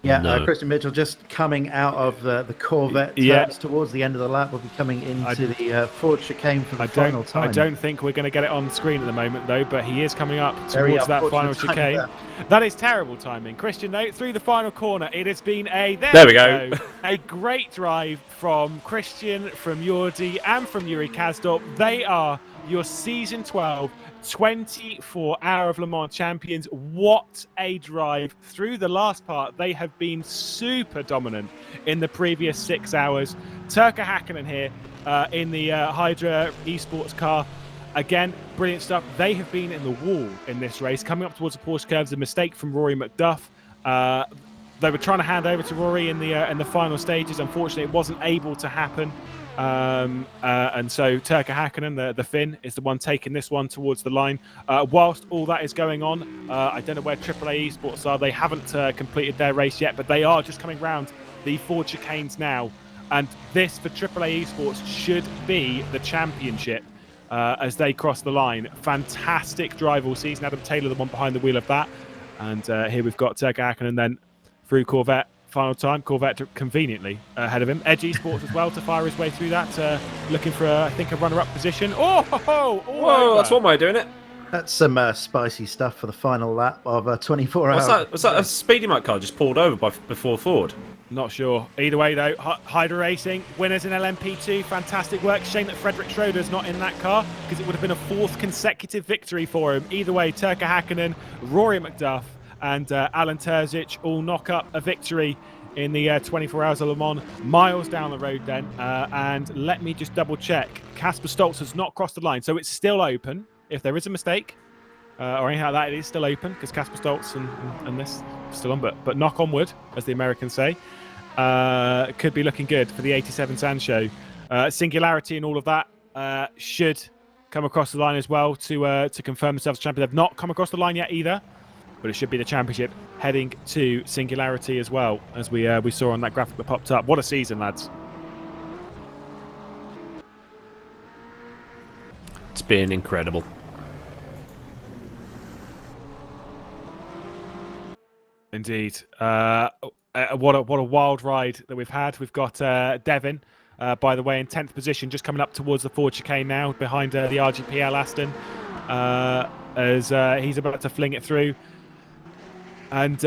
Yeah, No. Christian Mitchell just coming out of the Corvette Yeah. turns towards the end of the lap. Will be coming into the Ford chicane for the final time. I don't think we're going to get it on screen at the moment, though, but he is coming up Very towards that final unfortunate chicane. timing That is terrible timing. Christian, though, through the final corner, it has been There we go. a great drive from Christian, from Jordi, and from Yuri Kazdorp. They are your Season 12 24 Hour of Le Mans champions. What a drive through the last part. They have been super dominant in the previous 6 hours. Turka Hakkinen here in the Hydra Esports car. Again, brilliant stuff. They have been in the wall in this race. Coming up towards the Porsche curves, a mistake from Rory McDuff. They were trying to hand over to Rory in the final stages. Unfortunately, it wasn't able to happen. And so Turka Hakkinen, the Finn, is the one taking this one towards the line. Whilst all that is going on, I don't know where AAA Esports are. They haven't completed their race yet, but they are just coming round the Ford chicanes now. And this, for AAA Esports, should be the championship as they cross the line. Fantastic drive all season. Adam Taylor, the one behind the wheel of that. And here we've got Turka Hakkinen then through Corvette. Final time, Corvette conveniently ahead of him. Edge Esports as well to fire his way through that, looking for, I think, a runner-up position. Whoa, that's one way of doing it. That's some spicy stuff for the final lap of 24 hours. Was that a speedy Mike car just pulled over before Ford? Not sure. Either way, though, Hydra Racing, winners in LMP2, fantastic work. Shame that Frederick Schroeder's not in that car, because it would have been a 4th consecutive victory for him. Either way, Turka Hakkinen, Rory McDuff, and Alan Terzic all knock up a victory in the 24 Hours of Le Mans, miles down the road then. And let me just double check. Casper Stoltz has not crossed the line, so it's still open. If there is a mistake or anything like that, it is still open because Casper Stoltz and this still on. But knock on wood, as the Americans say, could be looking good for the 87 Sand Show. Singularity and all of that should come across the line as well to confirm themselves champion. They've not come across the line yet either. But it should be the championship heading to Singularity as well, as we saw on that graphic that popped up. What a season, lads. It's been incredible. Indeed. What a wild ride that we've had. We've got Devin, by the way, in 10th position, just coming up towards the Ford chicane now, behind the RGPL Aston, as he's about to fling it through. And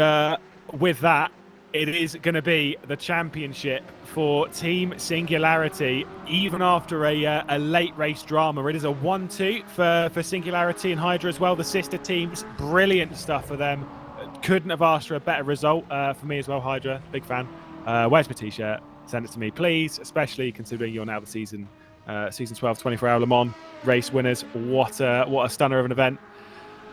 with that, it is going to be the championship for Team Singularity, even after a late race drama. It is a 1-2 for Singularity and Hydra as well, the sister teams. Brilliant stuff for them. Couldn't have asked for a better result for me as well, Hydra. Big fan. Where's my t-shirt? Send it to me, please, especially considering you're now the season 12 24 Hour Le Mans race winners. What a stunner of an event.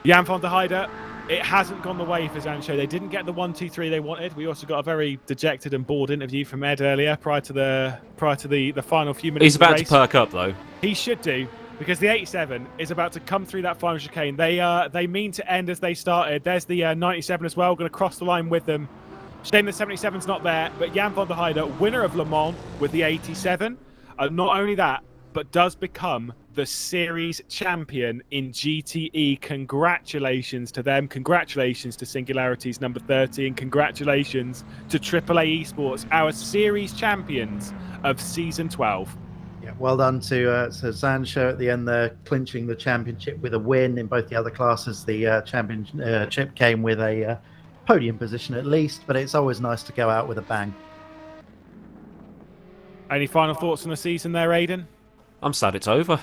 Jan van der Heide, it hasn't gone the way for Zancho. They didn't get the 1-2-3 they wanted. We also got a very dejected and bored interview from Ed earlier prior to the final few minutes. He's of the about race. to perk up though. He should do, because the 87 is about to come through that final chicane. They mean to end as they started. There's the 97 as well, going to cross the line with them. Shame the 77's not there, but Jan van der Heide, winner of Le Mans with the 87. Not only that, but does become the series champion in GTE. Congratulations to them. Congratulations to Singularity's number 30, and congratulations to AAA Esports, our series champions of season 12. Yeah, well done to Zancho at the end there, clinching the championship with a win in both the other classes. The championship came with a podium position at least, but it's always nice to go out with a bang. Any final thoughts on the season there, Aidan? I'm sad it's over.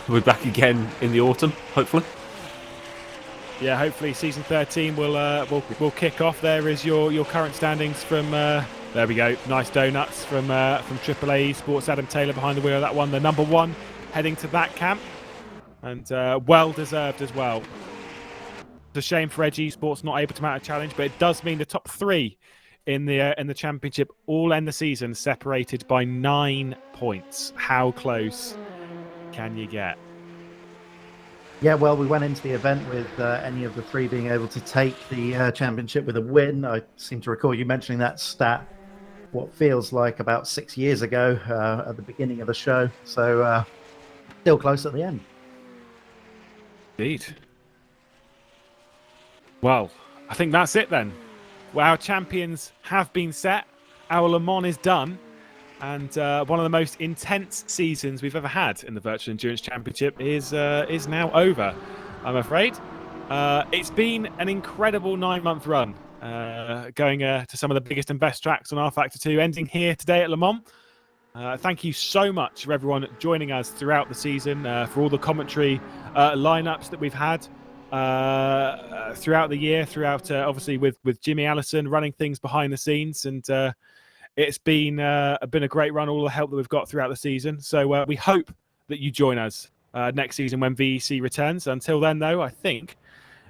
We're back again in the autumn, hopefully. Yeah, hopefully season 13 will kick off. There is your current standings from. There we go. Nice donuts from AAA Esports. Adam Taylor behind the wheel of that one. The number 1 heading to that camp, and well deserved as well. It's a shame for Edge Esports not able to mount a challenge, but it does mean the top 3 in the championship all end the season separated by 9 points. How close can you get? Yeah, well, we went into the event with any of the three being able to take the championship with a win. I seem to recall you mentioning that stat, what feels like about 6 years ago at the beginning of the show. So still close at the end. Indeed. Well, I think that's it then. Well, our champions have been set. Our Le Mans is done. And one of the most intense seasons we've ever had in the Virtual Endurance Championship is now over, I'm afraid. It's been an incredible 9-month run, going to some of the biggest and best tracks on rFactor 2, ending here today at Le Mans. Thank you so much for everyone joining us throughout the season, for all the commentary lineups that we've had throughout the year, obviously with Jimmy Allison running things behind the scenes, and it's been a great run, all the help that we've got throughout the season. So we hope that you join us next season when VEC returns. Until then, though, I think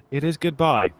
it is goodbye.